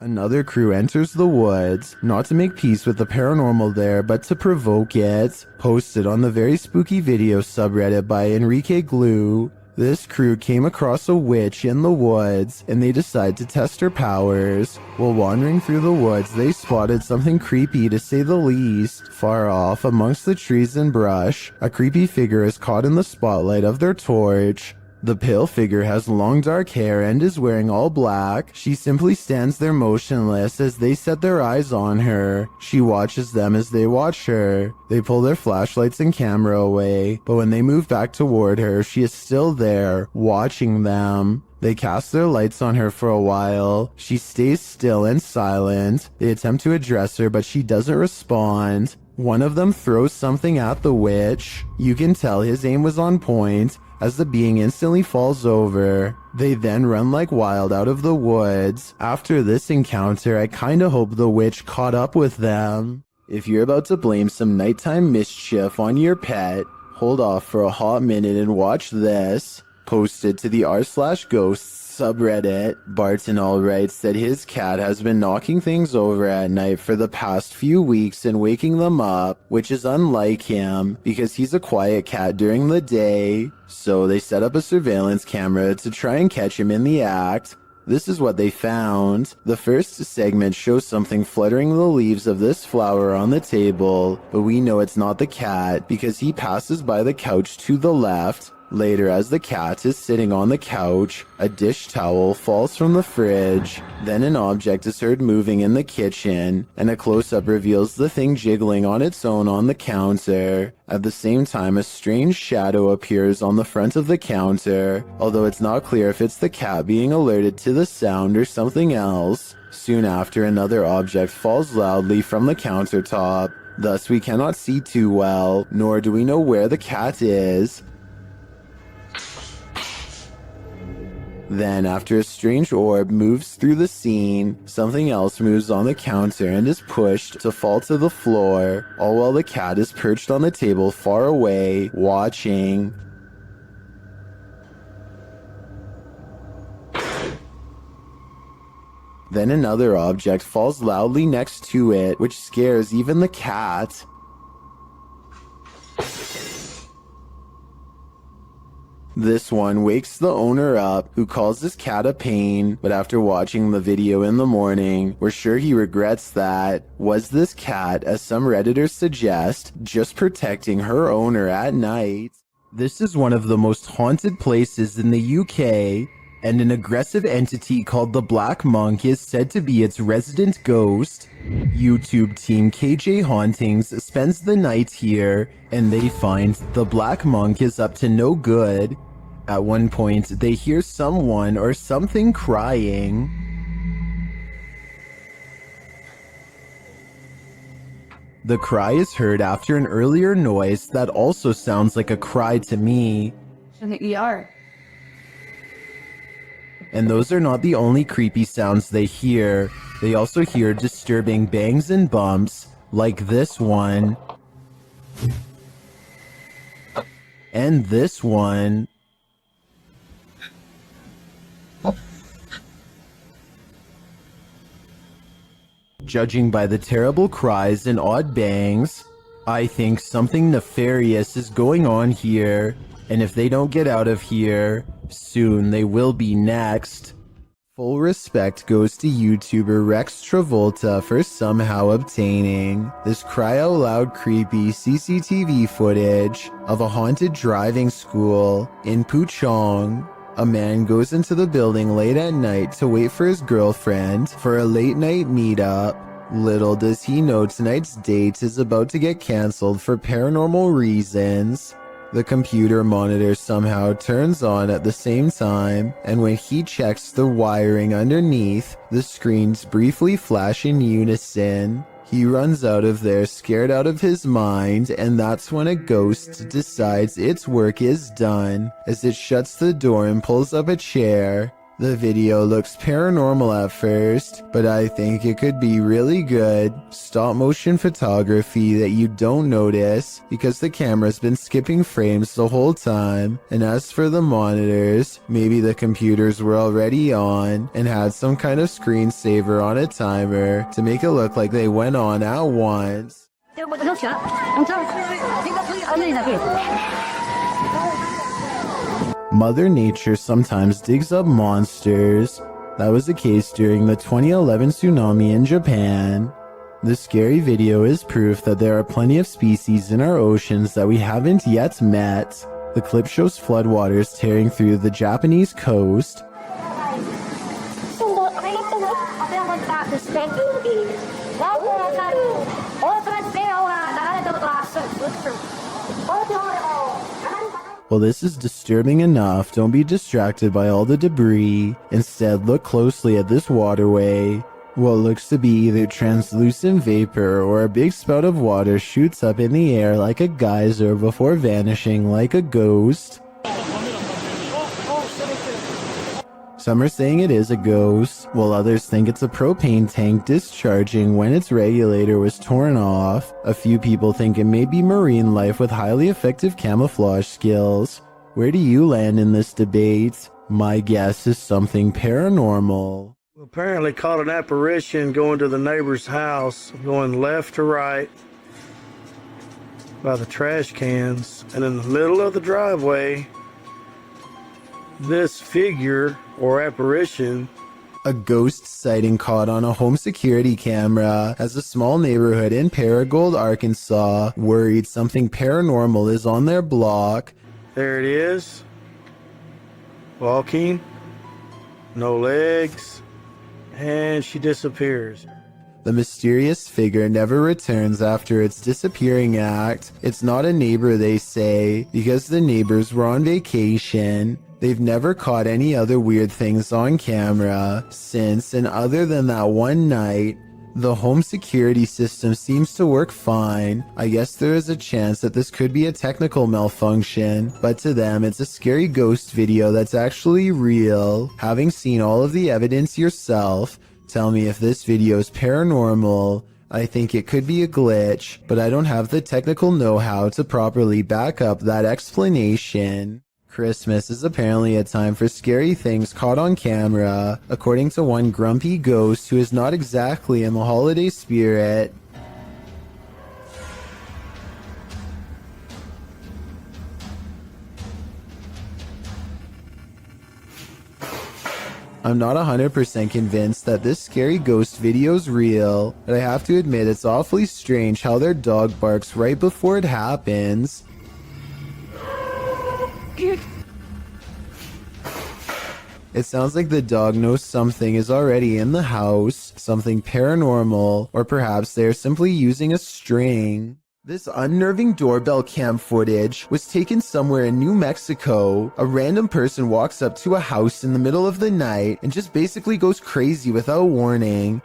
Another crew enters the woods, not to make peace with the paranormal there, but to provoke it. Posted on the Very Spooky Video subreddit by Enrique Glue, this crew came across a witch in the woods, and they decide to test her powers. While wandering through the woods, they spotted something creepy to say the least. Far off, amongst the trees and brush, a creepy figure is caught in the spotlight of their torch. The pale figure has long dark hair and is wearing all black. She simply stands there motionless as they set their eyes on her. She watches them as they watch her. They pull their flashlights and camera away, but when they move back toward her, she is still there, watching them. They cast their lights on her for a while. She stays still and silent. They attempt to address her, but she doesn't respond. One of them throws something at the witch. You can tell his aim was on point, as the being instantly falls over. They then run like wild out of the woods. After this encounter, I kinda hope the witch caught up with them. If you're about to blame some nighttime mischief on your pet, hold off for a hot minute and watch this. Posted to the r/ghosts subreddit, Barton writes that his cat has been knocking things over at night for the past few weeks and waking them up, which is unlike him because he's a quiet cat during the day. So they set up a surveillance camera to try and catch him in the act. This is what they found. The first segment shows something fluttering the leaves of this flower on the table, but we know it's not the cat because he passes by the couch to the left. Later, as the cat is sitting on the couch, a dish towel falls from the fridge. Then an object is heard moving in the kitchen, and a close-up reveals the thing jiggling on its own on the counter. At the same time, a strange shadow appears on the front of the counter, although it's not clear if it's the cat being alerted to the sound or something else. Soon after, another object falls loudly from the countertop. Thus, we cannot see too well, nor do we know where the cat is. Then, after a strange orb moves through the scene, something else moves on the counter and is pushed to fall to the floor, all while the cat is perched on the table far away, watching. Then another object falls loudly next to it, which scares even the cat. This one wakes the owner up, who calls his cat a pain, but after watching the video in the morning, we're sure he regrets that. Was this cat, as some Redditors suggest, just protecting her owner at night? This is one of the most haunted places in the UK, and an aggressive entity called the Black Monk is said to be its resident ghost. YouTube team KJ Hauntings spends the night here, and they find the Black Monk is up to no good. At one point, they hear someone or something crying. The cry is heard after an earlier noise that also sounds like a cry to me. ER. And those are not the only creepy sounds they hear. They also hear disturbing bangs and bumps, like this one. And this one. Judging by the terrible cries and odd bangs, I think something nefarious is going on here, and if they don't get out of here, soon they will be next. Full respect goes to YouTuber Rex Travolta for somehow obtaining this cry-out-loud creepy CCTV footage of a haunted driving school in Puchong. A man goes into the building late at night to wait for his girlfriend for a late-night meetup. Little does he know tonight's date is about to get cancelled for paranormal reasons. The computer monitor somehow turns on at the same time, and when he checks the wiring underneath, the screens briefly flash in unison. He runs out of there scared out of his mind, and that's when a ghost decides its work is done, as it shuts the door and pulls up a chair. The video looks paranormal at first, but I think it could be really good stop motion photography that you don't notice because the camera's been skipping frames the whole time. And as for the monitors, maybe the computers were already on and had some kind of screensaver on a timer to make it look like they went on at once. Mother Nature sometimes digs up monsters. That was the case during the 2011 tsunami in Japan. The scary video is proof that there are plenty of species in our oceans that we haven't yet met. The clip shows floodwaters tearing through the Japanese coast. Well, this is disturbing enough. Don't be distracted by all the debris. Instead, look closely at this waterway. What looks to be either translucent vapor or a big spout of water shoots up in the air like a geyser before vanishing like a ghost. Some are saying it is a ghost, while others think it's a propane tank discharging when its regulator was torn off. A few people think it may be marine life with highly effective camouflage skills. Where do you land in this debate? My guess is something paranormal. We apparently caught an apparition going to the neighbor's house, going left to right by the trash cans, and in the middle of the driveway, this figure or apparition. A ghost sighting caught on a home security camera as a small neighborhood in Paragould, Arkansas, worried something paranormal is on their block. There it is. Walking. No legs. And she disappears. The mysterious figure never returns after its disappearing act. It's not a neighbor, they say, because the neighbors were on vacation. They've never caught any other weird things on camera since, and other than that one night, the home security system seems to work fine. I guess there is a chance that this could be a technical malfunction, but to them it's a scary ghost video that's actually real. Having seen all of the evidence yourself, tell me if this video is paranormal. I think it could be a glitch, but I don't have the technical know-how to properly back up that explanation. Christmas is apparently a time for scary things caught on camera, according to one grumpy ghost who is not exactly in the holiday spirit. I'm not 100% convinced that this scary ghost video's real, but I have to admit it's awfully strange how their dog barks right before it happens. It sounds like the dog knows something is already in the house, something paranormal, or perhaps they are simply using a string. This unnerving doorbell cam footage was taken somewhere in New Mexico. A random person walks up to a house in the middle of the night and just basically goes crazy without warning.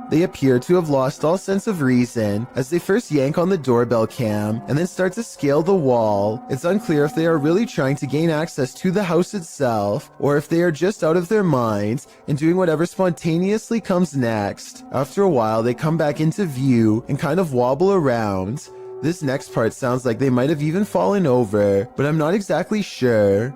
They appear to have lost all sense of reason as they first yank on the doorbell cam and then start to scale the wall. It's unclear if they are really trying to gain access to the house itself or if they are just out of their minds and doing whatever spontaneously comes next. After a while, they come back into view and kind of wobble around. This next part sounds like they might have even fallen over, but I'm not exactly sure.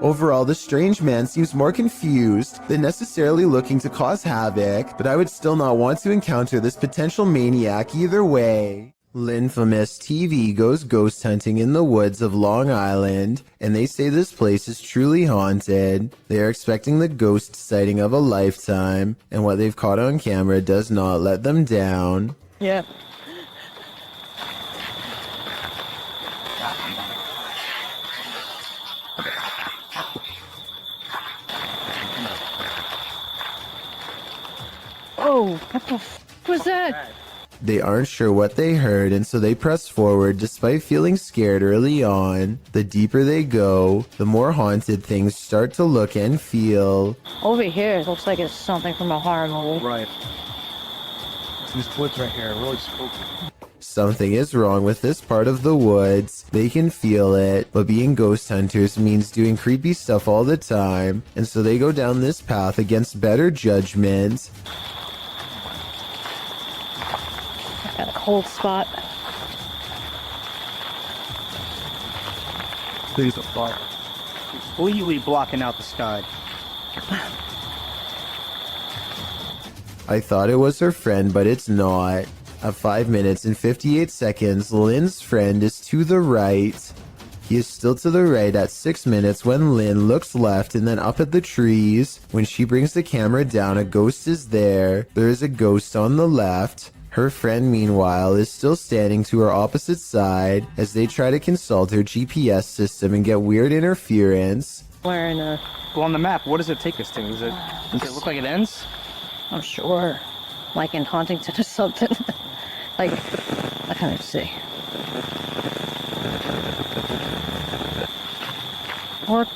Overall, the strange man seems more confused than necessarily looking to cause havoc, but I would still not want to encounter this potential maniac either way. Linfamous TV goes ghost hunting in the woods of Long Island, and they say this place is truly haunted. They are expecting the ghost sighting of a lifetime, and what they've caught on camera does not let them down. Yeah. Oh, what the f was that? They aren't sure what they heard, and so they press forward despite feeling scared early on. The deeper they go, the more haunted things start to look and feel. Over here, it looks like it's something from a horror movie. Right. This woods right here, really spooky. Something is wrong with this part of the woods. They can feel it, but being ghost hunters means doing creepy stuff all the time, and so they go down this path against better judgment. I got a cold spot. Please don't fly. Completely blocking out the sky. I thought it was her friend, but it's not. At 5 minutes and 58 seconds, Lynn's friend is to the right. He is still to the right at 6 minutes when Lynn looks left and then up at the trees. When she brings the camera down, a ghost is there. There is a ghost on the left. Her friend, meanwhile, is still standing to her opposite side as they try to consult her GPS system and get weird interference. Wearing a... Well, on the map, what does it take us to? Does it look like it ends? I'm sure. Like in Huntington or something. Like, I can't even see. Or...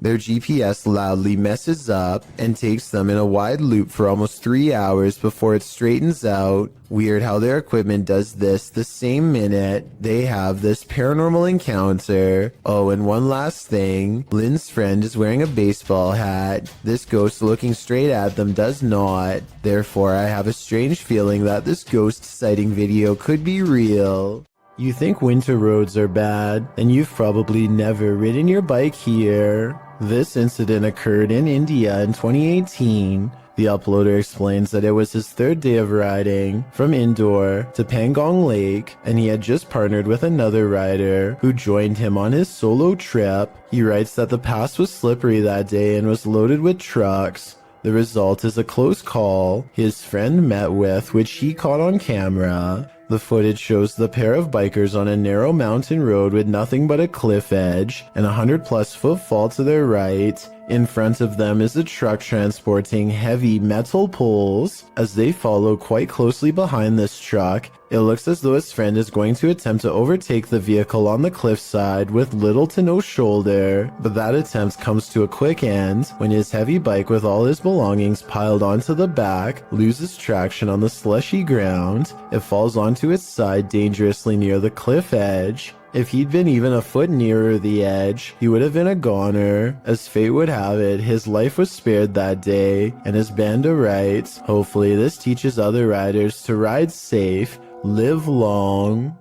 Their GPS loudly messes up and takes them in a wide loop for almost 3 hours before it straightens out. Weird how their equipment does this the same minute they have this paranormal encounter. Oh, and one last thing. Lynn's friend is wearing a baseball hat. This ghost looking straight at them does not. Therefore, I have a strange feeling that this ghost sighting video could be real. You think winter roads are bad, and you've probably never ridden your bike here. This incident occurred in India in 2018. The uploader explains that it was his third day of riding from Indore to Pangong Lake, and he had just partnered with another rider who joined him on his solo trip. He writes that the pass was slippery that day and was loaded with trucks. The result is a close call his friend met with, which he caught on camera. The footage shows the pair of bikers on a narrow mountain road with nothing but a cliff edge and a 100+ foot fall to their right. In front of them is a truck transporting heavy metal poles. As they follow quite closely behind this truck, it looks as though his friend is going to attempt to overtake the vehicle on the cliffside with little to no shoulder, but that attempt comes to a quick end when his heavy bike with all his belongings piled onto the back loses traction on the slushy ground. It falls onto its side dangerously near the cliff edge. If he'd been even a foot nearer the edge, he would have been a goner. As fate would have it, his life was spared that day, and as Banda writes, hopefully this teaches other riders to ride safe, live long.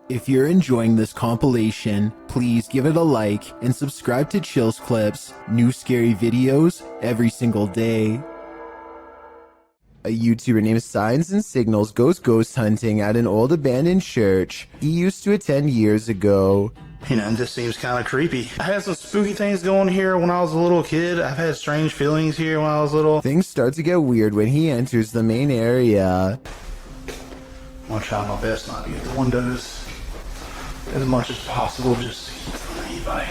If you're enjoying this compilation, please give it a like and subscribe to Chills Clips, new scary videos every single day. A YouTuber named Signs and Signals goes ghost hunting at an old abandoned church he used to attend years ago. You know, it just seems kind of creepy. I had some spooky things going here when I was a little kid. I've had strange feelings here when I was little. Things start to get weird when he enters the main area. I'm gonna try my best not to get the windows as much as possible, just to keep from anybody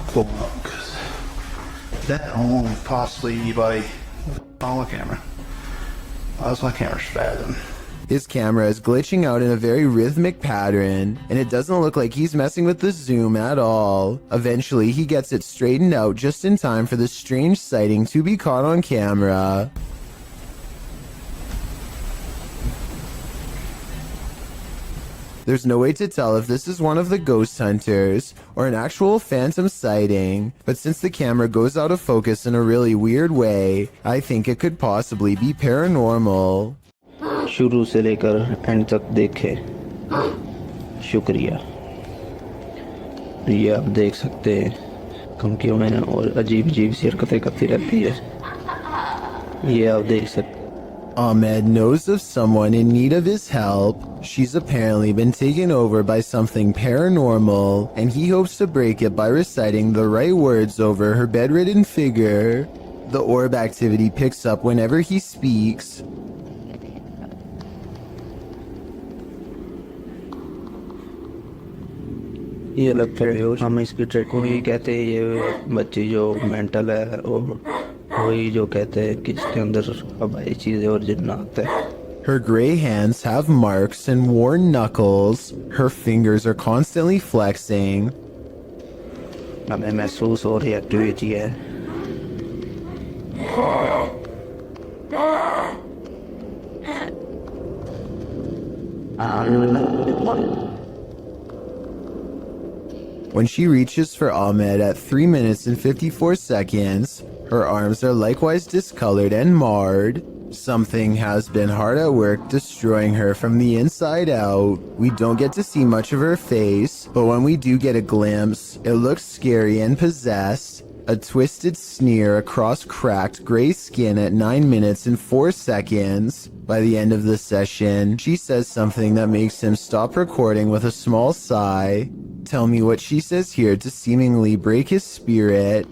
pulling up, because that only possibly anybody on the camera. Why was my camera spazzing? His camera is glitching out in a very rhythmic pattern, and it doesn't look like he's messing with the zoom at all. Eventually, he gets it straightened out just in time for this strange sighting to be caught on camera. There's no way to tell if this is one of the ghost hunters or an actual phantom sighting, but since the camera goes out of focus in a really weird way, I think it could possibly be paranormal. शुरू से लेकर and तक देखे शुक्रिया। ये आप देख सकते हैं धमकियों में और अजीब अजीब सी हरकतें करती रहती है, ये आप देख सकते हैं। Ahmed knows of someone in need of his help. She's apparently been taken over by something paranormal, and he hopes to break it by reciting the right words over her bedridden figure. The orb activity picks up whenever he speaks. ये लगता है हम इसकी track को ही कहते हैं, ये बच्ची जो मेंटल है और वही जो कहते हैं कि इसके अंदर अब आई चीज़ें और जिन्नात है। Her gray hands have marks and worn knuckles. Her fingers are constantly flexing. हमें महसूस हो रही एक्टिविटी है। When she reaches for Ahmed at 3 minutes and 54 seconds, her arms are likewise discolored and marred. Something has been hard at work destroying her from the inside out. We don't get to see much of her face, but when we do get a glimpse, it looks scary and possessed. A twisted sneer across cracked gray skin at 9 minutes and 4 seconds. By the end of the session, she says something that makes him stop recording with a small sigh. Tell me what she says here to seemingly break his spirit.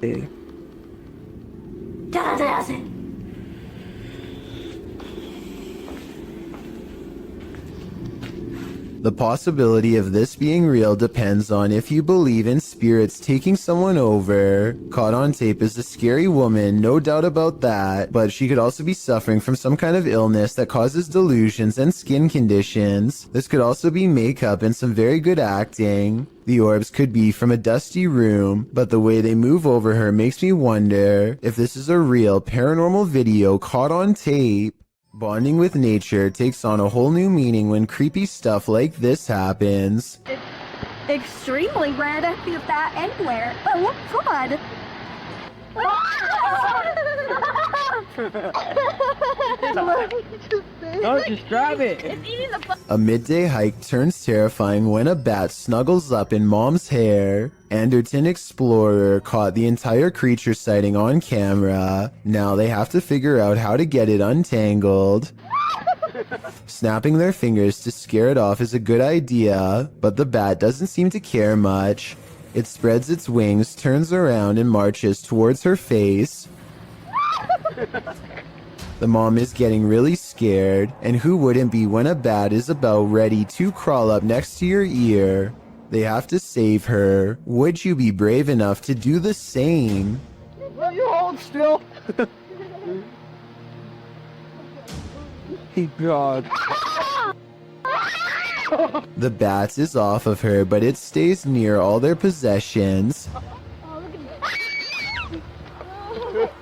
The possibility of this being real depends on if you believe in spirits taking someone over. Caught on tape is a scary woman, no doubt about that, but she could also be suffering from some kind of illness that causes delusions and skin conditions. This could also be makeup and some very good acting. The orbs could be from a dusty room, but the way they move over her makes me wonder if this is a real paranormal video caught on tape. Bonding with nature takes on a whole new meaning when creepy stuff like this happens. It's extremely rare to see that anywhere. Oh, God. No, just grab it. It's eating the A midday hike turns terrifying when a bat snuggles up in Mom's hair. Anderton Explorer caught the entire creature sighting on camera. Now they have to figure out how to get it untangled. Snapping their fingers to scare it off is a good idea, but the bat doesn't seem to care much. It spreads its wings, turns around, and marches towards her face. The mom is getting really scared, and who wouldn't be when a bat is about ready to crawl up next to your ear? They have to save her. Would you be brave enough to do the same? Will you hold still? Hey, God. The bat is off of her, but it stays near all their possessions.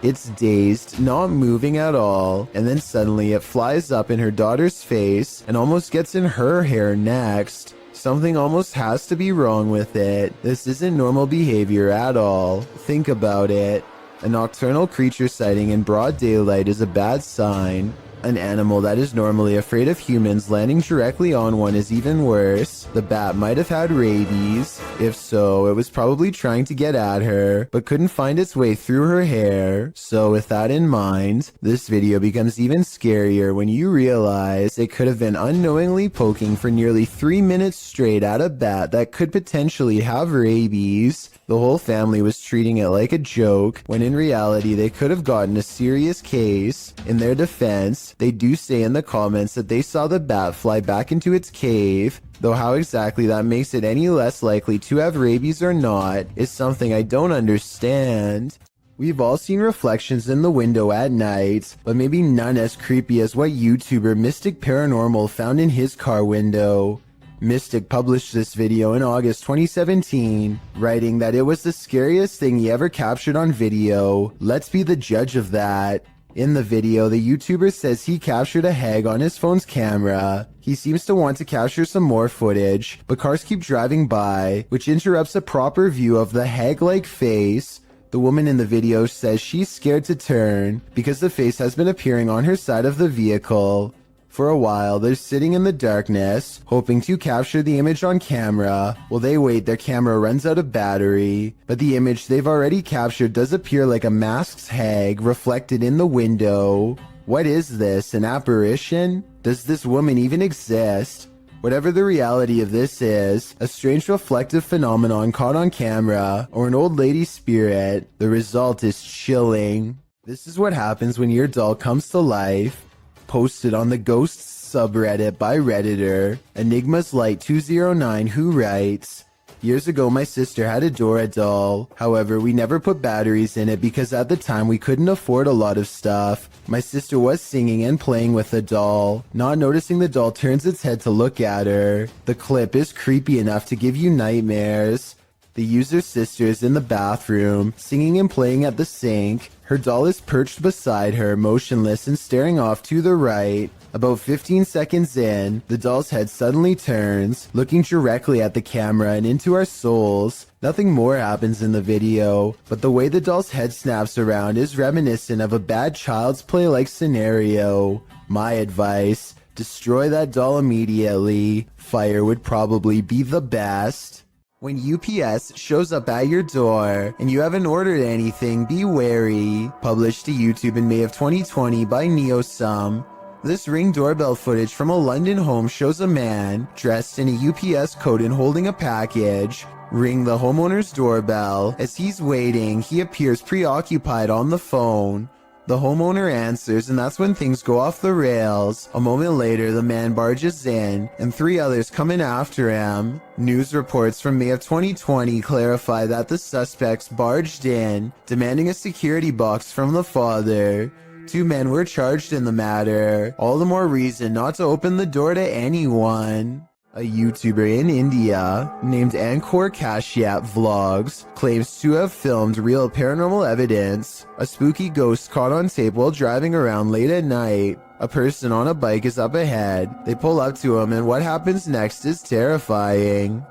It's dazed, not moving at all, and then suddenly it flies up in her daughter's face and almost gets in her hair next. Something almost has to be wrong with it. This isn't normal behavior at all. Think about it. A nocturnal creature sighting in broad daylight is a bad sign. An animal that is normally afraid of humans landing directly on one is even worse. The bat might have had rabies. If so, it was probably trying to get at her, but couldn't find its way through her hair. So with that in mind, this video becomes even scarier when you realize it could have been unknowingly poking for nearly 3 minutes straight at a bat that could potentially have rabies. The whole family was treating it like a joke, when in reality they could have gotten a serious case. In their defense, they do say in the comments that they saw the bat fly back into its cave, though how exactly that makes it any less likely to have rabies or not is something I don't understand. We've all seen reflections in the window at night, but maybe none as creepy as what YouTuber Mystic Paranormal found in his car window. Mystic published this video in August 2017, writing that it was the scariest thing he ever captured on video. Let's be the judge of that. In the video, the YouTuber says he captured a hag on his phone's camera. He seems to want to capture some more footage, but cars keep driving by, which interrupts a proper view of the hag-like face. The woman in the video says she's scared to turn because the face has been appearing on her side of the vehicle. For a while, they're sitting in the darkness, hoping to capture the image on camera. While they wait, their camera runs out of battery, but the image they've already captured does appear like a masked hag reflected in the window. What is this, an apparition? Does this woman even exist? Whatever the reality of this is, a strange reflective phenomenon caught on camera, or an old lady spirit, the result is chilling. This is what happens when your doll comes to life. Posted on the Ghosts subreddit by Redditor, Enigma's Light 209, who writes, "Years ago my sister had a Dora doll. However, we never put batteries in it because at the time we couldn't afford a lot of stuff. My sister was singing and playing with the doll. Not noticing the doll turns its head to look at her. The clip is creepy enough to give you nightmares. The user's sister is in the bathroom, singing and playing at the sink. Her doll is perched beside her, motionless and staring off to the right. About 15 seconds in, the doll's head suddenly turns, looking directly at the camera and into our souls. Nothing more happens in the video, but the way the doll's head snaps around is reminiscent of a bad Child's Play-like scenario. My advice: destroy that doll immediately. Fire would probably be the best. When UPS shows up at your door and you haven't ordered anything, be wary. Published to YouTube in May of 2020 by NeoSum. This Ring doorbell footage from a London home shows a man dressed in a UPS coat and holding a package ring the homeowner's doorbell. As he's waiting, he appears preoccupied on the phone. The homeowner answers, and that's when things go off the rails. A moment later, the man barges in, and 3 others come in after him. News reports from May of 2020 clarify that the suspects barged in, demanding a security box from the father. 2 men were charged in the matter. All the more reason not to open the door to anyone. A YouTuber in India named Ankur Kashyap Vlogs claims to have filmed real paranormal evidence. A spooky ghost caught on tape while driving around late at night. A person on a bike is up ahead. They pull up to him, and what happens next is terrifying.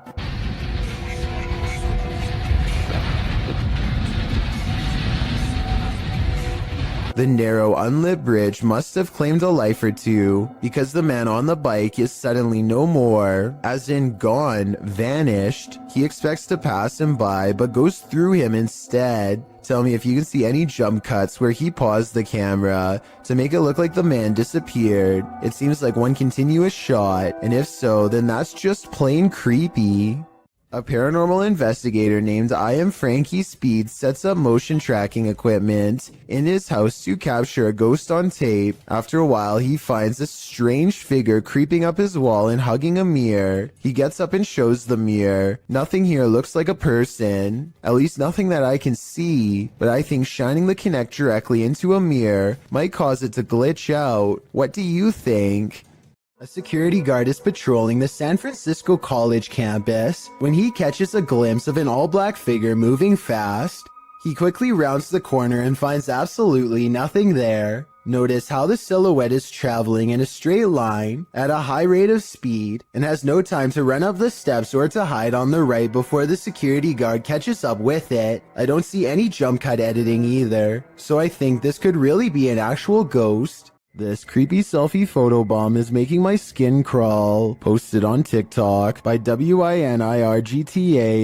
The narrow, unlit bridge must have claimed a life or two, because the man on the bike is suddenly no more, as in gone, vanished. He expects to pass him by, but goes through him instead. Tell me if you can see any jump cuts where he paused the camera to make it look like the man disappeared. It seems like one continuous shot, and if so, then that's just plain creepy. A paranormal investigator named I Am Frankie Speed sets up motion tracking equipment in his house to capture a ghost on tape. After a while, he finds a strange figure creeping up his wall and hugging a mirror. He gets up and shows the mirror. Nothing here looks like a person, at least nothing that I can see, but I think shining the Kinect directly into a mirror might cause it to glitch out. What do you think? A security guard is patrolling the San Francisco College campus when he catches a glimpse of an all-black figure moving fast. He quickly rounds the corner and finds absolutely nothing there. Notice how the silhouette is traveling in a straight line at a high rate of speed and has no time to run up the steps or to hide on the right before the security guard catches up with it. I don't see any jump cut editing either, so I think this could really be an actual ghost. This creepy selfie photobomb is making my skin crawl. Posted on TikTok by WINIRGTA,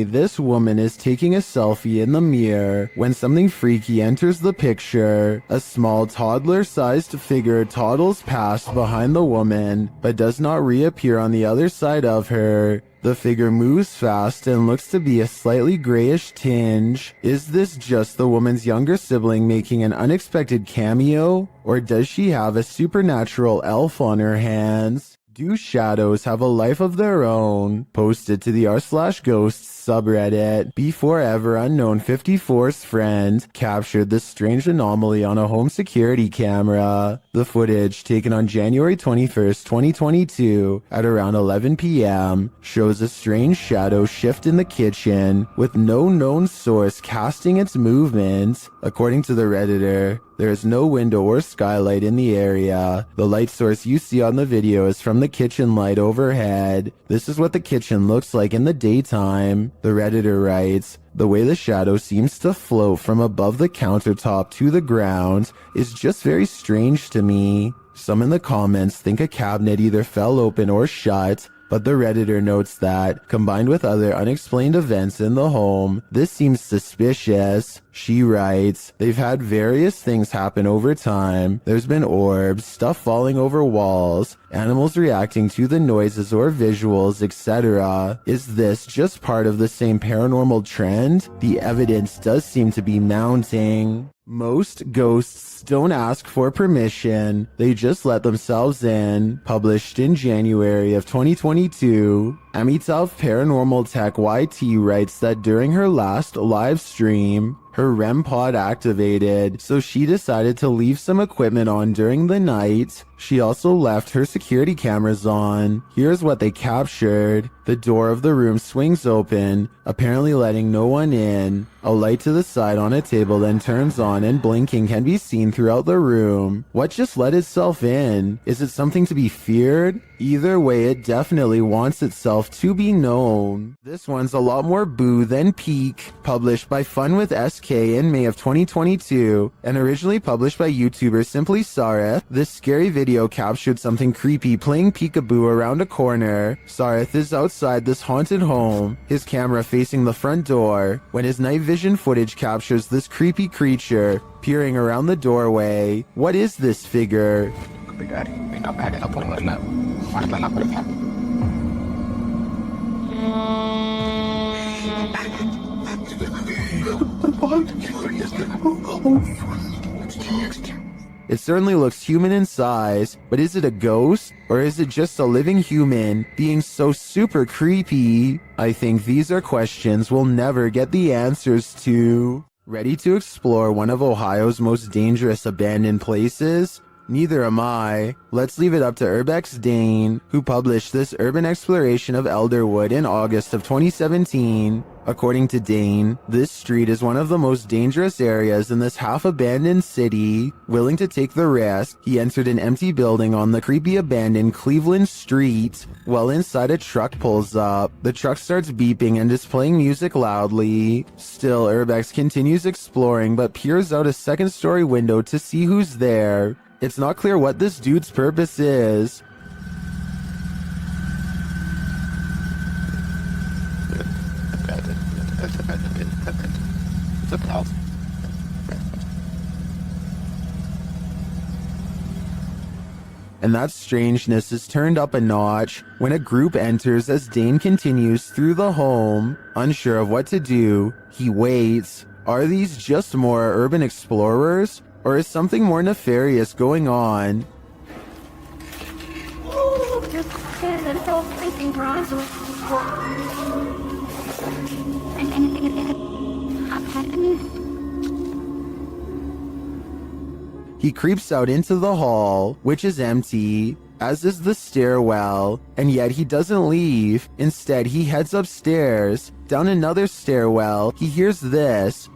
this woman is taking a selfie in the mirror when something freaky enters the picture. A small toddler-sized figure toddles past behind the woman, but does not reappear on the other side of her. The figure moves fast and looks to be a slightly grayish tinge. Is this just the woman's younger sibling making an unexpected cameo? Or does she have a supernatural elf on her hands? Do shadows have a life of their own? Posted to the r/ghosts subreddit. Before ever unknown 54's friend captured this strange anomaly on a home security camera. The footage, taken on January 21st, 2022 at around 11 p.m. shows a strange shadow shift in the kitchen with no known source casting its movement. According to the Redditor, there is no window or skylight in the area. The light source you see on the video is from the kitchen light overhead. This is what the kitchen looks like in the daytime. The Redditor writes, the way the shadow seems to float from above the countertop to the ground is just very strange to me. Some in the comments think a cabinet either fell open or shut, but the Redditor notes that, combined with other unexplained events in the home, this seems suspicious. She writes, they've had various things happen over time. There's been orbs, stuff falling over walls, animals reacting to the noises or visuals, etc. Is this just part of the same paranormal trend? The evidence does seem to be mounting. Most ghosts don't ask for permission, they just let themselves in. Published in January of 2022, Amitav Paranormal Tech YT writes that during her last live stream, her REM pod activated, so she decided to leave some equipment on during the night. She also left her security cameras on. Here's what they captured. The door of the room swings open, apparently letting no one in. A light to the side on a table then turns on and blinking can be seen throughout the room. What just let itself in? Is it something to be feared? Either way, it definitely wants itself to be known. This one's a lot more boo than peak. Published by Fun with SK in May of 2022 and originally published by YouTuber Simply Sareth, this scary video captured something creepy playing peekaboo around a corner. Sareth is outside this haunted home, his camera facing the front door, when his night vision footage captures this creepy creature peering around the doorway. What is this figure? It certainly looks human in size, but is it a ghost? Or is it just a living human being so super creepy? I think these are questions we'll never get the answers to. Ready to explore one of Ohio's most dangerous abandoned places? Neither am I. Let's leave it up to Urbex Dane, who published this urban exploration of Elderwood in August of 2017. According to Dane, this street is one of the most dangerous areas in this half-abandoned city. Willing to take the risk, he entered an empty building on the creepy abandoned Cleveland Street. While inside, a truck pulls up. The truck starts beeping and is playing music loudly. Still, Urbex continues exploring but peers out a second-story window to see who's there. It's not clear what this dude's purpose is. And that strangeness is turned up a notch when a group enters as Dane continues through the home. Unsure of what to do, he waits. Are these just more urban explorers? Or is something more nefarious going on? He creeps out into the hall, which is empty, as is the stairwell, and yet he doesn't leave. Instead, he heads upstairs. Down another stairwell, he hears this.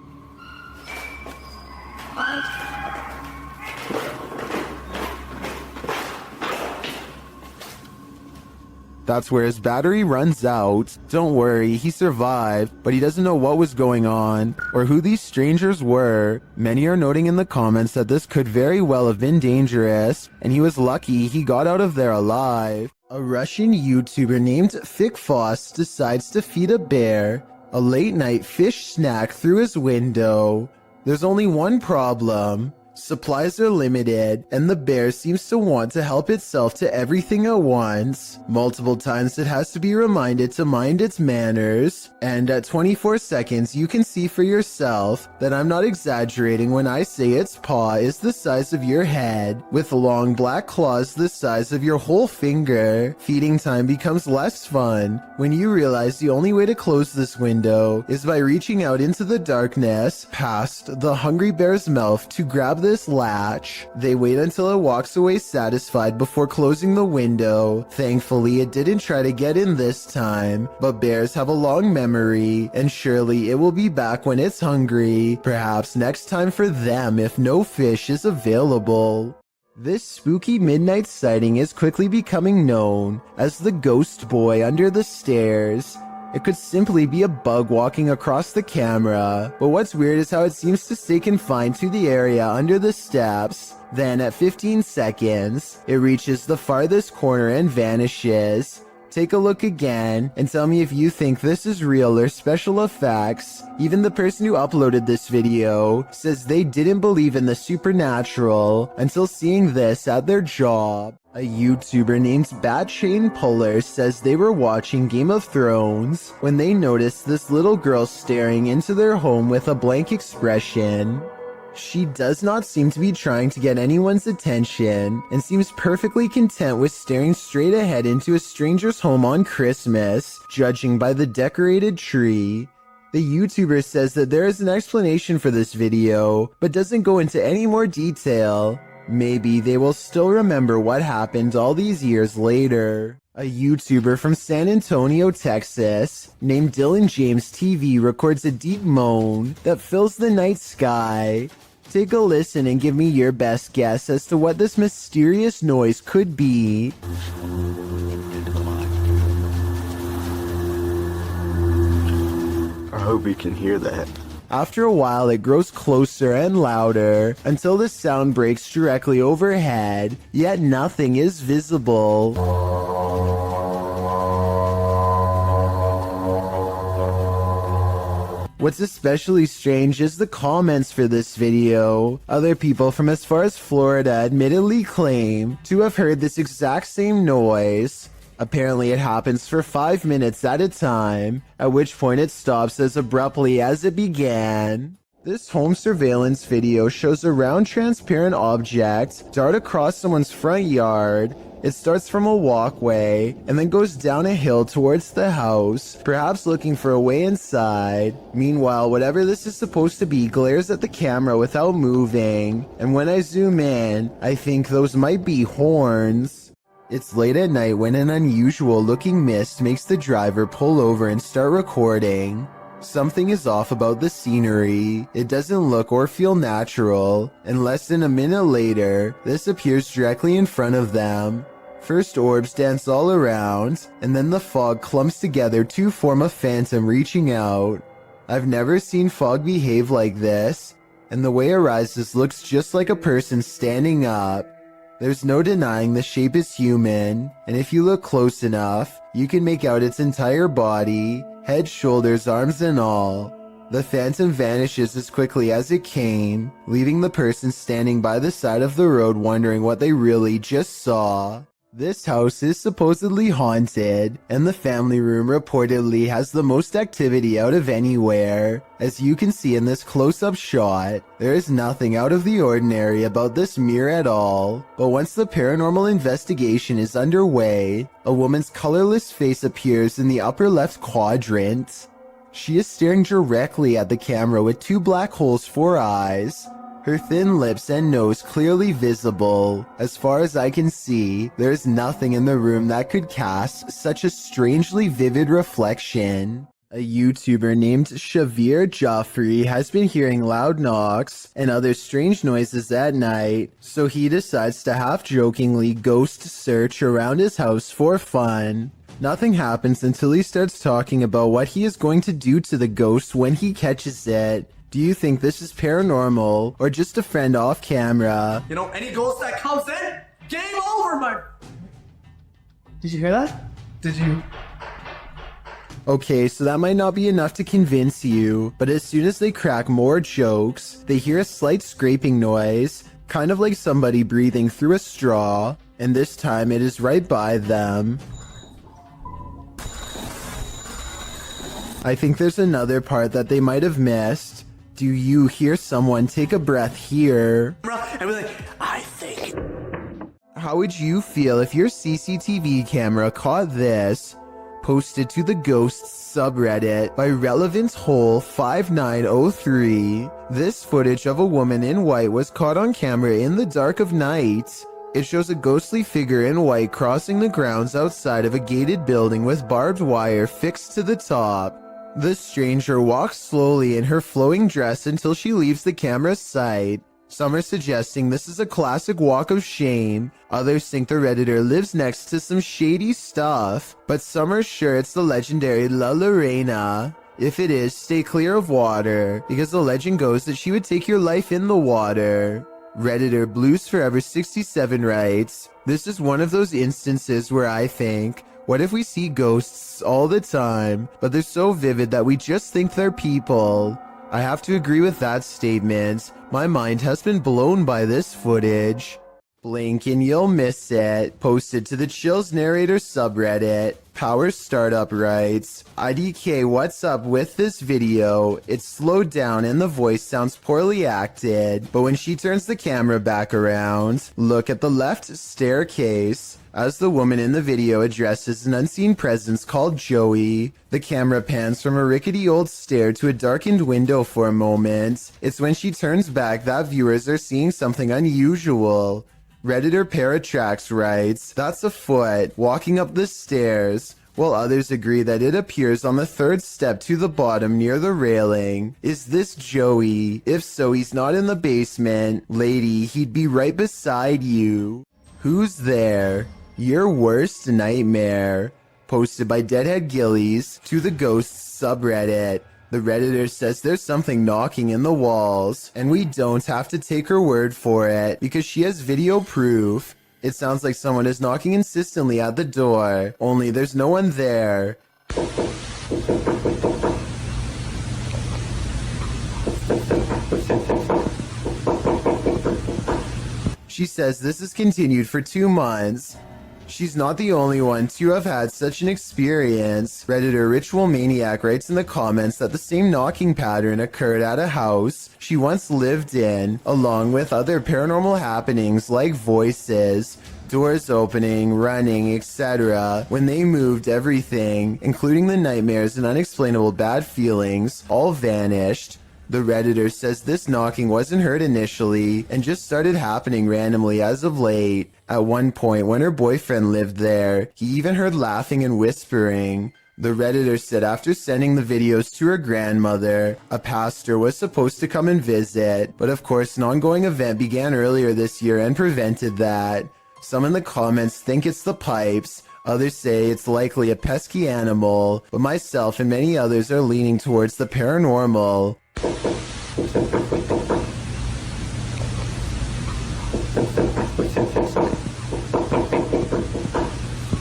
That's where his battery runs out. Don't worry, he survived, but he doesn't know what was going on or who these strangers were. Many are noting in the comments that this could very well have been dangerous, and he was lucky he got out of there alive. A Russian YouTuber named Fikfoss decides to feed a bear a late-night fish snack through his window. There's only one problem. Supplies are limited, and the bear seems to want to help itself to everything at once. Multiple times it has to be reminded to mind its manners, and at 24 seconds you can see for yourself that I'm not exaggerating when I say its paw is the size of your head, with long black claws the size of your whole finger. Feeding time becomes less fun when you realize the only way to close this window is by reaching out into the darkness past the hungry bear's mouth to grab this latch. They wait until it walks away satisfied before closing the window. Thankfully, it didn't try to get in this time, but bears have a long memory, and surely it will be back when it's hungry. Perhaps next time for them if no fish is available. This spooky midnight sighting is quickly becoming known as the ghost boy under the stairs. It could simply be a bug walking across the camera, but what's weird is how it seems to stay confined to the area under the steps. Then at 15 seconds, it reaches the farthest corner and vanishes. Take a look again and tell me if you think this is real or special effects. Even the person who uploaded this video says they didn't believe in the supernatural until seeing this at their job. A YouTuber named Batchain Puller says they were watching Game of Thrones when they noticed this little girl staring into their home with a blank expression. She does not seem to be trying to get anyone's attention and seems perfectly content with staring straight ahead into a stranger's home on Christmas, judging by the decorated tree. The YouTuber says that there is an explanation for this video, but doesn't go into any more detail. Maybe they will still remember what happened all these years later. A YouTuber from San Antonio, Texas, named Dylan James TV records a deep moan that fills the night sky. Take a listen and give me your best guess as to what this mysterious noise could be. I hope you can hear that. After a while, it grows closer and louder until the sound breaks directly overhead, yet nothing is visible. What's especially strange is the comments for this video. Other people from as far as Florida admittedly claim to have heard this exact same noise. Apparently it happens for 5 minutes at a time, at which point it stops as abruptly as it began. This home surveillance video shows a round transparent object dart across someone's front yard. It starts from a walkway and then goes down a hill towards the house, perhaps looking for a way inside. Meanwhile, whatever this is supposed to be glares at the camera without moving, and when I zoom in, I think those might be horns. It's late at night when an unusual looking mist makes the driver pull over and start recording. Something is off about the scenery. It doesn't look or feel natural, and less than a minute later, this appears directly in front of them. First orbs dance all around, and then the fog clumps together to form a phantom reaching out. I've never seen fog behave like this, and the way it rises looks just like a person standing up. There's no denying the shape is human, and if you look close enough, you can make out its entire body, head, shoulders, arms, and all. The phantom vanishes as quickly as it came, leaving the person standing by the side of the road wondering what they really just saw. This house is supposedly haunted, and the family room reportedly has the most activity out of anywhere. As you can see in this close-up shot, there is nothing out of the ordinary about this mirror at all. But once the paranormal investigation is underway, a woman's colorless face appears in the upper left quadrant. She is staring directly at the camera with 2 black holes for eyes. Her thin lips and nose clearly visible. As far as I can see, there is nothing in the room that could cast such a strangely vivid reflection. A YouTuber named Shavir Joffrey has been hearing loud knocks and other strange noises at night, so he decides to half-jokingly ghost search around his house for fun. Nothing happens until he starts talking about what he is going to do to the ghost when he catches it. Do you think this is paranormal or just a friend off camera? You know, any ghost that comes in, game over, my... Did you hear that? Did you... Okay, so that might not be enough to convince you, but as soon as they crack more jokes, they hear a slight scraping noise, kind of like somebody breathing through a straw, and this time it is right by them. I think there's another part that they might have missed. Do you hear someone take a breath here? And we're like, I think... How would you feel if your CCTV camera caught this? Posted to the Ghosts subreddit by Relevant Hole 5903. This footage of a woman in white was caught on camera in the dark of night. It shows a ghostly figure in white crossing the grounds outside of a gated building with barbed wire fixed to the top. The stranger walks slowly in her flowing dress until she leaves the camera's sight. Some are suggesting this is a classic walk of shame. Others think the Redditor lives next to some shady stuff. But some are sure it's the legendary La Lorena. If it is, stay clear of water, because the legend goes that she would take your life in the water. Redditor Blues Forever 67 writes, "This is one of those instances where I think, what if we see ghosts all the time, but they're so vivid that we just think they're people?" I have to agree with that statement. My mind has been blown by this footage. Blink and you'll miss it. Posted to the Chills Narrator subreddit. Power Startup writes, IDK, what's up with this video? It's slowed down and the voice sounds poorly acted, but when she turns the camera back around, look at the left staircase. as the woman in the video addresses an unseen presence called Joey. The camera pans from a rickety old stair to a darkened window for a moment. It's when she turns back that viewers are seeing something unusual. Redditor Paratrax writes, "That's a foot walking up the stairs," while others agree that it appears on the third step to the bottom near the railing. Is this Joey? If so, he's not in the basement. Lady, he'd be right beside you. Who's there? Your worst nightmare. Posted by Deadhead Gillies to the Ghosts subreddit. The Redditor says there's something knocking in the walls, and we don't have to take her word for it because she has video proof. It sounds like someone is knocking insistently at the door, only there's no one there. She says this has continued for 2 months. She's not the only one to have had such an experience. Redditor Ritual Maniac writes in the comments that the same knocking pattern occurred at a house she once lived in, along with other paranormal happenings like voices, doors opening, running, etc. When they moved, everything, including the nightmares and unexplainable bad feelings, all vanished. The Redditor says this knocking wasn't heard initially and just started happening randomly as of late. At one point when her boyfriend lived there, he even heard laughing and whispering. The Redditor said after sending the videos to her grandmother, a pastor was supposed to come and visit, but of course an ongoing event began earlier this year and prevented that. Some in the comments think it's the pipes, others say it's likely a pesky animal, but myself and many others are leaning towards the paranormal.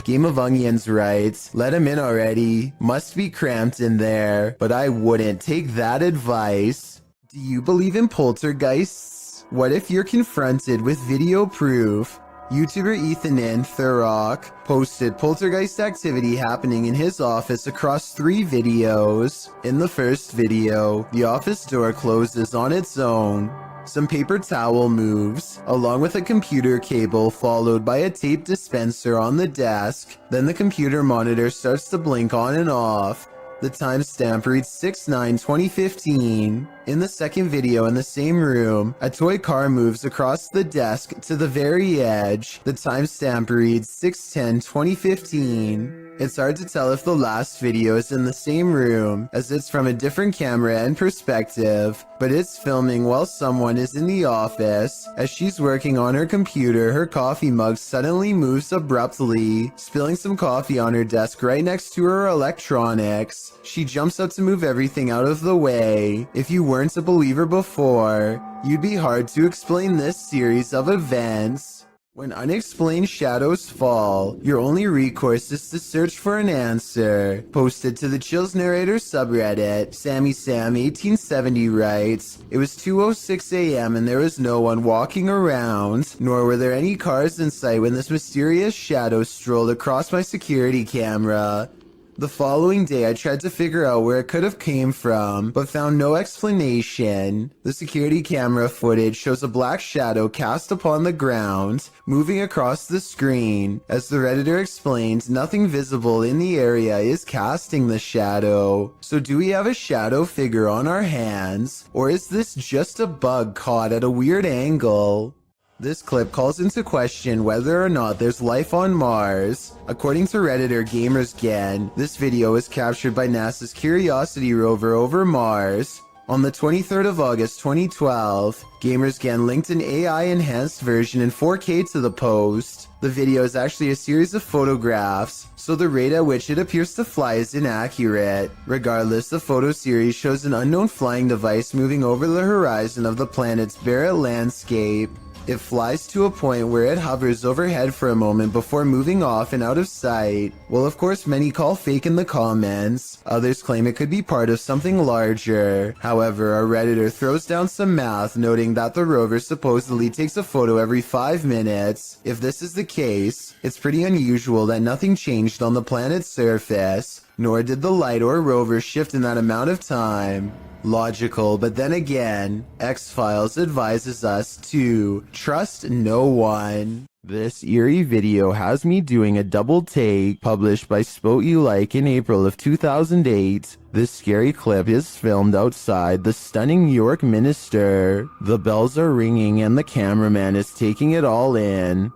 Game of Onions writes, "Let him in already. Must be cramped in there, but I wouldn't take that advice." Do you believe in poltergeists? What if you're confronted with video proof? YouTuber Ethanin Thurrock posted poltergeist activity happening in his office across 3 videos. In the first video, the office door closes on its own. Some paper towel moves, along with a computer cable followed by a tape dispenser on the desk. Then the computer monitor starts to blink on and off. The timestamp reads 6/9/2015. In the second video in the same room, a toy car moves across the desk to the very edge. The timestamp reads 6/10/2015. It's hard to tell if the last video is in the same room, as it's from a different camera and perspective, but it's filming while someone is in the office. As she's working on her computer, her coffee mug suddenly moves abruptly, spilling some coffee on her desk right next to her electronics. She jumps up to move everything out of the way. If you weren't a believer before, you'd be hard to explain this series of events. When unexplained shadows fall, your only recourse is to search for an answer. Posted to the Chills Narrator subreddit, Sammy Sam 1870 writes, "It was 2:06 a.m. and there was no one walking around, nor were there any cars in sight when this mysterious shadow strolled across my security camera. The following day, I tried to figure out where it could have came from, but found no explanation. The security camera footage shows a black shadow cast upon the ground, moving across the screen. As the Redditor explained, nothing visible in the area is casting the shadow. So do we have a shadow figure on our hands, or is this just a bug caught at a weird angle?" This clip calls into question whether or not there's life on Mars. According to Redditor Gamersgen, this video was captured by NASA's Curiosity rover over Mars. On the 23rd of August 2012, Gamersgen linked an AI-enhanced version in 4K to the post. The video is actually a series of photographs, so the rate at which it appears to fly is inaccurate. Regardless, the photo series shows an unknown flying device moving over the horizon of the planet's barren landscape. It flies to a point where it hovers overhead for a moment before moving off and out of sight. Well, of course, many call fake in the comments. Others claim it could be part of something larger. However, a Redditor throws down some math, noting that the rover supposedly takes a photo every 5 minutes. If this is the case, it's pretty unusual that nothing changed on the planet's surface, nor did the light or rover shift in that amount of time. Logical, but then again, X-Files advises us to trust no one. This eerie video has me doing a double take, published by Spote You Like in April of 2008. This scary clip is filmed outside the stunning New York Minster. The bells are ringing and the cameraman is taking it all in.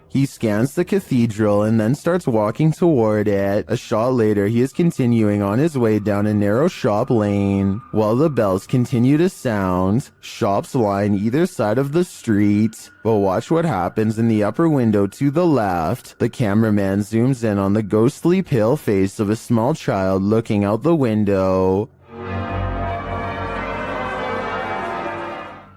He scans the cathedral and then starts walking toward it. A shot later, he is continuing on his way down a narrow shop lane. While the bells continue to sound, shops line either side of the street. But watch what happens in the upper window to the left. The cameraman zooms in on the ghostly pale face of a small child looking out the window.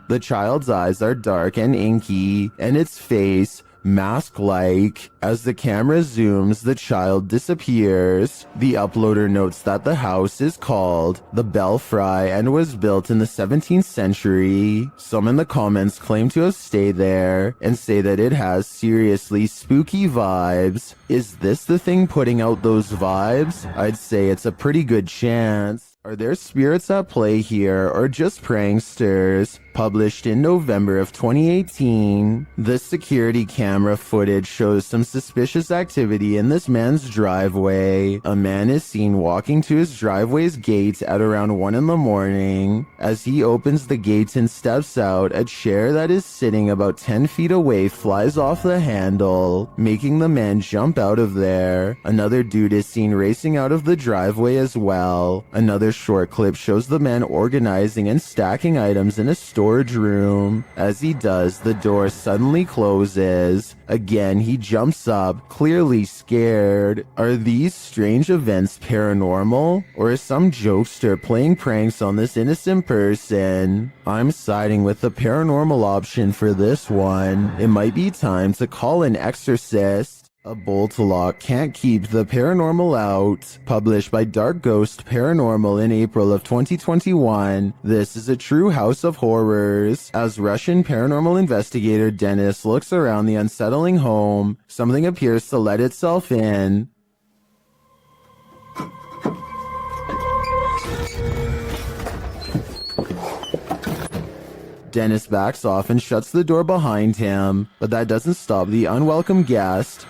The child's eyes are dark and inky, and its face mask-like. As the camera zooms, the child disappears. The uploader notes that the house is called the Belfry and was built in the 17th century. Some in the comments claim to have stayed there and say that it has seriously spooky vibes. Is this the thing putting out those vibes? I'd say it's a pretty good chance. Are there spirits at play here or just pranksters? Published in November of 2018, this security camera footage shows some suspicious activity in this man's driveway. A man is seen walking to his driveway's gate at around 1 in the morning. As he opens the gates and steps out, a chair that is sitting about 10 feet away flies off the handle, making the man jump out of there. Another dude is seen racing out of the driveway as well. Another short clip shows the man organizing and stacking items in a storage room. As he does, the door suddenly closes. Again, he jumps up, clearly scared. Are these strange events paranormal? Or is some jokester playing pranks on this innocent person? I'm siding with the paranormal option for this one. It might be time to call an exorcist. A bolt lock can't keep the paranormal out. Published by Dark Ghost Paranormal in April of 2021. This is a true house of horrors. As Russian paranormal investigator Dennis looks around the unsettling home, something appears to let itself in. Dennis backs off and shuts the door behind him, but that doesn't stop the unwelcome guest.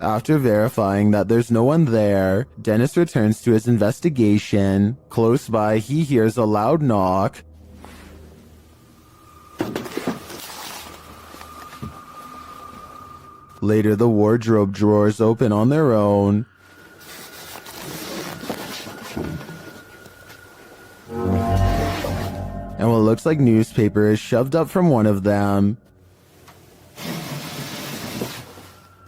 After verifying that there's no one there, Dennis returns to his investigation. Close by, he hears a loud knock. Later, the wardrobe drawers open on their own. And what looks like newspaper is shoved up from one of them.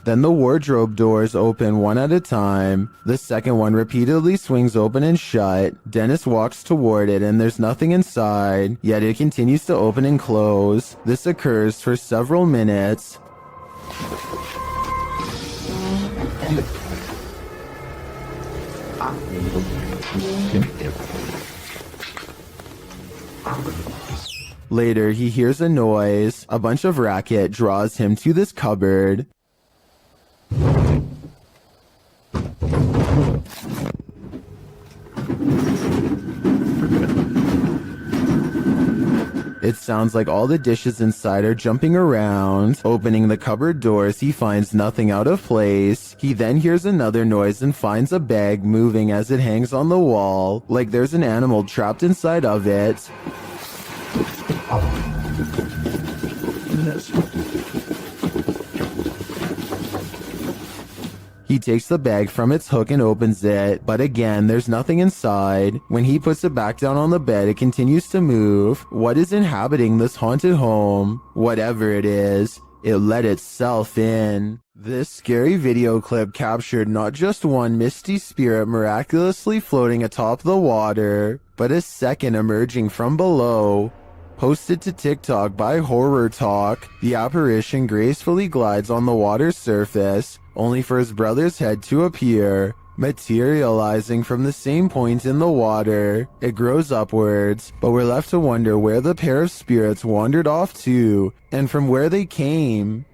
Then the wardrobe doors open one at a time. The second one repeatedly swings open and shut. Dennis walks toward it and there's nothing inside, yet it continues to open and close. This occurs for several minutes. Later, he hears a noise. A bunch of racket draws him to this cupboard. It sounds like all the dishes inside are jumping around. Opening the cupboard doors, he finds nothing out of place. He then hears another noise and finds a bag moving as it hangs on the wall, like there's an animal trapped inside of it. He takes the bag from its hook and opens it, but again, there's nothing inside. When he puts it back down on the bed, it continues to move. What is inhabiting this haunted home? Whatever it is, it let itself in. This scary video clip captured not just one misty spirit miraculously floating atop the water, but a second emerging from below. Posted to TikTok by Horror Talk, the apparition gracefully glides on the water's surface, only for his brother's head to appear, materializing from the same point in the water. It grows upwards, but we're left to wonder where the pair of spirits wandered off to, and from where they came.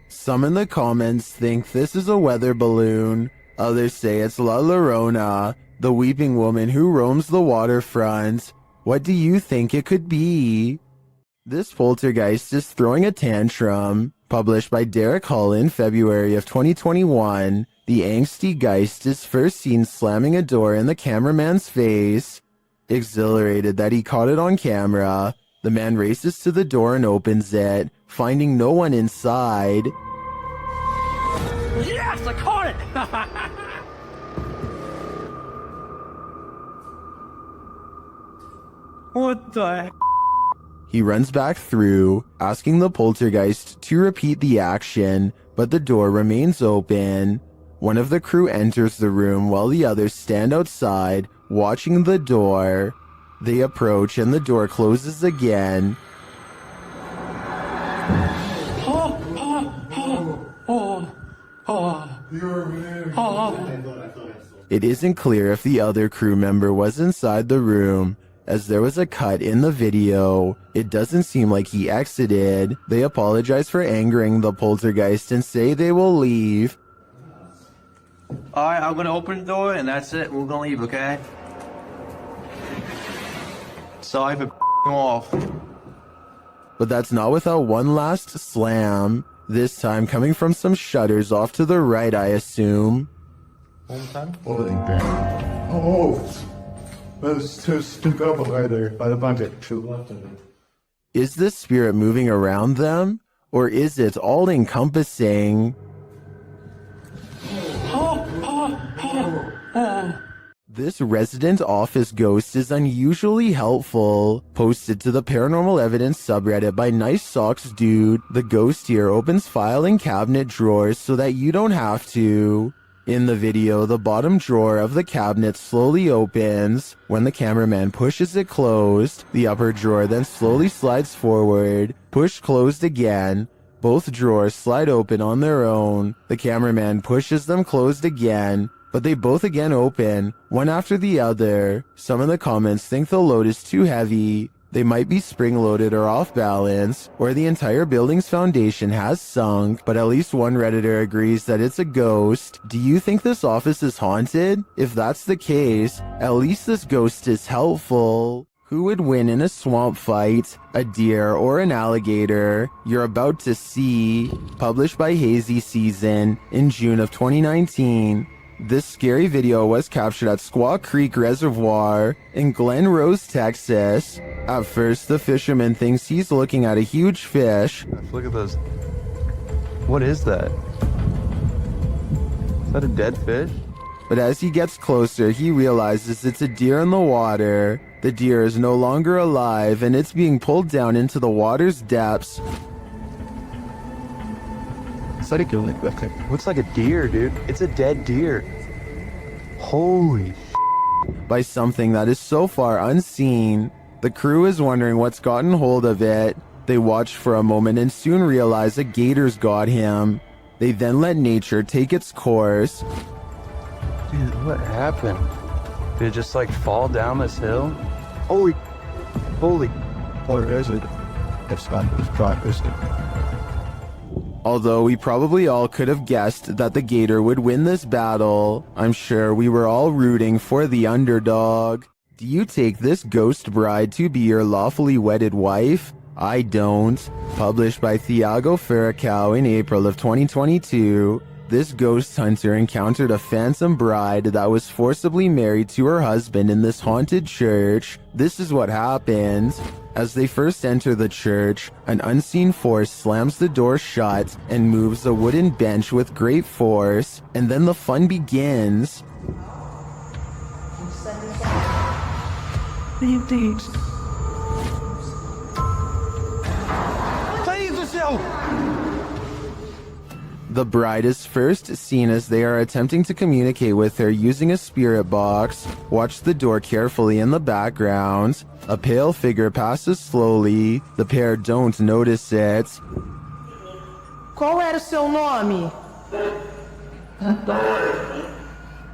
Some in the comments think this is a weather balloon. Others say it's La Llorona, the weeping woman who roams the waterfront. What do you think it could be? This poltergeist is throwing a tantrum. Published by Derek Hull in February of 2021, the angsty geist is first seen slamming a door in the cameraman's face. Exhilarated that he caught it on camera, the man races to the door and opens it, finding no one inside. Yes, I caught it! What the heck? He runs back through, asking the poltergeist to repeat the action, but the door remains open. One of the crew enters the room while the others stand outside, watching the door. They approach and the door closes again. It isn't clear if the other crew member was inside the room, as there was a cut in the video. It doesn't seem like he exited. They apologize for angering the poltergeist and say they will leave. Alright, I'm gonna open the door and that's it. We're gonna leave, okay? Sorry for off. But that's not without one last slam. This time coming from some shutters off to the right, I assume. There's two couple right there by the bucket. Is this spirit moving around them? Or is it all-encompassing? This resident office ghost is unusually helpful. Posted to the paranormal evidence subreddit by Nice Socks Dude, the ghost here opens filing cabinet drawers so that you don't have to. In the video, the bottom drawer of the cabinet slowly opens. When the cameraman pushes it closed, the upper drawer then slowly slides forward. Push closed again. Both drawers slide open on their own. The cameraman pushes them closed again, but they both again open, one after the other. Some in the comments think the load is too heavy. They might be spring-loaded or off-balance, or the entire building's foundation has sunk, but at least one Redditor agrees that it's a ghost. Do you think this office is haunted? If that's the case, at least this ghost is helpful. Who would win in a swamp fight, a deer or an alligator? You're about to see. Published by Hazy Season in June of 2019. This scary video was captured at Squaw Creek Reservoir in Glen Rose, Texas. At first, the fisherman thinks he's looking at a huge fish. Look at those. What is that? Is that a dead fish? But as he gets closer, he realizes it's a deer in the water. The deer is no longer alive, and it's being pulled down into the water's depths. Looks like a deer, dude. It's a dead deer. Holy by something that is so far unseen. The crew is wondering what's gotten hold of it. They watch for a moment and soon realize a gator's got him. They then let nature take its course. dude, what happened? Did it just like fall down this hill? Holy. What is it? It's not Although we probably all could have guessed that the gator would win this battle, I'm sure we were all rooting for the underdog. Do you take this ghost bride to be your lawfully wedded wife? I don't. Published by Thiago Ferracao in April of 2022, this ghost hunter encountered a phantom bride that was forcibly married to her husband in this haunted church. This is what happened. As they first enter the church, an unseen force slams the door shut and moves a wooden bench with great force, and then the fun begins. The bride is first seen as they are attempting to communicate with her using a spirit box. Watch the door carefully in the background. A pale figure passes slowly. The pair don't notice it. Qual era o seu nome?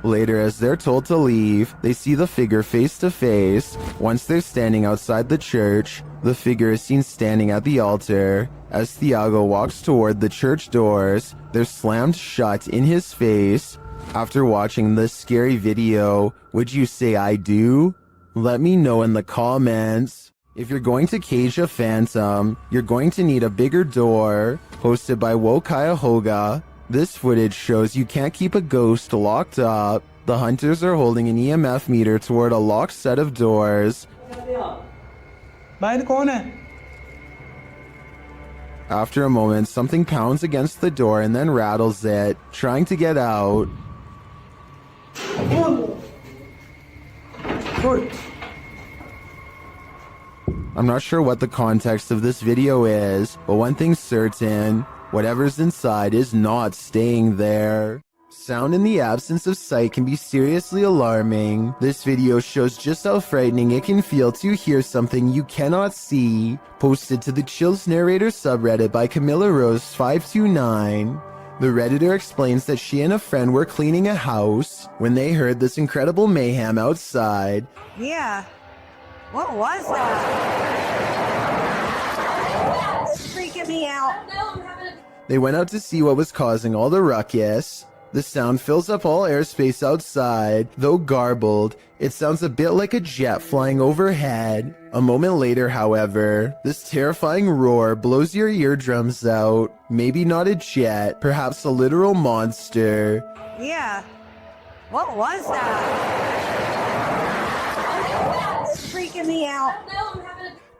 Later, as they're told to leave, they see the figure face to face. Once they're standing outside the church, the figure is seen standing at the altar. As Thiago walks toward the church doors, they're slammed shut in his face. After watching this scary video, would you say I do? Let me know in the comments. If you're going to cage a phantom, you're going to need a bigger door. Hosted by Cuyahoga. This footage shows you can't keep a ghost locked up. The hunters are holding an EMF meter toward a locked set of doors. After a moment, something pounds against the door and then rattles it, trying to get out. I'm not sure what the context of this video is, but one thing's certain. Whatever's inside is not staying there. Sound in the absence of sight can be seriously alarming. This video shows just how frightening it can feel to hear something you cannot see. Posted to the Chills Narrator subreddit by Camilla Rose 529. The Redditor explains that she and a friend were cleaning a house when they heard this incredible mayhem outside. Yeah. What was that? It's freaking me out. They went out to see what was causing all the ruckus. The sound fills up all airspace outside. Though garbled, it sounds a bit like a jet flying overhead. A moment later, however, this terrifying roar blows your eardrums out. Maybe not a jet, perhaps a literal monster. Yeah. What was that? It's freaking me out.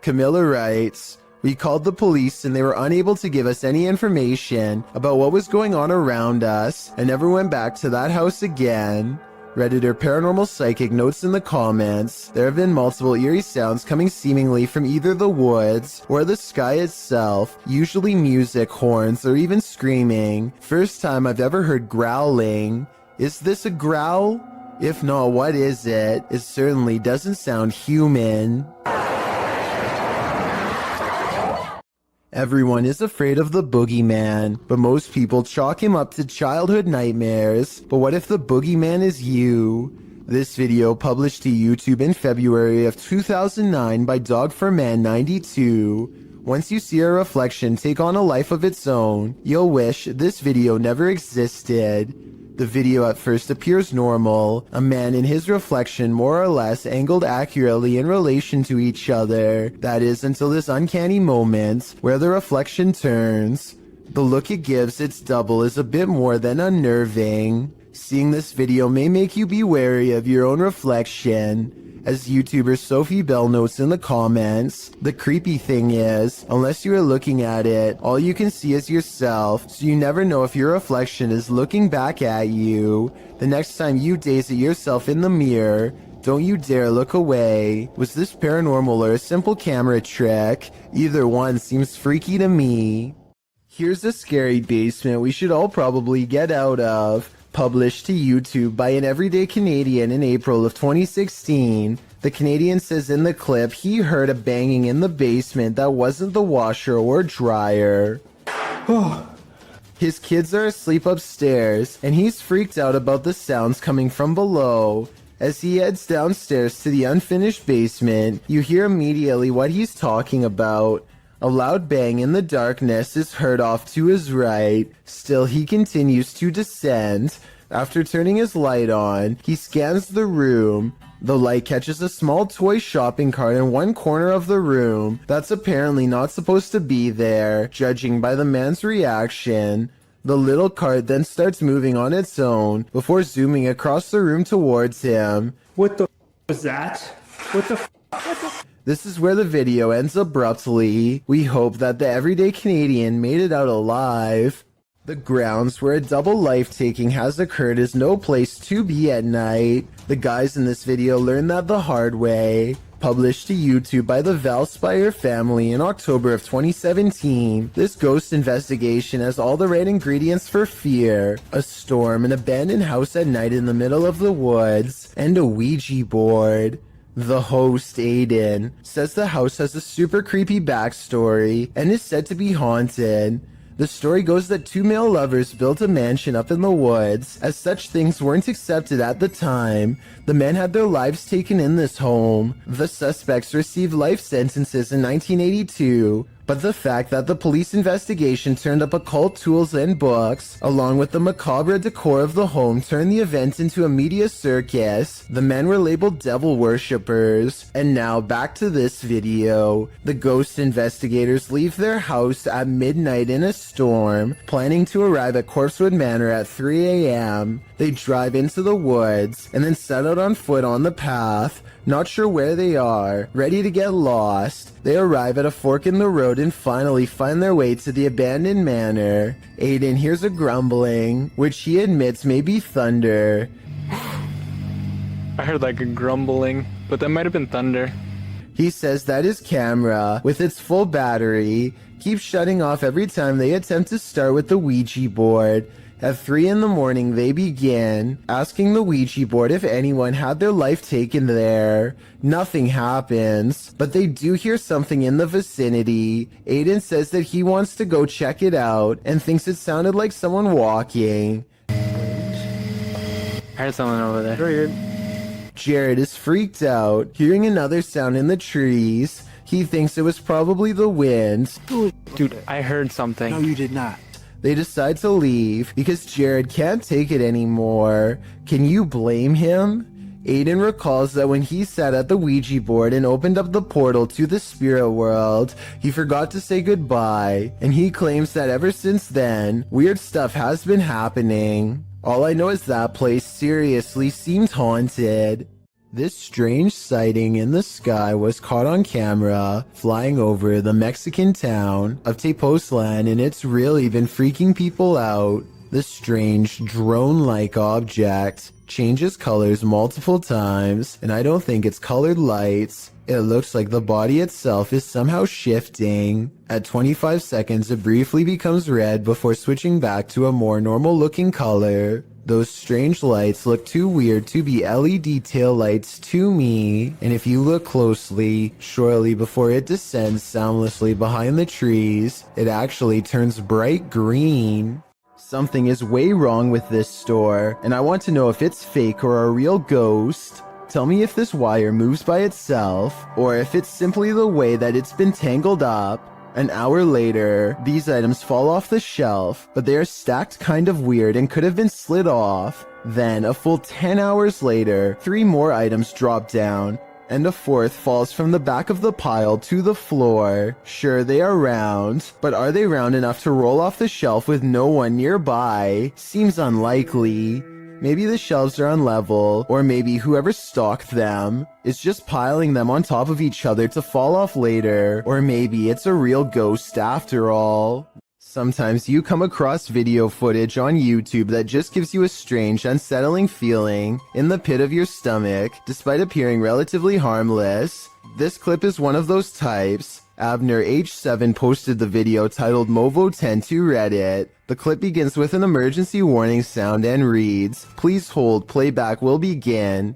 Camilla writes, "We called the police and they were unable to give us any information about what was going on around us and never went back to that house again." Redditor Paranormal Psychic notes in the comments, there have been multiple eerie sounds coming seemingly from either the woods or the sky itself, usually music, horns, or even screaming. First time I've ever heard growling. Is this a growl? If not, what is it? It certainly doesn't sound human. Everyone is afraid of the boogeyman, but most people chalk him up to childhood nightmares. But what if the boogeyman is you? This video, published to YouTube in February of 2009 by Dog4Man92. Once you see a reflection take on a life of its own, you'll wish this video never existed. The video at first appears normal, a man and his reflection more or less angled accurately in relation to each other. That is until this uncanny moment where the reflection turns. The look it gives its double is a bit more than unnerving. Seeing this video may make you be wary of your own reflection. As YouTuber Sophie Bell notes in the comments, the creepy thing is, unless you are looking at it, all you can see is yourself, so you never know if your reflection is looking back at you. The next time you gaze at yourself in the mirror, don't you dare look away. Was this paranormal or a simple camera trick? Either one seems freaky to me. Here's a scary basement we should all probably get out of. Published to YouTube by an everyday Canadian in April of 2016. The Canadian says in the clip he heard a banging in the basement that wasn't the washer or dryer. His kids are asleep upstairs, and he's freaked out about the sounds coming from below. As he heads downstairs to the unfinished basement, you hear immediately what he's talking about. A loud bang in the darkness is heard off to his right. Still, he continues to descend. After turning his light on, he scans the room. The light catches a small toy shopping cart in one corner of the room that's apparently not supposed to be there, judging by the man's reaction. The little cart then starts moving on its own before zooming across the room towards him. What the was that? What the This is where the video ends abruptly. We hope that the everyday Canadian made it out alive. The grounds where a double life-taking has occurred is no place to be at night. The guys in this video learned that the hard way. Published to YouTube by the Valspire family in October of 2017, this ghost investigation has all the right ingredients for fear. A storm, an abandoned house at night in the middle of the woods, and a Ouija board. The host, Aiden, says the house has a super creepy backstory and is said to be haunted. The story goes that two male lovers built a mansion up in the woods. As such things weren't accepted at the time, the men had their lives taken in this home. The suspects received life sentences in 1982, but the fact that the police investigation turned up occult tools and books, along with the macabre decor of the home, turned the event into a media circus. The men were labeled devil worshippers. And now back to this video. The ghost investigators leave their house at midnight in a storm, planning to arrive at Corpsewood Manor at 3 a.m. They drive into the woods and then set out on foot on the path, not sure where they are, ready to get lost. They arrive at a fork in the road and finally find their way to the abandoned manor. Aiden hears a grumbling, which he admits may be thunder. I heard like a grumbling, but that might have been thunder. He says that his camera, with its full battery, keeps shutting off every time they attempt to start with the Ouija board. At 3 in the morning, they begin asking the Ouija board if anyone had their life taken there. Nothing happens, but they do hear something in the vicinity. Aiden says that he wants to go check it out and thinks it sounded like someone walking. I heard someone over there. Weird. Jared is freaked out, hearing another sound in the trees. He thinks it was probably the wind. Dude, I heard something. No, you did not. They decide to leave because Jared can't take it anymore. Can you blame him? Aiden recalls that when he sat at the Ouija board and opened up the portal to the spirit world, he forgot to say goodbye, and he claims that ever since then, weird stuff has been happening. All I know is that place seriously seemed haunted. This strange sighting in the sky was caught on camera flying over the Mexican town of Tepoztlan, and it's really been freaking people out. The strange drone-like object changes colors multiple times, and I don't think it's colored lights. It looks like the body itself is somehow shifting. At 25 seconds, it briefly becomes red before switching back to a more normal-looking color. Those strange lights look too weird to be LED tail lights to me, and if you look closely, shortly before it descends soundlessly behind the trees, it actually turns bright green. Something is way wrong with this store, and I want to know if it's fake or a real ghost. Tell me if this wire moves by itself, or if it's simply the way that it's been tangled up. An hour later, these items fall off the shelf, but they are stacked kind of weird and could have been slid off. Then, a full 10 hours later, 3 more items drop down, and a 4th falls from the back of the pile to the floor. Sure, they are round, but are they round enough to roll off the shelf with no one nearby? Seems unlikely. Maybe the shelves are unlevel, or maybe whoever stocked them is just piling them on top of each other to fall off later, or maybe it's a real ghost after all. Sometimes you come across video footage on YouTube that just gives you a strange, unsettling feeling in the pit of your stomach, despite appearing relatively harmless. This clip is one of those types. Abner H7 posted the video titled Movo10 to Reddit. The clip begins with an emergency warning sound and reads, "Please hold, playback will begin."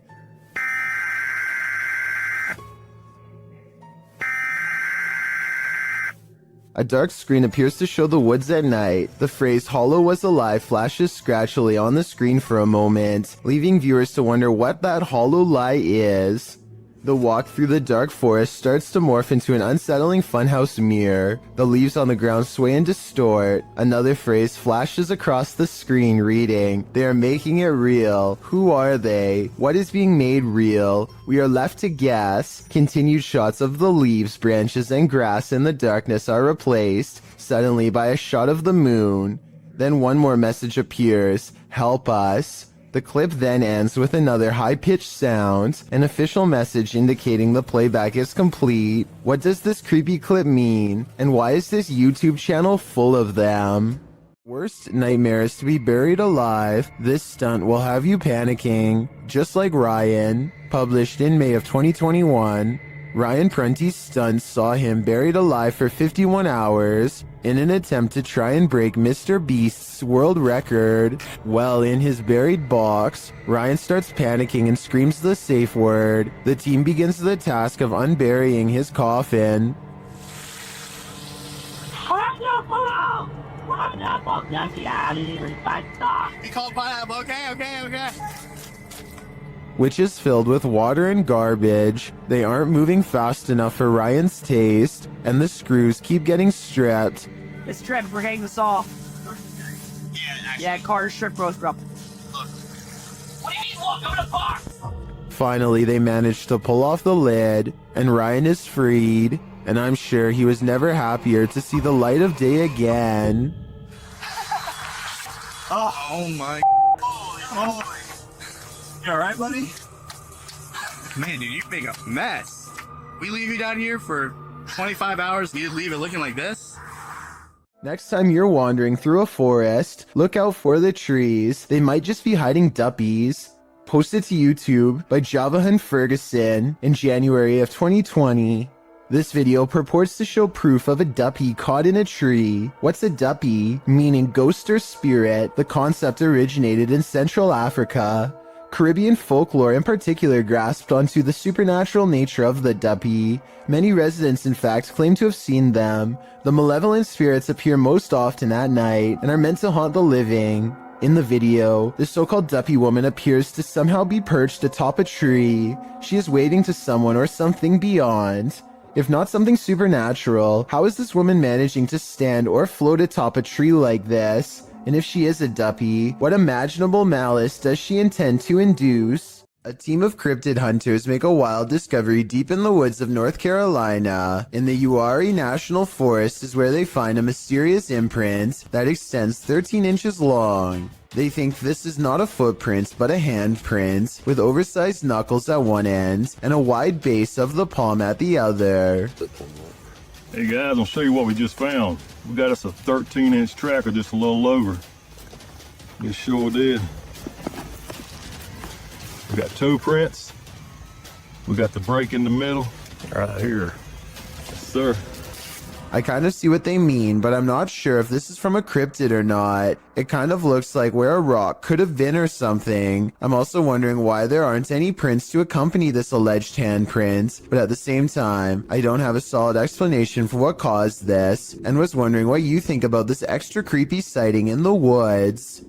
A dark screen appears to show the woods at night. The phrase "Hollow was alive" flashes scratchily on the screen for a moment, leaving viewers to wonder what that hollow lie is. The walk through the dark forest starts to morph into an unsettling funhouse mirror. The leaves on the ground sway and distort. Another phrase flashes across the screen reading, "They are making it real. Who are they? What is being made real? We are left to guess." Continued shots of the leaves, branches, and grass in the darkness are replaced, suddenly by a shot of the moon. Then one more message appears, "Help us." The clip then ends with another high-pitched sound, an official message indicating the playback is complete. What does this creepy clip mean? And why is this YouTube channel full of them? Worst nightmare is to be buried alive. This stunt will have you panicking. Just like Ryan, published in May of 2021. Ryan Prunty's stunt saw him buried alive for 51 hours in an attempt to try and break Mr. Beast's world record. Well, in his buried box, Ryan starts panicking and screams the safe word. The team begins the task of unburying his coffin. He called pineapple. Okay. which is filled with water and garbage. They aren't moving fast enough for Ryan's taste, and the screws keep getting stripped. It's Trev, we're getting this off. Yeah, Carter's strip broke up. What do you mean, look, I'm in a box? Finally, they managed to pull off the lid, and Ryan is freed, and I'm sure he was never happier to see the light of day again. Oh my. Oh. You alright, buddy? Man, dude, you make a mess. We leave you down here for 25 hours, you leave it looking like this? Next time you're wandering through a forest, look out for the trees. They might just be hiding duppies. Posted to YouTube by Javahan Ferguson in January of 2020. This video purports to show proof of a duppy caught in a tree. What's a duppy? Meaning ghost or spirit. The concept originated in Central Africa. Caribbean folklore in particular grasped onto the supernatural nature of the duppy. Many residents, in fact, claim to have seen them. The malevolent spirits appear most often at night and are meant to haunt the living. In the video, the so-called duppy woman appears to somehow be perched atop a tree. She is waving to someone or something beyond. If not something supernatural, how is this woman managing to stand or float atop a tree like this? And if she is a duppy, what imaginable malice does she intend to induce? A team of cryptid hunters make a wild discovery deep in the woods of North Carolina. In the Uwharrie National Forest is where they find a mysterious imprint that extends 13 inches long. They think this is not a footprint but a handprint, with oversized knuckles at one end and a wide base of the palm at the other. Hey guys, I'll show you what we just found. We got us a 13-inch tracker, just a little over. We sure did. We got toe prints. We got the break in the middle. Right here. Yes, sir. I kind of see what they mean, but I'm not sure if this is from a cryptid or not. It kind of looks like where a rock could have been or something. I'm also wondering why there aren't any prints to accompany this alleged handprint, but at the same time, I don't have a solid explanation for what caused this, and was wondering what you think about this extra creepy sighting in the woods.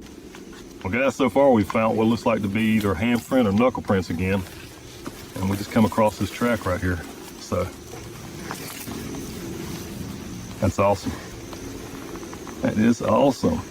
Well guys, so far we've found what looks like to be either handprint or knuckle prints again. And we just come across this track right here. So that's awesome. That is awesome.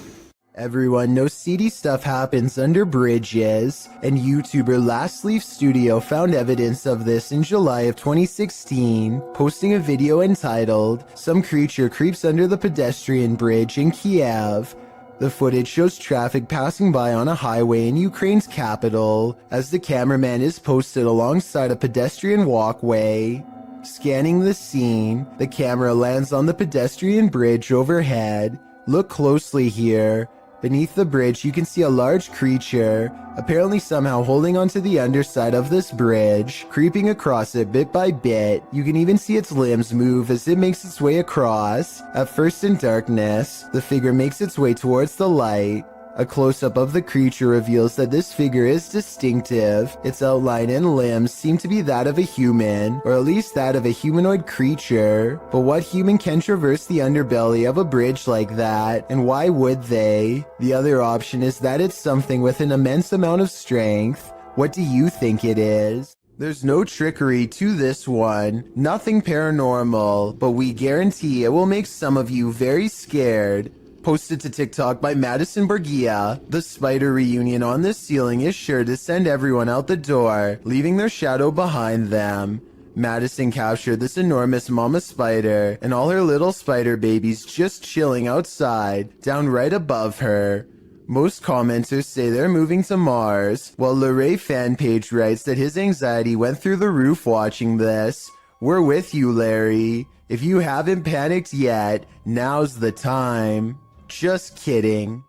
Everyone knows seedy stuff happens under bridges, and YouTuber Last Leaf Studio found evidence of this in July of 2016, posting a video entitled, "Some Creature Creeps Under the Pedestrian Bridge in Kiev." The footage shows traffic passing by on a highway in Ukraine's capital, as the cameraman is posted alongside a pedestrian walkway. Scanning the scene, the camera lands on the pedestrian bridge overhead. Look closely here. Beneath the bridge, you can see a large creature, apparently somehow holding onto the underside of this bridge, creeping across it bit by bit. You can even see its limbs move as it makes its way across. At first in darkness, the figure makes its way towards the light. A close-up of the creature reveals that this figure is distinctive. Its outline and limbs seem to be that of a human, or at least that of a humanoid creature. But what human can traverse the underbelly of a bridge like that, and why would they? The other option is that it's something with an immense amount of strength. What do you think it is? There's no trickery to this one, nothing paranormal, but we guarantee it will make some of you very scared. Posted to TikTok by Madison Borgia, the spider reunion on this ceiling is sure to send everyone out the door, leaving their shadow behind them. Madison captured this enormous mama spider and all her little spider babies just chilling outside, down right above her. Most commenters say they're moving to Mars, while Luray Fanpage writes that his anxiety went through the roof watching this. We're with you, Larry. If you haven't panicked yet, now's the time. Just kidding.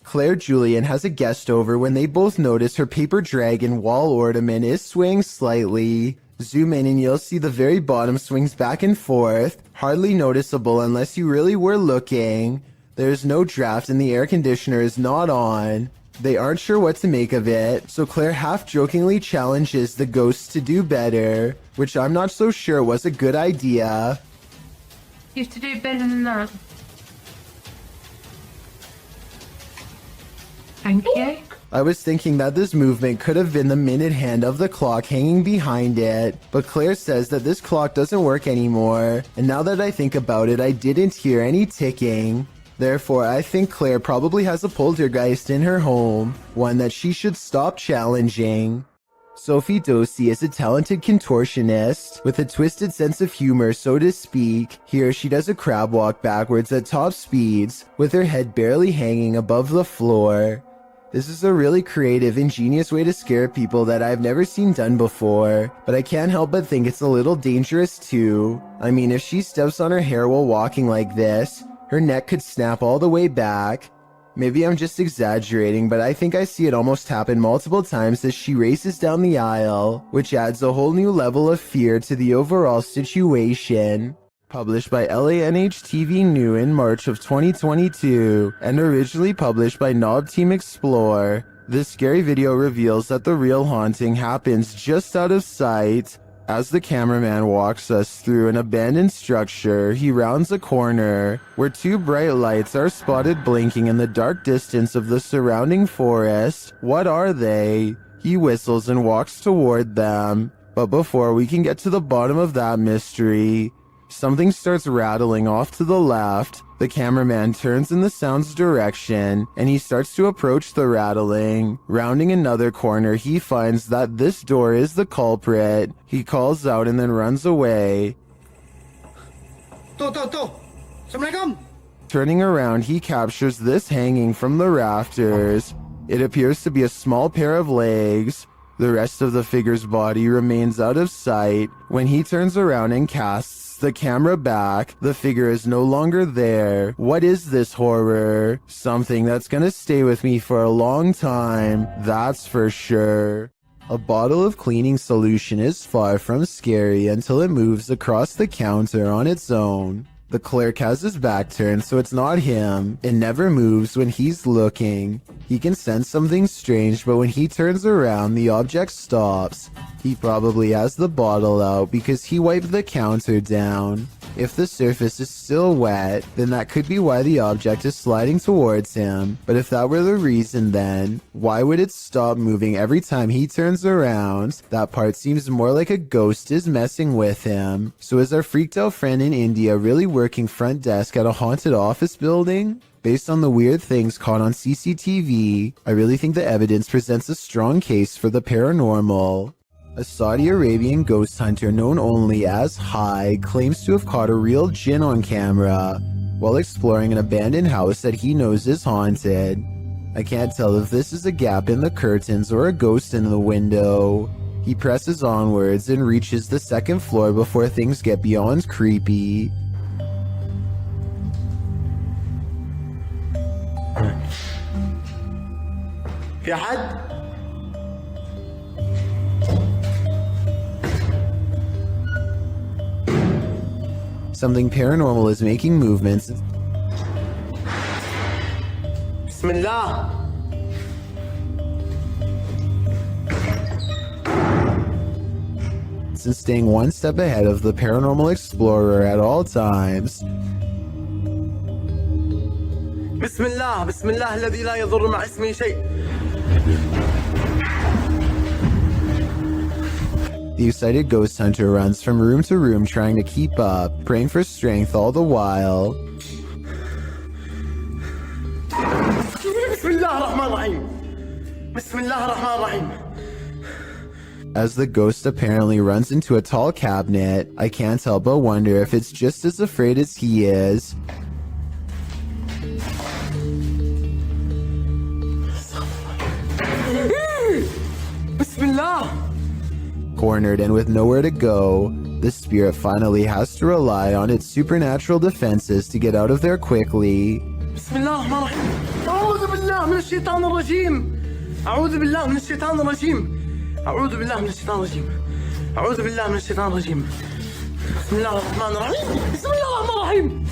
Claire Julian has a guest over when they both notice her paper dragon wall ornament is swaying slightly. Zoom in and you'll see the very bottom swings back and forth, hardly noticeable unless you really were looking. There's no draft and the air conditioner is not on. They aren't sure what to make of it, so Claire half-jokingly challenges the ghosts to do better, which I'm not so sure was a good idea. Used to do better than that. Thank you. I was thinking that this movement could have been the minute hand of the clock hanging behind it, but Claire says that this clock doesn't work anymore, and now that I think about it, I didn't hear any ticking. Therefore, I think Claire probably has a poltergeist in her home, one that she should stop challenging. Sophie Dosey is a talented contortionist with a twisted sense of humor, so to speak. Here she does a crab walk backwards at top speeds, with her head barely hanging above the floor. This is a really creative, ingenious way to scare people that I've never seen done before, but I can't help but think it's a little dangerous too. I mean, if she steps on her hair while walking like this, her neck could snap all the way back. Maybe I'm just exaggerating, but I think I see it almost happen multiple times as she races down the aisle, which adds a whole new level of fear to the overall situation. Published by LANH TV New in March of 2022, and originally published by Knob Team Explore, this scary video reveals that the real haunting happens just out of sight. As the cameraman walks us through an abandoned structure, he rounds a corner, where two bright lights are spotted blinking in the dark distance of the surrounding forest. What are they? He whistles and walks toward them. But before we can get to the bottom of that mystery, something starts rattling off to the left. The cameraman turns in the sound's direction, and he starts to approach the rattling. Rounding another corner, he finds that this door is the culprit. He calls out and then runs away. Assalamualaikum. Turning around, he captures this hanging from the rafters. It appears to be a small pair of legs. The rest of the figure's body remains out of sight. When he turns around and casts the camera back, the figure is no longer there. What is this horror? Something that's gonna stay with me for a long time, that's for sure. A bottle of cleaning solution is far from scary until it moves across the counter on its own. The clerk has his back turned, so it's not him. It never moves when he's looking. He can sense something strange, but when he turns around, the object stops. He probably has the bottle out because he wiped the counter down. If the surface is still wet, then that could be why the object is sliding towards him. But if that were the reason, then why would it stop moving every time he turns around? That part seems more like a ghost is messing with him. So is our freaked out friend in India really working front desk at a haunted office building? Based on the weird things caught on CCTV, I really think the evidence presents a strong case for the paranormal. A Saudi Arabian ghost hunter known only as Hai claims to have caught a real jinn on camera while exploring an abandoned house that he knows is haunted. I can't tell if this is a gap in the curtains or a ghost in the window. He presses onwards and reaches the second floor before things get beyond creepy. في حد؟ Something paranormal is making movements. بسم الله. And staying one step ahead of the paranormal explorer at all times. بسم الله بسم الله الذي لا يضر مع اسمه شيء. The excited ghost hunter runs from room to room trying to keep up, praying for strength all the while. بسم الله الرحمن الرحيم. بسم الله الرحمن الرحيم. As the ghost apparently runs into a tall cabinet, I can't help but wonder if it's just as afraid as he is. بسم الله. Cornered and with nowhere to go, the spirit finally has to rely on its supernatural defenses to get out of there quickly. بسم الله الرحمن الرحيم. أعوذ بالله من الشيطان الرجيم. أعوذ بالله من الشيطان الرجيم. أعوذ بالله من الشيطان الرجيم. أعوذ بالله من الشيطان الرجيم. بسم الله الرحمن الرحيم. بسم الله الرحمن الرحيم.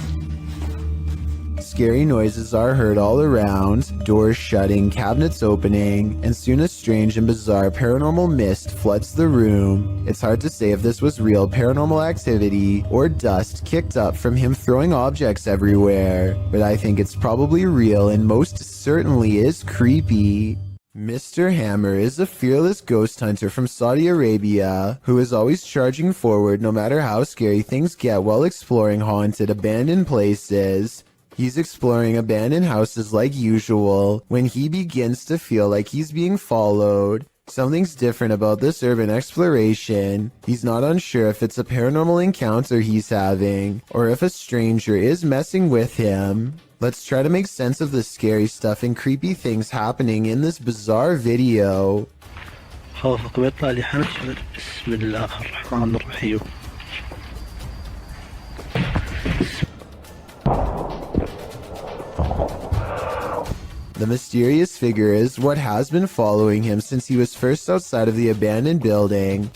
scary noises are heard all around, doors shutting, cabinets opening, and soon a strange and bizarre paranormal mist floods the room. It's hard to say if this was real paranormal activity or dust kicked up from him throwing objects everywhere, but I think it's probably real and most certainly is creepy. Mr. Hammer is a fearless ghost hunter from Saudi Arabia who is always charging forward no matter how scary things get while exploring haunted, abandoned places. He's exploring abandoned houses like usual when he begins to feel like he's being followed. Something's different about this urban exploration. He's not unsure if it's a paranormal encounter he's having or if a stranger is messing with him. Let's try to make sense of the scary stuff and creepy things happening in this bizarre video. The mysterious figure is what has been following him since he was first outside of the abandoned building.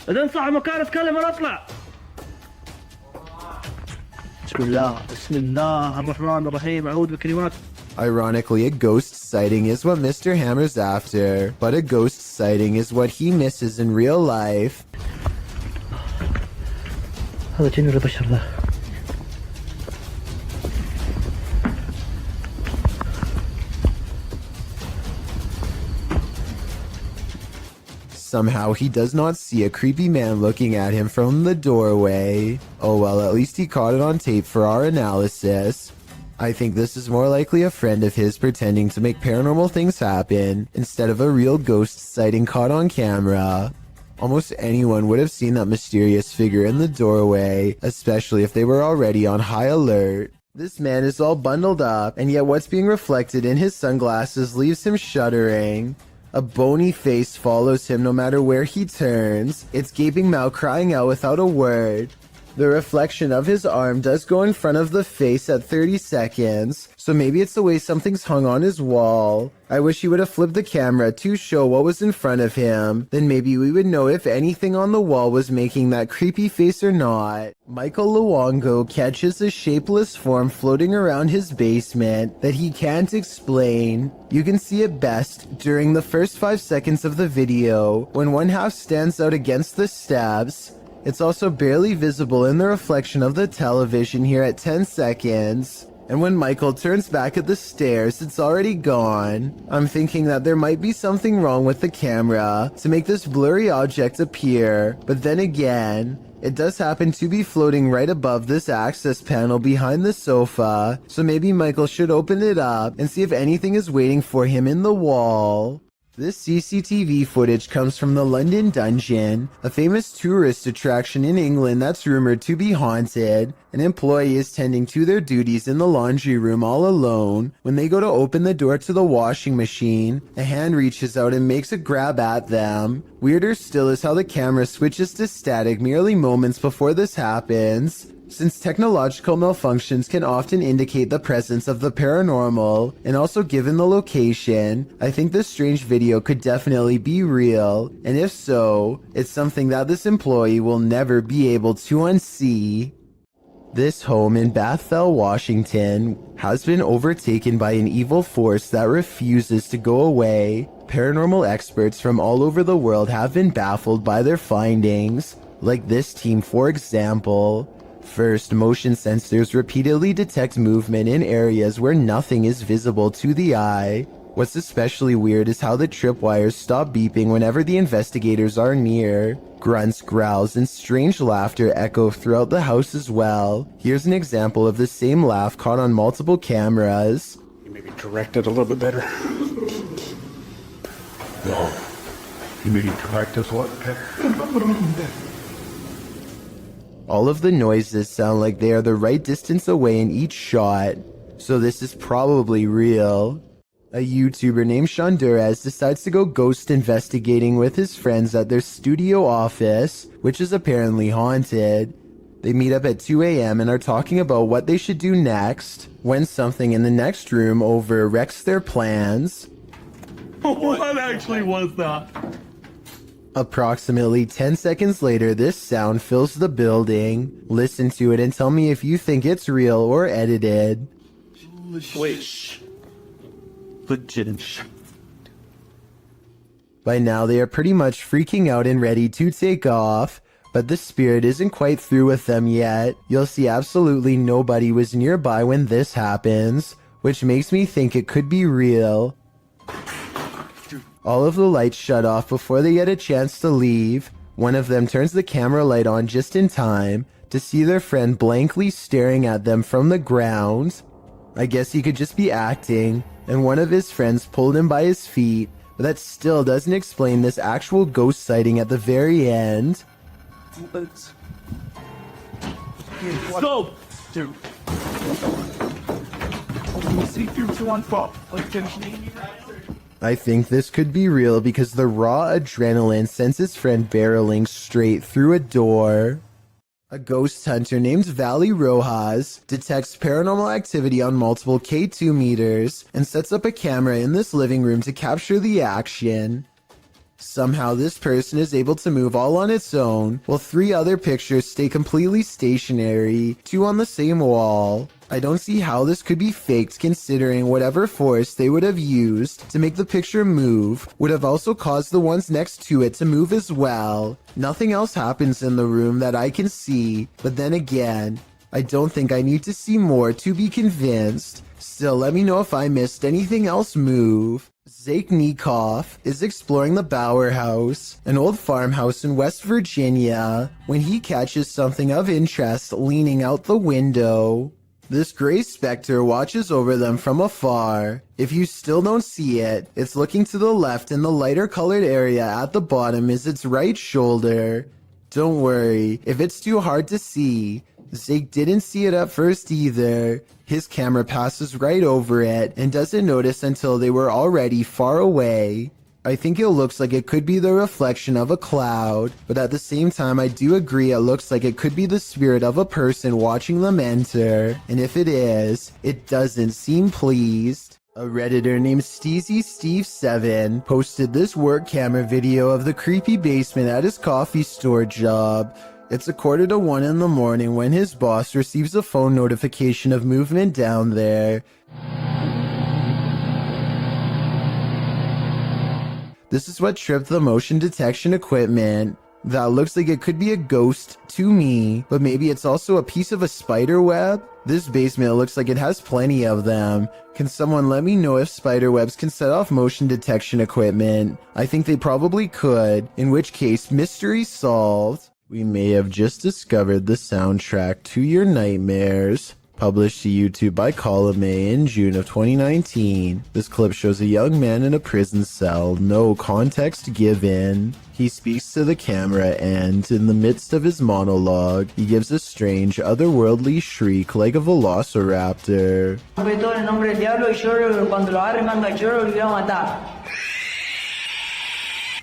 Ironically, a ghost sighting is what Mr. Hammer's after, but a ghost sighting is what he misses in real life. Somehow he does not see a creepy man looking at him from the doorway. Oh well, at least he caught it on tape for our analysis. I think this is more likely a friend of his pretending to make paranormal things happen instead of a real ghost sighting caught on camera. Almost anyone would have seen that mysterious figure in the doorway, especially if they were already on high alert. This man is all bundled up, and yet what's being reflected in his sunglasses leaves him shuddering. A bony face follows him no matter where he turns, its gaping mouth crying out without a word. The reflection of his arm does go in front of the face at 30 seconds, so maybe it's the way something's hung on his wall. I wish he would have flipped the camera to show what was in front of him, then maybe we would know if anything on the wall was making that creepy face or not. Michael Luongo catches a shapeless form floating around his basement that he can't explain. You can see it best during the first 5 seconds of the video, when one half stands out against the steps. It's also barely visible in the reflection of the television here at 10 seconds. And when Michael turns back at the stairs, it's already gone. I'm thinking that there might be something wrong with the camera to make this blurry object appear, but then again, it does happen to be floating right above this access panel behind the sofa, so maybe Michael should open it up and see if anything is waiting for him in the wall. This CCTV footage comes from the London Dungeon, a famous tourist attraction in England that's rumored to be haunted. An employee is tending to their duties in the laundry room all alone. When they go to open the door to the washing machine, a hand reaches out and makes a grab at them. Weirder still is how the camera switches to static merely moments before this happens. Since technological malfunctions can often indicate the presence of the paranormal, and also given the location, I think this strange video could definitely be real, and if so, it's something that this employee will never be able to unsee. This home in Bethel, Washington, has been overtaken by an evil force that refuses to go away. Paranormal experts from all over the world have been baffled by their findings, like this team for example. First, motion sensors repeatedly detect movement in areas where nothing is visible to the eye. What's especially weird is how the tripwires stop beeping whenever the investigators are near. Grunts, growls, and strange laughter echo throughout the house as well. Here's an example of the same laugh caught on multiple cameras. You maybe direct it a little bit better. No. You maybe direct us what better? All of the noises sound like they are the right distance away in each shot, so this is probably real. A YouTuber named Shondurez decides to go ghost investigating with his friends at their studio office, which is apparently haunted. They meet up at 2 a.m. and are talking about what they should do next, when something in the next room over wrecks their plans. What actually was that? Approximately 10 seconds later, this sound fills the building. Listen to it and tell me if you think it's real or edited. Wait. Legit. By now they are pretty much freaking out and ready to take off, but the spirit isn't quite through with them yet. You'll see absolutely nobody was nearby when this happens, which makes me think it could be real. All of the lights shut off before they get a chance to leave. One of them turns the camera light on just in time to see their friend blankly staring at them from the ground. I guess he could just be acting, and one of his friends pulled him by his feet, but that still doesn't explain this actual ghost sighting at the very end. Stop! Dude. See through to one fall. I think this could be real because the raw adrenaline sends his friend barreling straight through a door. A ghost hunter named Valley Rojas detects paranormal activity on multiple K2 meters and sets up a camera in this living room to capture the action. Somehow this person is able to move all on its own, while 3 other pictures stay completely stationary, 2 on the same wall. I don't see how this could be faked considering whatever force they would have used to make the picture move would have also caused the ones next to it to move as well. Nothing else happens in the room that I can see, but then again, I don't think I need to see more to be convinced. Still, let me know if I missed anything else move. Zayknikov is exploring the Bower House, an old farmhouse in West Virginia, when he catches something of interest leaning out the window. This gray specter watches over them from afar. If you still don't see it, it's looking to the left and the lighter colored area at the bottom is its right shoulder. Don't worry, if it's too hard to see, Zake didn't see it at first either. His camera passes right over it and doesn't notice until they were already far away. I think it looks like it could be the reflection of a cloud, but at the same time I do agree it looks like it could be the spirit of a person watching them enter, and if it is, it doesn't seem pleased. A Redditor named SteezySteve7 posted this work camera video of the creepy basement at his coffee store job. It's 1:45 in the morning when his boss receives a phone notification of movement down there. This is what tripped the motion detection equipment. That looks like it could be a ghost to me, but maybe it's also a piece of a spider web? This basement looks like it has plenty of them. Can someone let me know if spider webs can set off motion detection equipment? I think they probably could, in which case mystery solved. We may have just discovered the soundtrack to your nightmares. Published to YouTube by Column A in June of 2019. This clip shows a young man in a prison cell, no context given. He speaks to the camera and, in the midst of his monologue, he gives a strange, otherworldly shriek like a velociraptor.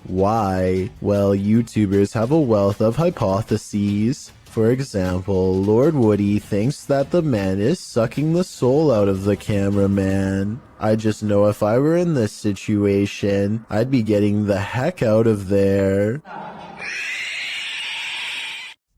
Why? Well, YouTubers have a wealth of hypotheses. For example, Lord Woody thinks that the man is sucking the soul out of the cameraman. I just know if I were in this situation, I'd be getting the heck out of there.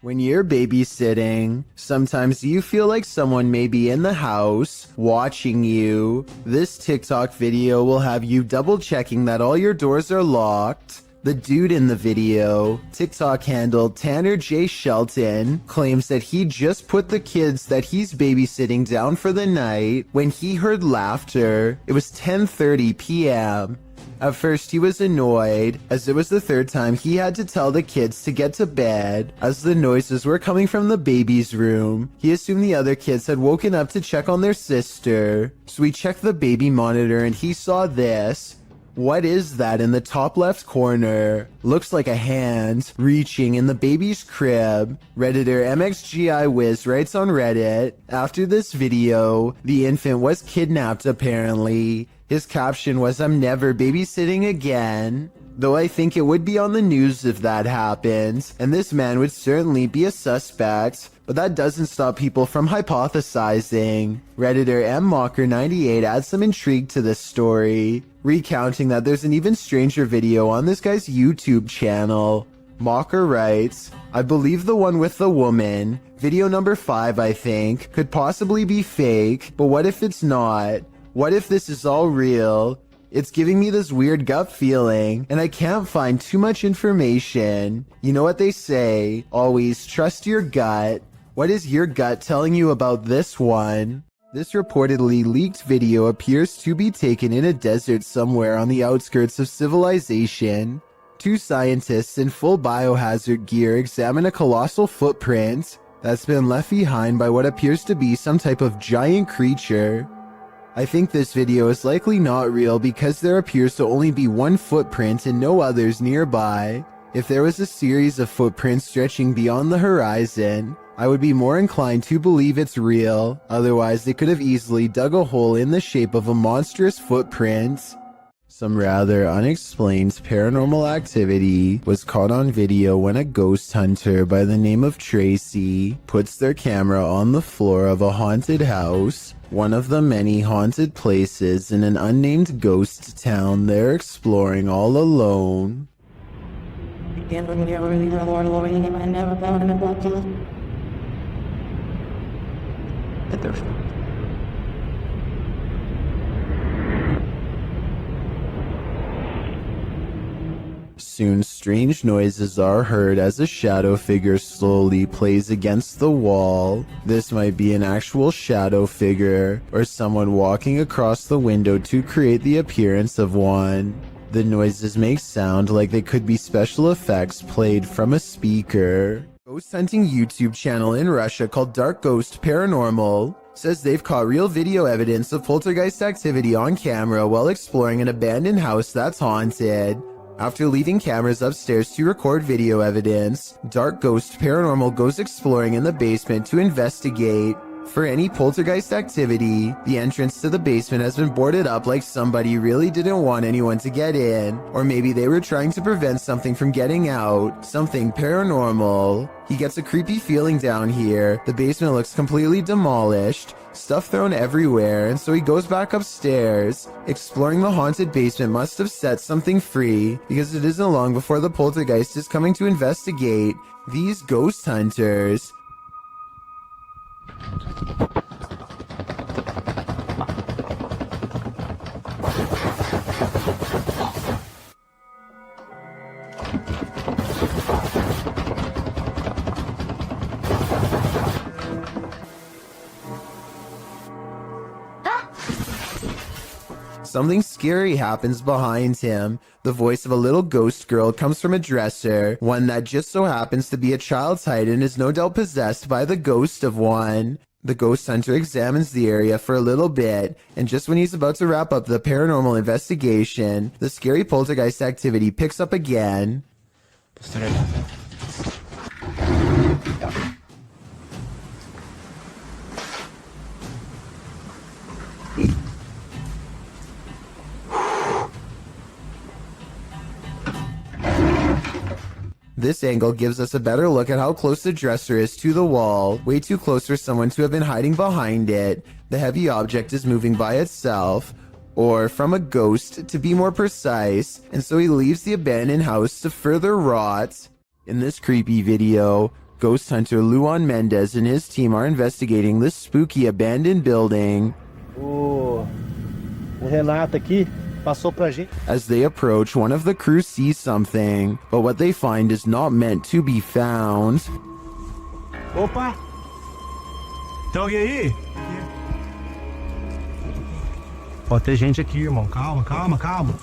When you're babysitting, sometimes you feel like someone may be in the house, watching you. This TikTok video will have you double checking that all your doors are locked. The dude in the video, TikTok handle Tanner J. Shelton, claims that he just put the kids that he's babysitting down for the night when he heard laughter. It was 10:30 p.m. At first he was annoyed, as it was the 3rd time he had to tell the kids to get to bed, as the noises were coming from the baby's room. He assumed the other kids had woken up to check on their sister, so he checked the baby monitor and he saw this. What is that in the top left corner? Looks like a hand reaching in the baby's crib. Redditor MXGIWiz writes on Reddit, after this video, the infant was kidnapped apparently. His caption was, "I'm never babysitting again." Though I think it would be on the news if that happened, and this man would certainly be a suspect, but that doesn't stop people from hypothesizing. Redditor MMocker98 adds some intrigue to this story, recounting that there's an even stranger video on this guy's YouTube channel. Mocker writes, "I believe the one with the woman. Video number 5, I think, could possibly be fake, but what if it's not? What if this is all real? It's giving me this weird gut feeling, and I can't find too much information. You know what they say, always trust your gut. What is your gut telling you about this one? This reportedly leaked video appears to be taken in a desert somewhere on the outskirts of civilization. 2 scientists in full biohazard gear examine a colossal footprint that's been left behind by what appears to be some type of giant creature. I think this video is likely not real because there appears to only be one footprint and no others nearby. If there was a series of footprints stretching beyond the horizon, I would be more inclined to believe it's real. Otherwise, they could have easily dug a hole in the shape of a monstrous footprint. Some rather unexplained paranormal activity was caught on video when a ghost hunter by the name of Tracy puts their camera on the floor of a haunted house, one of the many haunted places in an unnamed ghost town they're exploring all alone. Soon strange noises are heard as a shadow figure slowly plays against the wall. This might be an actual shadow figure, or someone walking across the window to create the appearance of one. The noises make sound like they could be special effects played from a speaker. Ghost hunting YouTube channel in Russia called Dark Ghost Paranormal says they've caught real video evidence of poltergeist activity on camera while exploring an abandoned house that's haunted. After leaving cameras upstairs to record video evidence, Dark Ghost Paranormal goes exploring in the basement to investigate for any poltergeist activity. The entrance to the basement has been boarded up like somebody really didn't want anyone to get in, or maybe they were trying to prevent something from getting out, something paranormal. He gets a creepy feeling down here. The basement looks completely demolished, stuff thrown everywhere, and so he goes back upstairs. Exploring the haunted basement must have set something free, because it isn't long before the poltergeist is coming to investigate these ghost hunters. Something scary happens behind him. The voice of a little ghost girl comes from a dresser, one that just so happens to be a child's height and is no doubt possessed by the ghost of one. The ghost hunter examines the area for a little bit, and just when he's about to wrap up the paranormal investigation, the scary poltergeist activity picks up again. This angle gives us a better look at how close the dresser is to the wall, way too close for someone to have been hiding behind it. The heavy object is moving by itself, or from a ghost to be more precise, and so he leaves the abandoned house to further rot. In this creepy video, ghost hunter Luan Mendez and his team are investigating this spooky abandoned building. O Renato aqui passou pra gente. As they approach, one of the crew sees something, but what they find is not meant to be found. Opa! Tem alguém aí? Pode ter gente aqui, irmão. Calma, calma, calma.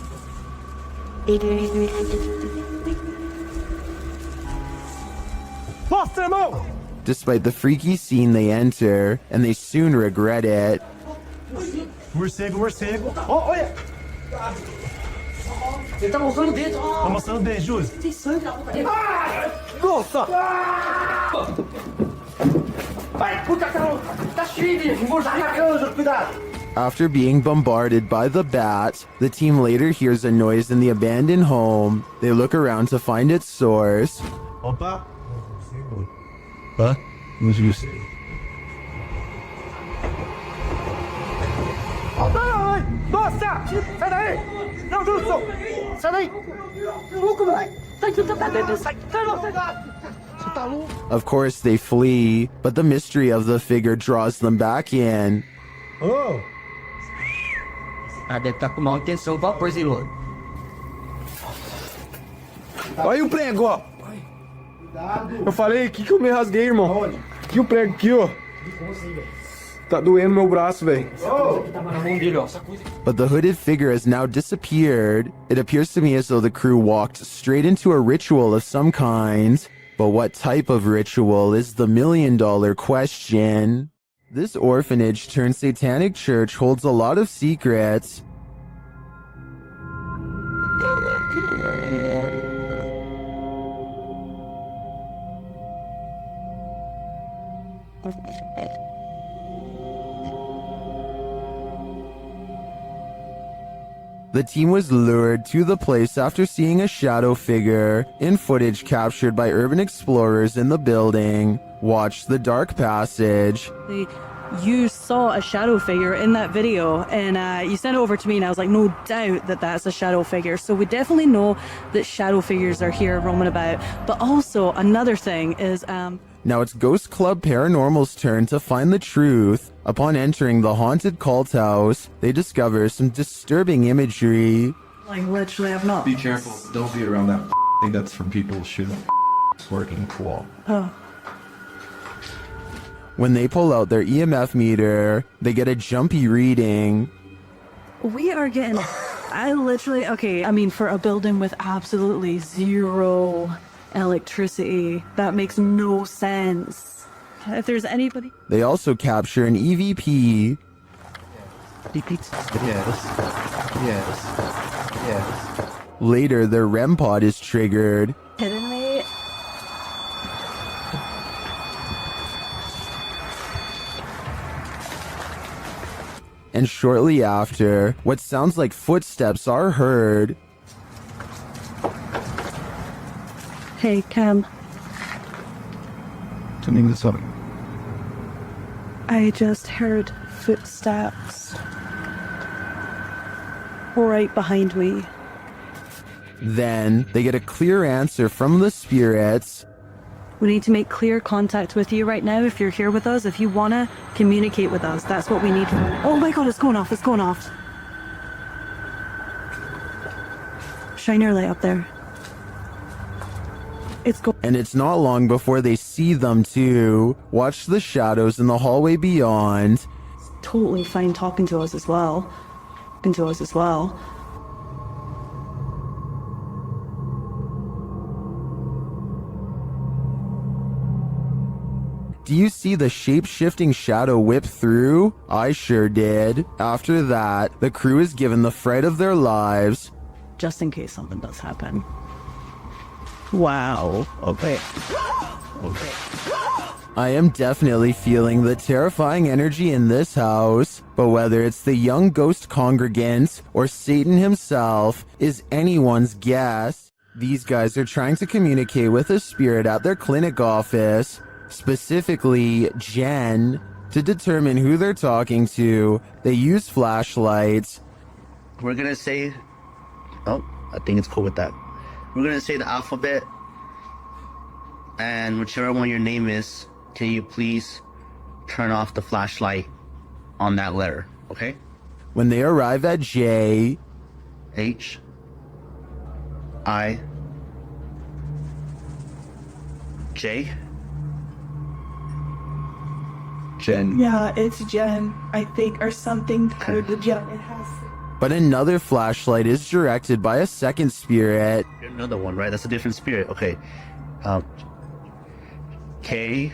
Mostra, irmão! Despite the freaky scene they enter, and they soon regret it. Morcego, morcego. Oh, olha! Ele tá mostrando o dedo. Tá mostrando o dedo, Júlio. Tem sangue na boca dele. Nossa! Vai, puta, tá cheio de morcego, cuidado. After being bombarded by the bat, the team later hears a noise in the abandoned home. They look around to find its source. Opa! Hã? Não conseguiu ser. Ai, nossa! Sai daí! Não, Wilson! Sai daí! Louco, moleque! Sai, sai, sai, sai, sai, Of course, they flee, but the mystery of the figure draws them back in. Oh! Olha o prego, ó. Eu falei aqui que eu me rasguei, irmão. Aqui o prego aqui, ó. Tá doendo meu braço, velho. But the hooded figure has now disappeared. It appears to me as though the crew walked straight into a ritual of some kind. But what type of ritual is the million-dollar question? This orphanage turned satanic church holds a lot of secrets. The team was lured to the place after seeing a shadow figure in footage captured by urban explorers in the building. Watch the dark passage. You saw a shadow figure in that video, and you sent it over to me, and I was like, no doubt that that's a shadow figure. So we definitely know that shadow figures are here roaming about. But also another thing is Now it's Ghost Club Paranormal's turn to find the truth. Upon entering the haunted cult house, they discover some disturbing imagery. like literally I've not. Be careful. Don't be around that thing. That's from people shooting. It's working cool. Oh. When they pull out their EMF meter, they get a jumpy reading. We are getting, okay, I mean, for a building with absolutely zero electricity, that makes no sense. If there's anybody... They also capture an EVP. Yes. Later, their REM pod is triggered. Kidding me? And shortly after, what sounds like footsteps are heard. Hey, Cam. Turning this up. I just heard footsteps right behind me. Then, they get a clear answer from the spirits. We need to make clear contact with you right now if you're here with us. If you want to communicate with us, that's what we need. Oh my god, it's going off, it's going off. Shine your light up there. It's going. And it's not long before they see them too. Watch the shadows in the hallway beyond. Totally fine talking to us as well. Do you see the shape-shifting shadow whip through? I sure did. After that, the crew is given the fright of their lives. Just in case something does happen. Wow. Okay. I am definitely feeling the terrifying energy in this house, but whether it's the young ghost congregants or Satan himself is anyone's guess. These guys are trying to communicate with a spirit at their clinic office. Specifically, Jen. To determine who they're talking to, they use flashlights. We're gonna say... Oh, I think it's cool with that. We're gonna say the alphabet. And whichever one your name is, can you please turn off the flashlight on that letter, okay? When they arrive at J... H... I... J... Jen. Yeah, it's Jen, I think, or something through the Jen. It has. But another flashlight is directed by a second spirit. Another one, right? That's a different spirit. Okay. K...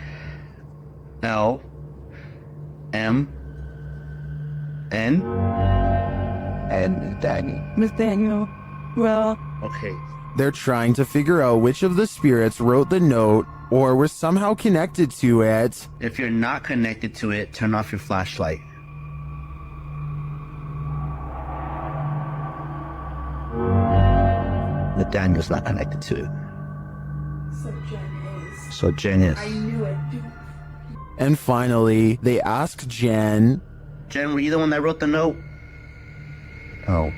L... M... N... And Nathaniel. Well... Okay. They're trying to figure out which of the spirits wrote the note or were somehow connected to it. If you're not connected to it, turn off your flashlight. Nathaniel's not connected to it. So Jen is. So Jen is. I knew it. And finally, they ask Jen. Jen, were you the one that wrote the note? Oh.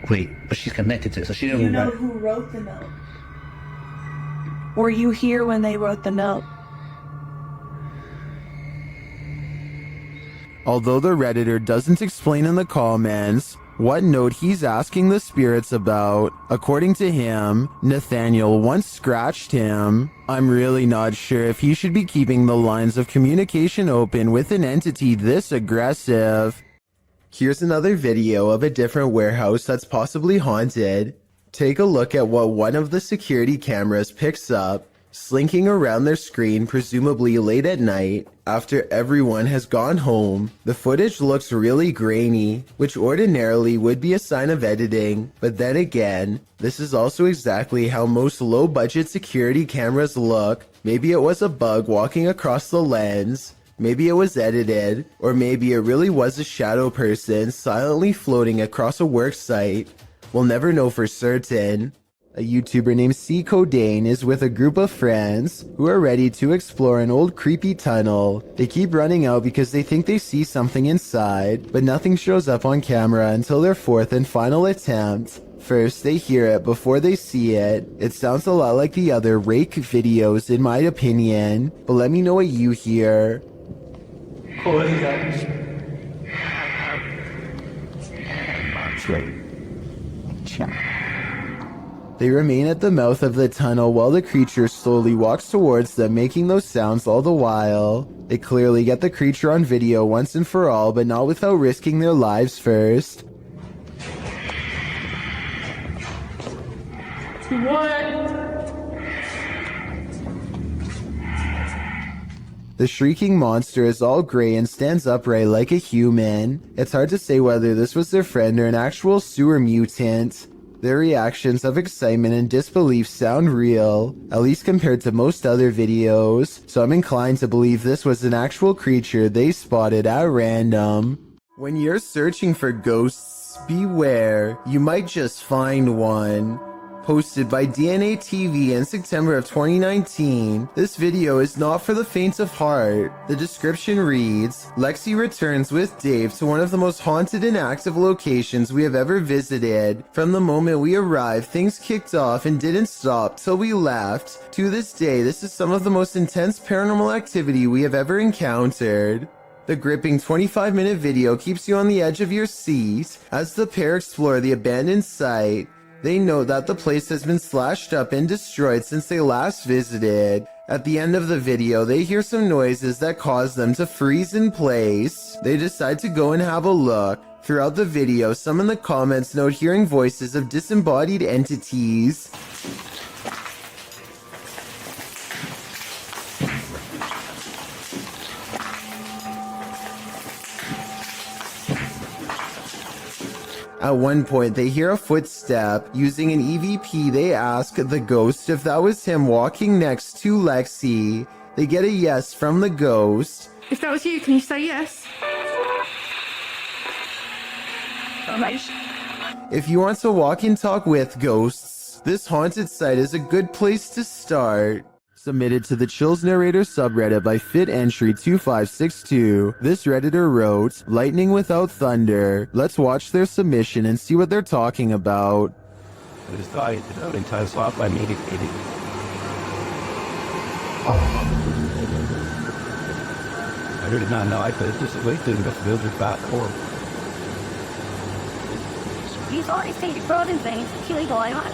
Wait, but she's connected to it, so she didn't You know remember. who wrote the note? Were you here when they wrote the note? Although the Redditor doesn't explain in the comments what note he's asking the spirits about, according to him, Nathaniel once scratched him. I'm really not sure if he should be keeping the lines of communication open with an entity this aggressive. Here's another video of a different warehouse that's possibly haunted. Take a look at what one of the security cameras picks up, slinking around their screen presumably late at night after everyone has gone home. The footage looks really grainy, which ordinarily would be a sign of editing, but then again, this is also exactly how most low-budget security cameras look. Maybe it was a bug walking across the lens, maybe it was edited, or maybe it really was a shadow person silently floating across a work site. We'll never know for certain. A YouTuber named C. Codain is with a group of friends who are ready to explore an old creepy tunnel. They keep running out because they think they see something inside, but nothing shows up on camera until their fourth and final attempt. First, they hear it before they see it. It sounds a lot like the other rake videos in my opinion, but let me know what you hear. What is that? They remain at the mouth of the tunnel while the creature slowly walks towards them, making those sounds all the while. They clearly get the creature on video once and for all, but not without risking their lives first. The shrieking monster is all gray and stands upright like a human. It's hard to say whether this was their friend or an actual sewer mutant. Their reactions of excitement and disbelief sound real, at least compared to most other videos, so I'm inclined to believe this was an actual creature they spotted at random. When you're searching for ghosts, beware, you might just find one. Posted by DNA TV in September of 2019, this video is not for the faint of heart. The description reads, Lexi returns with Dave to one of the most haunted and active locations we have ever visited. From the moment we arrived, things kicked off and didn't stop till we left. To this day, this is some of the most intense paranormal activity we have ever encountered. The gripping 25-minute video keeps you on the edge of your seat as the pair explore the abandoned site. They note that the place has been slashed up and destroyed since they last visited. At the end of the video, they hear some noises that cause them to freeze in place. They decide to go and have a look. Throughout the video, some in the comments note hearing voices of disembodied entities. At one point, they hear a footstep. Using an EVP, they ask the ghost if that was him walking next to Lexi. They get a yes from the ghost. If that was you, can you say yes? If you want to walk and talk with ghosts, this haunted site is a good place to start. Submitted to the Chills Narrator subreddit by FitEntry2562. This Redditor wrote, Lightning without thunder. Let's watch their submission and see what they're talking about. I just thought the entire swap by meeting. I did not know I could just wait to the builder back or. He's already stated frozen things, killing going on.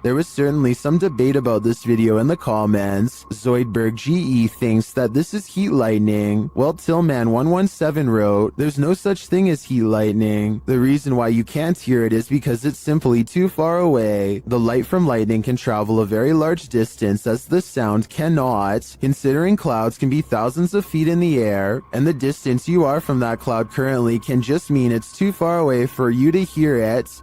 There was certainly some debate about this video in the comments. Zoidberg GE thinks that this is heat lightning, while Tillman117 wrote, there's no such thing as heat lightning. The reason why you can't hear it is because it's simply too far away. The light from lightning can travel a very large distance as the sound cannot, considering clouds can be thousands of feet in the air, and the distance you are from that cloud currently can just mean it's too far away for you to hear it.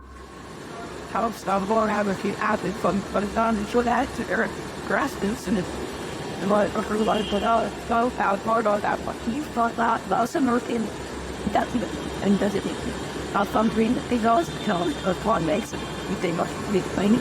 How stop going have a few athletes from but it's on and show that to their grass boots and what or like put out so out more about that what you thought that about some working that and does it not some dream that they always tell us what makes it you think must be playing.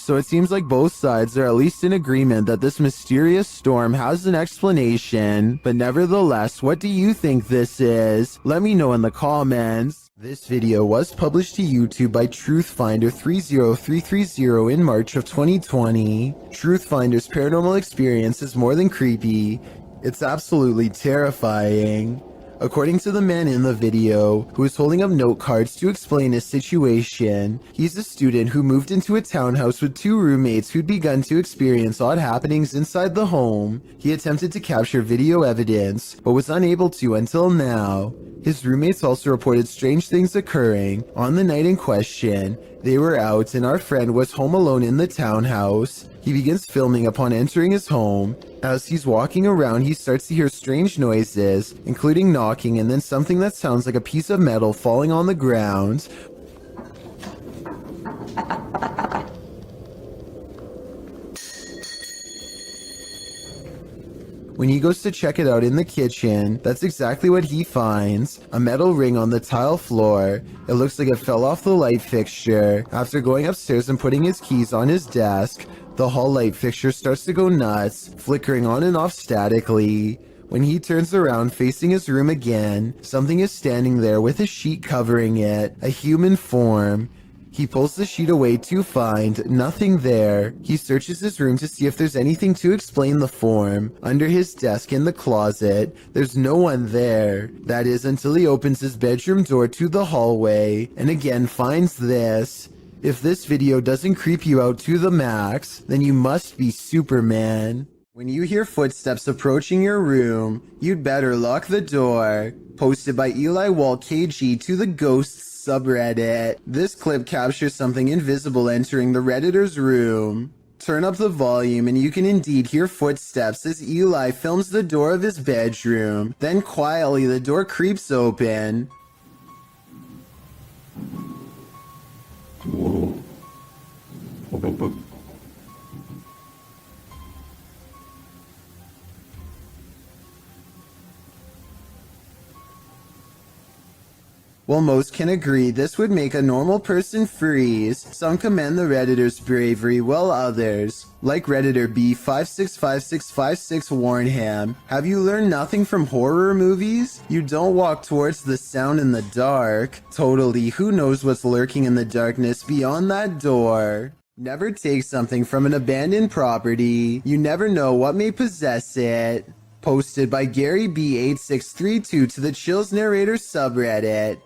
So it seems like both sides are at least in agreement that this mysterious storm has an explanation, but nevertheless, what do you think this is? Let me know in the comments. This video was published to YouTube by Truthfinder30330 in March of 2020. Truthfinder's paranormal experience is more than creepy. It's absolutely terrifying. According to the man in the video, who is holding up note cards to explain his situation, he's a student who moved into a townhouse with 2 roommates who'd begun to experience odd happenings inside the home. He attempted to capture video evidence, but was unable to until now. His roommates also reported strange things occurring. On the night in question, they were out and our friend was home alone in the townhouse. He begins filming upon entering his home. As he's walking around, he starts to hear strange noises, including knocking and then something that sounds like a piece of metal falling on the ground. When he goes to check it out in the kitchen, that's exactly what he finds. A metal ring on the tile floor. It looks like it fell off the light fixture. After going upstairs and putting his keys on his desk, the hall light fixture starts to go nuts, flickering on and off statically. When he turns around facing his room again, something is standing there with a sheet covering it, a human form. He pulls the sheet away to find nothing there. He searches his room to see if there's anything to explain the form. Under his desk in the closet, there's no one there. That is until he opens his bedroom door to the hallway and again finds this. If this video doesn't creep you out to the max, then you must be Superman. When you hear footsteps approaching your room, you'd better lock the door. Posted by Eli Walt KG to the Ghosts subreddit. This clip captures something invisible entering the Redditor's room. Turn up the volume and you can indeed hear footsteps as Eli films the door of his bedroom. Then quietly the door creeps open. Whoa. While most can agree this would make a normal person freeze, some commend the Redditor's bravery, while others, like Redditor B565656 Warnham, have you learned nothing from horror movies? You don't walk towards the sound in the dark. Totally, who knows what's lurking in the darkness beyond that door? Never take something from an abandoned property. You never know what may possess it. Posted by Gary B8632 to the Chills Narrator subreddit.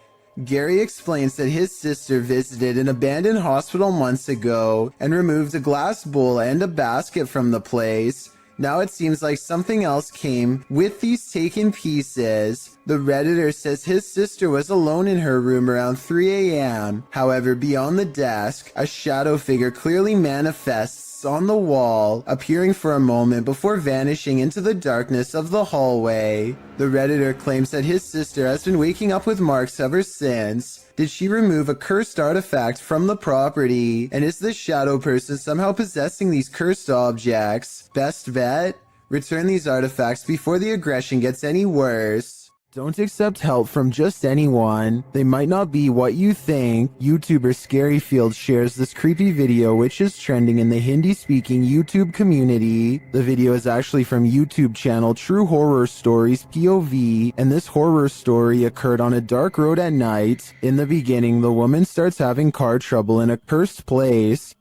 Gary explains that his sister visited an abandoned hospital months ago and removed a glass bowl and a basket from the place. Now it seems like something else came with these taken pieces. The Redditor says his sister was alone in her room around 3 a.m. However, beyond the desk, a shadow figure clearly manifests on the wall, appearing for a moment before vanishing into the darkness of the hallway. The Redditor claims that his sister has been waking up with marks ever since. Did she remove a cursed artifact from the property? And is this shadow person somehow possessing these cursed objects? Best bet? Return these artifacts before the aggression gets any worse. Don't accept help from just anyone. They might not be what you think. YouTuber Scaryfield shares this creepy video which is trending in the Hindi-speaking YouTube community. The video is actually from YouTube channel True Horror Stories POV, and this horror story occurred on a dark road at night. In the beginning, the woman starts having car trouble in a cursed place.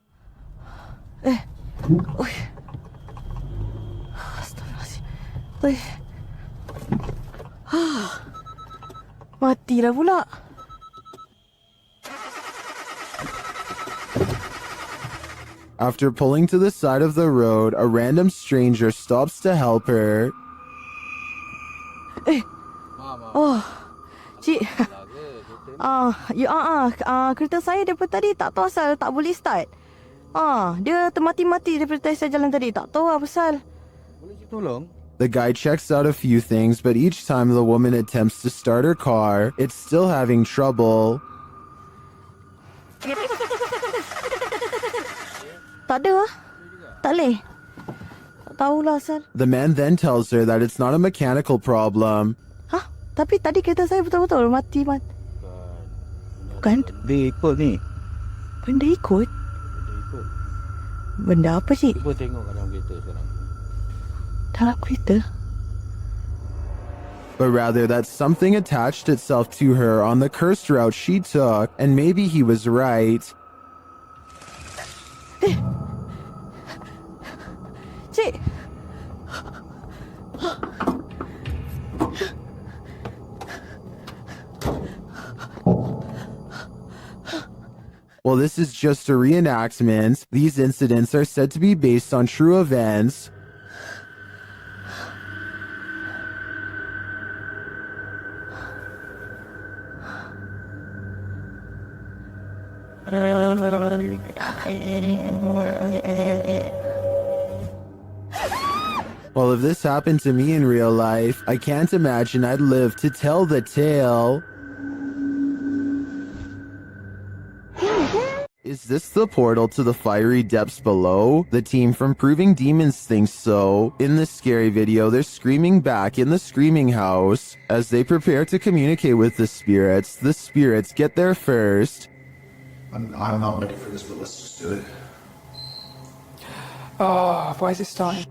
Mati dah pula. After pulling to the side of the road, a random stranger stops to help her. Oh, cik. Kereta saya daripada tadi tak tahu asal tak boleh start. Dia termati-mati daripada tadi saya jalan tadi. Tak tahu apa pasal. Boleh tolong? The guy checks out a few things, but each time the woman attempts to start her car, it's still having trouble. Tak ada lah. Tak boleh. Tak tahulah asal. The man then tells her that it's not a mechanical problem. Tapi tadi kereta saya betul-betul mati. Bukan? Dia ikut ni. Bukan dia ikut? Benda apa cik? Cuba tengok kat dalam kereta sekarang. Dalam kereta? But rather that something attached itself to her on the cursed route she took, and maybe he was right. Cik! While this is just a reenactment, these incidents are said to be based on true events. Well, if this happened to me in real life, I can't imagine I'd live to tell the tale. Is this the portal to the fiery depths below? The team from Proving Demons thinks so. In this scary video, they're screaming back in the screaming house. As they prepare to communicate with the spirits get there first. I'm not ready for this, but let's just do it. Oh, why is it starting?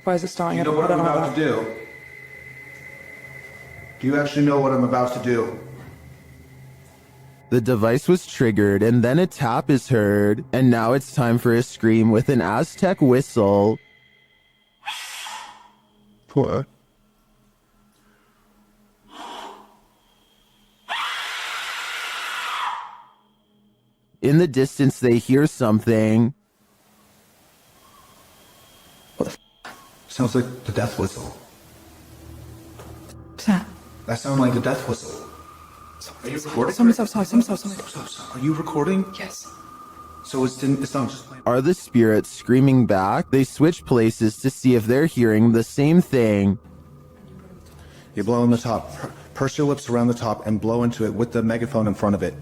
Why is it starting? You know what I'm about to do? Do you actually know what I'm about to do? The device was triggered and then a tap is heard, and now it's time for a scream with an Aztec whistle. What? In the distance, they hear something. Sounds like the death whistle. What's that? That sounds like the death whistle. Are you recording? Somebody's outside. Are you recording? Yes. So it's not just playing. Are the spirits screaming back? They switch places to see if they're hearing the same thing. You blow on the top. Purse your lips around the top and blow into it with the megaphone in front of it.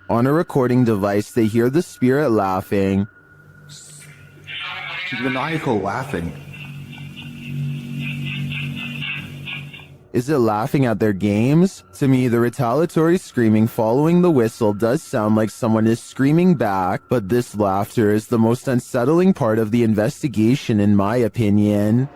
On a recording device, they hear the spirit laughing. Maniacal laughing. Is it laughing at their games? To me, the retaliatory screaming following the whistle does sound like someone is screaming back, but this laughter is the most unsettling part of the investigation in my opinion.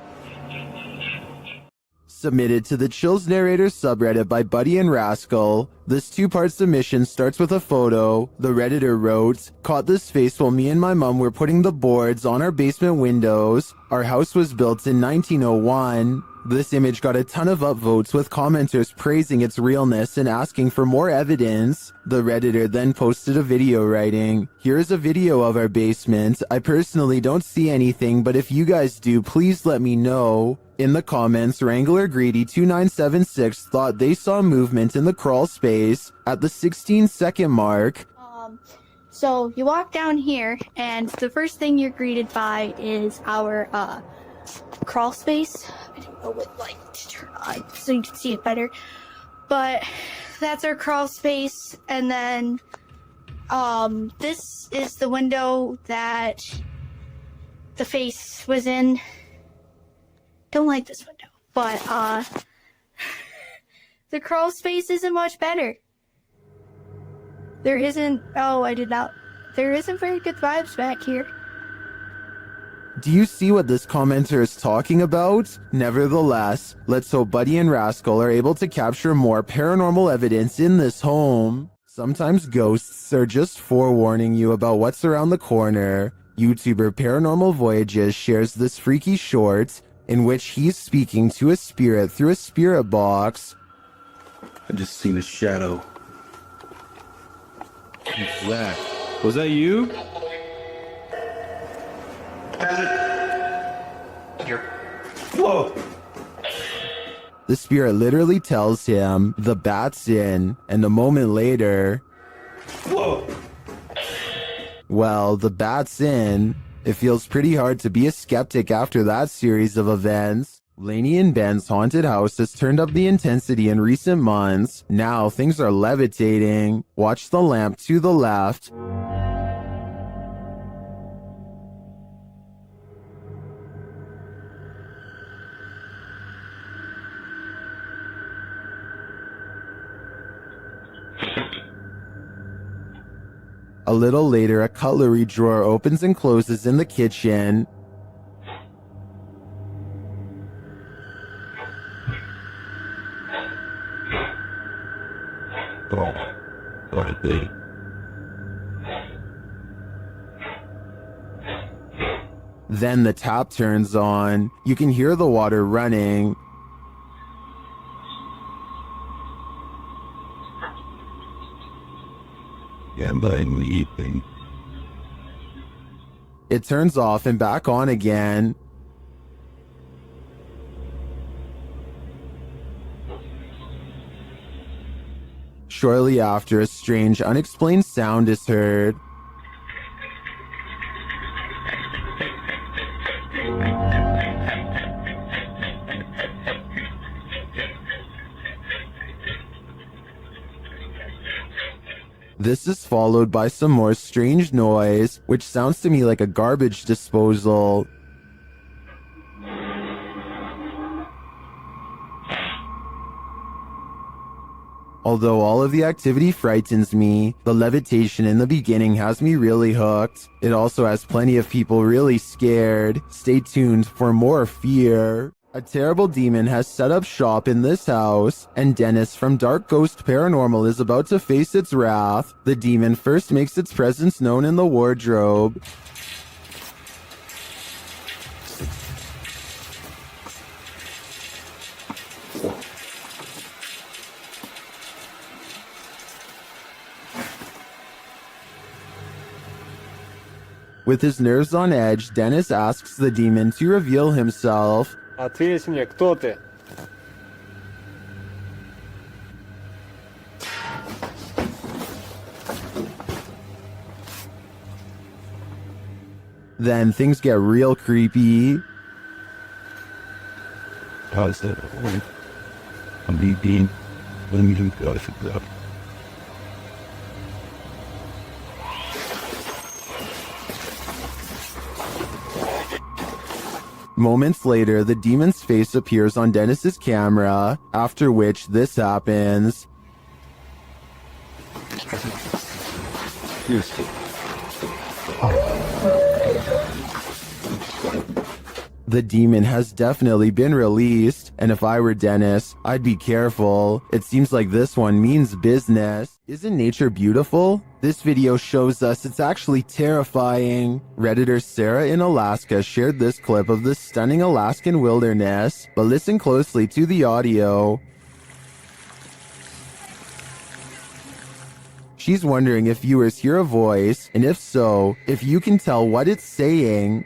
Submitted to the Chills Narrator subreddit by Buddy and Rascal. This two-part submission starts with a photo. The Redditor wrote, "Caught this face while me and my mom were putting the boards on our basement windows. Our house was built in 1901. This image got a ton of upvotes with commenters praising its realness and asking for more evidence. The Redditor then posted a video writing, "Here's a video of our basement. I personally don't see anything, but if you guys do, please let me know." In the comments, Wrangler Greedy 2976 thought they saw movement in the crawl space at the 16-second mark. So you walk down here, and the first thing you're greeted by is our crawl space. I don't know what light to turn on so you can see it better, but that's our crawl space. And then this is the window that the face was in. Don't like this window, but the crawl space isn't much better. There isn't very good vibes back here. Do you see what this commenter is talking about? Nevertheless, let's hope Buddy and Rascal are able to capture more paranormal evidence in this home. Sometimes ghosts are just forewarning you about what's around the corner. YouTuber Paranormal Voyages shares this freaky short in which he's speaking to a spirit through a spirit box. I just seen a shadow. What's that? Was that you? Whoa! The spirit literally tells him the bat's in, and a moment later, whoa! Well, the bat's in. It feels pretty hard to be a skeptic after that series of events. Lainey and Ben's haunted house has turned up the intensity in recent months. Now things are levitating. Watch the lamp to the left. A little later, a cutlery drawer opens and closes in the kitchen. Then the tap turns on. You can hear the water running. It turns off and back on again. Shortly after, a strange, unexplained sound is heard. This is followed by some more strange noise, which sounds to me like a garbage disposal. Although all of the activity frightens me, the levitation in the beginning has me really hooked. It also has plenty of people really scared. Stay tuned for more fear. A terrible demon has set up shop in this house, and Dennis from Dark Ghost Paranormal is about to face its wrath. The demon first makes its presence known in the wardrobe. With his nerves on edge, Dennis asks the demon to reveal himself. Ответь мне, кто ты? Then things get real creepy. Moments later, the demon's face appears on Dennis's camera, after which this happens. The demon has definitely been released, and if I were Dennis, I'd be careful. It seems like this one means business. Isn't nature beautiful? This video shows us it's actually terrifying. Redditor Sarah in Alaska shared this clip of the stunning Alaskan wilderness, but listen closely to the audio. She's wondering if viewers hear a voice, and if so, if you can tell what it's saying.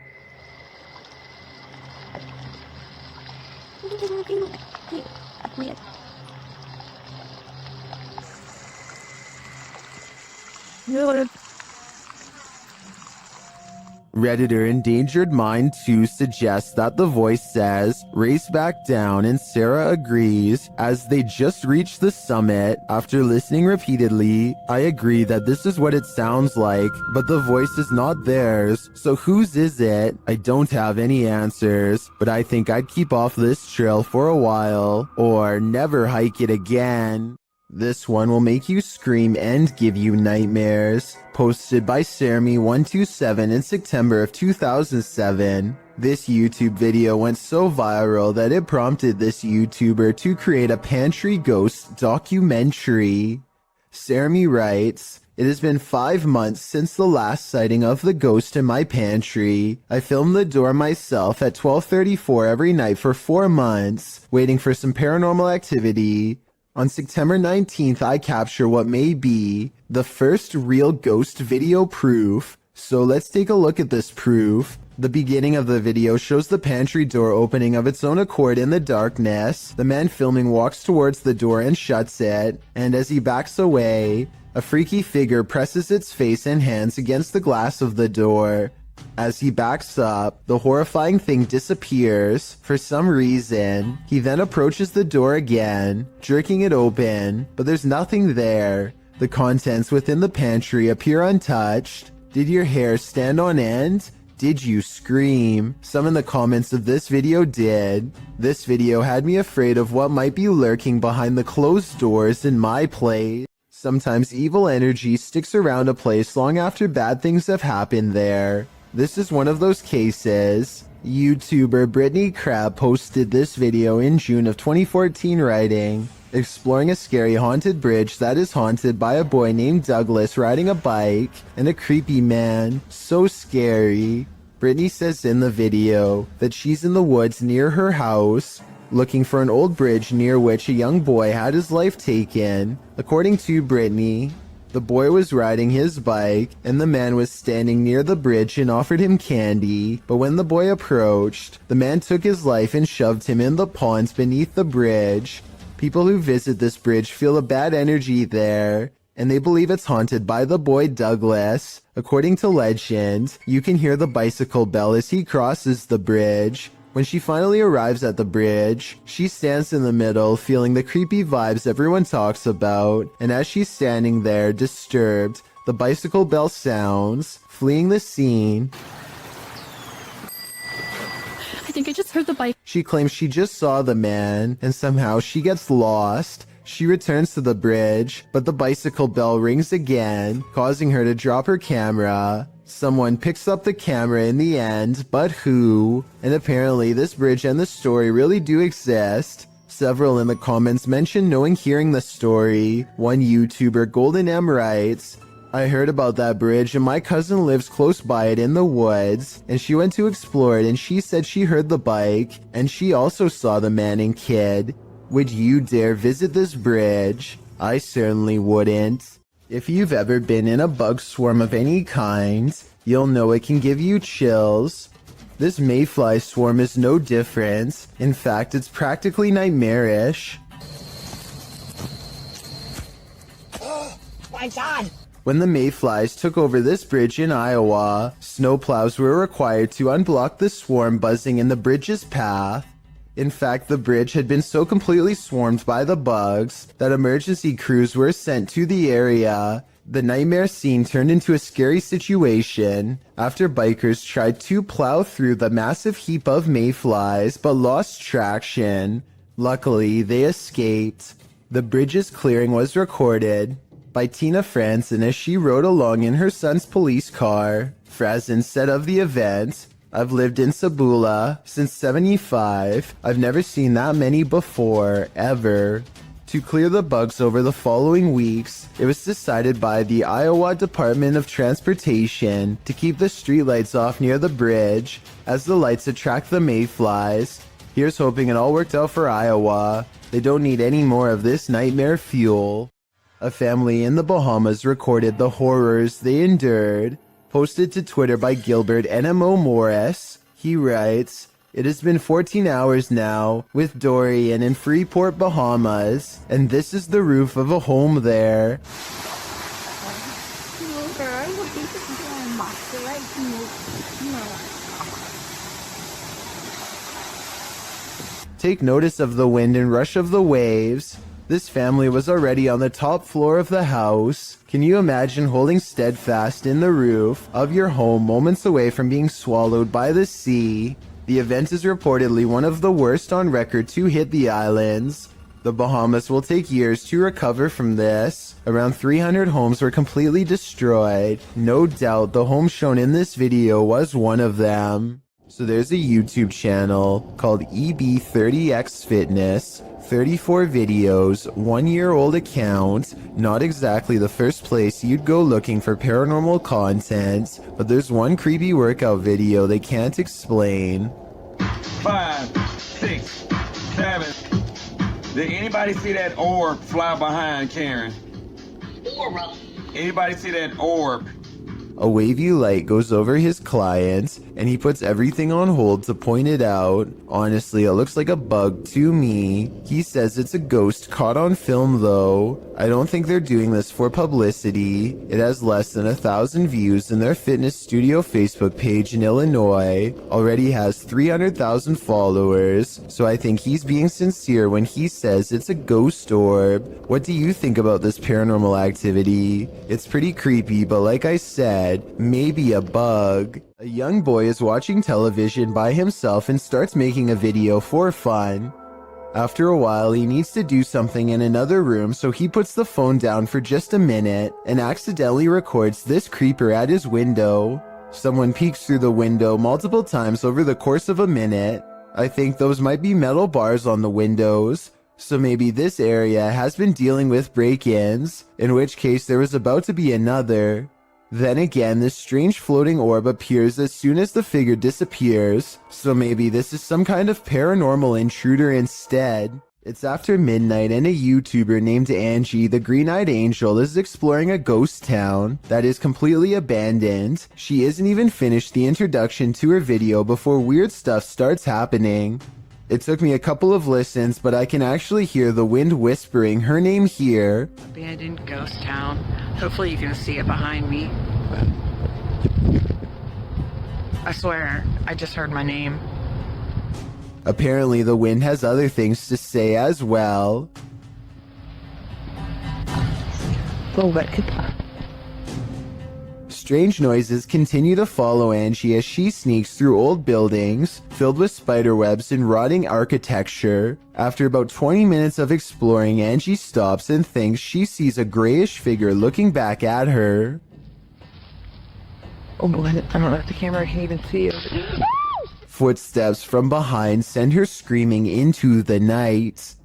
Redditor Endangered Mind 2 suggests that the voice says, "Race back down," and Sarah agrees. As they just reached the summit, after listening repeatedly, I agree that this is what it sounds like, but the voice is not theirs, so whose is it? I don't have any answers, but I think I'd keep off this trail for a while, or never hike it again. This one will make you scream and give you nightmares. Posted by Sarmy127 in September of 2007. This YouTube video went so viral that it prompted this YouTuber to create a pantry ghost documentary. Sarmy writes, "It has been 5 months since the last sighting of the ghost in my pantry. I filmed the door myself at 12:34 every night for 4 months, waiting for some paranormal activity. On September 19th, I capture what may be the first real ghost video proof. So let's take a look at this proof. The beginning of the video shows the pantry door opening of its own accord in the darkness. The man filming walks towards the door and shuts it, and as he backs away, a freaky figure presses its face and hands against the glass of the door. As he backs up, the horrifying thing disappears for some reason. He then approaches the door again, jerking it open, but there's nothing there. The contents within the pantry appear untouched. Did your hair stand on end? Did you scream? Some in the comments of this video did. This video had me afraid of what might be lurking behind the closed doors in my place." Sometimes evil energy sticks around a place long after bad things have happened there. This is one of those cases. YouTuber Brittany Crab posted this video in June of 2014 writing, exploring a scary haunted bridge that is haunted by a boy named Douglas riding a bike and a creepy man. So scary. Brittany says in the video that she's in the woods near her house, looking for an old bridge near which a young boy had his life taken. According to Brittany, the boy was riding his bike and the man was standing near the bridge and offered him candy, but when the boy approached, the man took his life and shoved him in the pond beneath the bridge. People who visit this bridge feel a bad energy there, and they believe it's haunted by the boy Douglas. According to legend, you can hear the bicycle bell as he crosses the bridge. When she finally arrives at the bridge, she stands in the middle, feeling the creepy vibes everyone talks about, and as she's standing there, disturbed, the bicycle bell sounds. Fleeing the scene, I think I just heard the bike. she claims she just saw the man, and somehow she gets lost. She returns to the bridge, but the bicycle bell rings again, causing her to drop her camera. Someone picks up the camera in the end, but who? And apparently this bridge and the story really do exist. Several in the comments mention knowing hearing the story. One YouTuber, Golden M, writes, I heard about that bridge and my cousin lives close by it in the woods, and she went to explore it and she said she heard the bike, and she also saw the man and kid. Would you dare visit this bridge? I certainly wouldn't. If you've ever been in a bug swarm of any kind, you'll know it can give you chills. This mayfly swarm is no different. In fact, it's practically nightmarish. Oh my God! When the mayflies took over this bridge in Iowa, snowplows were required to unblock the swarm buzzing in the bridge's path. In fact, the bridge had been so completely swarmed by the bugs that emergency crews were sent to the area. The nightmare scene turned into a scary situation after bikers tried to plow through the massive heap of mayflies but lost traction. Luckily, they escaped. The bridge's clearing was recorded by Tina Franzen as she rode along in her son's police car. Franzen said of the event, I've lived in Sabula since '75. I've never seen that many before, ever. To clear the bugs over the following weeks, it was decided by the Iowa Department of Transportation to keep the streetlights off near the bridge, as the lights attract the mayflies. Here's hoping it all worked out for Iowa. They don't need any more of this nightmare fuel. A family in the Bahamas recorded the horrors they endured. Posted to Twitter by Gilbert NMO Morris, he writes, it has been 14 hours now with Dorian in Freeport, Bahamas, and this is the roof of a home there. Take notice of the wind and rush of the waves. This family was already on the top floor of the house. Can you imagine holding steadfast in the roof of your home moments away from being swallowed by the sea? The event is reportedly one of the worst on record to hit the islands. The Bahamas will take years to recover from this. Around 300 homes were completely destroyed. No doubt the home shown in this video was one of them. So there's a YouTube channel called EB30X Fitness, 34 videos, 1-year-old account, not exactly the first place you'd go looking for paranormal content, but there's one creepy workout video they can't explain. 5, 6, 7. Did anybody see that orb fly behind Karen? Orb. Anybody see that orb? A wavy light goes over his client, and he puts everything on hold to point it out. Honestly, it looks like a bug to me. He says it's a ghost caught on film though. I don't think they're doing this for publicity. It has less than 1,000 views, and their fitness studio Facebook page in Illinois already has 300,000 followers, so I think he's being sincere when he says it's a ghost orb. What do you think about this paranormal activity? It's pretty creepy, but like I said, maybe a bug. A young boy is watching television by himself and starts making a video for fun. After a while, he needs to do something in another room, so he puts the phone down for just a minute and accidentally records this creeper at his window. Someone peeks through the window multiple times over the course of a minute. I think those might be metal bars on the windows, so maybe this area has been dealing with break-ins, in which case there was about to be another. Then again, this strange floating orb appears as soon as the figure disappears, so maybe this is some kind of paranormal intruder instead. It's after midnight and a YouTuber named Angie, the Green-Eyed Angel, is exploring a ghost town that is completely abandoned. She isn't even finished the introduction to her video before weird stuff starts happening. It took me a couple of listens, but I can actually hear the wind whispering her name here. Abandoned ghost town. Hopefully you can see it behind me. I swear, I just heard my name. Apparently the wind has other things to say as well. Strange noises continue to follow Angie as she sneaks through old buildings filled with spiderwebs and rotting architecture. After about 20 minutes of exploring, Angie stops and thinks she sees a grayish figure looking back at her. Oh, I don't know if the camera can even see it. Footsteps from behind send her screaming into the night.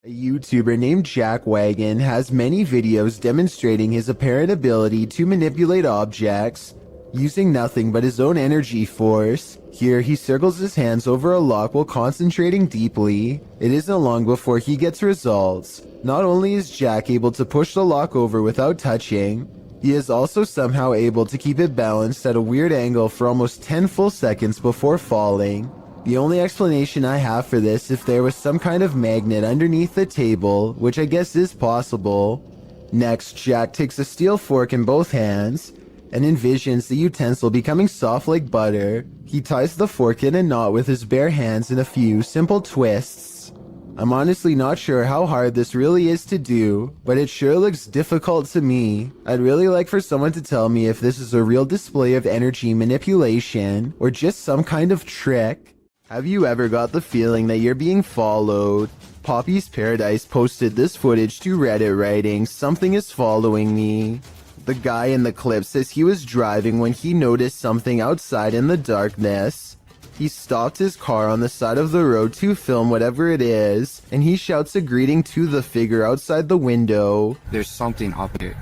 A YouTuber named Jack Wagon has many videos demonstrating his apparent ability to manipulate objects using nothing but his own energy force. Here he circles his hands over a lock while concentrating deeply. It isn't long before he gets results. Not only is Jack able to push the lock over without touching, he is also somehow able to keep it balanced at a weird angle for almost 10 full seconds before falling. The only explanation I have for this if there was some kind of magnet underneath the table, which I guess is possible. Next, Jack takes a steel fork in both hands and envisions the utensil becoming soft like butter. He ties the fork in a knot with his bare hands in a few simple twists. I'm honestly not sure how hard this really is to do, but it sure looks difficult to me. I'd really like for someone to tell me if this is a real display of energy manipulation or just some kind of trick. Have you ever got the feeling that you're being followed? Poppy's Paradise posted this footage to Reddit writing, "Something is following me." The guy in the clip says he was driving when he noticed something outside in the darkness. He stopped his car on the side of the road to film whatever it is, and he shouts a greeting to the figure outside the window. There's something up here.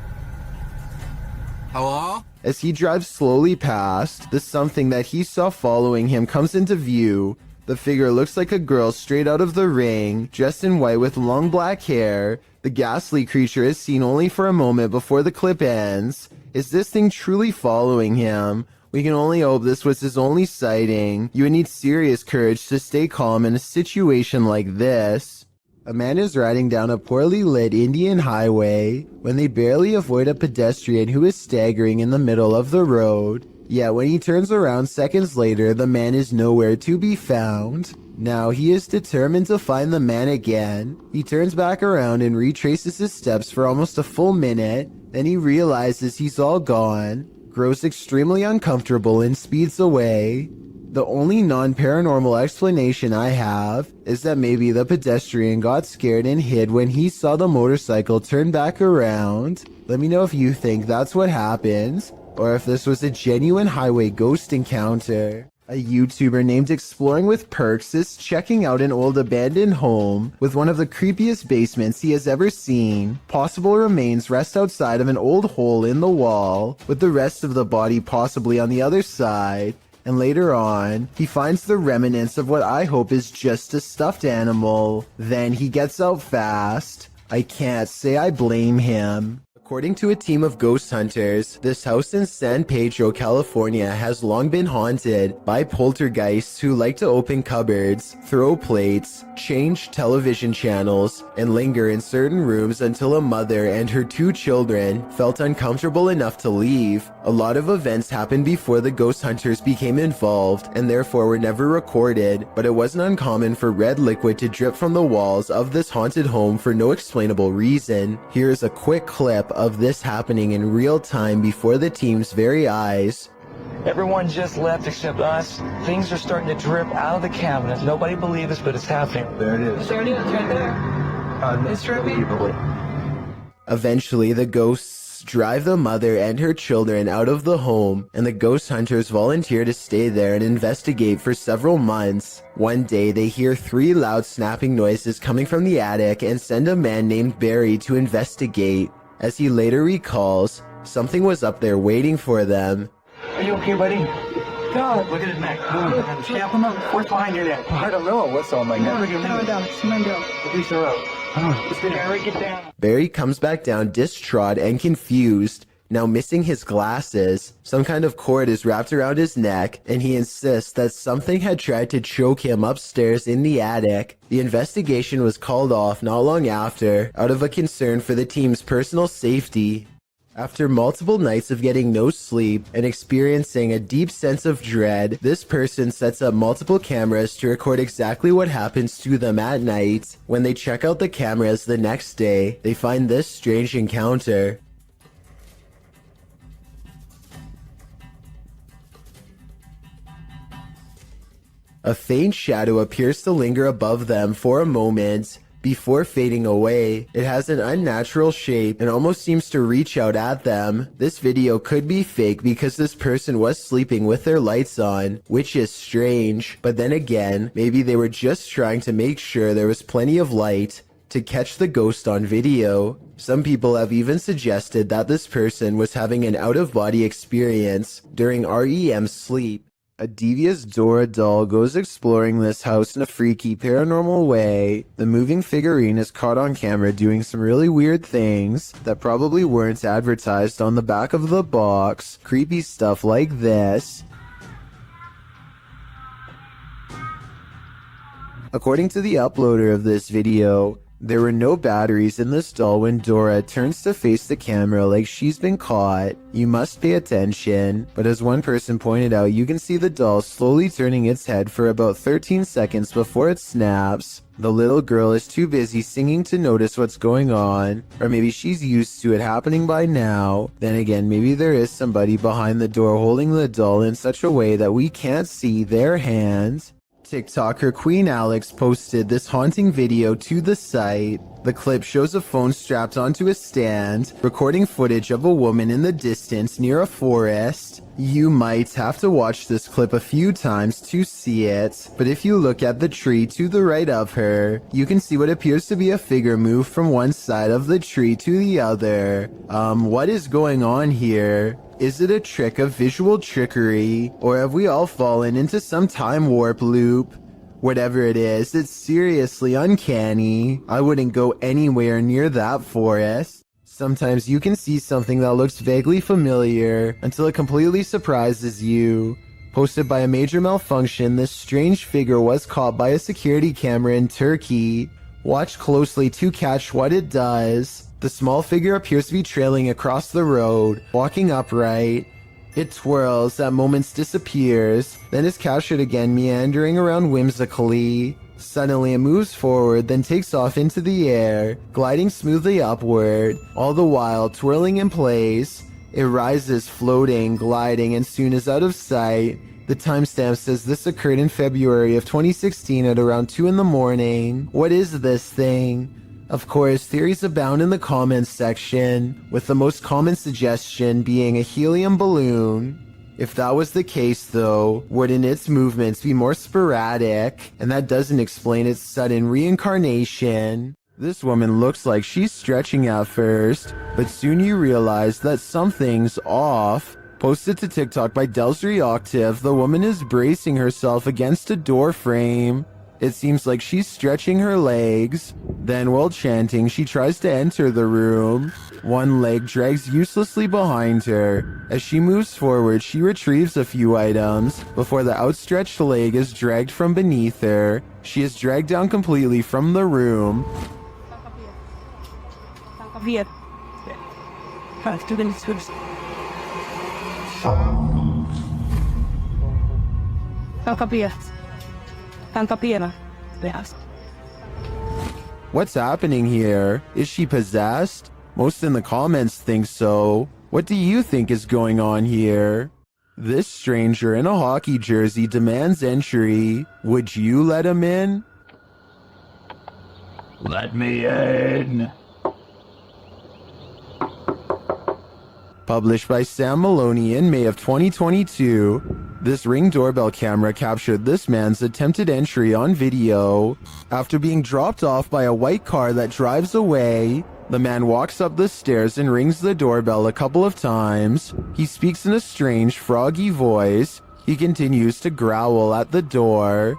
Hello? As he drives slowly past, the something that he saw following him comes into view. The figure looks like a girl straight out of The Ring, dressed in white with long black hair. The ghastly creature is seen only for a moment before the clip ends. Is this thing truly following him? We can only hope this was his only sighting. You would need serious courage to stay calm in a situation like this. A man is riding down a poorly lit Indian highway when they barely avoid a pedestrian who is staggering in the middle of the road. Yet when he turns around seconds later, the man is nowhere to be found. Now he is determined to find the man again. He turns back around and retraces his steps for almost a full minute. Then he realizes he's all gone, grows extremely uncomfortable, and speeds away. The only non-paranormal explanation I have is that maybe the pedestrian got scared and hid when he saw the motorcycle turn back around. Let me know if you think that's what happened, or if this was a genuine highway ghost encounter. A YouTuber named Exploring with Perks is checking out an old abandoned home with one of the creepiest basements he has ever seen. Possible remains rest outside of an old hole in the wall, with the rest of the body possibly on the other side. And later on, he finds the remnants of what I hope is just a stuffed animal. Then he gets out fast. I can't say I blame him. According to a team of ghost hunters, this house in San Pedro, California has long been haunted by poltergeists who like to open cupboards, throw plates, change television channels, and linger in certain rooms until a mother and her 2 children felt uncomfortable enough to leave. A lot of events happened before the ghost hunters became involved and therefore were never recorded, but it wasn't uncommon for red liquid to drip from the walls of this haunted home for no explainable reason. Here's a quick clip of this happening in real time before the team's very eyes. Everyone just left except us. Things are starting to drip out of the cabinets. Nobody believes us, but it's happening. There it is. There it is, right there. It's dripping. Eventually, the ghosts drive the mother and her children out of the home, and the ghost hunters volunteer to stay there and investigate for several months. One day, they hear 3 loud snapping noises coming from the attic and send a man named Barry to investigate. As he later recalls, something was up there waiting for them. Are you okay, buddy? God. Look at his neck. Snap him up. What's behind your neck? I don't know. What's on my neck? Down. Release her up. Barry, get down. Barry comes back down distraught and confused, now missing his glasses. Some kind of cord is wrapped around his neck, and he insists that something had tried to choke him upstairs in the attic. The investigation was called off not long after, out of a concern for the team's personal safety. After multiple nights of getting no sleep and experiencing a deep sense of dread, this person sets up multiple cameras to record exactly what happens to them at night. When they check out the cameras the next day, they find this strange encounter. A faint shadow appears to linger above them for a moment, before fading away. It has an unnatural shape and almost seems to reach out at them. This video could be fake because this person was sleeping with their lights on, which is strange. But then again, maybe they were just trying to make sure there was plenty of light to catch the ghost on video. Some people have even suggested that this person was having an out-of-body experience during REM sleep. A devious Dora doll goes exploring this house in a freaky paranormal way. The moving figurine is caught on camera doing some really weird things that probably weren't advertised on the back of the box. Creepy stuff like this. According to the uploader of this video, there were no batteries in this doll when Dora turns to face the camera like she's been caught. You must pay attention. But as one person pointed out, you can see the doll slowly turning its head for about 13 seconds before it snaps. The little girl is too busy singing to notice what's going on. Or maybe she's used to it happening by now. Then again, maybe there is somebody behind the door holding the doll in such a way that we can't see their hand. TikToker Queen Alex posted this haunting video to the site. The clip shows a phone strapped onto a stand, recording footage of a woman in the distance near a forest. You might have to watch this clip a few times to see it, but if you look at the tree to the right of her, you can see what appears to be a figure move from one side of the tree to the other. What is going on here? Is it a trick of visual trickery, or have we all fallen into some time warp loop? Whatever it is, it's seriously uncanny. I wouldn't go anywhere near that forest. Sometimes you can see something that looks vaguely familiar until it completely surprises you. Posted by a major malfunction, this strange figure was caught by a security camera in Turkey. Watch closely to catch what it does. The small figure appears to be trailing across the road, walking upright. It twirls, at moments disappears, then is captured again, meandering around whimsically. Suddenly it moves forward, then takes off into the air, gliding smoothly upward, all the while twirling in place. It rises, floating, gliding, and soon is out of sight. The timestamp says this occurred in February of 2016 at around 2 in the morning. What is this thing? Of course, theories abound in the comments section, with the most common suggestion being a helium balloon. If that was the case though, wouldn't its movements be more sporadic? And that doesn't explain its sudden reincarnation. This woman looks like she's stretching at first, but soon you realize that something's off. Posted to TikTok by Delsry Octave, the woman is bracing herself against a door frame. It seems like she's stretching her legs. Then, while chanting, she tries to enter the room. One leg drags uselessly behind her. As she moves forward, she retrieves a few items before the outstretched leg is dragged from beneath her. She is dragged down completely from the room. What's happening here? Is she possessed? Most in the comments think so. What do you think is going on here? This stranger in a hockey jersey demands entry. Would you let him in? Let me in. Published by Sam Maloney in May of 2022, this Ring doorbell camera captured this man's attempted entry on video. After being dropped off by a white car that drives away, the man walks up the stairs and rings the doorbell a couple of times. He speaks in a strange, froggy voice. He continues to growl at the door.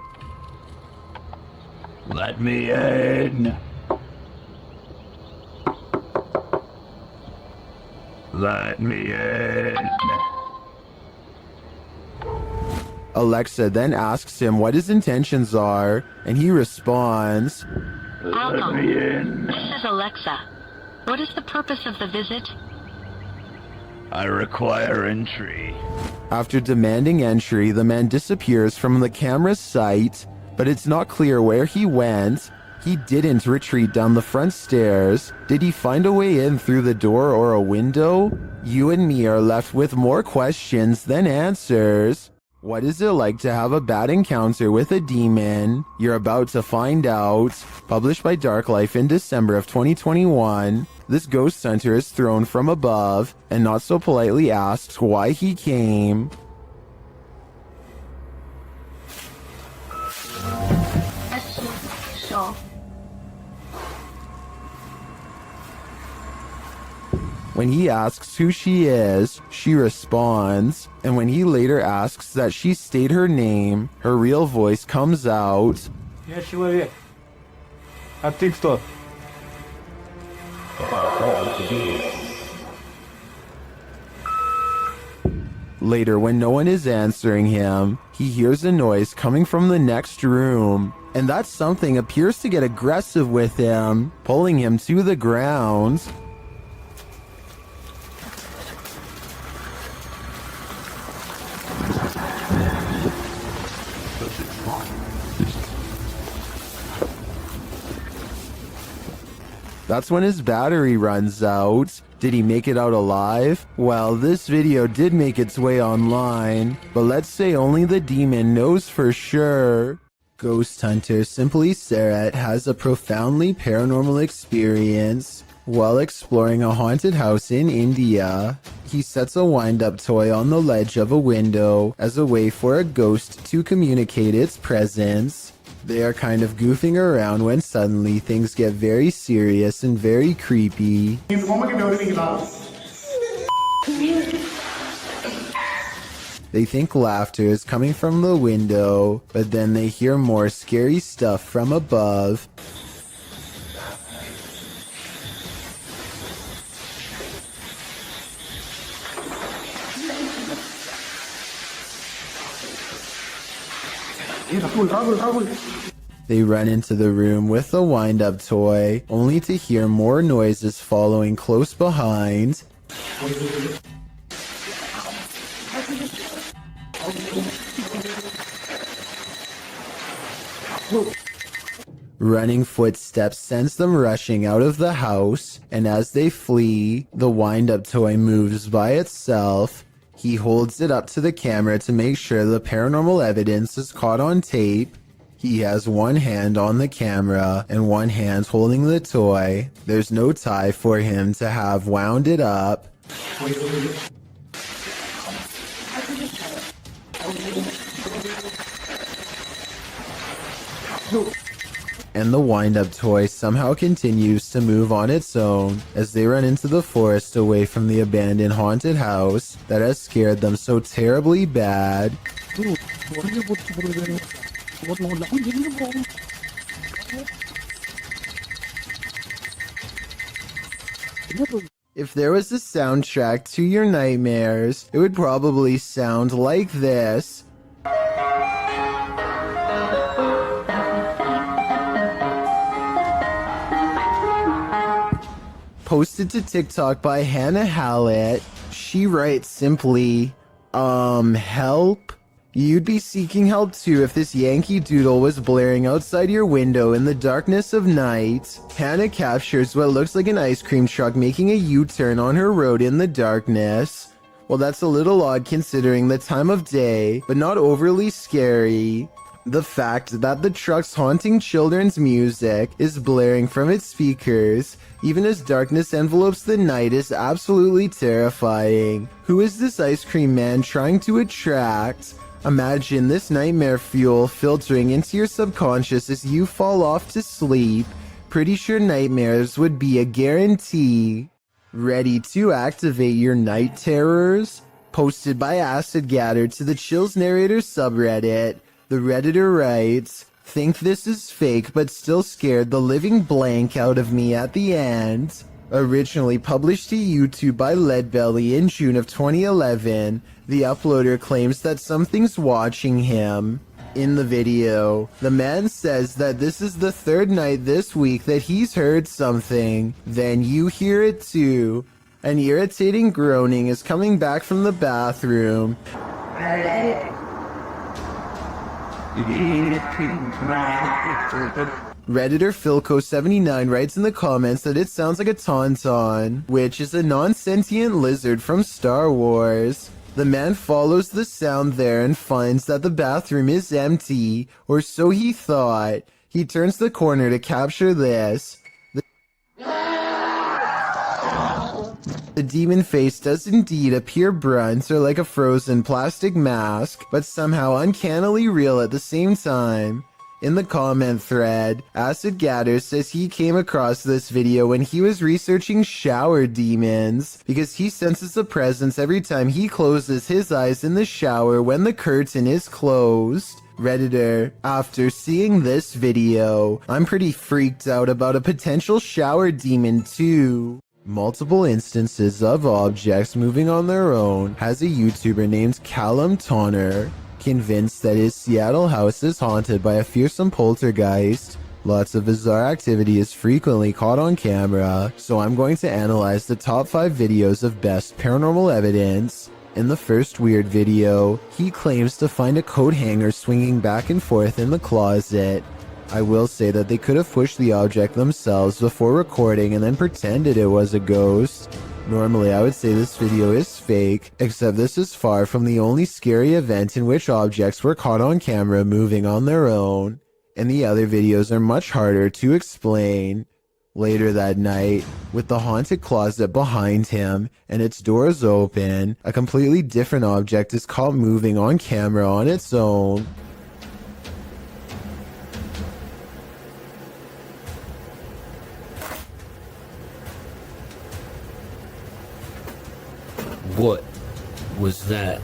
Let me in. Let me in. Alexa then asks him what his intentions are, and he responds, Let me in. This is Alexa. What is the purpose of the visit? I require entry. After demanding entry, the man disappears from the camera's sight, but it's not clear where he went. He didn't retreat down the front stairs. Did he find a way in through the door or a window? You and me are left with more questions than answers. What is it like to have a bad encounter with a demon? You're about to find out. Published by Dark Life in December of 2021, this ghost hunter is thrown from above and not so politely asks why he came. Sure. When he asks who she is, she responds, and when he later asks that she state her name, her real voice comes out. Я человек. А ты кто? Later, when no one is answering him, he hears a noise coming from the next room, and that something appears to get aggressive with him, pulling him to the ground. That's when his battery runs out. Did he make it out alive? Well, this video did make its way online, but let's say only the demon knows for sure. Ghost hunter Simply Sarat has a profoundly paranormal experience while exploring a haunted house in India. He sets a wind-up toy on the ledge of a window as a way for a ghost to communicate its presence. They are kind of goofing around when suddenly things get very serious and very creepy. They think laughter is coming from the window, but then they hear more scary stuff from above. They run into the room with the wind-up toy, only to hear more noises following close behind. Running footsteps sends them rushing out of the house, and as they flee, the wind-up toy moves by itself. He holds it up to the camera to make sure the paranormal evidence is caught on tape. He has one hand on the camera and one hand holding the toy. There's no tie for him to have wound it up. And the wind-up toy somehow continues to move on its own as they run into the forest away from the abandoned haunted house that has scared them so terribly bad. If there was a soundtrack to your nightmares, it would probably sound like this. Posted to TikTok by Hannah Hallett. She writes simply, help? You'd be seeking help too if this Yankee Doodle was blaring outside your window in the darkness of night. Hannah captures what looks like an ice cream truck making a U-turn on her road in the darkness. Well, that's a little odd considering the time of day, but not overly scary. The fact that the truck's haunting children's music is blaring from its speakers, even as darkness envelopes the night, is absolutely terrifying. Who is this ice cream man trying to attract? Imagine this nightmare fuel filtering into your subconscious as you fall off to sleep. Pretty sure nightmares would be a guarantee. Ready to activate your night terrors? Posted by Acid Gather to the Chills Narrator subreddit. The Redditor writes, "Think this is fake but still scared the living blank out of me at the end." Originally published to YouTube by Leadbelly in June of 2011, the uploader claims that something's watching him. In the video, the man says that this is the third night this week that he's heard something. Then you hear it too. An irritating groaning is coming back from the bathroom. Redditor Philco79 writes in the comments that it sounds like a tauntaun, which is a non-sentient lizard from Star Wars. The man follows the sound there and finds that the bathroom is empty, or so he thought. He turns the corner to capture this. The demon face does indeed appear blunt or like a frozen plastic mask, but somehow uncannily real at the same time. In the comment thread, Acid Gather says he came across this video when he was researching shower demons, because he senses a presence every time he closes his eyes in the shower when the curtain is closed. Redditor, after seeing this video, I'm pretty freaked out about a potential shower demon too. Multiple instances of objects moving on their own has a YouTuber named Callum Tonner, convinced that his Seattle house is haunted by a fearsome poltergeist. Lots of bizarre activity is frequently caught on camera, so I'm going to analyze the top 5 videos of best paranormal evidence. In the first weird video, he claims to find a coat hanger swinging back and forth in the closet. I will say that they could have pushed the object themselves before recording and then pretended it was a ghost. Normally I would say this video is fake, except this is far from the only scary event in which objects were caught on camera moving on their own, and the other videos are much harder to explain. Later that night, with the haunted closet behind him and its doors open, a completely different object is caught moving on camera on its own. What was that?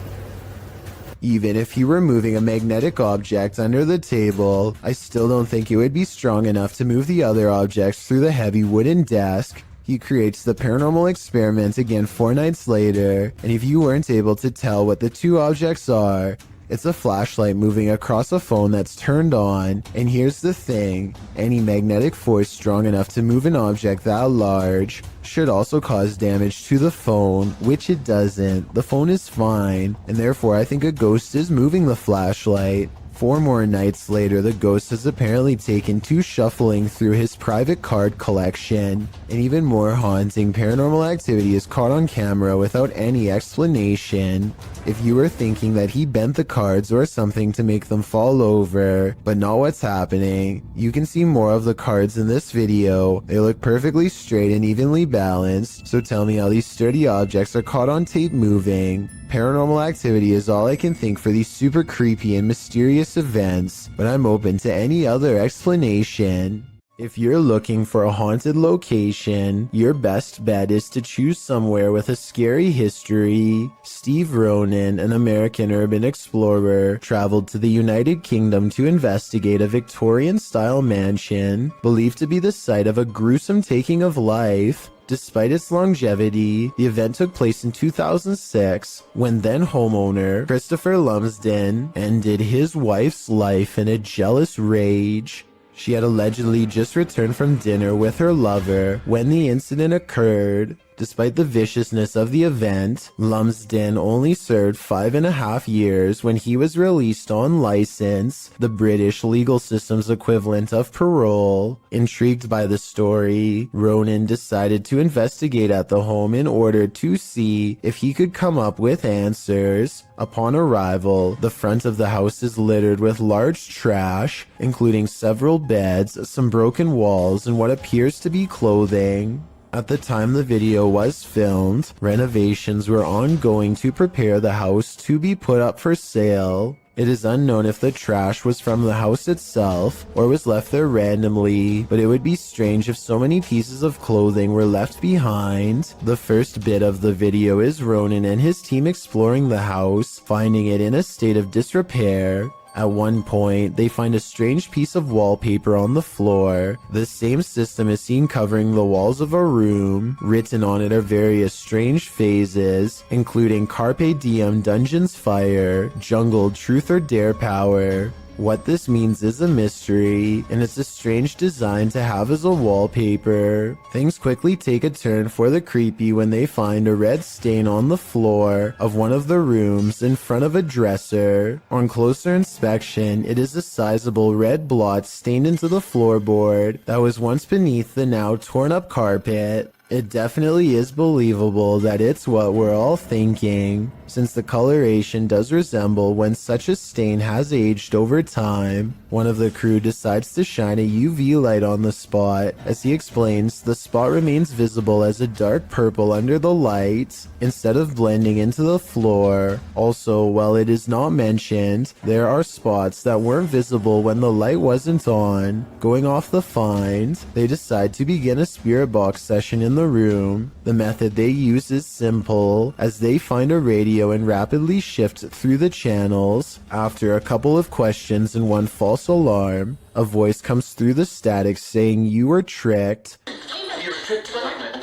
Even if he were moving a magnetic object under the table, I still don't think it would be strong enough to move the other objects through the heavy wooden desk. He creates the paranormal experiment again 4 nights later, and if you weren't able to tell what the 2 objects are, it's a flashlight moving across a phone that's turned on. And here's the thing, any magnetic force strong enough to move an object that large should also cause damage to the phone, which it doesn't. The phone is fine, and therefore I think a ghost is moving the flashlight. 4 more nights later, the ghost has apparently taken to shuffling through his private card collection. And even more haunting paranormal activity is caught on camera without any explanation. If you were thinking that he bent the cards or something to make them fall over, but not what's happening, you can see more of the cards in this video. They look perfectly straight and evenly balanced, so tell me how these sturdy objects are caught on tape moving. Paranormal activity is all I can think for these super creepy and mysterious events, but I'm open to any other explanation. If you're looking for a haunted location, your best bet is to choose somewhere with a scary history. Steve Ronan, an American urban explorer, traveled to the United Kingdom to investigate a Victorian-style mansion believed to be the site of a gruesome taking of life. Despite its longevity, the event took place in 2006, when then homeowner Christopher Lumsden ended his wife's life in a jealous rage. She had allegedly just returned from dinner with her lover when the incident occurred. Despite the viciousness of the event, Lumsden only served 5.5 years when he was released on license, the British legal system's equivalent of parole. Intrigued by the story, Ronan decided to investigate at the home in order to see if he could come up with answers. Upon arrival, the front of the house is littered with large trash, including several beds, some broken walls, and what appears to be clothing. At the time the video was filmed, renovations were ongoing to prepare the house to be put up for sale. It is unknown if the trash was from the house itself or was left there randomly, but it would be strange if so many pieces of clothing were left behind. The first bit of the video is Ronan and his team exploring the house, finding it in a state of disrepair. At one point, they find a strange piece of wallpaper on the floor. The same system is seen covering the walls of a room. Written on it are various strange phases, including Carpe Diem Dungeons Fire, Jungle Truth or Dare Power. What this means is a mystery, and it's a strange design to have as a wallpaper. Things quickly take a turn for the creepy when they find a red stain on the floor of one of the rooms in front of a dresser. On closer inspection, it is a sizable red blot stained into the floorboard that was once beneath the now torn up carpet. It definitely is believable that it's what we're all thinking, since the coloration does resemble when such a stain has aged over time. One of the crew decides to shine a UV light on the spot. As he explains, the spot remains visible as a dark purple under the light, instead of blending into the floor. Also, while it is not mentioned, there are spots that weren't visible when the light wasn't on. Going off the find, they decide to begin a spirit box session in the room. The method they use is simple, as they find a radio and rapidly shift through the channels. After a couple of questions and one false alarm, a voice comes through the static saying you were tricked.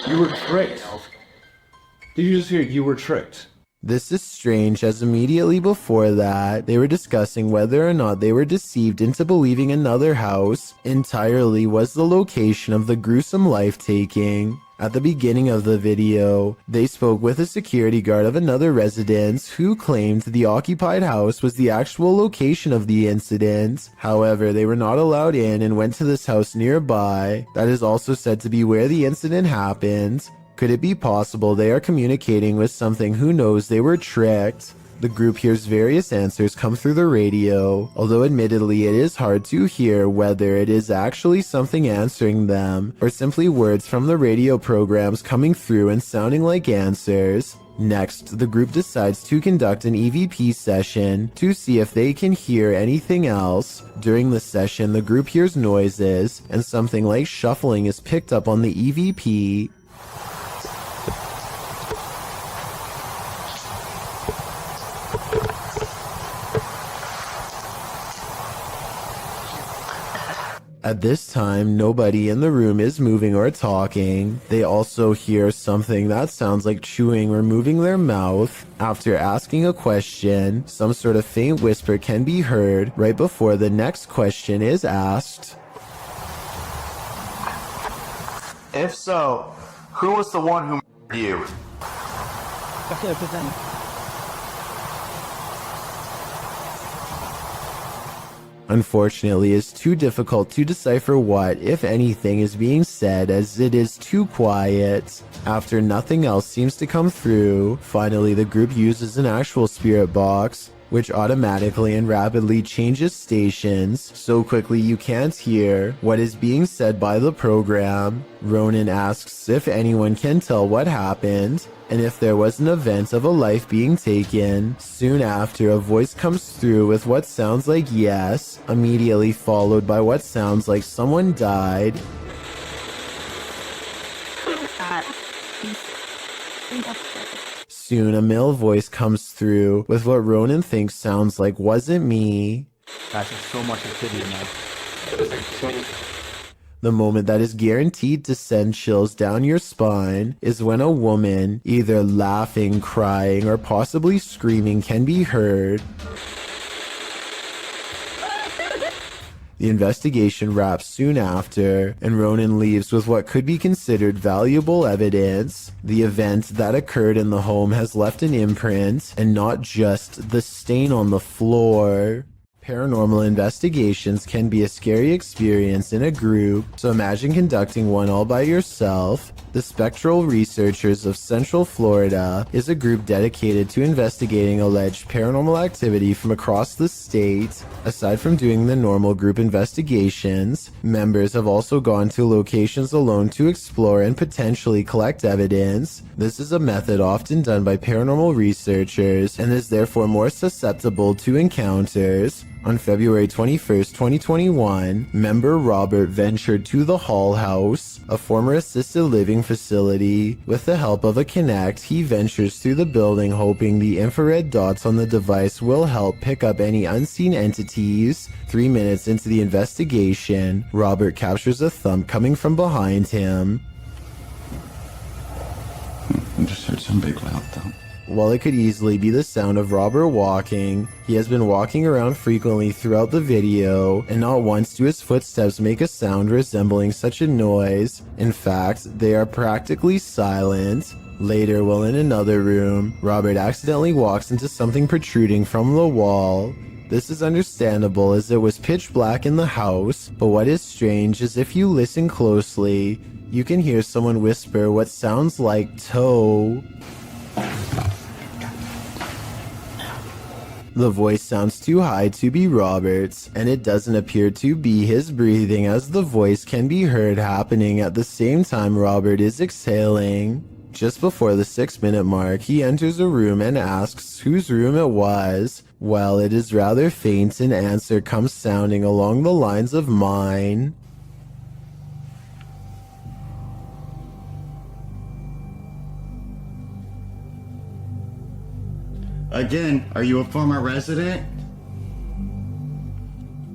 You were tricked. Did you just hear you were tricked? This is strange, as immediately before that, they were discussing whether or not they were deceived into believing another house entirely was the location of the gruesome life-taking. At the beginning of the video, they spoke with a security guard of another residence who claimed the occupied house was the actual location of the incident. However, they were not allowed in and went to this house nearby that is also said to be where the incident happened. Could it be possible they are communicating with something who knows they were tricked? The group hears various answers come through the radio, although admittedly it is hard to hear whether it is actually something answering them, or simply words from the radio programs coming through and sounding like answers. Next, the group decides to conduct an EVP session to see if they can hear anything else. During the session, the group hears noises, and something like shuffling is picked up on the EVP. At this time, nobody in the room is moving or talking. They also hear something that sounds like chewing or moving their mouth. After asking a question, some sort of faint whisper can be heard right before the next question is asked. If so, who was the one who murdered you? Unfortunately, it's too difficult to decipher what, if anything, is being said, as it is too quiet. After nothing else seems to come through, finally the group uses an actual spirit box, which automatically and rapidly changes stations so quickly you can't hear what is being said by the program. Ronan asks if anyone can tell what happened, and if there was an event of a life being taken. Soon after, a voice comes through with what sounds like yes, immediately followed by what sounds like someone died. Soon, a male voice comes through with what Ronan thinks sounds like wasn't me. That's so much activity, man. The moment that is guaranteed to send chills down your spine is when a woman, either laughing, crying, or possibly screaming, can be heard. The investigation wraps soon after, and Ronan leaves with what could be considered valuable evidence. The event that occurred in the home has left an imprint, and not just the stain on the floor. Paranormal investigations can be a scary experience in a group, so imagine conducting one all by yourself. The Spectral Researchers of Central Florida is a group dedicated to investigating alleged paranormal activity from across the state. Aside from doing the normal group investigations, members have also gone to locations alone to explore and potentially collect evidence. This is a method often done by paranormal researchers and is therefore more susceptible to encounters. On February 21st, 2021, member Robert ventured to the Hall House, a former assisted living facility. With the help of a Kinect, he ventures through the building hoping the infrared dots on the device will help pick up any unseen entities. 3 minutes into the investigation, Robert captures a thump coming from behind him. I just heard some big loud thump. While it could easily be the sound of Robert walking, he has been walking around frequently throughout the video, and not once do his footsteps make a sound resembling such a noise. In fact, they are practically silent. Later, while in another room, Robert accidentally walks into something protruding from the wall. This is understandable as it was pitch black in the house, but what is strange is if you listen closely, you can hear someone whisper what sounds like toe. The voice sounds too high to be Robert's, and it doesn't appear to be his breathing, as the voice can be heard happening at the same time Robert is exhaling. Just before the 6-minute mark, he enters a room and asks whose room it was. Well, it is rather faint, an answer comes sounding along the lines of mine. Again, are you a former resident?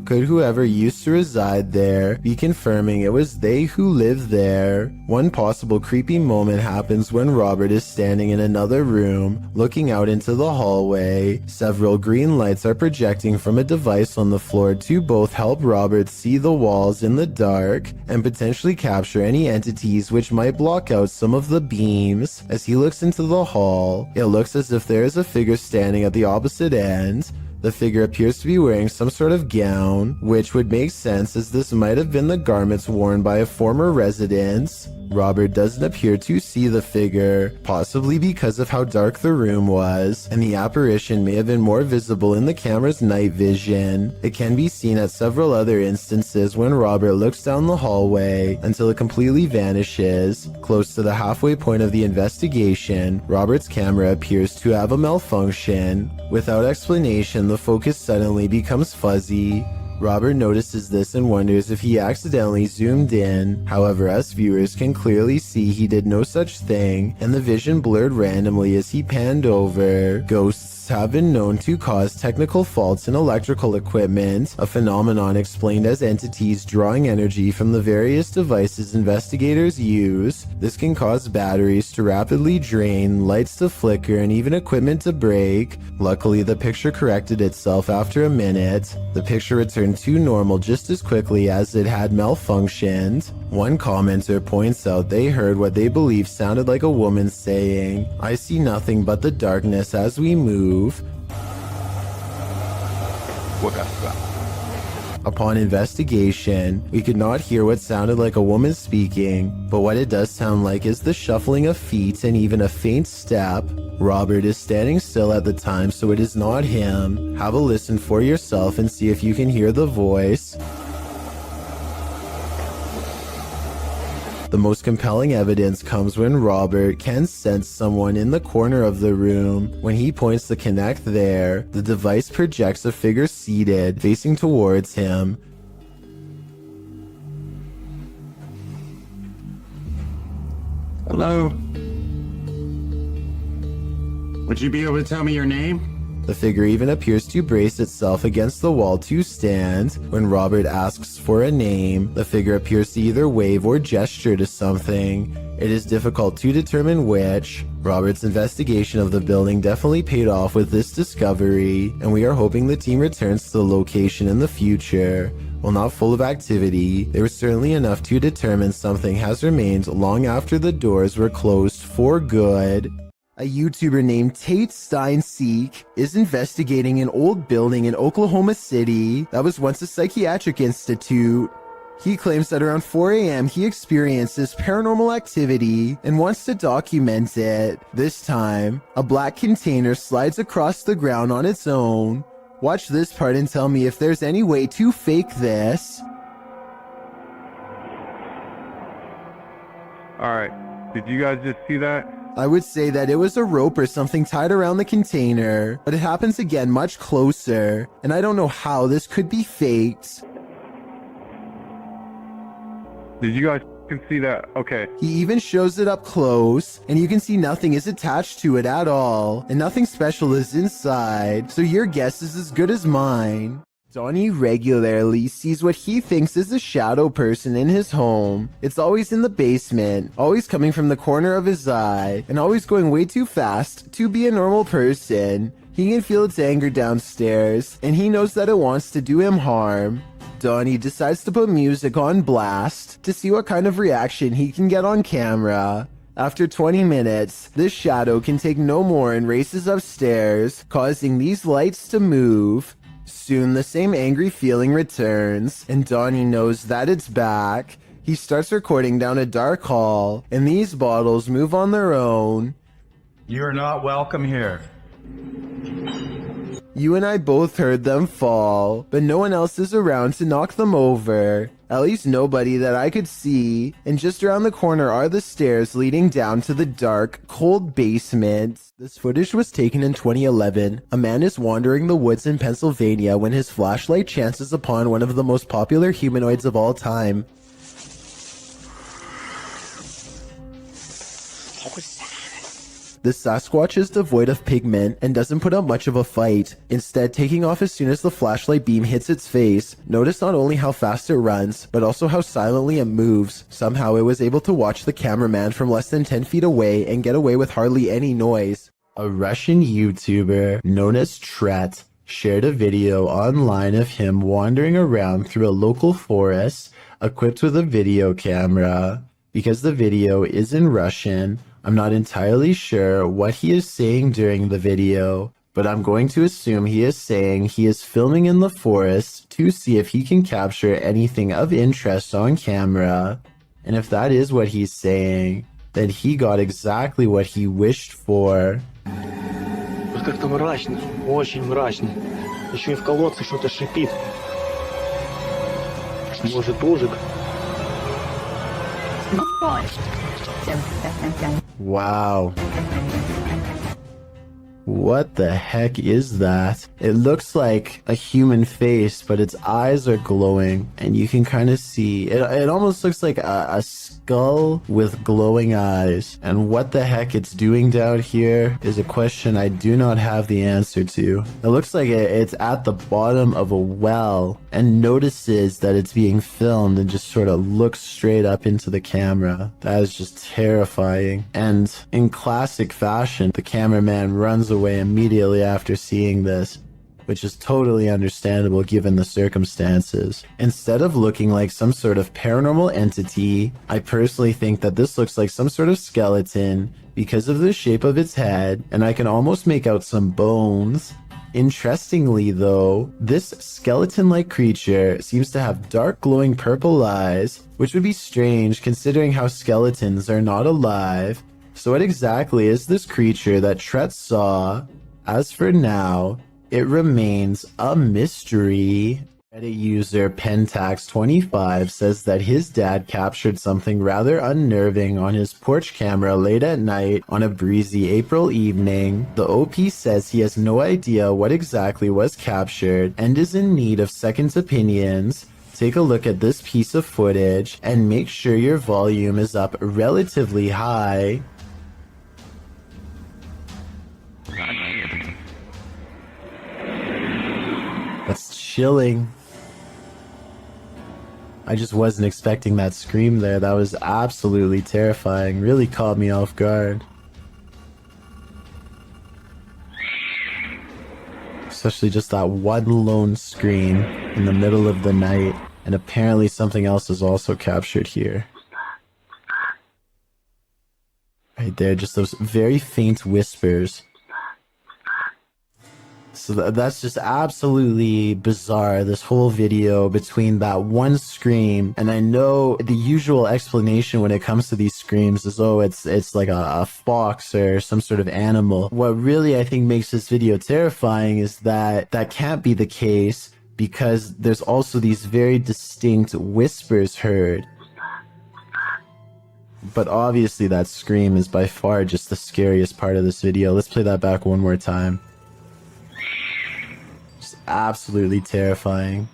Could whoever used to reside there be confirming it was they who lived there? One possible creepy moment happens when Robert is standing in another room, looking out into the hallway. Several green lights are projecting from a device on the floor to both help Robert see the walls in the dark and potentially capture any entities which might block out some of the beams. As he looks into the hall, it looks as if there is a figure standing at the opposite end. The figure appears to be wearing some sort of gown, which would make sense as this might have been the garments worn by a former resident. Robert doesn't appear to see the figure, possibly because of how dark the room was, and the apparition may have been more visible in the camera's night vision. It can be seen at several other instances when Robert looks down the hallway until it completely vanishes. Close to the halfway point of the investigation, Robert's camera appears to have a malfunction. Without explanation, the focus suddenly becomes fuzzy. Robert notices this and wonders if he accidentally zoomed in. However, us viewers can clearly see he did no such thing, and the vision blurred randomly as he panned over. Ghosts have been known to cause technical faults in electrical equipment, a phenomenon explained as entities drawing energy from the various devices investigators use. This can cause batteries to rapidly drain, lights to flicker, and even equipment to break. Luckily, the picture corrected itself after a minute. The picture returned to normal just as quickly as it had malfunctioned. One commenter points out they heard what they believe sounded like a woman saying, "I see nothing but the darkness as we move." Upon investigation, we could not hear what sounded like a woman speaking, but what it does sound like is the shuffling of feet and even a faint step. Robert is standing still at the time, so it is not him. Have a listen for yourself and see if you can hear the voice. The most compelling evidence comes when Robert can sense someone in the corner of the room. When he points the Kinect there, the device projects a figure seated, facing towards him. Hello? Would you be able to tell me your name? The figure even appears to brace itself against the wall to stand. When Robert asks for a name, the figure appears to either wave or gesture to something. It is difficult to determine which. Robert's investigation of the building definitely paid off with this discovery, and we are hoping the team returns to the location in the future. While not full of activity, there was certainly enough to determine something has remained long after the doors were closed for good. A YouTuber named Tate Steinseek is investigating an old building in Oklahoma City that was once a psychiatric institute. He claims that around 4 a.m. he experiences paranormal activity and wants to document it. This time, a black container slides across the ground on its own. Watch this part and tell me if there's any way to fake this. Alright, did you guys just see that? I would say that it was a rope or something tied around the container, but it happens again much closer, and I don't know how this could be faked. Did you guys can see that? Okay. He even shows it up close, and you can see nothing is attached to it at all, and nothing special is inside, so your guess is as good as mine. Donnie regularly sees what he thinks is a shadow person in his home. It's always in the basement, always coming from the corner of his eye, and always going way too fast to be a normal person. He can feel its anger downstairs, and he knows that it wants to do him harm. Donnie decides to put music on blast to see what kind of reaction he can get on camera. After 20 minutes, this shadow can take no more and races upstairs, causing these lights to move. Soon the same angry feeling returns, and Donnie knows that it's back. He starts recording down a dark hall, and these bottles move on their own. You're not welcome here. You and I both heard them fall, but no one else is around to knock them over. At least nobody that I could see, and just around the corner are the stairs leading down to the dark, cold basement. This footage was taken in 2011. A man is wandering the woods in Pennsylvania when his flashlight chances upon one of the most popular humanoids of all time. The Sasquatch is devoid of pigment and doesn't put up much of a fight, instead taking off as soon as the flashlight beam hits its face. Notice not only how fast it runs, but also how silently it moves. Somehow it was able to watch the cameraman from less than 10 feet away and get away with hardly any noise. A Russian YouTuber known as Tret shared a video online of him wandering around through a local forest equipped with a video camera. Because the video is in Russian, I'm not entirely sure what he is saying during the video, but I'm going to assume he is saying he is filming in the forest to see if he can capture anything of interest on camera. And if that is what he's saying, then he got exactly what he wished for. Вот как-то мрачно, очень мрачно. Еще и в колодце что-то шипит. Может, ужик? Wow. What the heck is that? It looks like a human face, but its eyes are glowing, and you can kind of see it almost looks like a skull with glowing eyes. And what the heck it's doing down here is a question I do not have the answer to. It looks like it's at the bottom of a well and notices that it's being filmed and just sort of looks straight up into the camera. That is just terrifying. And in classic fashion, the cameraman runs away immediately after seeing this, which is totally understandable given the circumstances. Instead of looking like some sort of paranormal entity, I personally think that this looks like some sort of skeleton because of the shape of its head, and I can almost make out some bones. Interestingly though, this skeleton-like creature seems to have dark glowing purple eyes, which would be strange considering how skeletons are not alive. So what exactly is this creature that Tret saw? As for now, it remains a mystery. Reddit user Pentax25 says that his dad captured something rather unnerving on his porch camera late at night on a breezy April evening. The OP says he has no idea what exactly was captured and is in need of second opinions. Take a look at this piece of footage and make sure your volume is up relatively high. That's chilling. I just wasn't expecting that scream there. That was absolutely terrifying. Really caught me off guard. Especially just that one lone scream in the middle of the night. And apparently something else is also captured here. Right there, just those very faint whispers. So that's just absolutely bizarre, this whole video between that one scream. And I know the usual explanation when it comes to these screams is, oh, it's like a fox or some sort of animal. What really I think makes this video terrifying is that that can't be the case, because there's also these very distinct whispers heard. But obviously that scream is by far just the scariest part of this video. Let's play that back one more time. Just absolutely terrifying.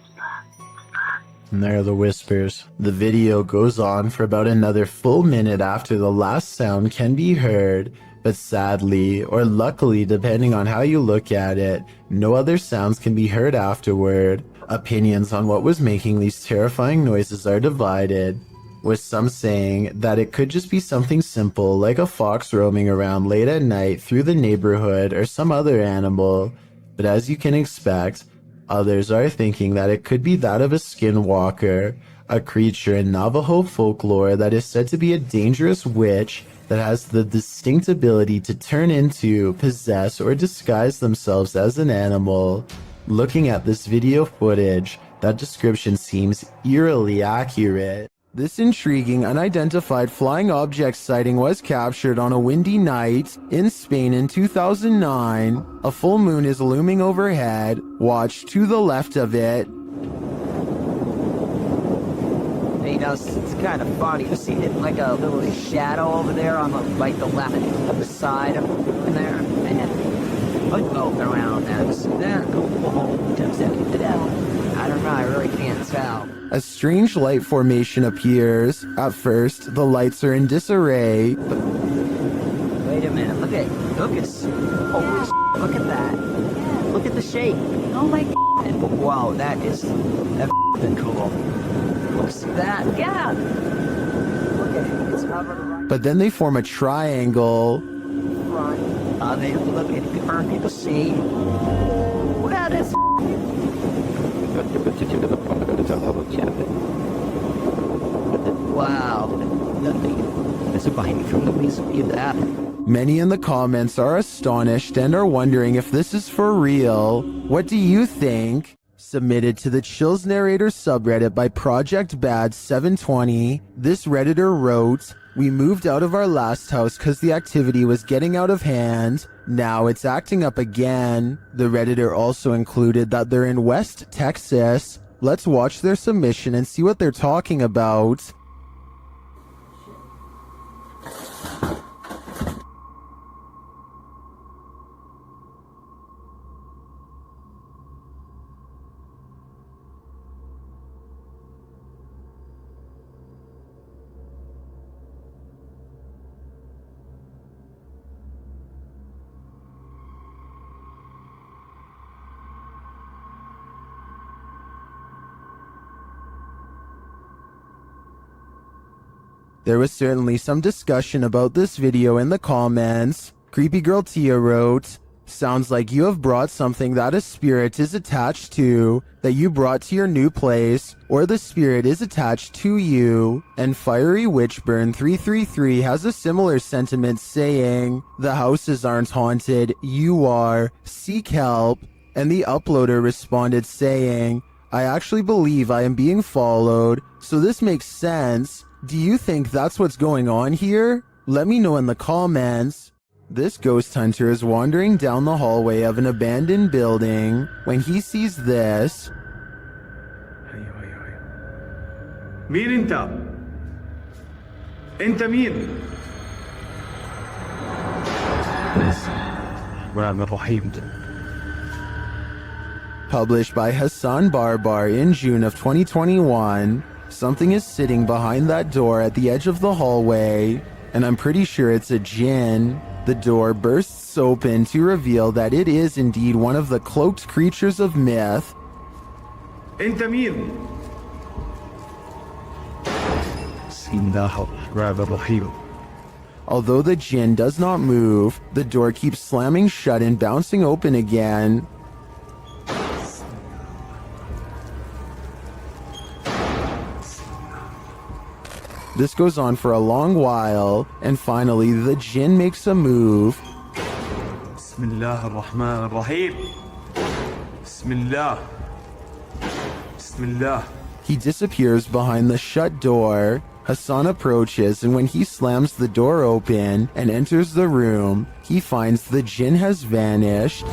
And there are the whispers. The video goes on for about another full minute after the last sound can be heard, but sadly, or luckily, depending on how you look at it, no other sounds can be heard afterward. Opinions on what was making these terrifying noises are divided, with some saying that it could just be something simple like a fox roaming around late at night through the neighborhood or some other animal, but as you can expect, others are thinking that it could be that of a skinwalker, a creature in Navajo folklore that is said to be a dangerous witch that has the distinct ability to turn into, possess, or disguise themselves as an animal. Looking at this video footage, that description seems eerily accurate. This intriguing unidentified flying object sighting was captured on a windy night in Spain in 2009. A full moon is looming overhead. Watch to the left of it. You know, it's kind of funny. You see it like a little shadow over there on the left of the side of there, and I'd go around and then I don't know, I really can't tell. A strange light formation appears. At first, the lights are in disarray. Wait a minute, look at holy look at that. Look at the shape. Oh my god. Wow, that's cool. Looks at that. Yeah. Look at it. It's covered right. But then they form a triangle. They look at it. People see. Wow, that's wow. Many in the comments are astonished and are wondering if this is for real. What do you think? Submitted to the Chills Narrator subreddit by Project Bad 720, this Redditor wrote, "We moved out of our last house because the activity was getting out of hand. Now it's acting up again." The Redditor also included that they're in West Texas. Let's watch their submission and see what they're talking about. There was certainly some discussion about this video in the comments. Creepy Girl Tia wrote, "Sounds like you have brought something that a spirit is attached to, that you brought to your new place, or the spirit is attached to you." And Fiery Witchburn 333 has a similar sentiment saying, "The houses aren't haunted, you are. Seek help." And the uploader responded saying, "I actually believe I am being followed, so this makes sense. Do you think that's what's going on here? Let me know in the comments." This ghost hunter is wandering down the hallway of an abandoned building when he sees this. مين انت؟ انت مين؟ Published by Hassan Barbar in June of 2021. Something is sitting behind that door at the edge of the hallway, and I'm pretty sure it's a djinn. The door bursts open to reveal that it is indeed one of the cloaked creatures of myth. انت مين؟ Although the djinn does not move, the door keeps slamming shut and bouncing open again. This goes on for a long while, and finally the jinn makes a move. Bismillah ar-Rahman ar-Rahim. Bismillah. Bismillah. He disappears behind the shut door. Hassan approaches, and when he slams the door open and enters the room, he finds the jinn has vanished.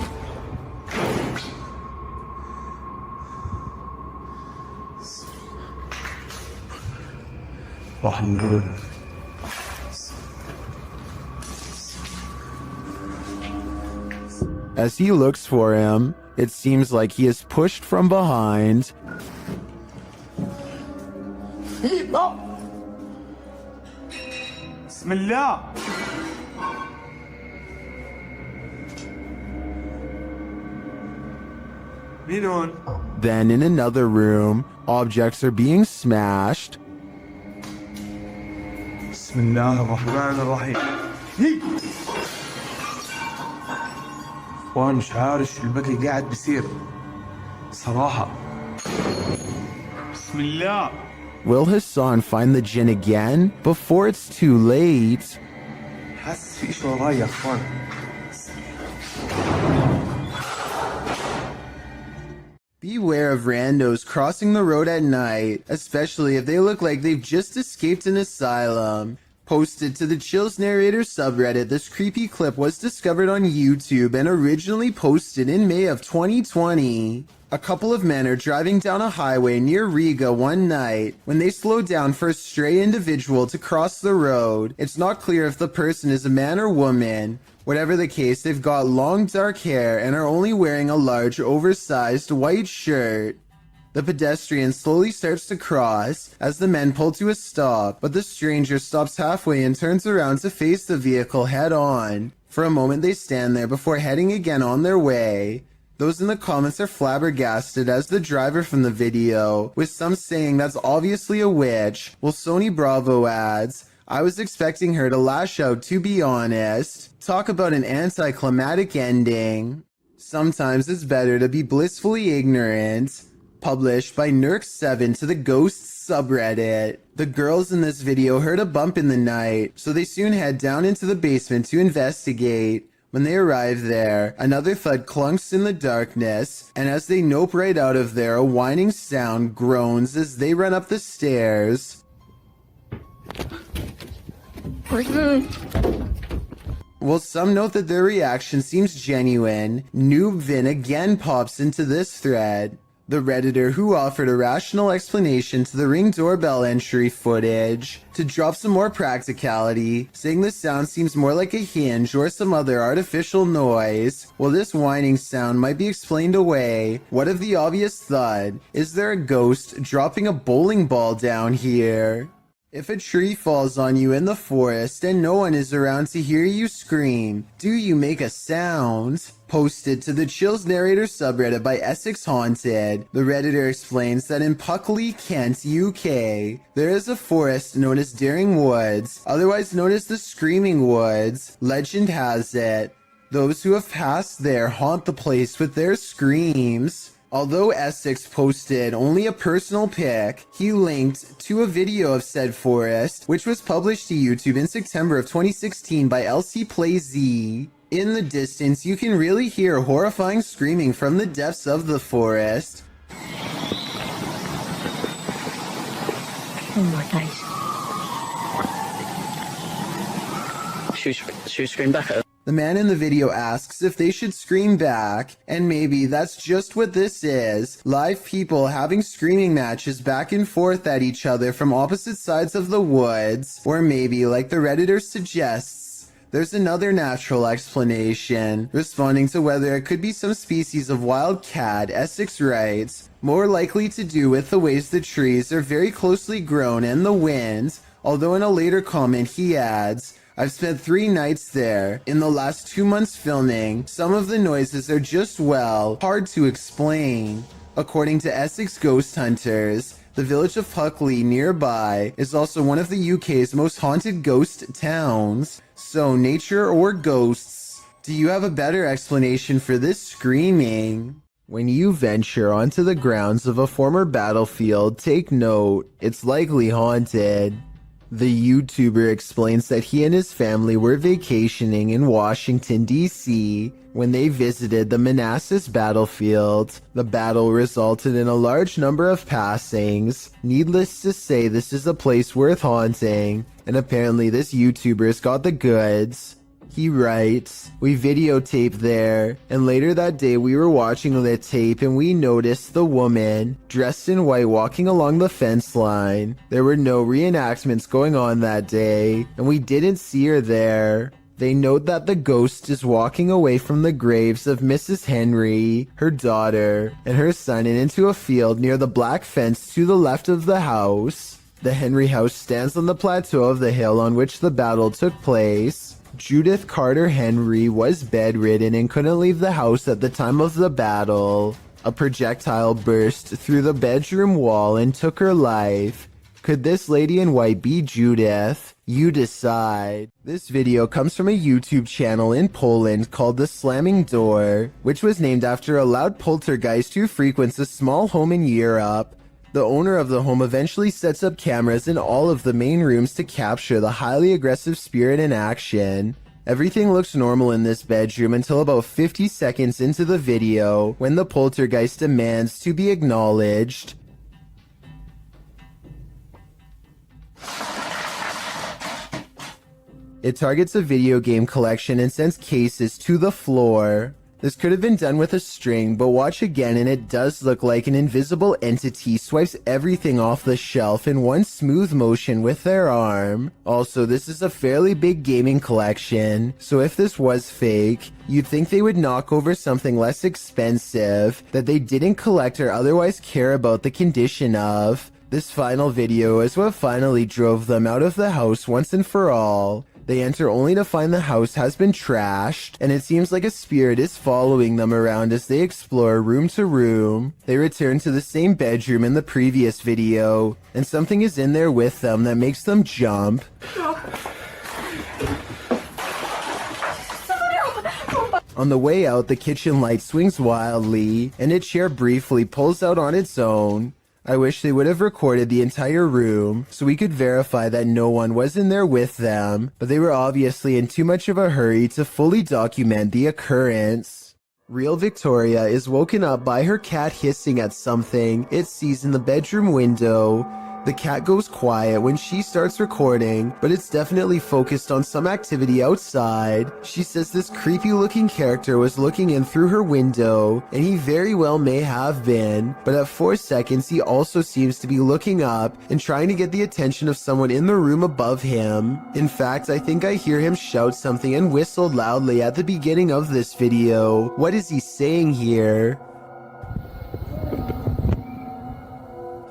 As he looks for him, it seems like he is pushed from behind. Bismillah. Then in another room, objects are being smashed. Bismillah ar-Rahman ar-Rahim. وانا مش عارف شو البكي قاعد بيصير صراحة. بسم الله. Will Hassan find the jinn again before it's too late? حاسس في شيء وراي يا اخوان. Beware of randos crossing the road at night, especially if they look like they've just escaped an asylum. Posted to the Chills Narrator subreddit, this creepy clip was discovered on YouTube and originally posted in May of 2020. A couple of men are driving down a highway near Riga one night when they slow down for a stray individual to cross the road. It's not clear if the person is a man or woman. Whatever the case, they've got long dark hair and are only wearing a large oversized white shirt. The pedestrian slowly starts to cross as the men pull to a stop, but the stranger stops halfway and turns around to face the vehicle head on. For a moment they stand there before heading again on their way. Those in the comments are flabbergasted as the driver from the video, with some saying that's obviously a witch, while Sony Bravo adds, I was expecting her to lash out, to be honest. Talk about an anticlimactic ending. Sometimes it's better to be blissfully ignorant. Published by Nurk7 to the Ghosts subreddit. The girls in this video heard a bump in the night, so they soon head down into the basement to investigate. When they arrive there, another thud clunks in the darkness, and as they nope right out of there, a whining sound groans as they run up the stairs. While some note that their reaction seems genuine, Noobvin again pops into this thread. The Redditor who offered a rational explanation to the Ring doorbell entry footage to drop some more practicality, saying the sound seems more like a hinge or some other artificial noise. While this whining sound might be explained away, what of the obvious thud? Is there a ghost dropping a bowling ball down here? If a tree falls on you in the forest and no one is around to hear you scream, do you make a sound? Posted to the Chills Narrator subreddit by Essex Haunted, the Redditor explains that in Puckley, Kent, UK, there is a forest known as Daring Woods, otherwise known as the Screaming Woods. Legend has it, those who have passed there haunt the place with their screams. Although Essex posted only a personal pic, he linked to a video of said forest, which was published to YouTube in September of 2016 by LC Play Z. In the distance, you can really hear horrifying screaming from the depths of the forest. Oh my gosh. Should we scream back at her? The man in the video asks if they should scream back, and maybe that's just what this is. Live people having screaming matches back and forth at each other from opposite sides of the woods. Or maybe, like the Redditor suggests, there's another natural explanation. Responding to whether it could be some species of wild cat, Essex writes, more likely to do with the ways the trees are very closely grown and the wind, although in a later comment he adds, I've spent 3 nights there. In the last 2 months filming, some of the noises are just, well, hard to explain. According to Essex Ghost Hunters, the village of Puckley nearby is also one of the UK's most haunted ghost towns. So, nature or ghosts, do you have a better explanation for this screaming? When you venture onto the grounds of a former battlefield, take note, it's likely haunted. The YouTuber explains that he and his family were vacationing in Washington, D.C. when they visited the Manassas battlefield. The battle resulted in a large number of passings. Needless to say, this is a place worth haunting, and apparently this YouTuber's got the goods. He writes, "We videotaped there, and later that day we were watching the tape and we noticed the woman, dressed in white, walking along the fence line. There were no reenactments going on that day, and we didn't see her there. They note that the ghost is walking away from the graves of Mrs. Henry, her daughter, and her son and into a field near the black fence to the left of the house. The Henry house stands on the plateau of the hill on which the battle took place. Judith Carter Henry was bedridden and couldn't leave the house at the time of the battle. A projectile burst through the bedroom wall and took her life. Could this lady in white be Judith? You decide." This video comes from a YouTube channel in Poland called The Slamming Door, which was named after a loud poltergeist who frequents a small home in Europe. The owner of the home eventually sets up cameras in all of the main rooms to capture the highly aggressive spirit in action. Everything looks normal in this bedroom until about 50 seconds into the video, when the poltergeist demands to be acknowledged. It targets a video game collection and sends cases to the floor. This could have been done with a string, but watch again and it does look like an invisible entity swipes everything off the shelf in one smooth motion with their arm. Also, this is a fairly big gaming collection, so if this was fake, you'd think they would knock over something less expensive that they didn't collect or otherwise care about the condition of. This final video is what finally drove them out of the house once and for all. They enter only to find the house has been trashed, and it seems like a spirit is following them around as they explore room to room. They return to the same bedroom in the previous video, and something is in there with them that makes them jump. On the way out, the kitchen light swings wildly, and a chair briefly pulls out on its own. I wish they would have recorded the entire room so we could verify that no one was in there with them, but they were obviously in too much of a hurry to fully document the occurrence. Real Victoria is woken up by her cat hissing at something it sees in the bedroom window. The cat goes quiet when she starts recording, but it's definitely focused on some activity outside. She says this creepy looking character was looking in through her window, and he very well may have been, but at 4 seconds he also seems to be looking up and trying to get the attention of someone in the room above him. In fact, I think I hear him shout something and whistle loudly at the beginning of this video. What is he saying here?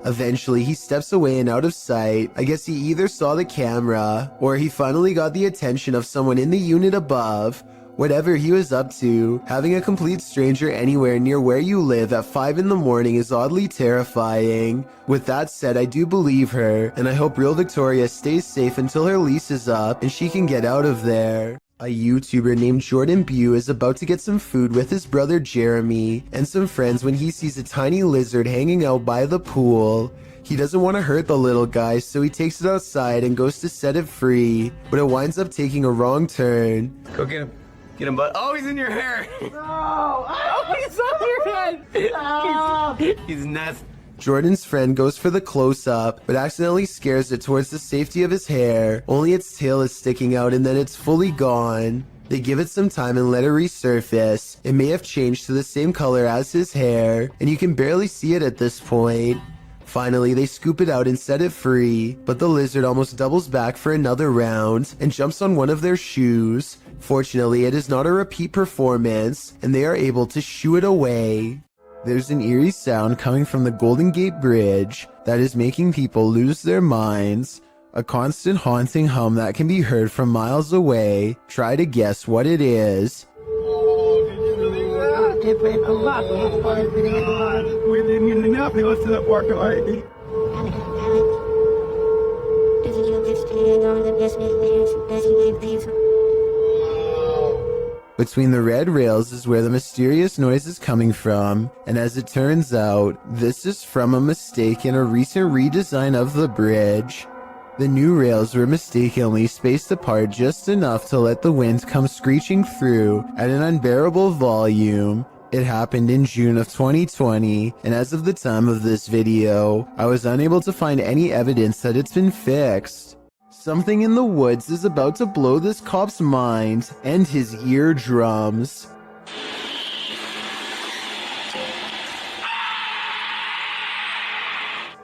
Eventually, he steps away and out of sight. I guess he either saw the camera, or he finally got the attention of someone in the unit above. Whatever he was up to, having a complete stranger anywhere near where you live at 5 in the morning is oddly terrifying. With that said, I do believe her, and I hope real Victoria stays safe until her lease is up and she can get out of there. A YouTuber named Jordan Bew is about to get some food with his brother Jeremy and some friends when he sees a tiny lizard hanging out by the pool. He doesn't want to hurt the little guy, so he takes it outside and goes to set it free, but it winds up taking a wrong turn. Go get him. Get him, bud. Oh, he's in your hair. No! Oh, he's on your head! Stop! He's nuts. Jordan's friend goes for the close-up, but accidentally scares it towards the safety of his hair. Only its tail is sticking out and then it's fully gone. They give it some time and let it resurface. It may have changed to the same color as his hair, and you can barely see it at this point. Finally, they scoop it out and set it free, but the lizard almost doubles back for another round and jumps on one of their shoes. Fortunately, it is not a repeat performance, and they are able to shoo it away. There's an eerie sound coming from the Golden Gate Bridge that is making people lose their minds. A constant haunting hum that can be heard from miles away. Try to guess what it is. Between the red rails is where the mysterious noise is coming from, and as it turns out, this is from a mistake in a recent redesign of the bridge. The new rails were mistakenly spaced apart just enough to let the wind come screeching through at an unbearable volume. It happened in June of 2020, and as of the time of this video, I was unable to find any evidence that it's been fixed. Something in the woods is about to blow this cop's mind and his eardrums.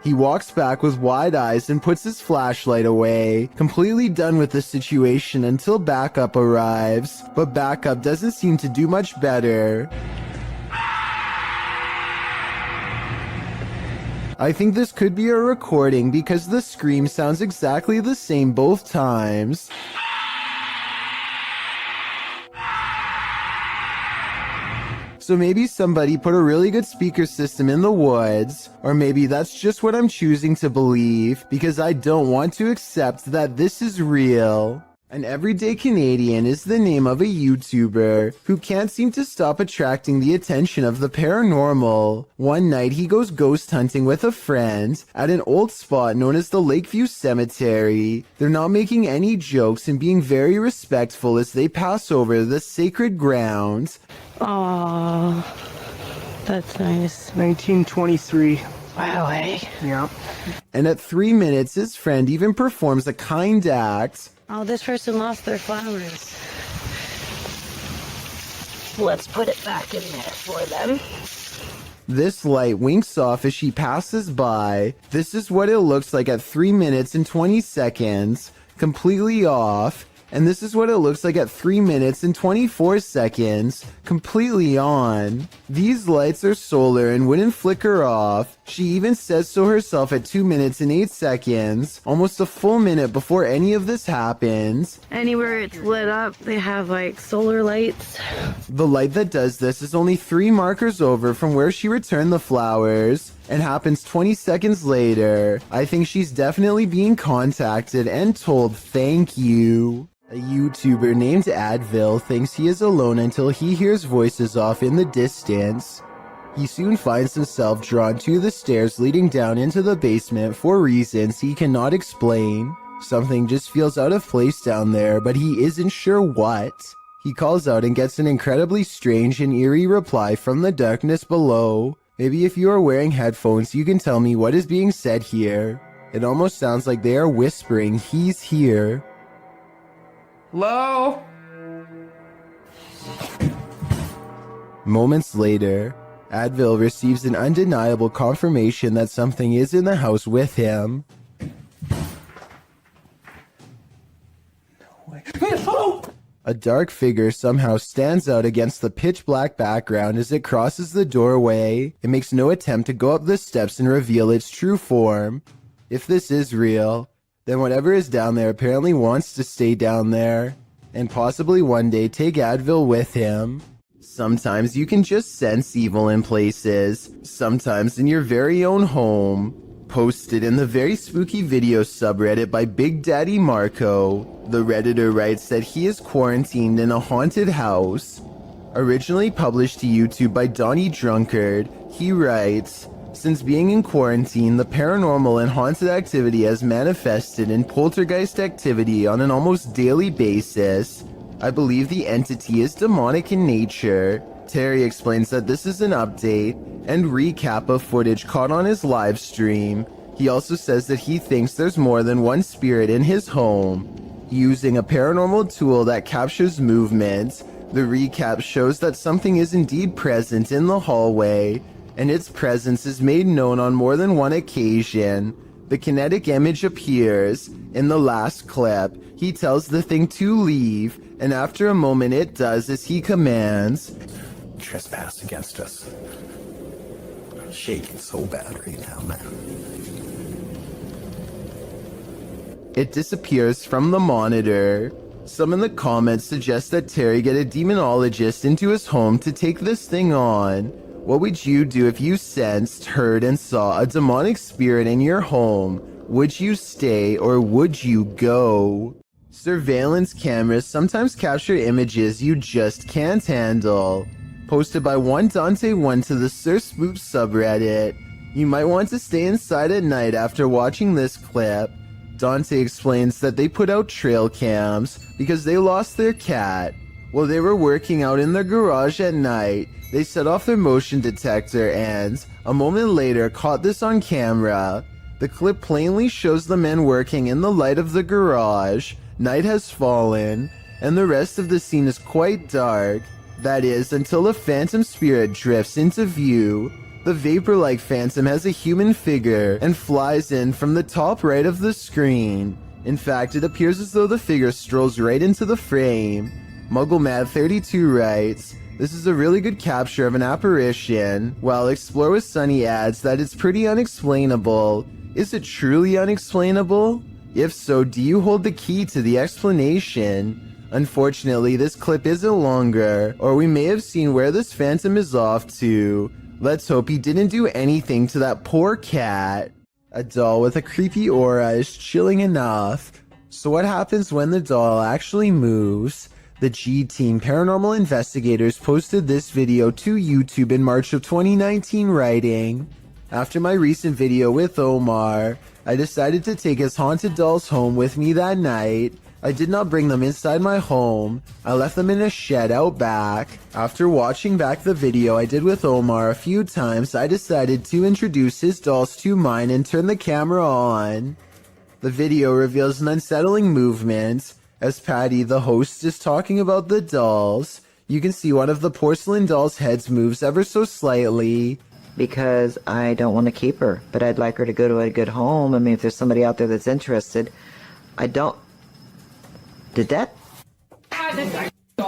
He walks back with wide eyes and puts his flashlight away, completely done with the situation until backup arrives, but backup doesn't seem to do much better. I think this could be a recording because the scream sounds exactly the same both times. So maybe somebody put a really good speaker system in the woods, or maybe that's just what I'm choosing to believe because I don't want to accept that this is real. An everyday Canadian is the name of a YouTuber who can't seem to stop attracting the attention of the paranormal. One night he goes ghost hunting with a friend at an old spot known as the Lakeview Cemetery. They're not making any jokes and being very respectful as they pass over the sacred ground. Aww, that's nice. 1923. Wow, eh? Yeah. And at 3 minutes, his friend even performs a kind act. Oh, this person lost their flowers. Let's put it back in there for them. This light winks off as she passes by. This is what it looks like at 3 minutes and 20 seconds, completely off. And this is what it looks like at 3 minutes and 24 seconds, completely on. These lights are solar and wouldn't flicker off. She even says so herself at 2 minutes and 8 seconds, almost a full minute before any of this happens. Anywhere it's lit up, they have like solar lights. The light that does this is only 3 markers over from where she returned the flowers, and happens 20 seconds later. I think she's definitely being contacted and told thank you. A YouTuber named Advil thinks he is alone until he hears voices off in the distance. He soon finds himself drawn to the stairs leading down into the basement for reasons he cannot explain. Something just feels out of place down there, but he isn't sure what. He calls out and gets an incredibly strange and eerie reply from the darkness below. Maybe if you are wearing headphones, you can tell me what is being said here. It almost sounds like they are whispering, "He's here." Hello? Moments later, Advil receives an undeniable confirmation that something is in the house with him. A dark figure somehow stands out against the pitch black background as it crosses the doorway. It makes no attempt to go up the steps and reveal its true form. If this is real, then whatever is down there apparently wants to stay down there, and possibly one day take Advil with him. Sometimes you can just sense evil in places, sometimes in your very own home. Posted in the very spooky video subreddit by Big Daddy Marco, the Redditor writes that he is quarantined in a haunted house. Originally published to YouTube by Donnie Drunkard, he writes, "Since being in quarantine, the paranormal and haunted activity has manifested in poltergeist activity on an almost daily basis. I believe the entity is demonic in nature." Terry explains that this is an update and recap of footage caught on his live stream. He also says that he thinks there's more than one spirit in his home. Using a paranormal tool that captures movement, the recap shows that something is indeed present in the hallway, and its presence is made known on more than one occasion. The kinetic image appears. In the last clip, he tells the thing to leave, and after a moment it does as he commands. Trespass against us. I'm shaking so bad right now, man. It disappears from the monitor. Some in the comments suggest that Terry get a demonologist into his home to take this thing on. What would you do if you sensed, heard, and saw a demonic spirit in your home? Would you stay or would you go? Surveillance cameras sometimes capture images you just can't handle. Posted by one Dante1 to the Sir Spoop subreddit. You might want to stay inside at night after watching this clip. Dante explains that they put out trail cams because they lost their cat. While they were working out in their garage at night, they set off their motion detector and, a moment later, caught this on camera. The clip plainly shows the men working in the light of the garage. Night has fallen, and the rest of the scene is quite dark. That is, until a phantom spirit drifts into view. The vapor-like phantom has a human figure and flies in from the top right of the screen. In fact, it appears as though the figure strolls right into the frame. MuggleMad32 writes, "This is a really good capture of an apparition," while Explore with Sunny adds that it's pretty unexplainable. Is it truly unexplainable? If so, do you hold the key to the explanation? Unfortunately, this clip isn't longer, or we may have seen where this phantom is off to. Let's hope he didn't do anything to that poor cat. A doll with a creepy aura is chilling enough. So what happens when the doll actually moves? The G-Team Paranormal Investigators posted this video to YouTube in March of 2019, writing, "After my recent video with Omar, I decided to take his haunted dolls home with me that night. I did not bring them inside my home. I left them in a shed out back. After watching back the video I did with Omar a few times, I decided to introduce his dolls to mine and turn the camera on." The video reveals an unsettling movement. As Patty, the host, is talking about the dolls, you can see one of the porcelain dolls' heads moves ever so slightly. Because I don't want to keep her, but I'd like her to go to a good home. I mean, if there's somebody out there that's interested, I don't... Did that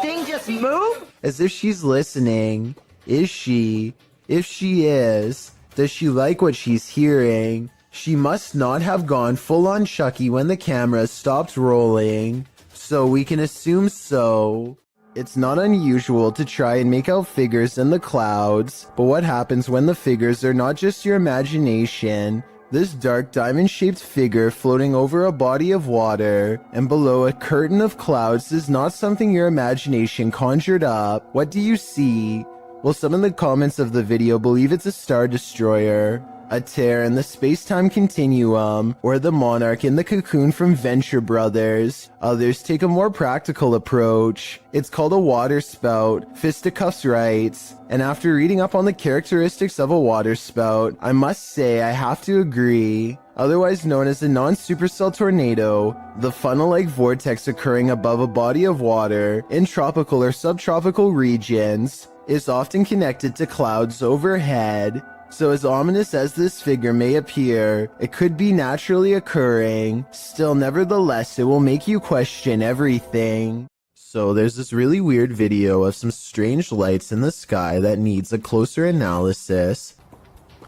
thing just move? As if she's listening. Is she? If she is, does she like what she's hearing? She must not have gone full-on Chucky when the camera stopped rolling. So we can assume so. It's not unusual to try and make out figures in the clouds, but what happens when the figures are not just your imagination? This dark diamond-shaped figure floating over a body of water and below a curtain of clouds is not something your imagination conjured up. What do you see? Well, some in the comments of the video believe it's a star destroyer, a tear in the space-time continuum, or the monarch in the cocoon from Venture Brothers. Others take a more practical approach. It's called a water spout, Fisticuffs writes. And after reading up on the characteristics of a water spout, I must say I have to agree. Otherwise known as a non-supercell tornado, the funnel-like vortex occurring above a body of water in tropical or subtropical regions is often connected to clouds overhead. So as ominous as this figure may appear, it could be naturally occurring. Still, nevertheless, it will make you question everything. So there's this really weird video of some strange lights in the sky that needs a closer analysis.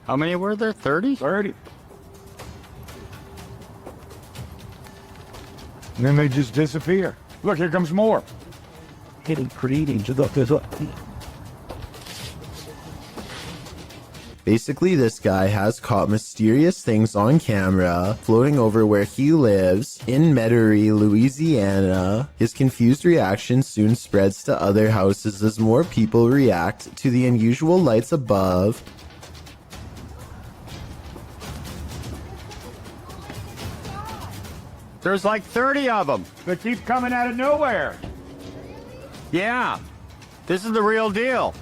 How many were there? 30? 30. And then they just disappear. Look, here comes more. Getting pretty to the Basically, this guy has caught mysterious things on camera floating over where he lives in Metairie, Louisiana. His confused reaction soon spreads to other houses as more people react to the unusual lights above. There's like 30 of them. They keep coming out of nowhere. Yeah, this is the real deal.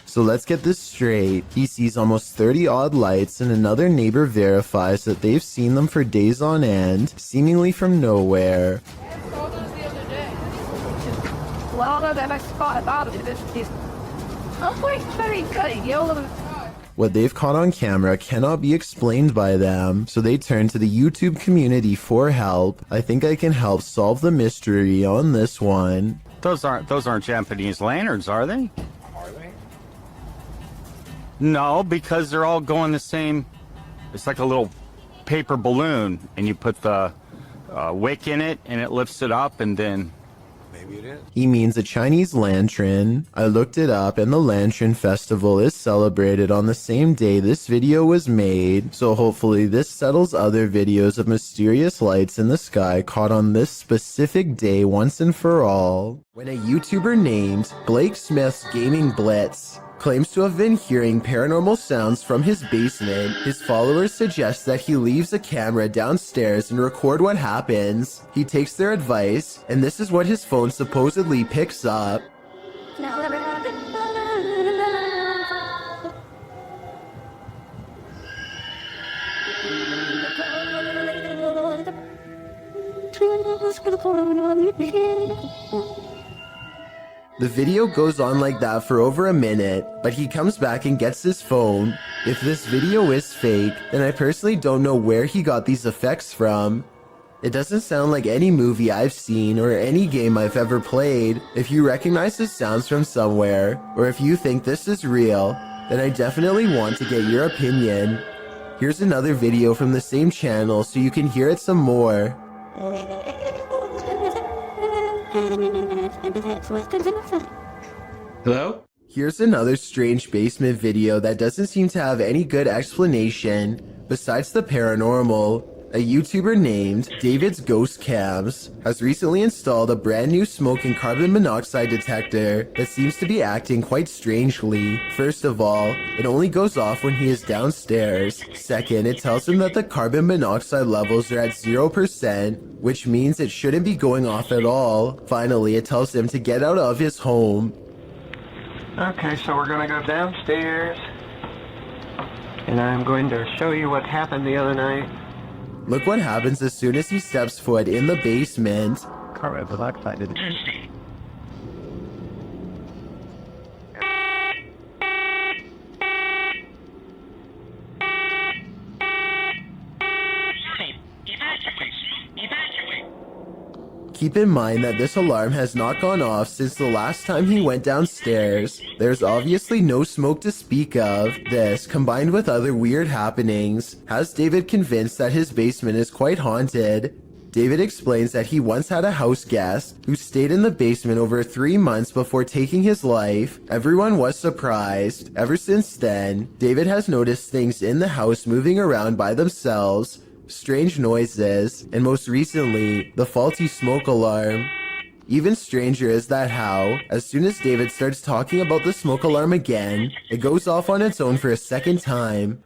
So let's get this straight. He sees almost 30 odd lights and another neighbor verifies that they've seen them for days on end, seemingly from nowhere. What they've caught on camera cannot be explained by them, so they turn to the YouTube community for help. I think I can help solve the mystery on this one. Those aren't Japanese lanterns, are they? No, because they're all going the same. It's like a little paper balloon, and you put the wick in it, and it lifts it up, and then... Maybe it is. He means a Chinese lantern. I looked it up, and the Lantern Festival is celebrated on the same day this video was made, so hopefully this settles other videos of mysterious lights in the sky caught on this specific day once and for all. When a YouTuber named Blake Smith's Gaming Blitz claims to have been hearing paranormal sounds from his basement, his followers suggest that he leaves a camera downstairs and record what happens. He takes their advice, and this is what his phone supposedly picks up. The video goes on like that for over a minute, but he comes back and gets his phone. If this video is fake, then I personally don't know where he got these effects from. It doesn't sound like any movie I've seen or any game I've ever played. If you recognize the sounds from somewhere, or if you think this is real, then I definitely want to get your opinion. Here's another video from the same channel so you can hear it some more. Hello? Here's another strange basement video that doesn't seem to have any good explanation besides the paranormal. A YouTuber named David's Ghost Cams has recently installed a brand new smoke and carbon monoxide detector that seems to be acting quite strangely. First of all, it only goes off when he is downstairs. Second, it tells him that the carbon monoxide levels are at 0%, which means it shouldn't be going off at all. Finally, it tells him to get out of his home. Okay, so we're gonna go downstairs, and I'm going to show you what happened the other night. Look what happens as soon as he steps foot in the basement. Carbon monoxide is Keep in mind that this alarm has not gone off since the last time he went downstairs. There's obviously no smoke to speak of. This, combined with other weird happenings, has David convinced that his basement is quite haunted. David explains that he once had a house guest who stayed in the basement over 3 months before taking his life. Everyone was surprised. Ever since then, David has noticed things in the house moving around by themselves, strange noises, and most recently, the faulty smoke alarm. Even stranger is that how, as soon as David starts talking about the smoke alarm again, it goes off on its own for a second time.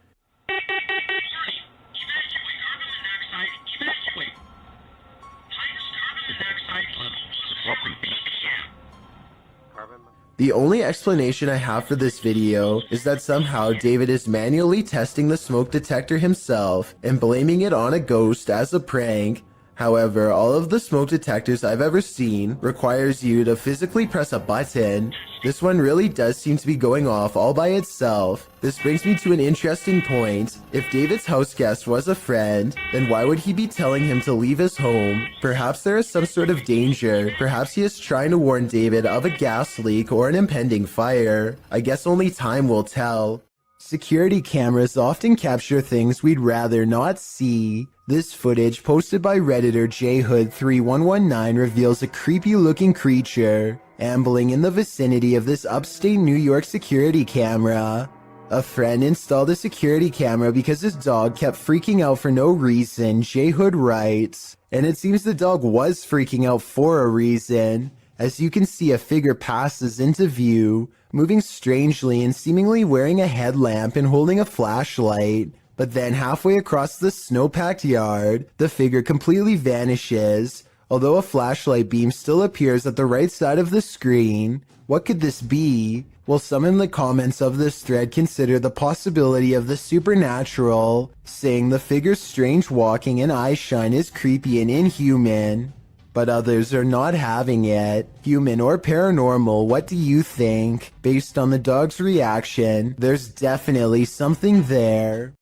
The only explanation I have for this video is that somehow David is manually testing the smoke detector himself and blaming it on a ghost as a prank. However, all of the smoke detectors I've ever seen requires you to physically press a button. This one really does seem to be going off all by itself. This brings me to an interesting point. If David's house guest was a friend, then why would he be telling him to leave his home? Perhaps there is some sort of danger. Perhaps he is trying to warn David of a gas leak or an impending fire. I guess only time will tell. Security cameras often capture things we'd rather not see. This footage, posted by Redditor jhood3119, reveals a creepy-looking creature ambling in the vicinity of this upstate New York security camera. A friend installed a security camera because his dog kept freaking out for no reason, J-Hood writes. And it seems the dog was freaking out for a reason. As you can see, a figure passes into view, moving strangely and seemingly wearing a headlamp and holding a flashlight. But then halfway across the snow-packed yard, the figure completely vanishes, although a flashlight beam still appears at the right side of the screen. What could this be? Well, some in the comments of this thread consider the possibility of the supernatural, saying the figure's strange walking and eye shine is creepy and inhuman. But others are not having it. Human or paranormal, what do you think? Based on the dog's reaction, there's definitely something there.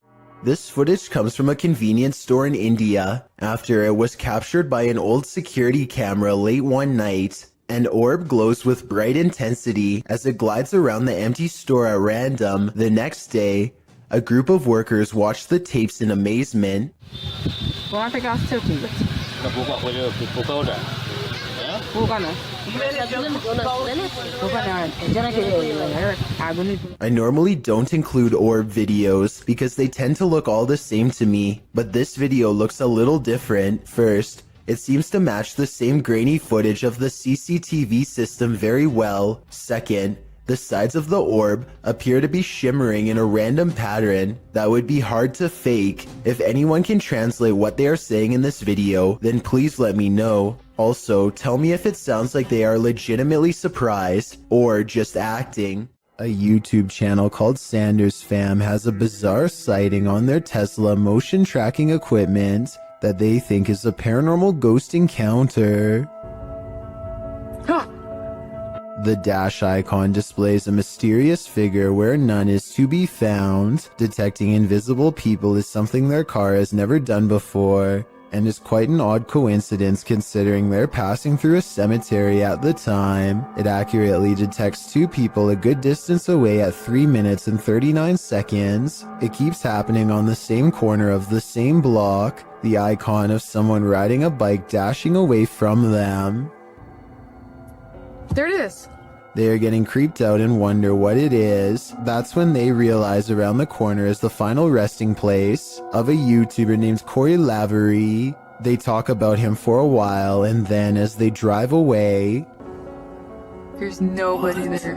This footage comes from a convenience store in India after it was captured by an old security camera late one night. An orb glows with bright intensity as it glides around the empty store at random. The next day, a group of workers watch the tapes in amazement. I normally don't include orb videos because they tend to look all the same to me, but this video looks a little different. First, It seems to match the same grainy footage of the CCTV system very well. Second, the sides of the orb appear to be shimmering in a random pattern that would be hard to fake. If anyone can translate what they are saying in this video, then please let me know. Also, tell me if it sounds like they are legitimately surprised or just acting. A YouTube channel called Sanders Fam has a bizarre sighting on their Tesla motion tracking equipment that they think is a paranormal ghost encounter. The dash icon displays a mysterious figure where none is to be found. Detecting invisible people is something their car has never done before, and is quite an odd coincidence considering they're passing through a cemetery at the time. It accurately detects two people a good distance away at 3 minutes and 39 seconds. It keeps happening on the same corner of the same block, the icon of someone riding a bike dashing away from them. There it is. They are getting creeped out and wonder what it is. That's when they realize around the corner is the final resting place of a YouTuber named Corey Lavery. They talk about him for a while, and then as they drive away, There's nobody there.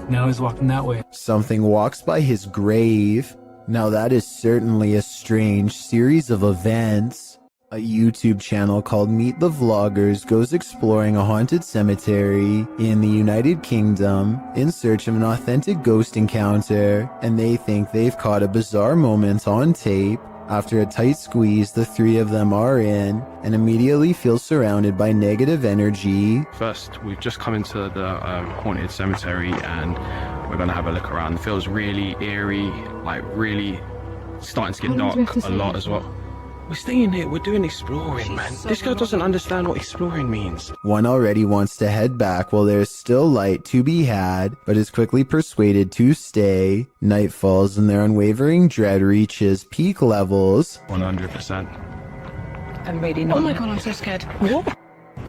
Now he's walking that way. something walks by his grave. Now that is certainly a strange series of events. A YouTube channel called Meet the Vloggers goes exploring a haunted cemetery in the United Kingdom in search of an authentic ghost encounter, and they think they've caught a bizarre moment on tape. After a tight squeeze, the three of them are in and immediately feel surrounded by negative energy. First, we've just come into the haunted cemetery and we're going to have a look around. It feels really eerie, like really starting to get dark a lot as well. We're staying here, we're doing exploring, man. This girl doesn't understand what exploring means. One already wants to head back while there is still light to be had, but is quickly persuaded to stay. Night falls and their unwavering dread reaches peak levels. 100%. I'm waiting. Oh my god, I'm so scared.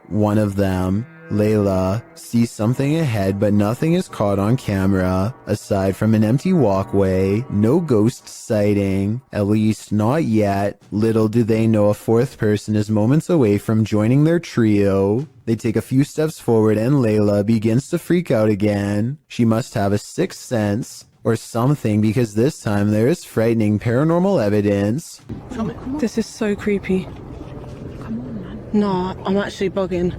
One of them, Layla, sees something ahead, but nothing is caught on camera. Aside from an empty walkway, no ghost sighting, at least not yet. Little do they know a fourth person is moments away from joining their trio. They take a few steps forward and Layla begins to freak out again. She must have a sixth sense or something, because this time there is frightening paranormal evidence. This is so creepy. No, I'm actually bugging.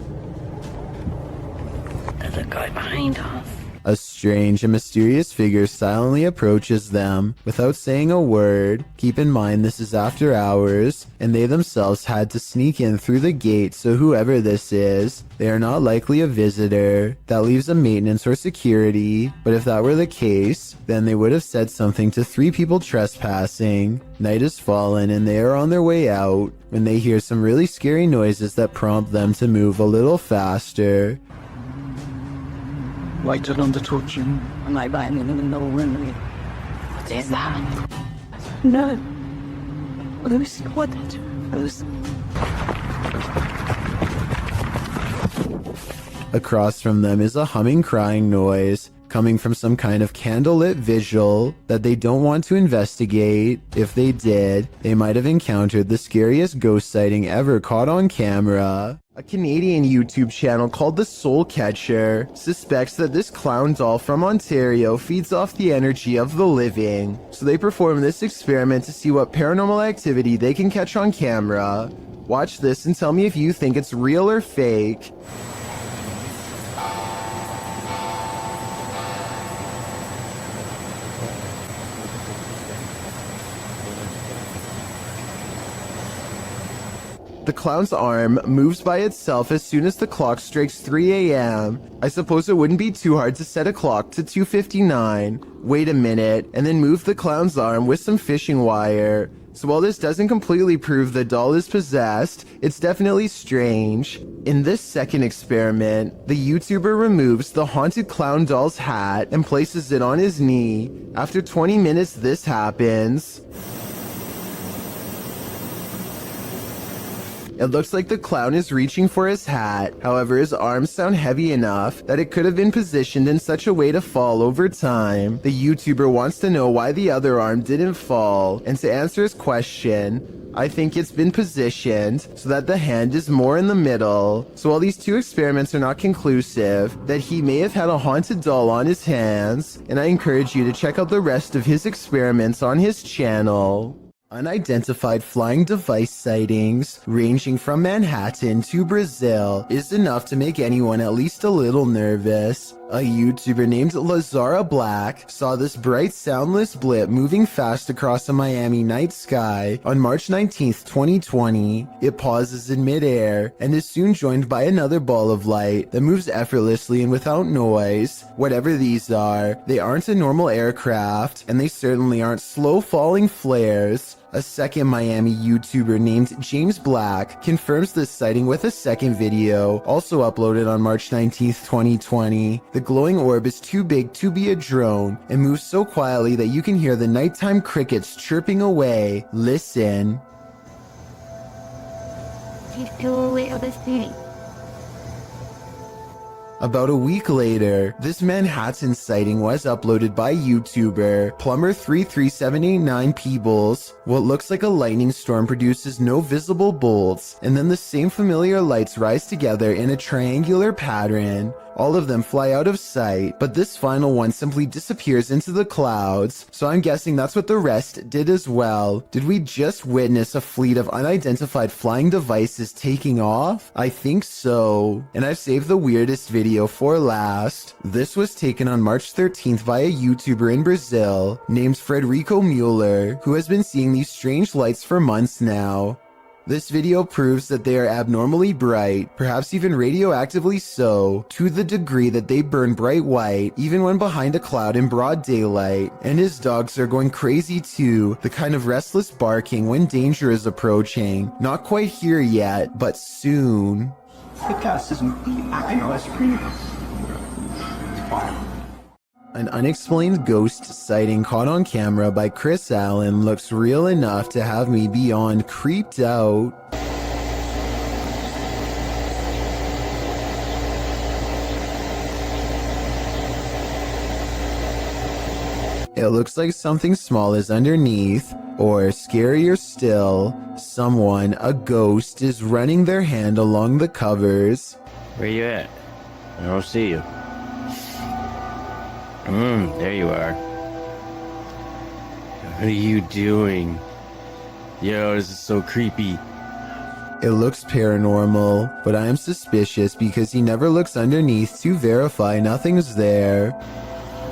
There's a guy behind us. A strange and mysterious figure silently approaches them without saying a word. Keep in mind this is after hours, and they themselves had to sneak in through the gate, so whoever this is, they are not likely a visitor. That leaves a maintenance or security, but if that were the case, then they would have said something to three people trespassing. Night has fallen and they are on their way out when they hear some really scary noises that prompt them to move a little faster. Lighted on the torch. I'm like, I'm in the room. What is that? No. Lucy, what? Lucy. Across from them is a humming, crying noise coming from some kind of candlelit visual that they don't want to investigate. If they did, they might have encountered the scariest ghost sighting ever caught on camera. A Canadian YouTube channel called The Soul Catcher suspects that this clown doll from Ontario feeds off the energy of the living. So they perform this experiment to see what paranormal activity they can catch on camera. Watch this and tell me if you think it's real or fake. The clown's arm moves by itself as soon as the clock strikes 3 a.m. I suppose it wouldn't be too hard to set a clock to 2:59. Wait a minute, and then move the clown's arm with some fishing wire. So while this doesn't completely prove the doll is possessed, it's definitely strange. In this second experiment, the YouTuber removes the haunted clown doll's hat and places it on his knee. After 20 minutes, this happens. It looks like the clown is reaching for his hat. However, his arms sound heavy enough that it could have been positioned in such a way to fall over time. The YouTuber wants to know why the other arm didn't fall, and to answer his question, I think it's been positioned so that the hand is more in the middle. So while these two experiments are not conclusive, that he may have had a haunted doll on his hands, and I encourage you to check out the rest of his experiments on his channel. Unidentified flying device sightings, ranging from Manhattan to Brazil, is enough to make anyone at least a little nervous. A YouTuber named Lazara Black saw this bright soundless blip moving fast across a Miami night sky on March 19th, 2020. It pauses in midair and is soon joined by another ball of light that moves effortlessly and without noise. Whatever these are, they aren't a normal aircraft, and they certainly aren't slow falling flares. A second Miami YouTuber named James Black confirms this sighting with a second video, also uploaded on March 19th, 2020. The glowing orb is too big to be a drone and moves so quietly that you can hear the nighttime crickets chirping away. Listen. About a week later, this Manhattan sighting was uploaded by YouTuber Plumber33789 Peebles. What looks like a lightning storm produces no visible bolts, and then the same familiar lights rise together in a triangular pattern. All of them fly out of sight, but this final one simply disappears into the clouds, so I'm guessing that's what the rest did as well. Did we just witness a fleet of unidentified flying devices taking off? I think so. And I've saved the weirdest video for last. This was taken on March 13th by a YouTuber in Brazil named Frederico Mueller, who has been seeing these strange lights for months now. This video proves that they are abnormally bright, perhaps even radioactively so, to the degree that they burn bright white even when behind a cloud in broad daylight. And his dogs are going crazy too, the kind of restless barking when danger is approaching. Not quite here yet, but soon. An unexplained ghost sighting caught on camera by Chris Allen looks real enough to have me beyond creeped out. It looks like something small is underneath, or scarier still, someone, a ghost, is running their hand along the covers. Where you at? I don't see you. There you are. What are you doing? Yo, this is so creepy. It looks paranormal, but I am suspicious because he never looks underneath to verify nothing's there.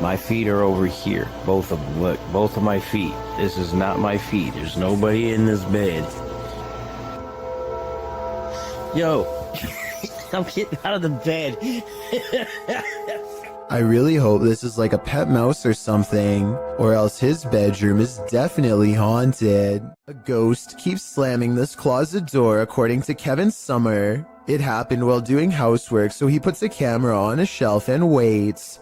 My feet are over here. Both of them. Look, both of my feet. This is not my feet. There's nobody in this bed. Yo, I'm getting out of the bed. I really hope this is like a pet mouse or something, or else his bedroom is definitely haunted. A ghost keeps slamming this closet door according to Kevin Summer. It happened while doing housework, so he puts a camera on a shelf and waits.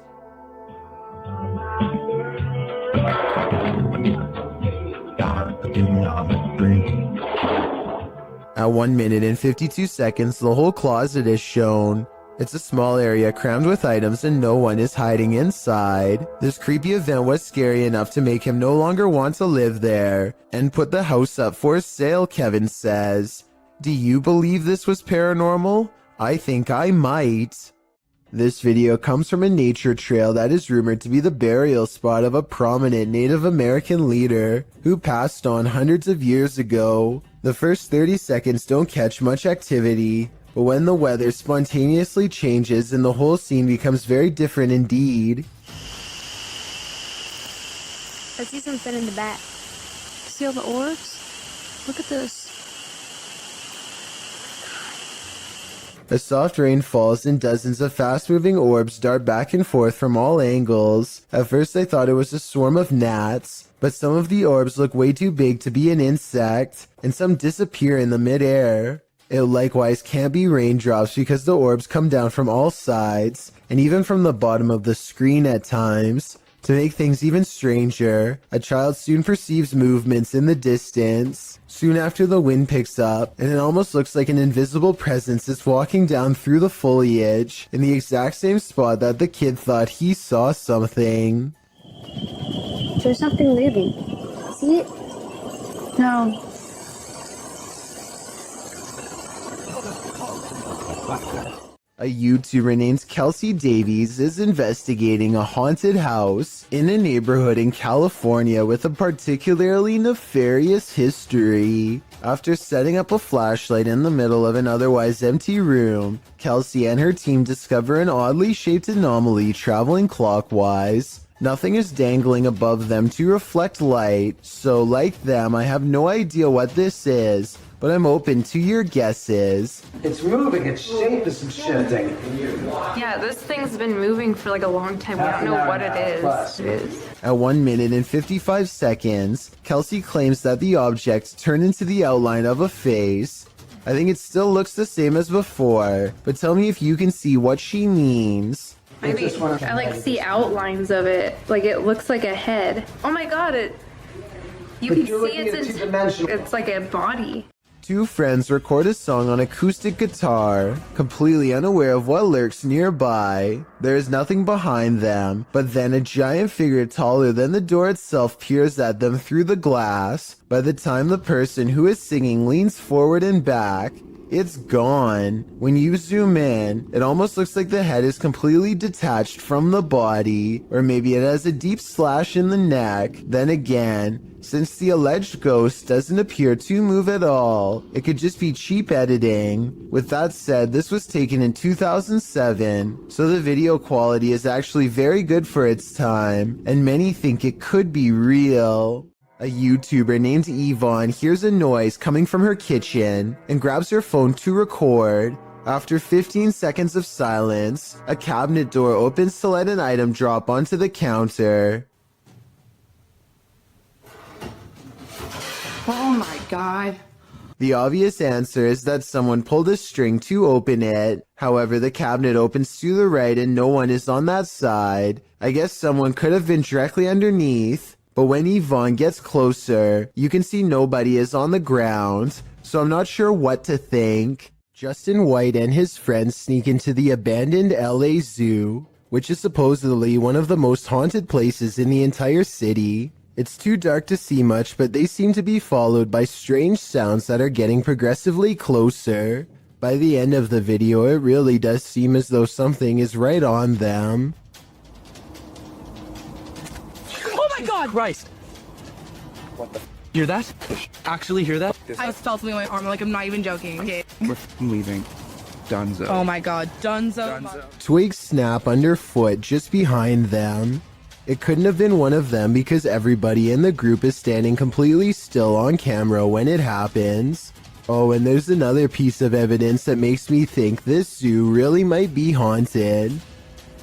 At 1 minute and 52 seconds, the whole closet is shown. It's a small area crammed with items and no one is hiding inside. This creepy event was scary enough to make him no longer want to live there and put the house up for sale, Kevin says. Do you believe this was paranormal? I think I might. This video comes from a nature trail that is rumored to be the burial spot of a prominent Native American leader who passed on hundreds of years ago. The first 30 seconds don't catch much activity, but when the weather spontaneously changes and the whole scene becomes very different indeed. I see something in the back. See all the orbs? Look at this. A soft rain falls and dozens of fast-moving orbs dart back and forth from all angles. At first I thought it was a swarm of gnats, but some of the orbs look way too big to be an insect, and some disappear in the mid-air. It likewise can't be raindrops because the orbs come down from all sides, and even from the bottom of the screen at times. To make things even stranger, a child soon perceives movements in the distance. Soon after, the wind picks up, and it almost looks like an invisible presence is walking down through the foliage in the exact same spot that the kid thought he saw something. There's something moving. See it? No. A YouTuber named Kelsey Davies is investigating a haunted house in a neighborhood in California with a particularly nefarious history. After setting up a flashlight in the middle of an otherwise empty room, Kelsey and her team discover an oddly shaped anomaly traveling clockwise. Nothing is dangling above them to reflect light, so like them, I have no idea what this is, but I'm open to your guesses. It's moving, its shape is shifting. Yeah, this thing's been moving for like a long time. We don't know what it is. At 1 minute and 55 seconds, Kelsey claims that the object turned into the outline of a face. I think it still looks the same as before, but tell me if you can see what she means. Maybe I like see outlines of it. Like it looks like a head. Oh my god, you can see it's like a body. Two friends record a song on acoustic guitar, completely unaware of what lurks nearby. There is nothing behind them, but then a giant figure taller than the door itself peers at them through the glass. By the time the person who is singing leans forward and back, it's gone. When you zoom in, it almost looks like the head is completely detached from the body, or maybe it has a deep slash in the neck. Then again, since the alleged ghost doesn't appear to move at all, it could just be cheap editing. With that said, this was taken in 2007, so the video quality is actually very good for its time, and many think it could be real. A YouTuber named Yvonne hears a noise coming from her kitchen and grabs her phone to record. After 15 seconds of silence, a cabinet door opens to let an item drop onto the counter. Oh my god. The obvious answer is that someone pulled a string to open it. However, the cabinet opens to the right and no one is on that side. I guess someone could have been directly underneath. But when Yvonne gets closer, you can see nobody is on the ground, so I'm not sure what to think. Justin White and his friends sneak into the abandoned LA Zoo, which is supposedly one of the most haunted places in the entire city. It's too dark to see much, but they seem to be followed by strange sounds that are getting progressively closer. By the end of the video, it really does seem as though something is right on them. Oh my god! Christ! What the hear that? Actually hear that? I felt something on my arm, like I'm not even joking, okay? We're leaving. Dunzo. Oh my god, Dunzo. Twigs snap underfoot just behind them. It couldn't have been one of them because everybody in the group is standing completely still on camera when it happens. Oh, and there's another piece of evidence that makes me think this zoo really might be haunted.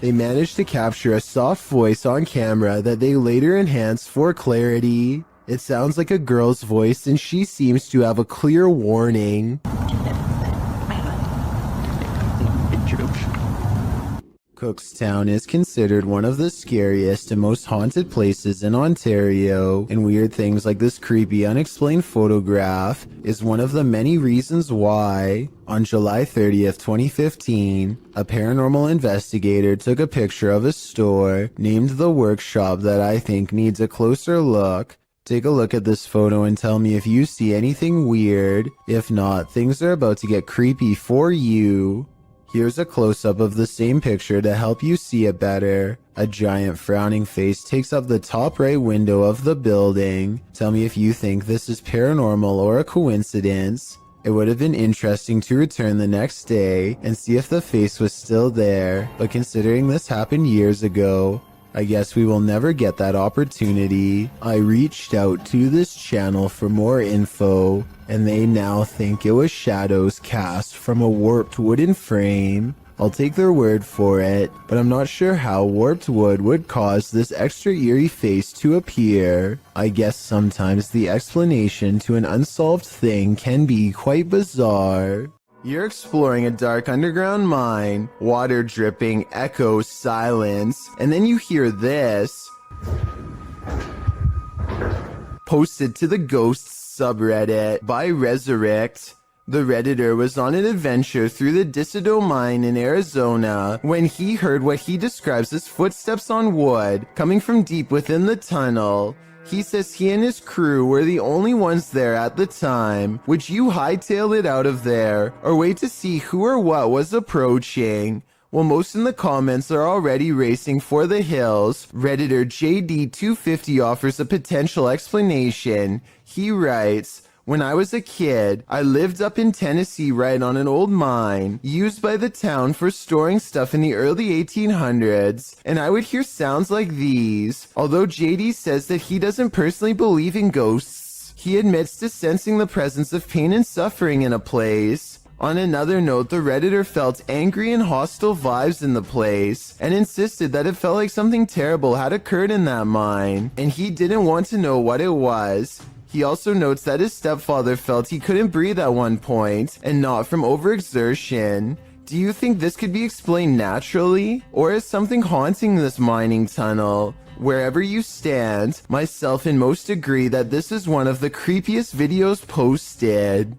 They managed to capture a soft voice on camera that they later enhanced for clarity. It sounds like a girl's voice and she seems to have a clear warning. Cookstown is considered one of the scariest and most haunted places in Ontario, and weird things like this creepy unexplained photograph is one of the many reasons why. On July 30th, 2015, a paranormal investigator took a picture of a store named The Workshop that I think needs a closer look. Take a look at this photo and tell me if you see anything weird. If not, things are about to get creepy for you. Here's a close-up of the same picture to help you see it better. A giant frowning face takes up the top right window of the building. Tell me if you think this is paranormal or a coincidence. It would have been interesting to return the next day and see if the face was still there, but considering this happened years ago, I guess we will never get that opportunity. I reached out to this channel for more info, and they now think it was shadows cast from a warped wooden frame. I'll take their word for it, but I'm not sure how warped wood would cause this extra eerie face to appear. I guess sometimes the explanation to an unsolved thing can be quite bizarre. You're exploring a dark underground mine, water dripping, echoes, silence, and then you hear this. Posted to the Ghosts subreddit by Resurrect. The Redditor was on an adventure through the Disido mine in Arizona when he heard what he describes as footsteps on wood coming from deep within the tunnel. He says he and his crew were the only ones there at the time. Would you hightail it out of there or wait to see who or what was approaching? Well, most in the comments are already racing for the hills. Redditor JD250 offers a potential explanation. He writes, "When I was a kid, I lived up in Tennessee right on an old mine used by the town for storing stuff in the early 1800s, and I would hear sounds like these." Although JD says that he doesn't personally believe in ghosts, he admits to sensing the presence of pain and suffering in a place. On another note, the Redditor felt angry and hostile vibes in the place and insisted that it felt like something terrible had occurred in that mine, and he didn't want to know what it was. He also notes that his stepfather felt he couldn't breathe at one point, and not from overexertion. Do you think this could be explained naturally, or is something haunting this mining tunnel? Wherever you stand, myself and most agree that this is one of the creepiest videos posted.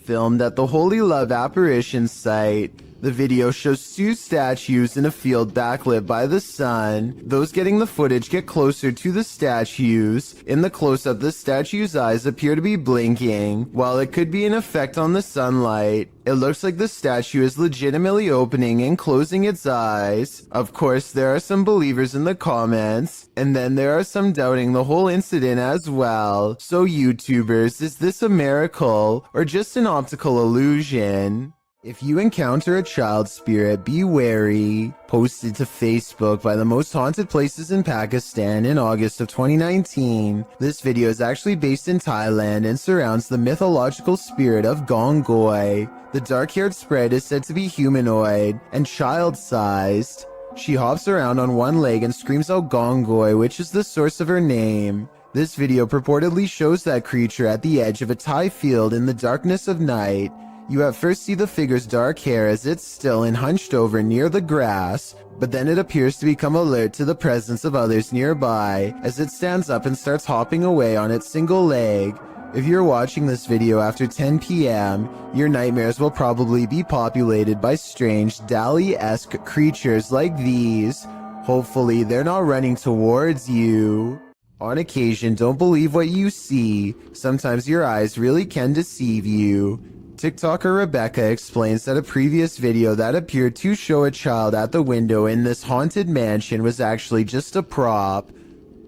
Filmed at the Holy Love Apparition site. The video shows two statues in a field backlit by the sun. Those getting the footage get closer to the statues. In the close-up, the statue's eyes appear to be blinking. While it could be an effect on the sunlight, it looks like the statue is legitimately opening and closing its eyes. Of course, there are some believers in the comments, and then there are some doubting the whole incident as well. So YouTubers, is this a miracle or just an optical illusion? If you encounter a child spirit, be wary. Posted to Facebook by the most haunted places in Pakistan in August of 2019. This video is actually based in Thailand and surrounds the mythological spirit of Gongoi. The dark-haired sprite is said to be humanoid and child-sized. She hops around on one leg and screams out Gongoi, which is the source of her name. This video purportedly shows that creature at the edge of a Thai field in the darkness of night. You at first see the figure's dark hair as it's still and hunched over near the grass, but then it appears to become alert to the presence of others nearby as it stands up and starts hopping away on its single leg. If you're watching this video after 10 p.m., your nightmares will probably be populated by strange Dali-esque creatures like these. Hopefully they're not running towards you. On occasion, don't believe what you see. Sometimes your eyes really can deceive you. TikToker Rebecca explains that a previous video that appeared to show a child at the window in this haunted mansion was actually just a prop.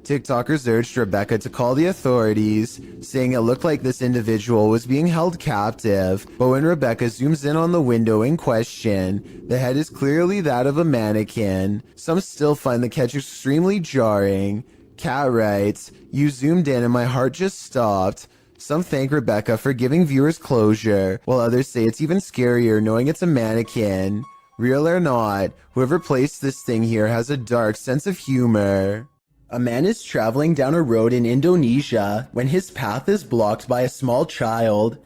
TikTokers urged Rebecca to call the authorities, saying it looked like this individual was being held captive, but when Rebecca zooms in on the window in question, the head is clearly that of a mannequin. Some still find the catch extremely jarring. Kat writes, "You zoomed in and my heart just stopped." Some thank Rebecca for giving viewers closure, while others say it's even scarier knowing it's a mannequin. Real or not, whoever placed this thing here has a dark sense of humor. A man is traveling down a road in Indonesia when his path is blocked by a small child.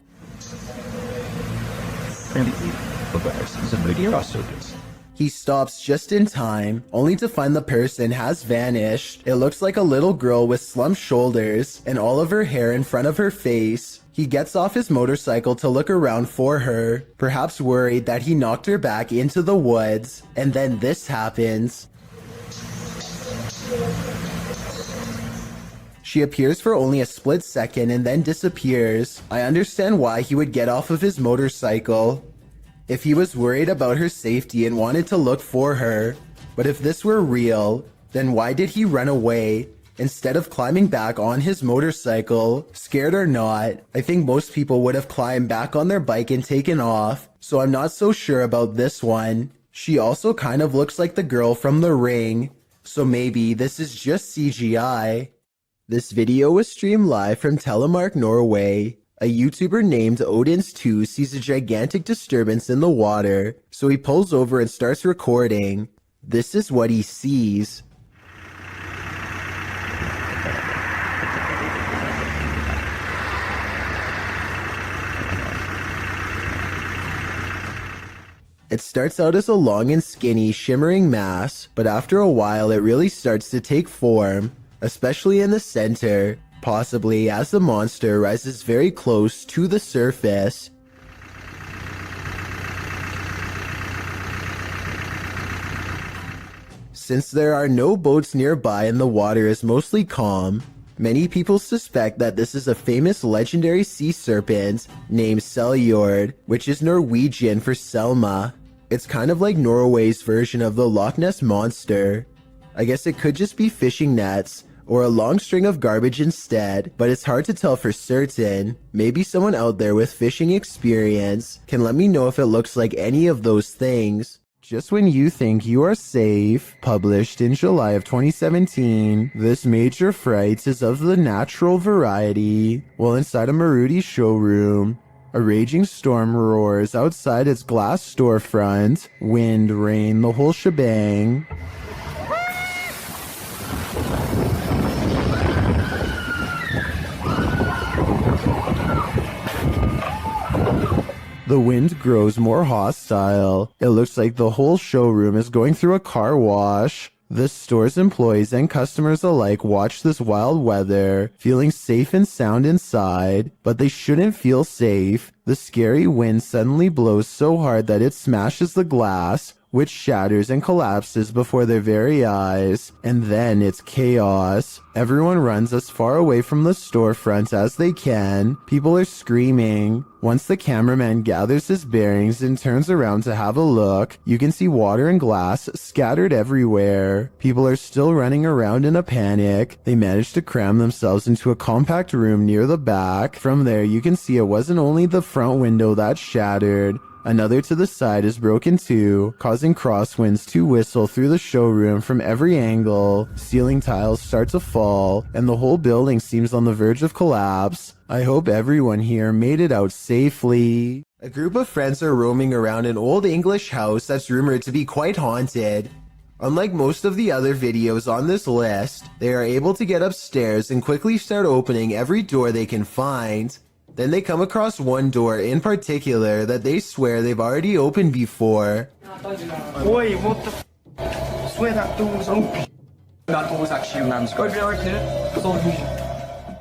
He stops just in time, only to find the person has vanished. It looks like a little girl with slumped shoulders and all of her hair in front of her face. He gets off his motorcycle to look around for her, perhaps worried that he knocked her back into the woods. And then this happens. She appears for only a split second and then disappears. I understand why he would get off of his motorcycle. If he was worried about her safety and wanted to look for her. But if this were real, then why did he run away instead of climbing back on his motorcycle? Scared or not, I think most people would have climbed back on their bike and taken off, so I'm not so sure about this one. She also kind of looks like the girl from The Ring, so maybe this is just CGI. This video was streamed live from Telemark, Norway. A YouTuber named Odins2 sees a gigantic disturbance in the water, so he pulls over and starts recording. This is what he sees. It starts out as a long and skinny, shimmering mass, but after a while it really starts to take form, especially in the center, possibly as the monster rises very close to the surface. Since there are no boats nearby and the water is mostly calm, many people suspect that this is a famous legendary sea serpent named Seljord, which is Norwegian for Selma. It's kind of like Norway's version of the Loch Ness Monster. I guess it could just be fishing nets, or a long string of garbage instead, but it's hard to tell for certain. Maybe someone out there with fishing experience can let me know if it looks like any of those things. Just when you think you are safe, published in July of 2017, this major fright is of the natural variety. While inside a Maruti showroom, a raging storm roars outside its glass storefront, wind, rain, the whole shebang. The wind grows more hostile. It looks like the whole showroom is going through a car wash. The store's employees and customers alike watch this wild weather, feeling safe and sound inside, but they shouldn't feel safe. The scary wind suddenly blows so hard that it smashes the glass, which shatters and collapses before their very eyes, and then it's chaos. Everyone runs as far away from the storefront as they can. People are screaming. Once the cameraman gathers his bearings and turns around to have a look, you can see water and glass scattered everywhere. People are still running around in a panic. They manage to cram themselves into a compact room near the back. From there, you can see it wasn't only the front window that shattered. Another to the side is broken too, causing crosswinds to whistle through the showroom from every angle. Ceiling tiles start to fall, and the whole building seems on the verge of collapse. I hope everyone here made it out safely. A group of friends are roaming around an old English house that's rumored to be quite haunted. Unlike most of the other videos on this list, they are able to get upstairs and quickly start opening every door they can find. Then they come across one door in particular that they swear they've already opened before. Wait, what the I swear that door was open. That door was actually a man's grave.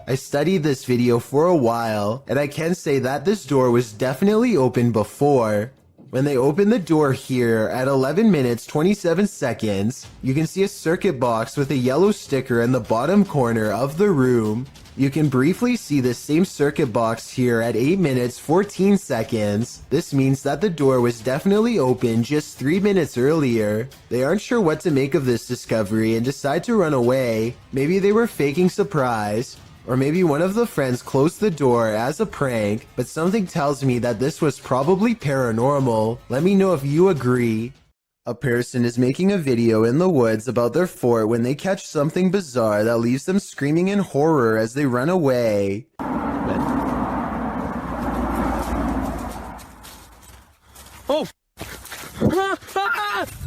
I studied this video for a while, and I can say that this door was definitely open before. When they open the door here at 11 minutes 27 seconds, you can see a circuit box with a yellow sticker in the bottom corner of the room. You can briefly see the same circuit box here at 8 minutes 14 seconds. This means that the door was definitely open just 3 minutes earlier. They aren't sure what to make of this discovery and decide to run away. Maybe they were faking surprise. Or maybe one of the friends closed the door as a prank, but something tells me that this was probably paranormal. Let me know if you agree. A person is making a video in the woods about their fort when they catch something bizarre that leaves them screaming in horror as they run away. Oh!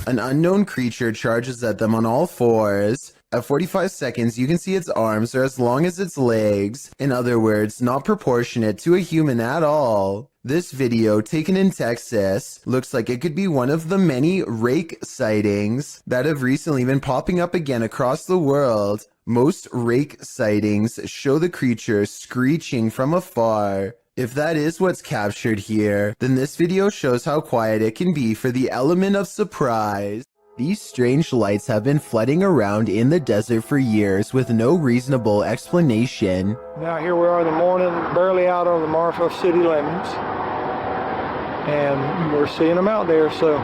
An unknown creature charges at them on all fours. At 45 seconds, you can see its arms are as long as its legs. In other words, not proportionate to a human at all. This video, taken in Texas, looks like it could be one of the many rake sightings that have recently been popping up again across the world. Most rake sightings show the creature screeching from afar. If that is what's captured here, then this video shows how quiet it can be for the element of surprise. These strange lights have been flooding around in the desert for years with no reasonable explanation. Now here we are in the morning, barely out on the Marfa City limits, and we're seeing them out there, so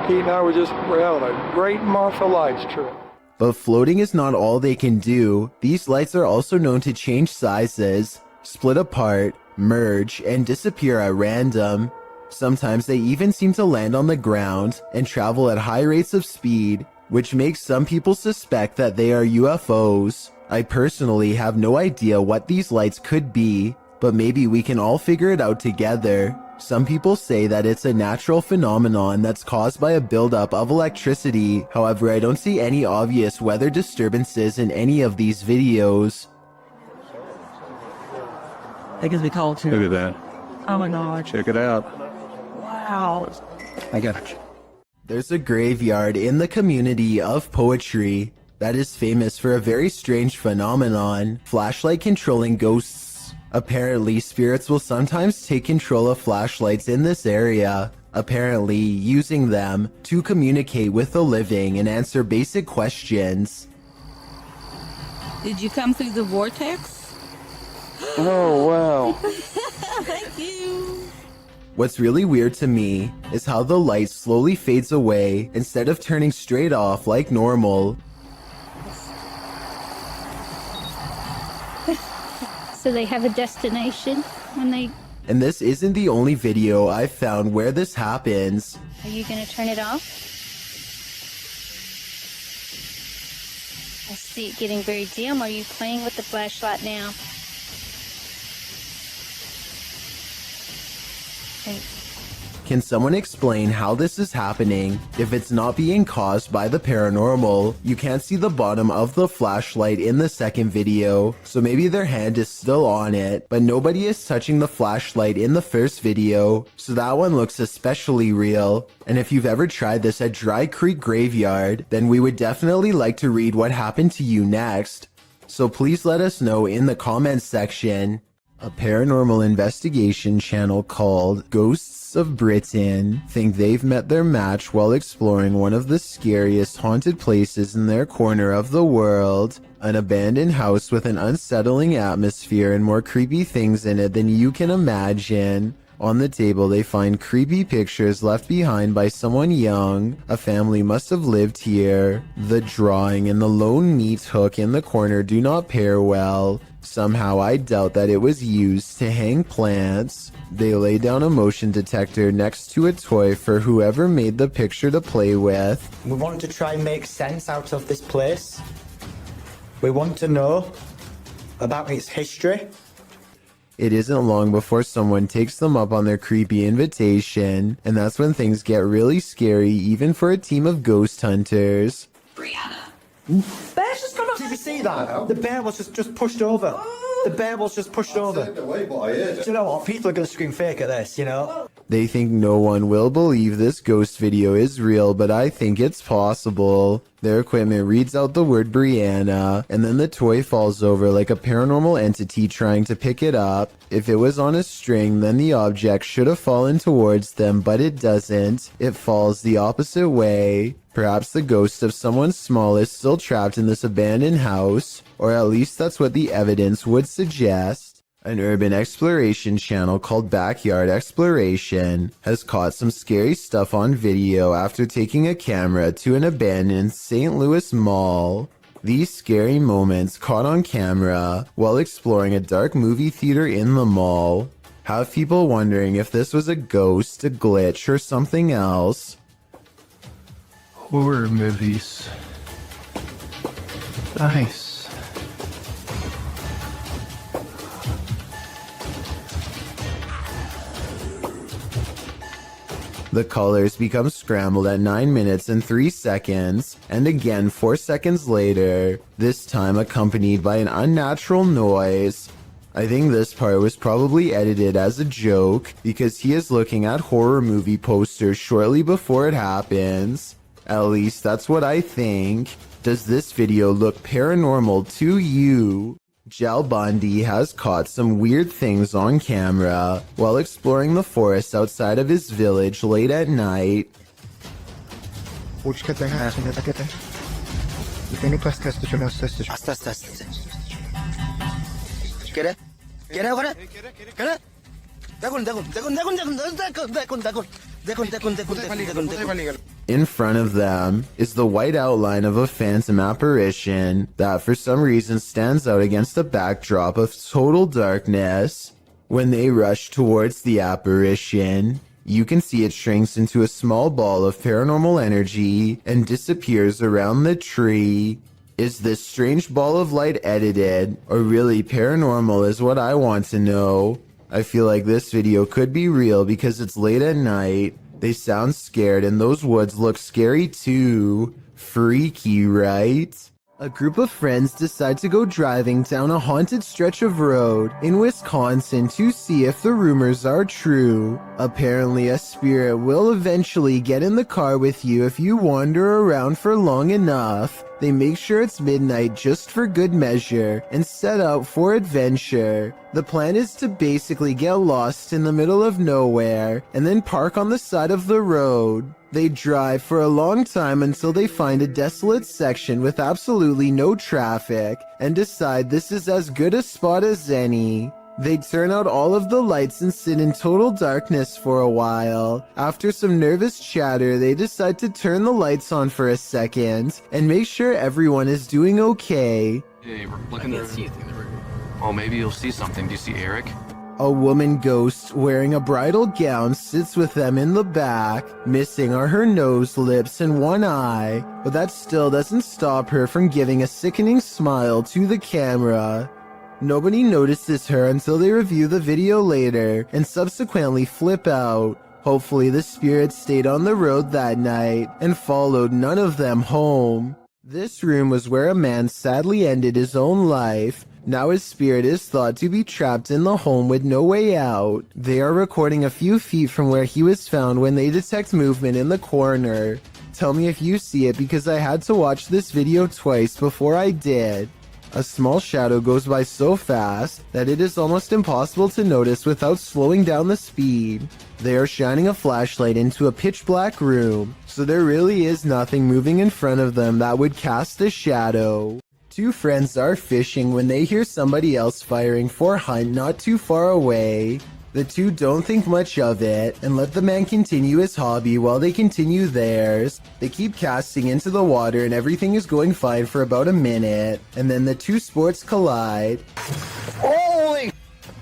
Pete and I we're having a great Marfa Lights trip. But floating is not all they can do. These lights are also known to change sizes, split apart, merge, and disappear at random. Sometimes they even seem to land on the ground and travel at high rates of speed, which makes some people suspect that they are UFOs. I personally have no idea what these lights could be, but maybe we can all figure it out together. Some people say that it's a natural phenomenon that's caused by a buildup of electricity. However, I don't see any obvious weather disturbances in any of these videos. That gives me call too. Look at that. Oh my god. Check it out. Wow. I got it. There's a graveyard in the community of poetry that is famous for a very strange phenomenon, flashlight controlling ghosts. Apparently, spirits will sometimes take control of flashlights in this area, apparently using them to communicate with the living and answer basic questions. Did you come through the vortex? Oh, wow. Thank you. What's really weird to me is how the light slowly fades away instead of turning straight off like normal. So they have a destination when they... And this isn't the only video I've found where this happens. Are you gonna turn it off? I see it getting very dim. Are you playing with the flashlight now? Okay. Can someone explain how this is happening? If it's not being caused by the paranormal, you can't see the bottom of the flashlight in the second video, so maybe their hand is still on it, but nobody is touching the flashlight in the first video, so that one looks especially real. And if you've ever tried this at Dry Creek Graveyard, then we would definitely like to read what happened to you next. So please let us know in the comments section. A paranormal investigation channel called Ghosts of Britain think they've met their match while exploring one of the scariest haunted places in their corner of the world. An abandoned house with an unsettling atmosphere and more creepy things in it than you can imagine. On the table, they find creepy pictures left behind by someone young. A family must have lived here. The drawing and the lone meat hook in the corner do not pair well. Somehow I doubt that it was used to hang plants. They lay down a motion detector next to a toy for whoever made the picture to play with. We want to try and make sense out of this place. We want to know about its history. It isn't long before someone takes them up on their creepy invitation, and that's when things get really scary even for a team of ghost hunters. Bear's just gone. Did you see that? The bear was just pushed over. The bear was just pushed over. Do you know what? People are going to scream fake at this, you know? They think no one will believe this ghost video is real, but I think it's possible. Their equipment reads out the word Brianna, and then the toy falls over like a paranormal entity trying to pick it up. If it was on a string, then the object should have fallen towards them, but it doesn't. It falls the opposite way. Perhaps the ghost of someone small is still trapped in this abandoned house, or at least that's what the evidence would suggest. An urban exploration channel called Backyard Exploration has caught some scary stuff on video after taking a camera to an abandoned St. Louis mall. These scary moments caught on camera while exploring a dark movie theater in the mall have people wondering if this was a ghost, a glitch, or something else. Horror movies. Nice. The colors become scrambled at 9 minutes and 3 seconds, and again 4 seconds later, this time accompanied by an unnatural noise. I think this part was probably edited as a joke, because he is looking at horror movie posters shortly before it happens. At least that's what I think. Does this video look paranormal to you? Jal Bundy has caught some weird things on camera while exploring the forest outside of his village late at night. In front of them is the white outline of a phantom apparition that for some reason stands out against a backdrop of total darkness. When they rush towards the apparition, you can see it shrinks into a small ball of paranormal energy and disappears around the tree. Is this strange ball of light edited, or really paranormal is what I want to know. I feel like this video could be real because it's late at night. They sound scared and those woods look scary too. Freaky, right? A group of friends decide to go driving down a haunted stretch of road in Wisconsin to see if the rumors are true. Apparently, a spirit will eventually get in the car with you if you wander around for long enough. They make sure it's midnight just for good measure and set out for adventure. The plan is to basically get lost in the middle of nowhere and then park on the side of the road. They drive for a long time until they find a desolate section with absolutely no traffic and decide this is as good a spot as any. They turn out all of the lights and sit in total darkness for a while. After some nervous chatter, they decide to turn the lights on for a second and make sure everyone is doing okay. Hey, we're looking there. Oh, maybe you'll see something. Do you see Eric? A woman ghost wearing a bridal gown sits with them in the back. Missing are her nose, lips, and one eye, but that still doesn't stop her from giving a sickening smile to the camera. Nobody notices her until they review the video later and subsequently flip out. Hopefully the spirit stayed on the road that night and followed none of them home. This room was where a man sadly ended his own life. Now his spirit is thought to be trapped in the home with no way out. They are recording a few feet from where he was found when they detect movement in the corner. Tell me if you see it because I had to watch this video twice before I did. A small shadow goes by so fast that it is almost impossible to notice without slowing down the speed. They are shining a flashlight into a pitch black room, so there really is nothing moving in front of them that would cast a shadow. Two friends are fishing when they hear somebody else firing for hunt not too far away. The two don't think much of it and let the man continue his hobby while they continue theirs. They keep casting into the water and everything is going fine for about a minute, and then the two sports collide. Holy!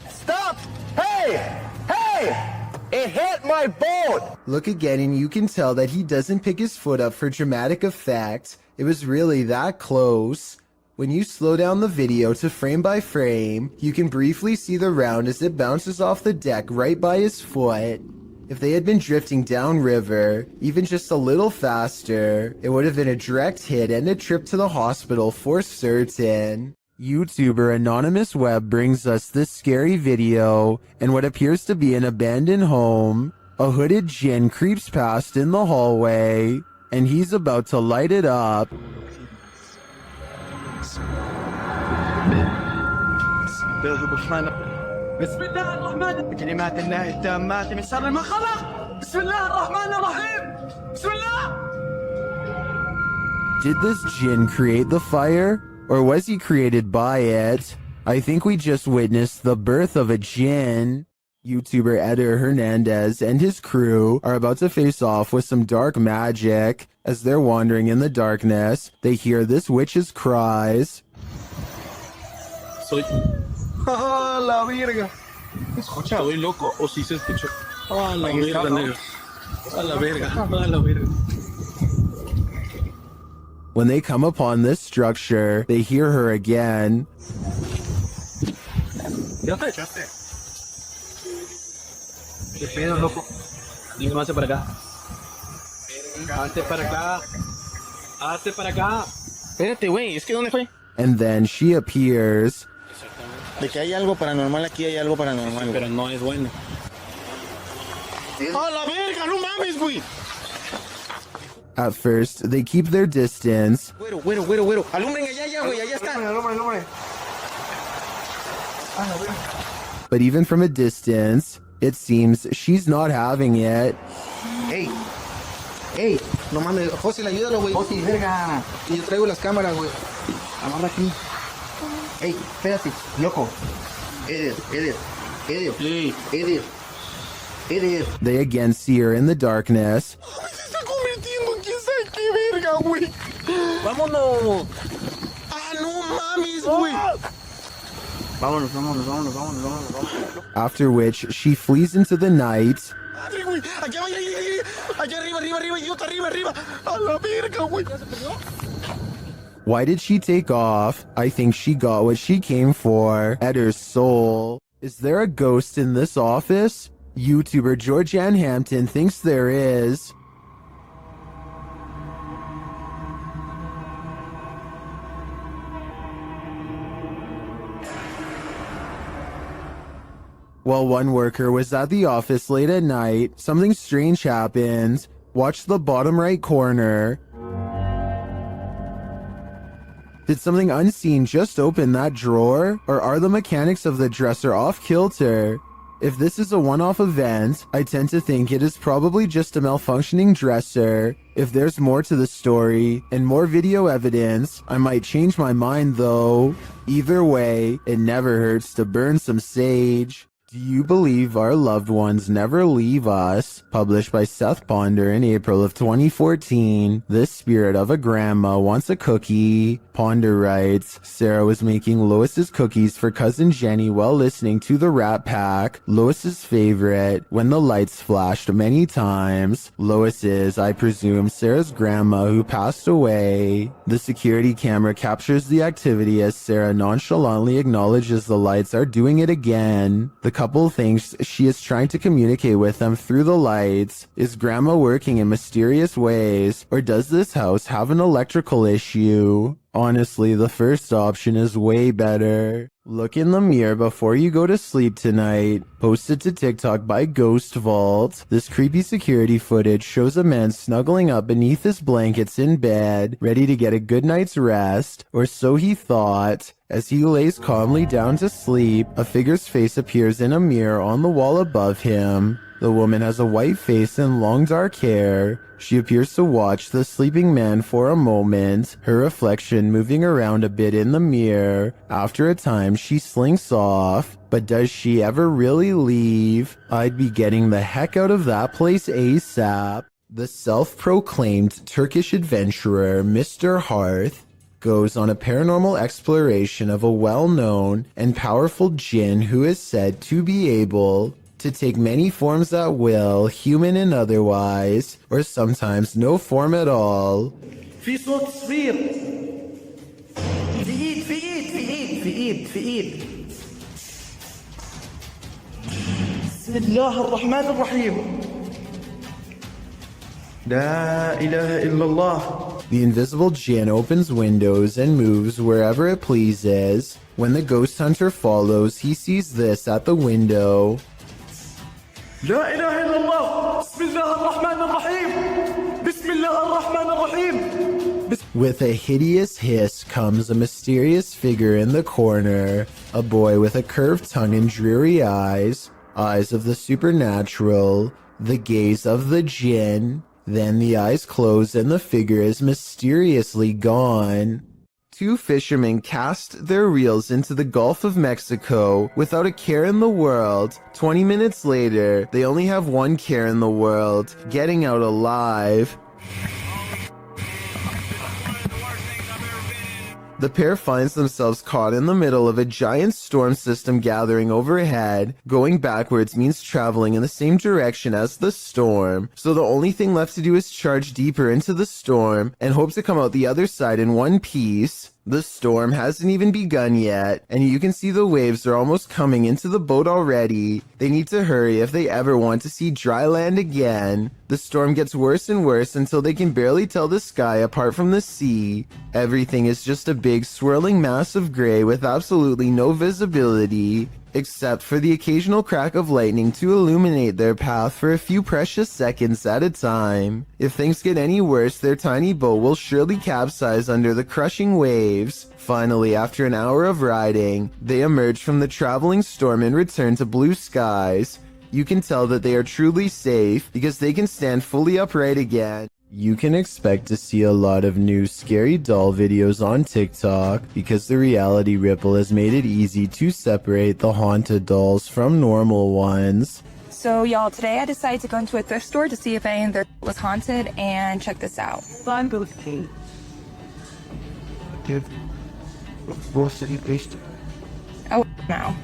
Stop! Hey! Hey! It hit my boat! Look again and you can tell that he doesn't pick his foot up for dramatic effect. It was really that close. When you slow down the video to frame by frame, you can briefly see the round as it bounces off the deck right by his foot. If they had been drifting downriver, even just a little faster, it would have been a direct hit and a trip to the hospital for certain. YouTuber Anonymous Web brings us this scary video in what appears to be an abandoned home. A hooded djinn creeps past in the hallway, and he's about to light it up. بسم الله الرحمن بكلمات الله التامات من شر ما خلق بسم الله الرحمن الرحيم بسم الله. Did this djinn create the fire, or was he created by it? I think we just witnessed the birth of a djinn. YouTuber Eder Hernandez and his crew are about to face off with some dark magic. As they're wandering in the darkness, they hear this witch's cries. ¡Ah, la verga! Escucha, estoy loco, o si se escuchó. ¡Ah, la verga, negro! ¡Ah, la verga! ¡Ah, la verga! When they come upon this structure, they hear her again. Ya te echaste. ¿Qué pedo, loco? Dime más para acá. Hazte para acá. Hazte para acá. Espérate, güey, es que ¿dónde fue? And then she appears. De que hay algo paranormal aquí, hay algo paranormal. Pero no es bueno. ¡A la verga! ¡No mames, güey! At first, they keep their distance. Güero, güero, güero, güero. Alumbren allá, güey, allá está. Alumbren. ¡A la verga! But even from a distance, it seems she's not having it. ¡Ey! ¡Ey! No mames, José, ayúdalo, güey. José, verga. Y yo traigo las cámaras, güey. Amarra aquí. ¡Ey! Espérate, loco. Eder. They again see her in the darkness. Se está convirtiendo en quién sabe qué verga, güey. ¡Vámonos! ¡Ah, no mames, güey! Vámonos. After which, she flees into the night. ¡Madre, güey! Allá arriba, idiota, arriba. ¡A la verga, güey! ¿Ya se perdió? Why did she take off? I think she got what she came for. Eder's soul. Is there a ghost in this office? YouTuber Georgianne Hampton thinks there is. While one worker was at the office late at night, something strange happened. Watch the bottom right corner. Did something unseen just open that drawer? Or are the mechanics of the dresser off kilter? If this is a one-off event, I tend to think it is probably just a malfunctioning dresser. If there's more to the story and more video evidence, I might change my mind though. Either way, it never hurts to burn some sage. Do you believe our loved ones never leave us? Published by Seth Ponder in April of 2014. This spirit of a grandma wants a cookie. Ponder writes, Sarah was making Lois's cookies for cousin Jenny while listening to the Rat Pack, Lois's favorite, when the lights flashed many times. Lois is, I presume, Sarah's grandma who passed away. The security camera captures the activity as Sarah nonchalantly acknowledges the lights are doing it again. The couple thinks she is trying to communicate with them through the lights. Is grandma working in mysterious ways, or does this house have an electrical issue? Honestly, the first option is way better. Look in the mirror before you go to sleep tonight. Posted to TikTok by Ghost Vault. This creepy security footage shows a man snuggling up beneath his blankets in bed, ready to get a good night's rest, or so he thought. As he lays calmly down to sleep, a figure's face appears in a mirror on the wall above him. The woman has a white face and long dark hair. She appears to watch the sleeping man for a moment, her reflection moving around a bit in the mirror. After a time, she slinks off. But does she ever really leave? I'd be getting the heck out of that place ASAP. The self-proclaimed Turkish adventurer, Mr. Hearth, goes on a paranormal exploration of a well-known and powerful jinn who is said to be able to take many forms at will, human and otherwise, or sometimes no form at all. في صوت صفير. في ايد. بسم الله الرحمن الرحيم. لا إله إلا الله. The invisible jinn opens windows and moves wherever it pleases. When the ghost hunter follows, he sees this at the window. لا إله إلا الله. بسم الله الرحمن الرحيم. بسم الله الرحمن الرحيم. With a hideous hiss comes a mysterious figure in the corner, a boy with a curved tongue and dreary eyes, eyes of the supernatural, the gaze of the jinn. Then the eyes close and the figure is mysteriously gone. Two fishermen cast their reels into the Gulf of Mexico without a care in the world. 20 minutes later, they only have one care in the world, getting out alive. The pair finds themselves caught in the middle of a giant storm system gathering overhead. Going backwards means traveling in the same direction as the storm, so the only thing left to do is charge deeper into the storm and hope to come out the other side in one piece. The storm hasn't even begun yet, and you can see the waves are almost coming into the boat already. They need to hurry if they ever want to see dry land again. The storm gets worse and worse until they can barely tell the sky apart from the sea. Everything is just a big swirling mass of gray with absolutely no visibility, except for the occasional crack of lightning to illuminate their path for a few precious seconds at a time. If things get any worse, their tiny boat will surely capsize under the crushing waves. Finally, after an hour of riding, they emerge from the traveling storm and return to blue skies. You can tell that they are truly safe because they can stand fully upright again. You can expect to see a lot of new scary doll videos on TikTok because the reality ripple has made it easy to separate the haunted dolls from normal ones. So y'all, today I decided to go into a thrift store to see if any of their was haunted, and check this out. I'm looking. Oh, no.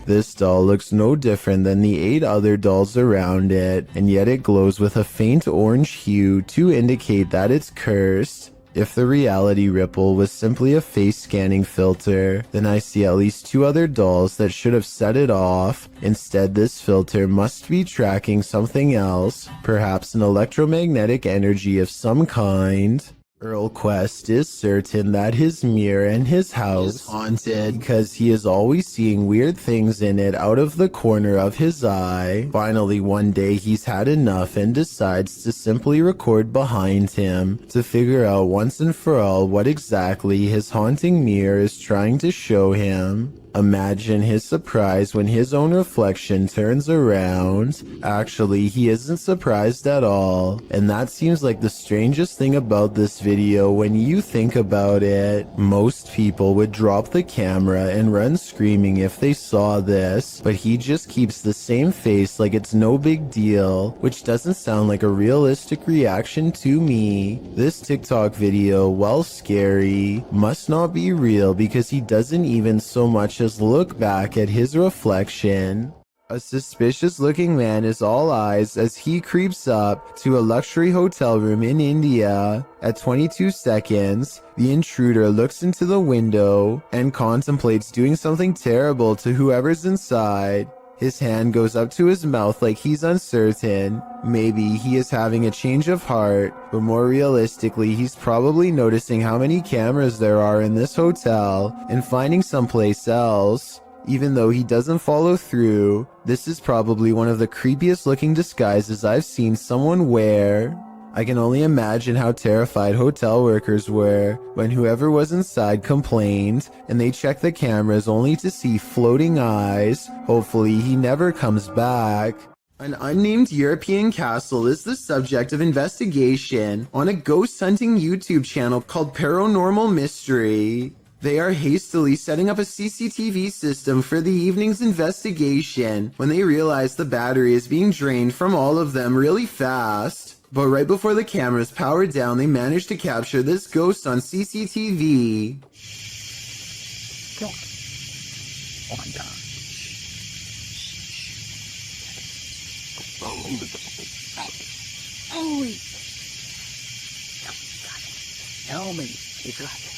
This doll looks no different than the 8 other dolls around it, and yet it glows with a faint orange hue to indicate that it's cursed. If the reality ripple was simply a face scanning filter, then I see at least 2 other dolls that should have set it off. Instead, this filter must be tracking something else, perhaps an electromagnetic energy of some kind. Earl Quest is certain that his mirror in his house is haunted because he is always seeing weird things in it out of the corner of his eye. Finally, one day he's had enough and decides to simply record behind him to figure out once and for all what exactly his haunting mirror is trying to show him. Imagine his surprise when his own reflection turns around. Actually, he isn't surprised at all. And that seems like the strangest thing about this video when you think about it. Most people would drop the camera and run screaming if they saw this, but he just keeps the same face like it's no big deal, which doesn't sound like a realistic reaction to me. This TikTok video, while scary, must not be real because he doesn't even so much as look back at his reflection. A suspicious looking man is all eyes as he creeps up to a luxury hotel room in India. At 22 seconds, the intruder looks into the window and contemplates doing something terrible to whoever's inside. His hand goes up to his mouth like he's uncertain. Maybe he is having a change of heart, but more realistically, he's probably noticing how many cameras there are in this hotel and finding someplace else. Even though he doesn't follow through, this is probably one of the creepiest looking disguises I've seen someone wear. I can only imagine how terrified hotel workers were when whoever was inside complained and they checked the cameras only to see floating eyes. Hopefully he never comes back. An unnamed European castle is the subject of investigation on a ghost hunting YouTube channel called Paranormal Mystery. They are hastily setting up a CCTV system for the evening's investigation when they realize the battery is being drained from all of them really fast. But right before the cameras power down, they manage to capture this ghost on CCTV. Oh my God. Holy. Tell me. You got it.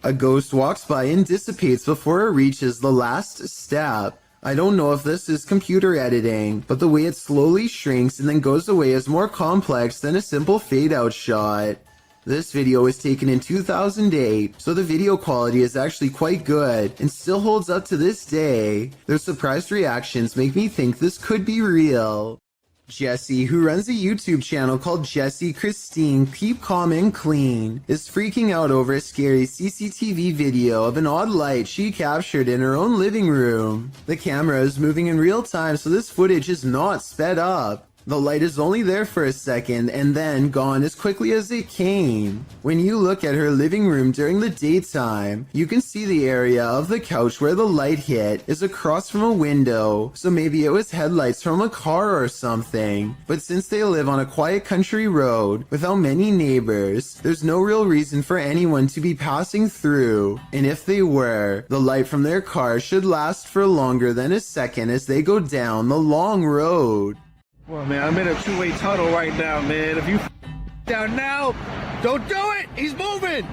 A ghost walks by and dissipates before it reaches the last step. I don't know if this is computer editing, but the way it slowly shrinks and then goes away is more complex than a simple fade-out shot. This video was taken in 2008, so the video quality is actually quite good and still holds up to this day. Their surprised reactions make me think this could be real. Jessie, who runs a YouTube channel called Jessie Christine Keep Calm and Clean, is freaking out over a scary CCTV video of an odd light she captured in her own living room. The camera is moving in real time, so this footage is not sped up. The light is only there for a second and then gone as quickly as it came. When you look at her living room during the daytime, you can see the area of the couch where the light hit is across from a window, so maybe it was headlights from a car or something. But since they live on a quiet country road without many neighbors, there's no real reason for anyone to be passing through. And if they were, the light from their car should last for longer than a second as they go down the long road. Well, man, I'm in a two-way tunnel right now, man. If you down now, don't do it! He's moving!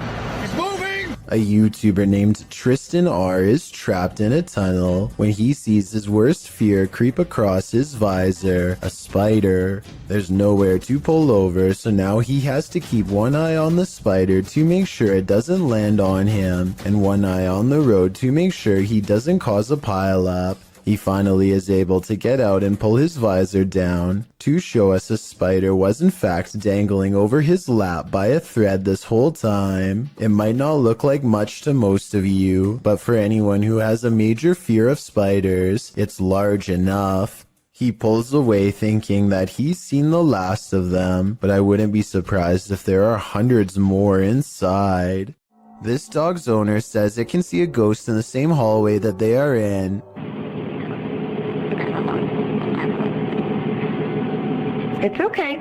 He's moving! A YouTuber named Tristan R is trapped in a tunnel when he sees his worst fear creep across his visor, a spider. There's nowhere to pull over, so now he has to keep one eye on the spider to make sure it doesn't land on him, and one eye on the road to make sure he doesn't cause a pileup. He finally is able to get out and pull his visor down to show us a spider was in fact dangling over his lap by a thread this whole time. It might not look like much to most of you, but for anyone who has a major fear of spiders, it's large enough. He pulls away thinking that he's seen the last of them, but I wouldn't be surprised if there are hundreds more inside. This dog's owner says it can see a ghost in the same hallway that they are in. It's okay.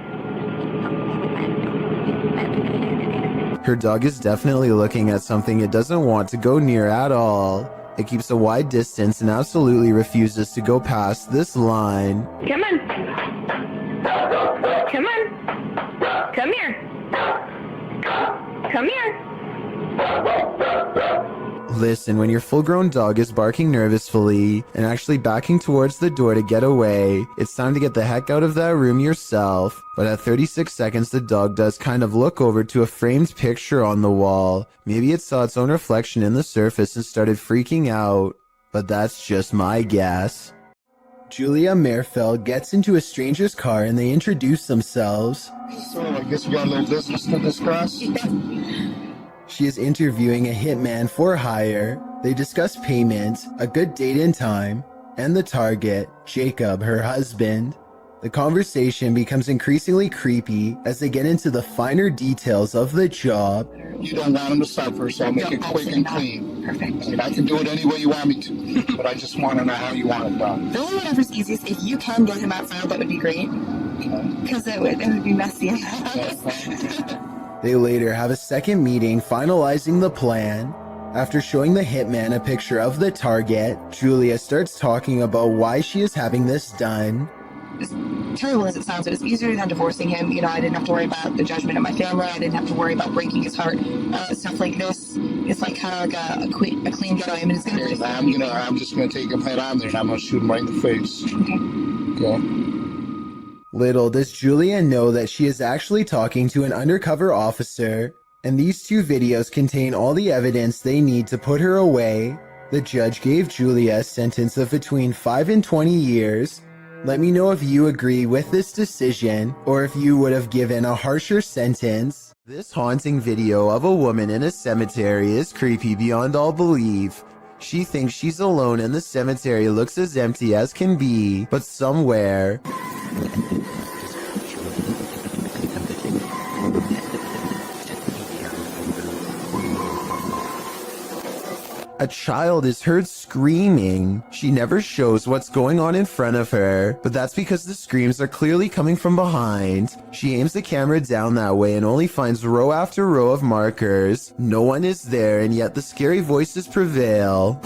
Her dog is definitely looking at something it doesn't want to go near at all. It keeps a wide distance and absolutely refuses to go past this line. Come on. Come on. Come here. Come here. Listen, when your full-grown dog is barking nervously and actually backing towards the door to get away, it's time to get the heck out of that room yourself. But at 36 seconds, the dog does kind of look over to a framed picture on the wall. Maybe it saw its own reflection in the surface and started freaking out. But that's just my guess. Julia Merfeld gets into a stranger's car and they introduce themselves. So I guess you got a little business to discuss? She is interviewing a hitman for hire. They discuss payment, a good date and time, and the target, Jacob, her husband. The conversation becomes increasingly creepy as they get into the finer details of the job. You don't want him to suffer, so I'll make it quick and clean. Perfect. And I can do it any way you want me to, but I just want to know how you want it done. Really, whatever's easiest. If you can get him outside, that would be great. Because it would be messy in the house. They later have a second meeting finalizing the plan. After showing the hitman a picture of the target, Julia starts talking about why she is having this done. As terrible as it sounds, it was easier than divorcing him. You know, I didn't have to worry about the judgment of my family. I didn't have to worry about breaking his heart. Stuff like this, it's like kind of like a clean get away. I mean, it's gonna. I'm just gonna take him head on there and I'm gonna shoot him right in the face. Okay. Little does Julia know that she is actually talking to an undercover officer, and these two videos contain all the evidence they need to put her away. The judge gave Julia a sentence of between 5 and 20 years. Let me know if you agree with this decision, or if you would have given a harsher sentence. This haunting video of a woman in a cemetery is creepy beyond all belief. She thinks she's alone and the cemetery looks as empty as can be, but somewhere... a child is heard screaming. She never shows what's going on in front of her, but that's because the screams are clearly coming from behind. She aims the camera down that way and only finds row after row of markers. No one is there, and yet the scary voices prevail.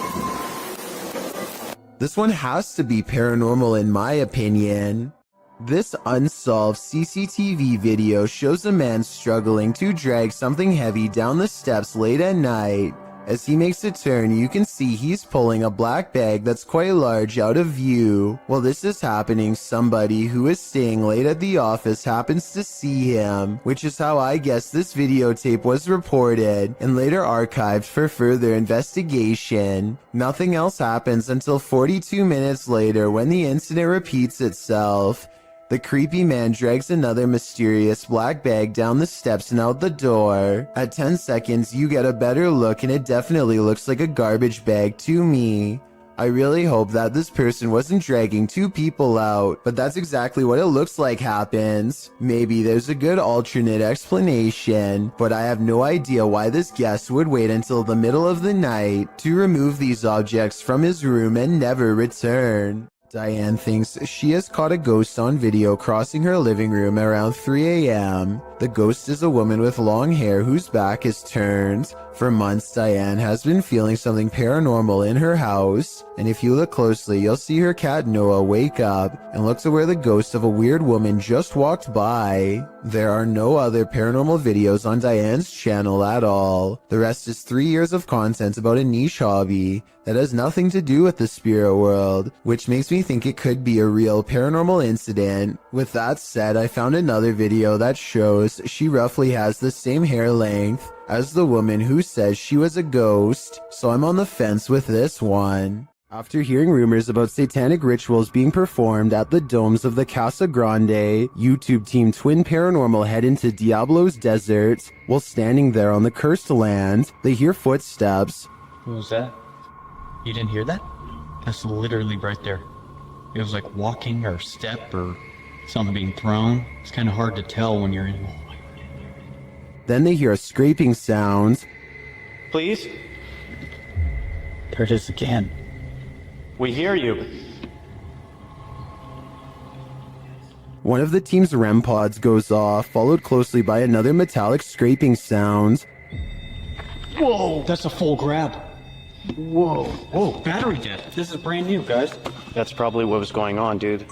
This one has to be paranormal in my opinion. This unsolved CCTV video shows a man struggling to drag something heavy down the steps late at night. As he makes a turn, you can see he's pulling a black bag that's quite large out of view. While this is happening, somebody who is staying late at the office happens to see him, which is how I guess this videotape was reported and later archived for further investigation. Nothing else happens until 42 minutes later when the incident repeats itself. The creepy man drags another mysterious black bag down the steps and out the door. At 10 seconds, you get a better look and it definitely looks like a garbage bag to me. I really hope that this person wasn't dragging two people out, but that's exactly what it looks like happens. Maybe there's a good alternate explanation, but I have no idea why this guest would wait until the middle of the night to remove these objects from his room and never return. Diane thinks she has caught a ghost on video crossing her living room around 3 a.m. The ghost is a woman with long hair whose back is turned. For months, Diane has been feeling something paranormal in her house, and if you look closely, you'll see her cat Noah wake up and look to where the ghost of a weird woman just walked by. There are no other paranormal videos on Diane's channel at all. The rest is 3 years of content about a niche hobby that has nothing to do with the spirit world, which makes me think it could be a real paranormal incident. With that said, I found another video that shows she roughly has the same hair length as the woman who says she was a ghost, so I'm on the fence with this one. After hearing rumors about satanic rituals being performed at the domes of the Casa Grande, YouTube team Twin Paranormal head into Diablo's Desert. While standing there on the cursed land, they hear footsteps. What was that? You didn't hear that? That's literally right there. It was like walking or step or something being thrown. It's kind of hard to tell when you're in. Then they hear a scraping sound. Please? There it is again. We hear you. One of the team's REM pods goes off, followed closely by another metallic scraping sound. Whoa! That's a full grab. Whoa. Whoa, battery dead. This is brand new, guys. That's probably what was going on, dude.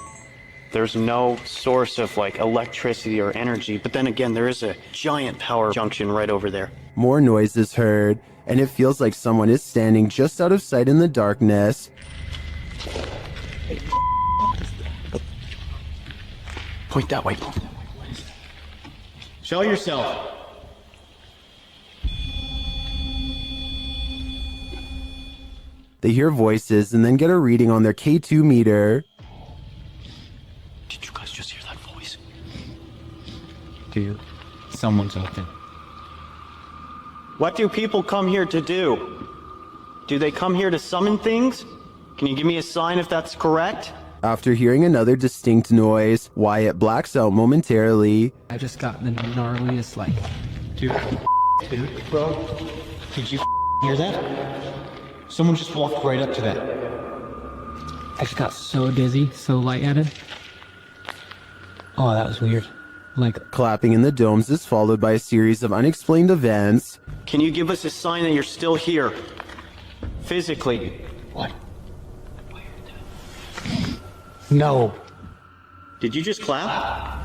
There's no source of like electricity or energy, but then again, there is a giant power junction right over there. More noise is heard, and it feels like someone is standing just out of sight in the darkness. Point that way. Show yourself. They hear voices and then get a reading on their K2 meter. Did you guys just hear that voice? Dude, someone's open. What do people come here to do? Do they come here to summon things? Can you give me a sign if that's correct? After hearing another distinct noise, Wyatt blacks out momentarily. I just got the gnarliest, like, dude, bro, did you hear that? Someone just walked right up to that. I just got so dizzy, so lightheaded. Oh, that was weird. Like, clapping in the domes is followed by a series of unexplained events. Can you give us a sign that you're still here? Physically. What? No. Did you just clap?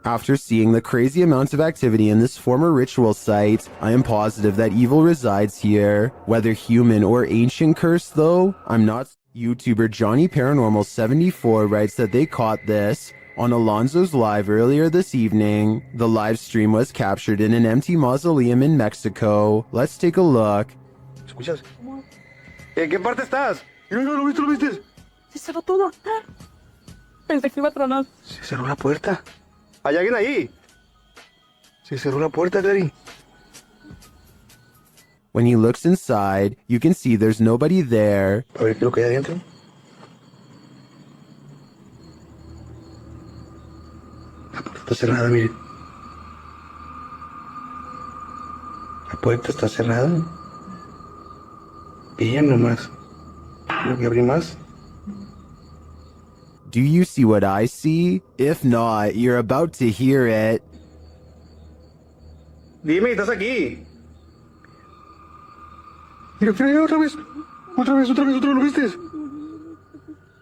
After seeing the crazy amount of activity in this former ritual site, I am positive that evil resides here. Whether human or ancient curse though, I'm not. YouTuber Johnny Paranormal 74 writes that they caught this on Alonzo's live earlier this evening. The live stream was captured in an empty mausoleum in Mexico. Let's take a look. ¿Escuchas? ¿En qué parte estás? ¿Lo viste? ¿Lo viste? Se cerró todo. Pensé que iba a tronar. Se cerró la puerta. ¿Hay alguien ahí? Se cerró la puerta, Daddy. When he looks inside, you can see there's nobody there. A ver qué es lo que hay adentro. La puerta está cerrada, miren. La puerta está cerrada. Bien nomás. ¿Tengo que abrir más? Do you see what I see? If not, you're about to hear it. Dime, estás aquí. Mira, otra vez. Otra vez, ¿lo viste?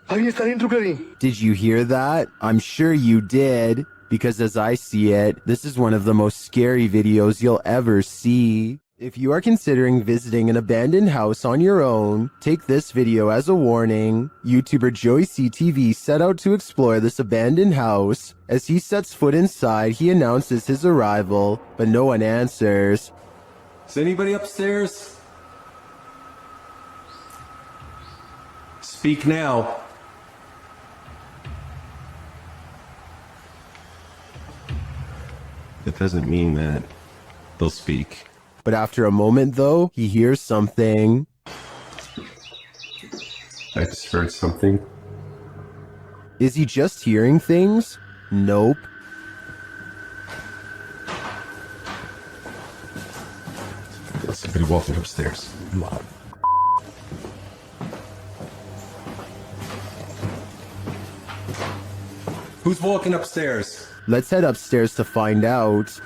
Alguien está dentro, Clary. Did you hear that? I'm sure you did. Because as I see it, this is one of the most scary videos you'll ever see. If you are considering visiting an abandoned house on your own, take this video as a warning. YouTuber Joey CTV set out to explore this abandoned house. As he sets foot inside, he announces his arrival, but no one answers. Is anybody upstairs? Speak now. It doesn't mean that they'll speak. But after a moment, though, he hears something. I just heard something. Is he just hearing things? Nope. There's somebody walking upstairs. Loud. Who's walking upstairs? Let's head upstairs to find out.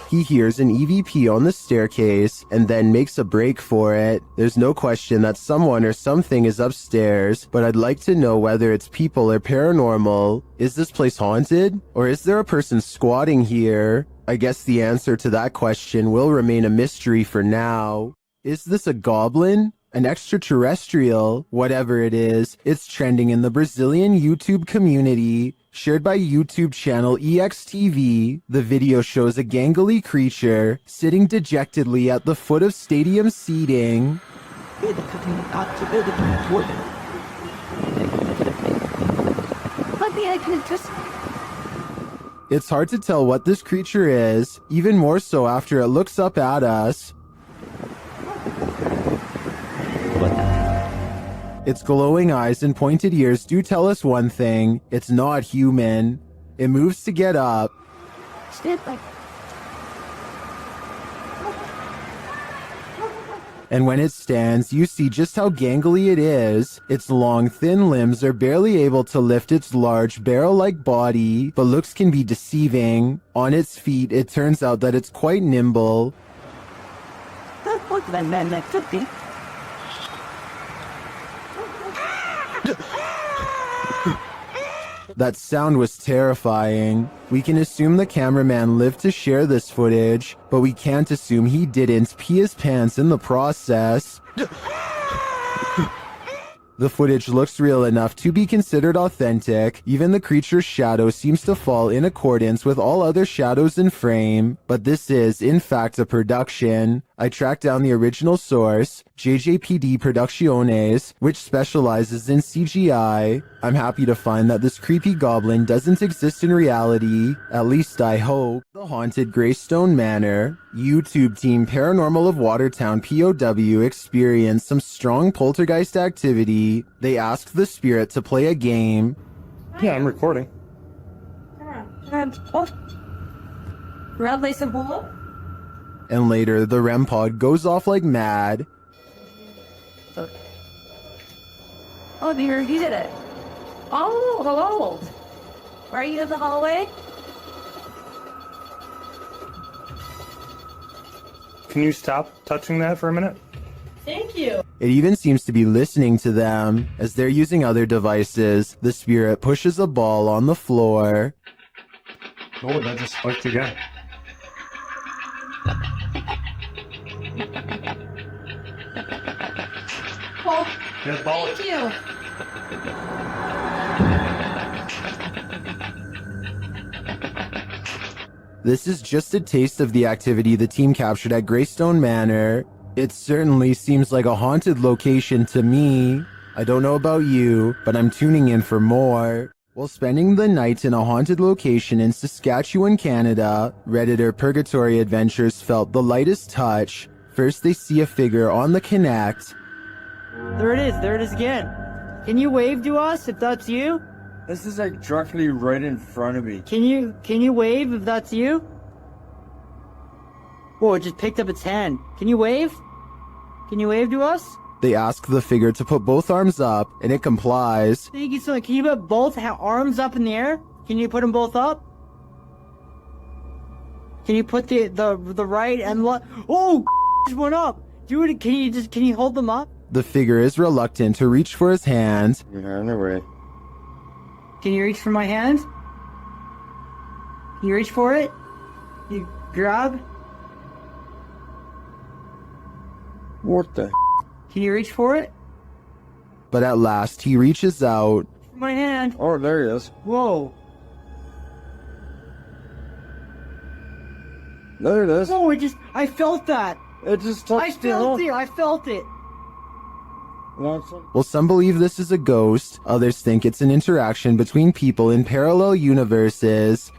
He hears an EVP on the staircase and then makes a break for it. There's no question that someone or something is upstairs, but I'd like to know whether it's people or paranormal. Is this place haunted? Or is there a person squatting here? I guess the answer to that question will remain a mystery for now. Is this a goblin? An extraterrestrial? Whatever it is, it's trending in the Brazilian YouTube community. Shared by YouTube channel EXTV, the video shows a gangly creature sitting dejectedly at the foot of stadium seating. It's hard to tell what this creature is, even more so after it looks up at us. Its glowing eyes and pointed ears do tell us one thing: it's not human. It moves to get up. And when it stands, you see just how gangly it is. Its long, thin limbs are barely able to lift its large, barrel-like body, but looks can be deceiving. On its feet, it turns out that it's quite nimble. That sound was terrifying. We can assume the cameraman lived to share this footage, but we can't assume he didn't pee his pants in the process. The footage looks real enough to be considered authentic. Even the creature's shadow seems to fall in accordance with all other shadows in frame, but this is, in fact, a production. I tracked down the original source, JJPD Producciones, which specializes in CGI. I'm happy to find that this creepy goblin doesn't exist in reality, at least I hope. The haunted Greystone Manor. YouTube team Paranormal of Watertown POW experienced some strong poltergeist activity. They asked the spirit to play a game. Yeah, I'm recording. And later, the REM pod goes off like mad. Oh dear, he did it. Oh, hello. Are you in the hallway? Can you stop touching that for a minute? Thank you. It even seems to be listening to them. As they're using other devices, the spirit pushes a ball on the floor. Oh, that just spiked again. Oh, Yeah, ball. thank you. This is just a taste of the activity the team captured at Greystone Manor. It certainly seems like a haunted location to me. I don't know about you, but I'm tuning in for more. While spending the night in a haunted location in Saskatchewan, Canada, Redditor Purgatory Adventures felt the lightest touch. First they see a figure on the Connect. There it is again. Can you wave to us if that's you? This is like directly right in front of me. Can you wave if that's you? Whoa, it just picked up its hand. Can you wave? Can you wave to us? They ask the figure to put both arms up, and it complies. Thank you so much. Can you put both arms up in the air? Can you put them both up? Can you put the right and left? Oh, just went up. Dude, can you hold them up? The figure is reluctant to reach for his hand. You're on the way. Can you reach for my hand? Can you reach for it? You grab? What the? Can you reach for it? But at last, he reaches out. My hand. Oh, there he is. Whoa. There it is. No, I felt that. It just touched I felt it. Well, some believe this is a ghost. Others think it's an interaction between people in parallel universes.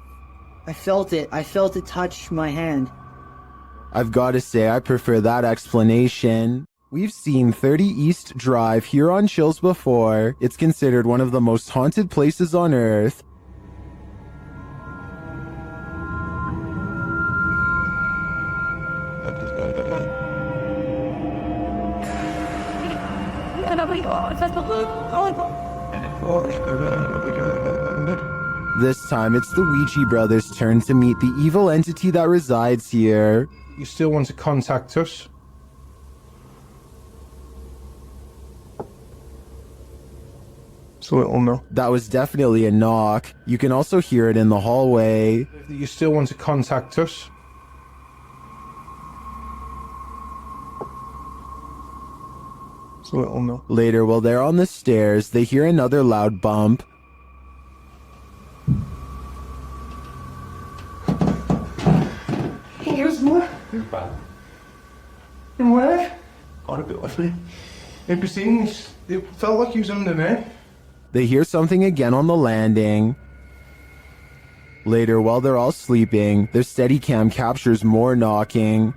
I felt it. I felt it touch my hand. I've got to say, I prefer that explanation. We've seen 30 East Drive here on Chills before. It's considered one of the most haunted places on Earth. This time, it's the Ouija brothers' turn to meet the evil entity that resides here. You still want to contact us? It's a little no. That was definitely a knock. You can also hear it in the hallway. You still want to contact us? It's a little no. Later, while they're on the stairs, they hear another loud bump. Here's more. And where? Got a bit with me. It felt like he was under there. They hear something again on the landing. Later, while they're all sleeping, their Steadicam captures more knocking.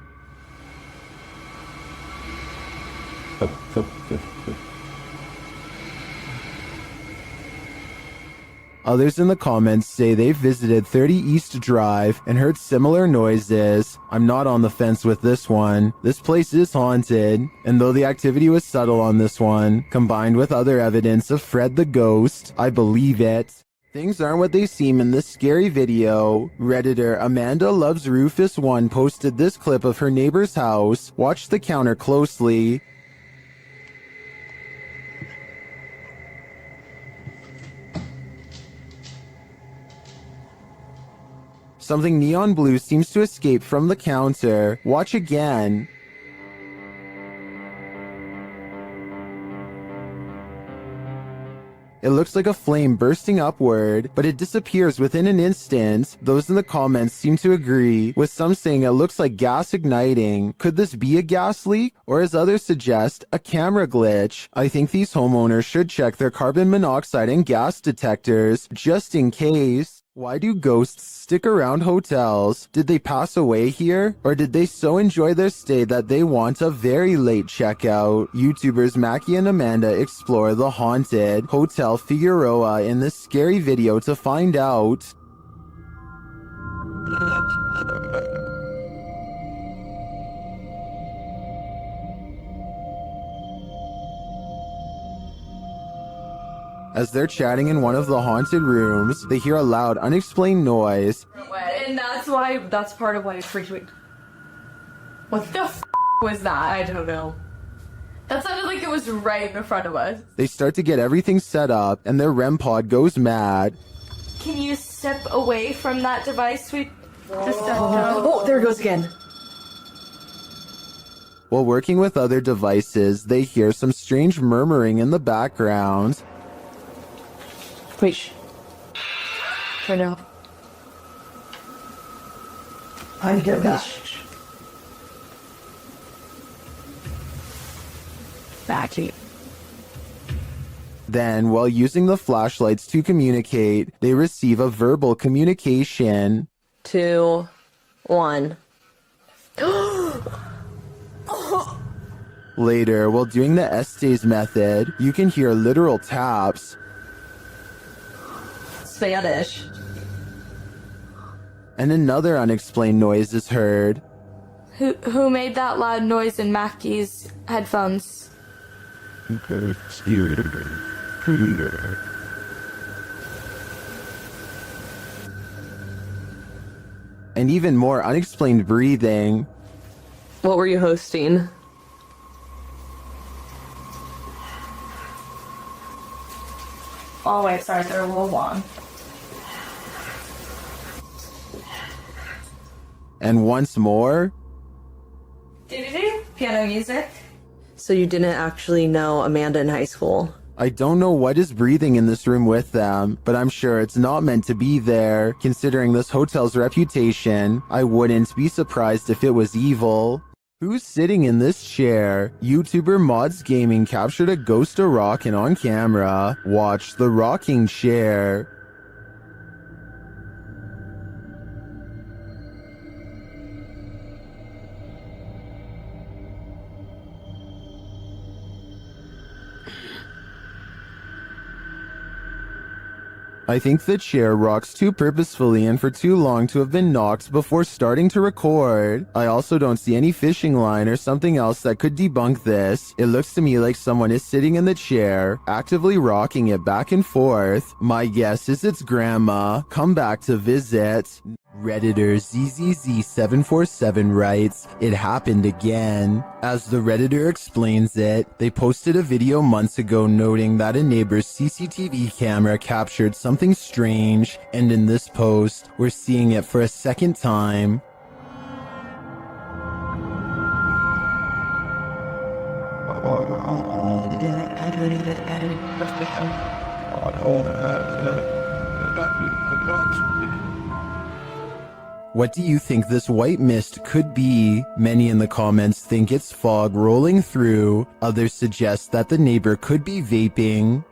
Others in the comments say they visited 30 East Drive and heard similar noises. I'm not on the fence with this one. This place is haunted, and though the activity was subtle on this one, combined with other evidence of Fred the ghost, I believe it. Things aren't what they seem in this scary video. Redditor Amanda Loves Rufus 1 posted this clip of her neighbor's house. Watch the counter closely. Something neon blue seems to escape from the counter. Watch again. It looks like a flame bursting upward, but it disappears within an instant. Those in the comments seem to agree, with some saying it looks like gas igniting. Could this be a gas leak? Or as others suggest, a camera glitch? I think these homeowners should check their carbon monoxide and gas detectors, just in case. Why do ghosts stick around hotels? Did they pass away here? Or did they so enjoy their stay that they want a very late checkout? YouTubers Mackie and Amanda explore the haunted Hotel Figueroa in this scary video to find out. As they're chatting in one of the haunted rooms, they hear a loud, unexplained noise. And that's part of why it freaked me. What the f was that? I don't know. That sounded like it was right in front of us. They start to get everything set up, and their REM pod goes mad. Can you step away from that device? Oh, there it goes again. While working with other devices, they hear some strange murmuring in the background. Wait, turn it off. I get that. Batty. Then, while using the flashlights to communicate, they receive a verbal communication. 2, 1. Later, while doing the Estes method, you can hear literal taps. Spanish. And another unexplained noise is heard. Who made that loud noise in Mackie's headphones? And even more unexplained breathing. What were you hosting? Oh wait, sorry, they're a little long. And once more. Piano music. So you didn't actually know Amanda in high school? I don't know what is breathing in this room with them, but I'm sure it's not meant to be there. Considering this hotel's reputation, I wouldn't be surprised if it was evil. Who's sitting in this chair? YouTuber Mods Gaming captured a ghost of rockin' on camera. Watch the rocking chair. I think the chair rocks too purposefully and for too long to have been knocked before starting to record. I also don't see any fishing line or something else that could debunk this. It looks to me like someone is sitting in the chair, actively rocking it back and forth. My guess is it's grandma, come back to visit. Redditor ZZZ747 writes, "It happened again." As the Redditor explains it, they posted a video months ago noting that a neighbor's CCTV camera captured something strange, and in this post, we're seeing it for a second time. What do you think this white mist could be? Many in the comments think it's fog rolling through. Others suggest that the neighbor could be vaping.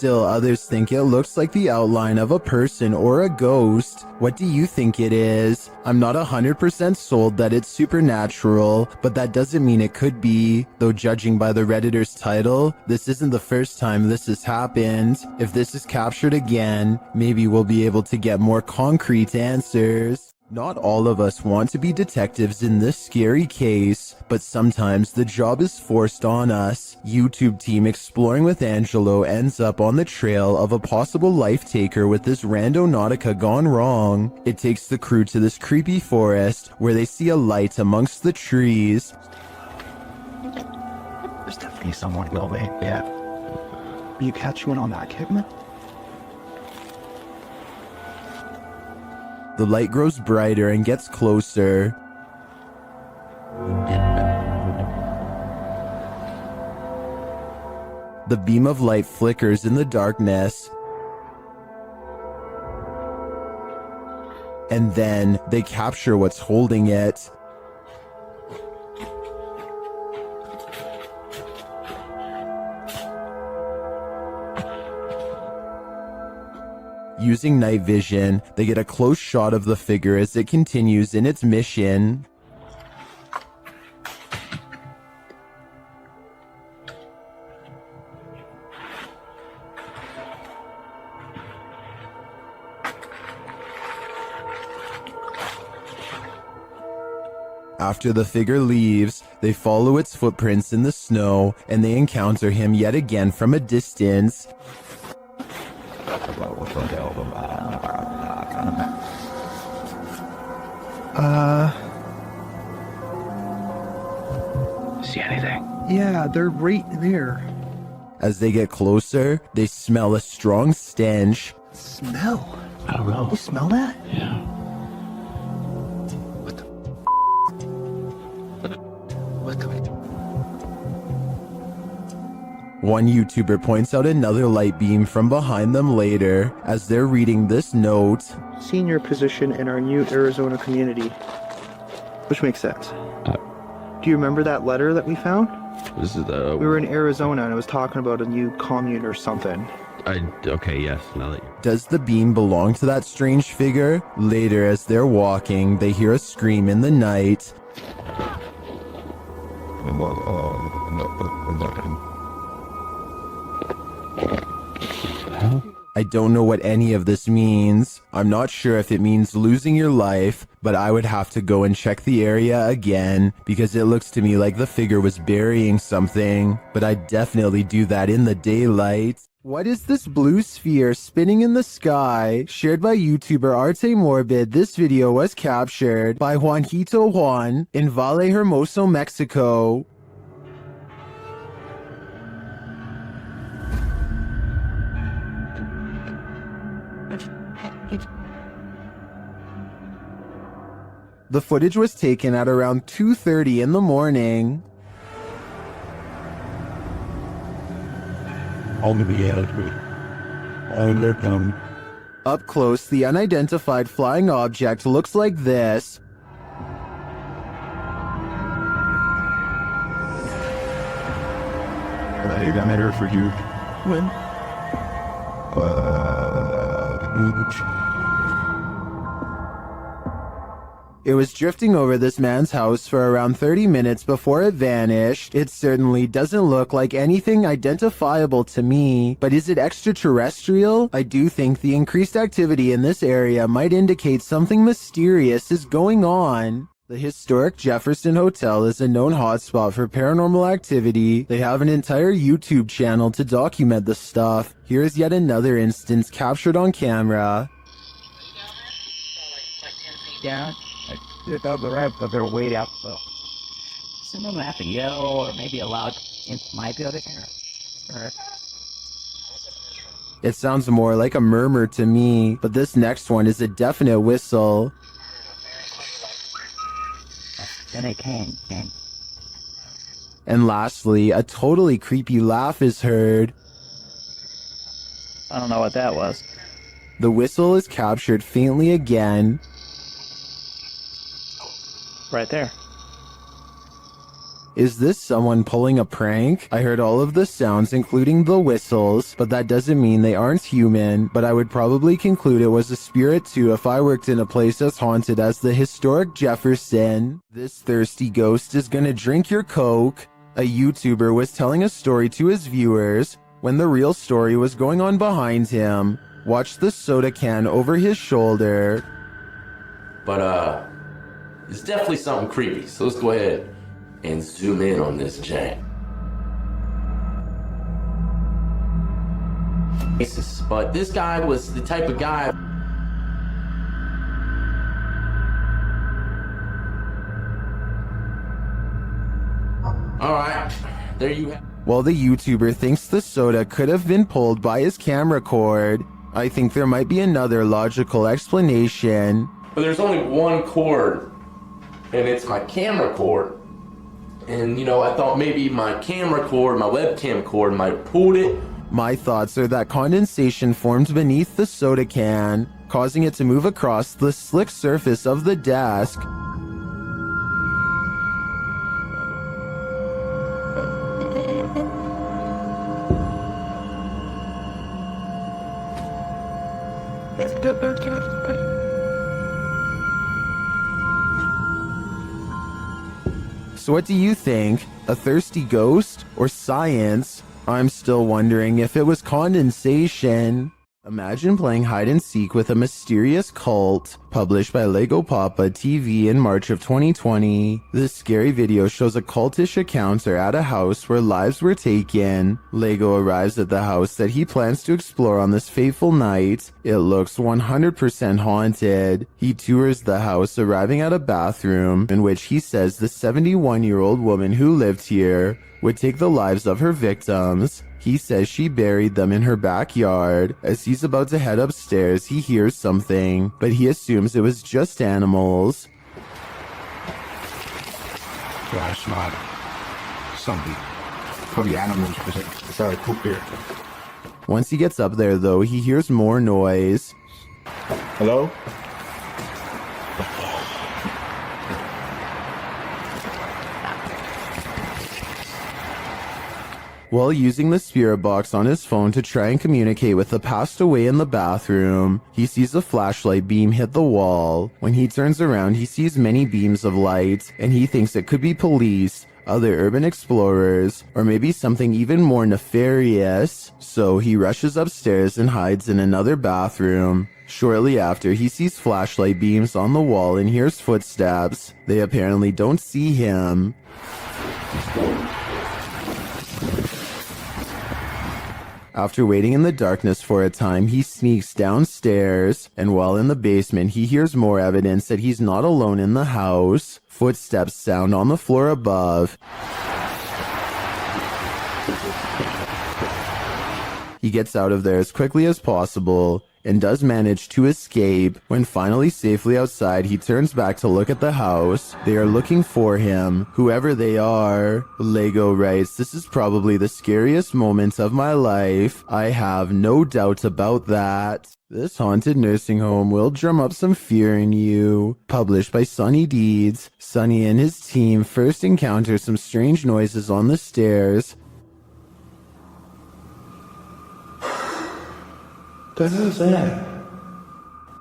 Still, others think it looks like the outline of a person or a ghost. What do you think it is? I'm not 100% sold that it's supernatural, but that doesn't mean it could be. Though judging by the Redditor's title, this isn't the first time this has happened. If this is captured again, maybe we'll be able to get more concrete answers. Not all of us want to be detectives in this scary case, but sometimes the job is forced on us. YouTube team Exploring with Angelo ends up on the trail of a possible life taker with this Randonautica gone wrong. It takes the crew to this creepy forest where they see a light amongst the trees. There's definitely someone building. Yeah. You catch one on that, Kidman? The light grows brighter and gets closer. The beam of light flickers in the darkness. And then they capture what's holding it. Using night vision, they get a close shot of the figure as it continues in its mission. After the figure leaves, they follow its footprints in the snow, and they encounter him yet again from a distance. See anything? Yeah, they're right there. As they get closer, they smell a strong stench. Smell? I don't know. You smell that? Yeah. One YouTuber points out another light beam from behind them later as they're reading this note. Senior position in our new Arizona community. Which makes sense. Do you remember that letter that we found? This is the... We were in Arizona and it was talking about a new commune or something. Okay, yes, now that you... Does the beam belong to that strange figure? Later, as they're walking, they hear a scream in the night. I don't know what any of this means. I'm not sure if it means losing your life, but I would have to go and check the area again because it looks to me like the figure was burying something, but I'd definitely do that in the daylight. What is this blue sphere spinning in the sky? Shared by YouTuber Arte Morbid, this video was captured by Juanito Juan in Valle Hermoso, Mexico. The footage was taken at around 2:30 in the morning. Up close, the unidentified flying object looks like this. I got matter for you. When? It was drifting over this man's house for around 30 minutes before it vanished. It certainly doesn't look like anything identifiable to me, but is it extraterrestrial? I do think the increased activity in this area might indicate something mysterious is going on. The historic Jefferson Hotel is a known hotspot for paranormal activity. They have an entire YouTube channel to document the stuff. Here's yet another instance captured on camera. Down. Above the ramp, but they're way out, so someone will have to yell or maybe a loud in my building or It sounds more like a murmur to me, but this next one is a definite whistle. then it came. And lastly, a totally creepy laugh is heard. I don't know what that was. The whistle is captured faintly again. Right there. Is this someone pulling a prank? I heard all of the sounds, including the whistles, but that doesn't mean they aren't human. But I would probably conclude it was a spirit too if I worked in a place as haunted as the historic Jefferson. This thirsty ghost is gonna drink your Coke. A YouTuber was telling a story to his viewers when the real story was going on behind him. Watch the soda can over his shoulder. But, it's definitely something creepy, so let's go ahead and zoom in on this jank. But this guy was the type of guy. Alright, there you have. While the YouTuber thinks the soda could have been pulled by his camera cord, I think there might be another logical explanation. But there's only one cord, and it's my camera cord. And, you know, I thought maybe my camera cord, my webcam cord might have pulled it. My thoughts are that condensation formed beneath the soda can, causing it to move across the slick surface of the desk. So what do you think? A thirsty ghost or science? I'm still wondering if it was condensation. Imagine playing hide and seek with a mysterious cult. Published by Lego Papa TV in March of 2020. This scary video shows a cultish encounter at a house where lives were taken. Lego arrives at the house that he plans to explore on this fateful night. It looks 100% haunted. He tours the house, arriving at a bathroom in which he says the 71-year-old woman who lived here would take the lives of her victims. He says she buried them in her backyard. As he's about to head upstairs, he hears something, but he assumes it was just animals. Yeah, it's not something. Probably animals because it's out of poop here. Once he gets up there, though, he hears more noise. Hello? While using the spirit box on his phone to try and communicate with the passed away in the bathroom, he sees a flashlight beam hit the wall. When he turns around, he sees many beams of light, and he thinks it could be police, other urban explorers, or maybe something even more nefarious. So he rushes upstairs and hides in another bathroom. Shortly after, he sees flashlight beams on the wall and hears footsteps. They apparently don't see him. After waiting in the darkness for a time, he sneaks downstairs, and while in the basement, he hears more evidence that he's not alone in the house. Footsteps sound on the floor above. He gets out of there as quickly as possible, and does manage to escape. When finally safely outside, he turns back to look at the house. They are looking for him, whoever they are. Lego writes, "This is probably the scariest moment of my life. I have no doubt about that." This haunted nursing home will drum up some fear in you. Published by Sonny Deeds. Sonny and his team first encounter some strange noises on the stairs. What the hell is that?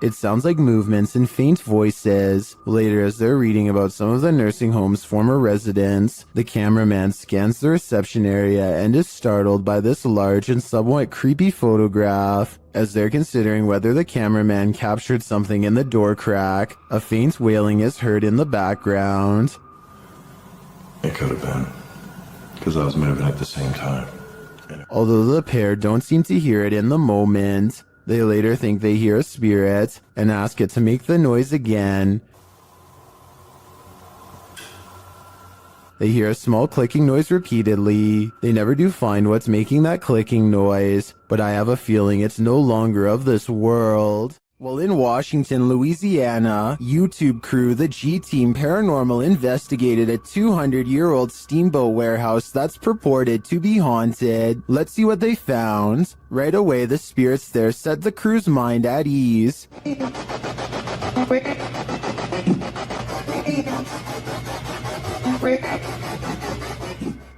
It sounds like movements and faint voices. Later, as they're reading about some of the nursing home's former residents, the cameraman scans the reception area and is startled by this large and somewhat creepy photograph. As they're considering whether the cameraman captured something in the door crack, a faint wailing is heard in the background. It could have been, because I was moving at the same time. Although the pair don't seem to hear it in the moment, they later think they hear a spirit and ask it to make the noise again. They hear a small clicking noise repeatedly. They never do find what's making that clicking noise, but I have a feeling it's no longer of this world. While in Washington, Louisiana, YouTube crew The G-Team Paranormal investigated a 200-year-old steamboat warehouse that's purported to be haunted. Let's see what they found. Right away, the spirits there set the crew's mind at ease.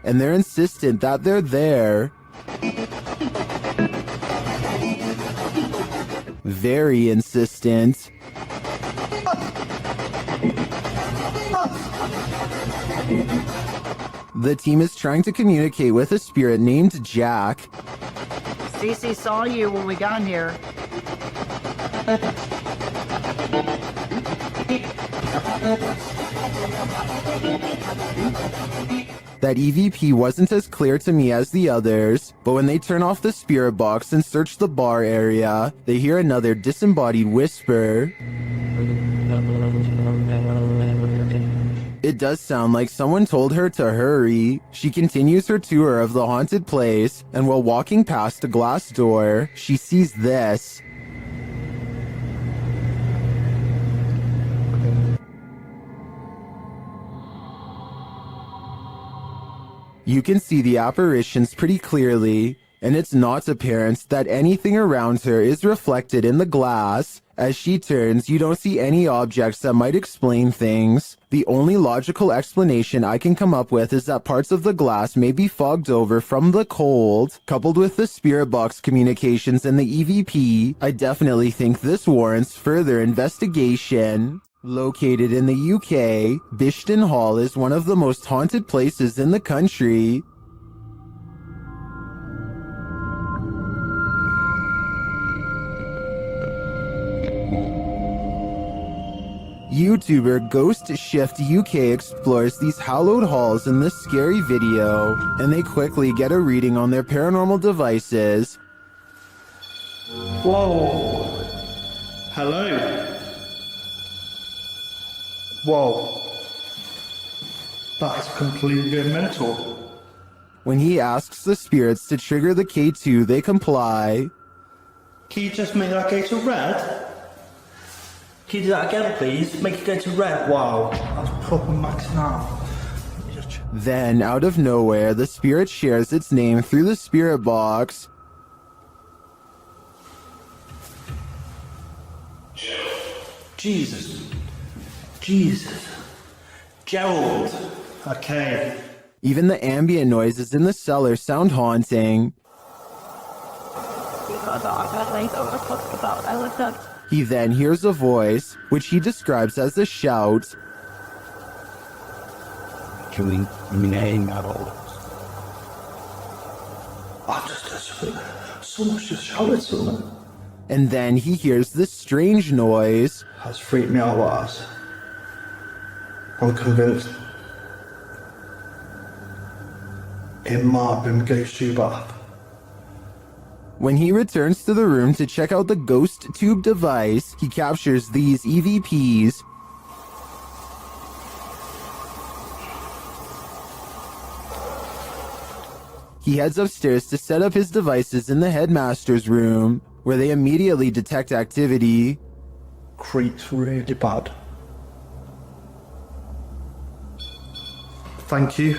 And they're insistent that they're there. Very insistent. The team is trying to communicate with a spirit named Jack. Cece saw you when we got here. That EVP wasn't as clear to me as the others, but when they turn off the spirit box and search the bar area, they hear another disembodied whisper. It does sound like someone told her to hurry. She continues her tour of the haunted place, and while walking past a glass door, she sees this. You can see the apparitions pretty clearly, and it's not apparent that anything around her is reflected in the glass. As she turns, you don't see any objects that might explain things. The only logical explanation I can come up with is that parts of the glass may be fogged over from the cold. Coupled with the spirit box communications and the EVP, I definitely think this warrants further investigation. Located in the UK, Bishton Hall is one of the most haunted places in the country. YouTuber Ghost Shift UK explores these hallowed halls in this scary video, and they quickly get a reading on their paranormal devices. Whoa. Hello. Whoa. That's completely mental. When he asks the spirits to trigger the K2, they comply. Can you just make that go to red? Can you do that again, please? Make it go to red. Wow. That's proper maxing out. Then, out of nowhere, the spirit shares its name through the spirit box. Jesus. Gerald. Okay. Even the ambient noises in the cellar sound haunting. He then hears a voice, which he describes as a shout. Someone's just shouted something. And then he hears this strange noise. That's freaked me out, lads. I'm convinced it might have been Ghost Tube app. When he returns to the room to check out the ghost tube device, he captures these EVPs. He heads upstairs to set up his devices in the headmaster's room, where they immediately detect activity. Creeps really bad. Thank you.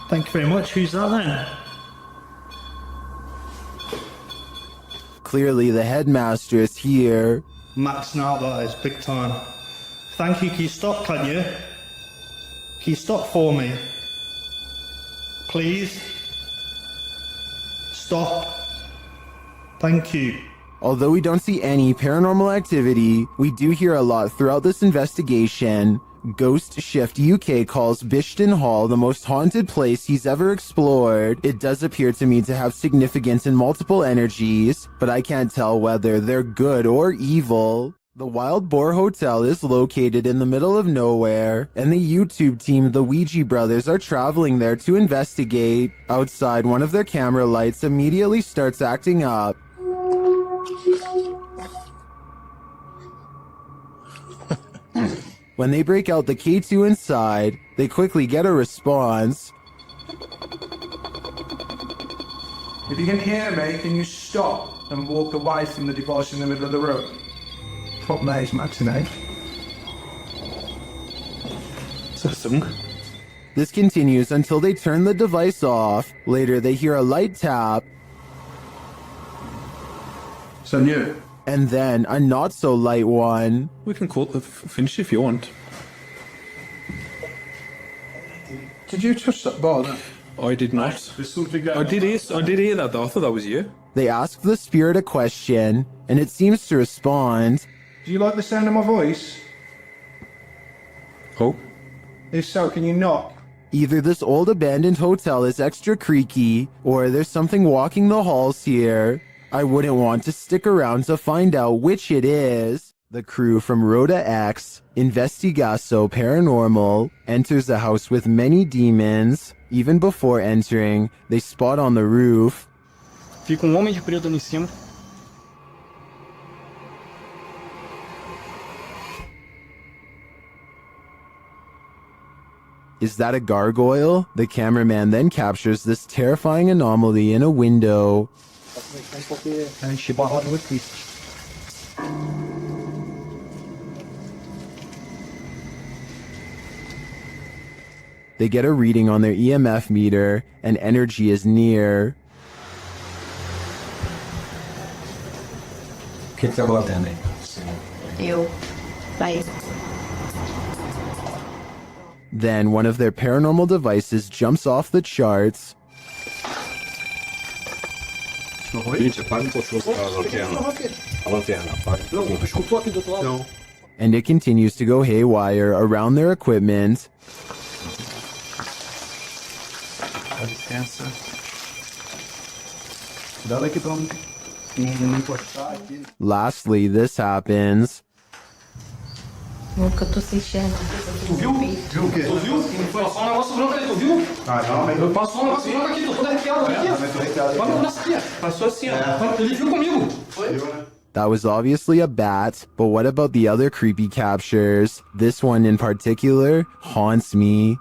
Thank you very much. Who's that then? Clearly the headmaster is here. Max now, that is big time. Thank you. Can you stop, can you? Can you stop for me? Please? Stop. Thank you. Although we don't see any paranormal activity, we do hear a lot throughout this investigation. Ghost Shift UK calls Bishton Hall the most haunted place he's ever explored. It does appear to me to have significance in multiple energies, but I can't tell whether they're good or evil. The Wild Boar Hotel is located in the middle of nowhere, and the YouTube team, the Ouija Brothers, are traveling there to investigate. Outside, one of their camera lights immediately starts acting up. When they break out the K2 inside, they quickly get a response. If you can hear me, can you stop and walk away from the device in the middle of the room? What that is, matinee. This continues until they turn the device off. Later, they hear a light tap. So new. And then a not so light one. We can call it the finish if you want. Did you touch that bar then? I did not. I did hear that though. I thought that was you. They ask the spirit a question, and it seems to respond. Do you like the sound of my voice? Oh. If so, can you knock? Either this old abandoned hotel is extra creaky, or there's something walking the halls here. I wouldn't want to stick around to find out which it is. The crew from Rhoda X, Investigaso Paranormal, enters a house with many demons. Even before entering, they spot on the roof. Fica homem de preto ali em cima. Is that a gargoyle? The cameraman then captures this terrifying anomaly in a window. They get a reading on their EMF meter, and energy is near. Ew. Bye. Then one of their paranormal devices jumps off the charts. And it continues to go haywire around their equipment. Lastly, this happens. Nunca tô assistindo. Tu viu? Viu o quê? Tu viu? Passou um negócio branco ali, tu viu? Não, passou um negócio branco aqui, tô todo arrepiado aqui. Olha o braço aqui, passou assim, ó. Ele viu comigo. Foi? That was obviously a bat, but what about the other creepy captures? This one in particular haunts me.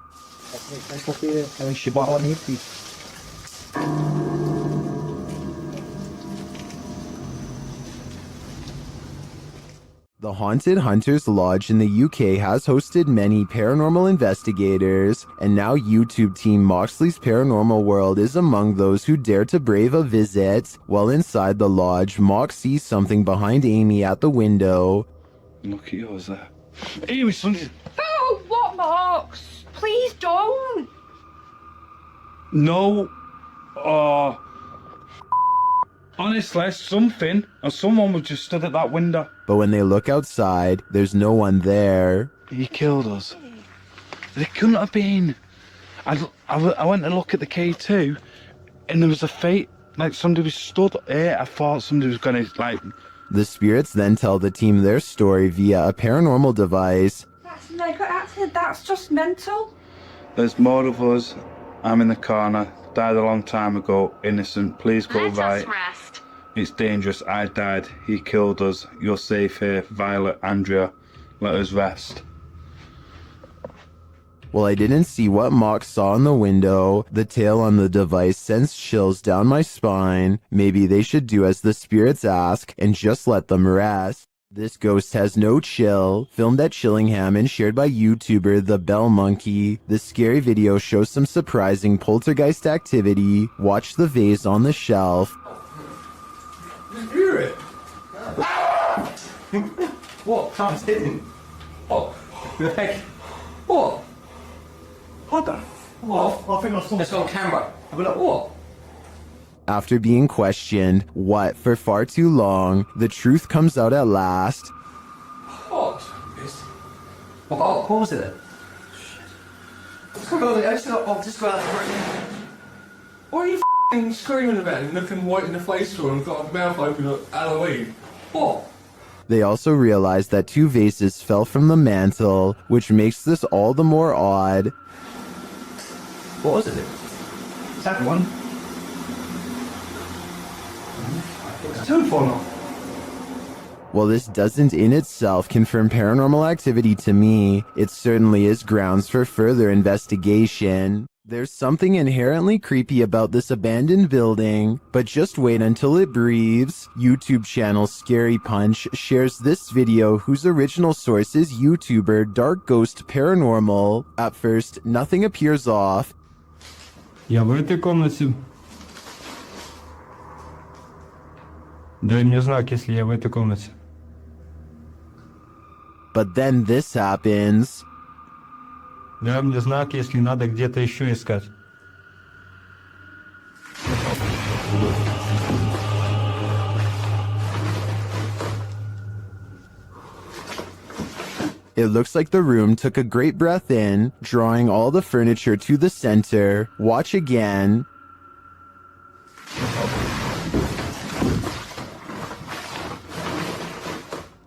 The Haunted Hunters Lodge in the UK has hosted many paranormal investigators, and now YouTube team Moxley's Paranormal World is among those who dare to brave a visit. While inside the lodge, Mox sees something behind Amy at the window. Look at yours there. Amy, something. Oh, what, Marks? Please don't. No. Honestly, something or someone was just stood at that window. But when they look outside, there's no one there. He killed us. It couldn't have been. I went to look at the K2, and there was a fate. Like somebody was stood here. I thought somebody was gonna like. The spirits then tell the team their story via a paranormal device. That's just mental. There's more of us. I'm in the corner. Died a long time ago. Innocent. Please go right. Rest. It's dangerous. I died. He killed us. You're safe here. Violet, Andrea. Let us rest. Well, I didn't see what Mox saw in the window. The tail on the device sends chills down my spine. Maybe they should do as the spirits ask and just let them rest. This ghost has no chill. Filmed at Chillingham and shared by YouTuber The Bell Monkey. This scary video shows some surprising poltergeist activity. Watch the vase on the shelf. Spirit! What? Someone's hitting. What? The heck? What? What the? What? I think I saw this on camera. I'll be like, what? After being questioned, what, for far too long, the truth comes out at last. What? What was it then? Just go out. What are you f***ing screaming about and looking white in the face for and got a mouth open at Halloween? What? They also realized that two vases fell from the mantle, which makes this all the more odd. What was it? Is that one? It's two falling off. While this doesn't in itself confirm paranormal activity to me, it certainly is grounds for further investigation. There's something inherently creepy about this abandoned building, but just wait until it breathes. YouTube channel Scary Punch shares this video whose original source is YouTuber Dark Ghost Paranormal. At first, nothing appears off. Я в этой комнате. Дай мне знак, если я в этой комнате. But then this happens. Дай мне знак, если надо где-то еще искать. It looks like the room took a great breath in, drawing all the furniture to the center. Watch again.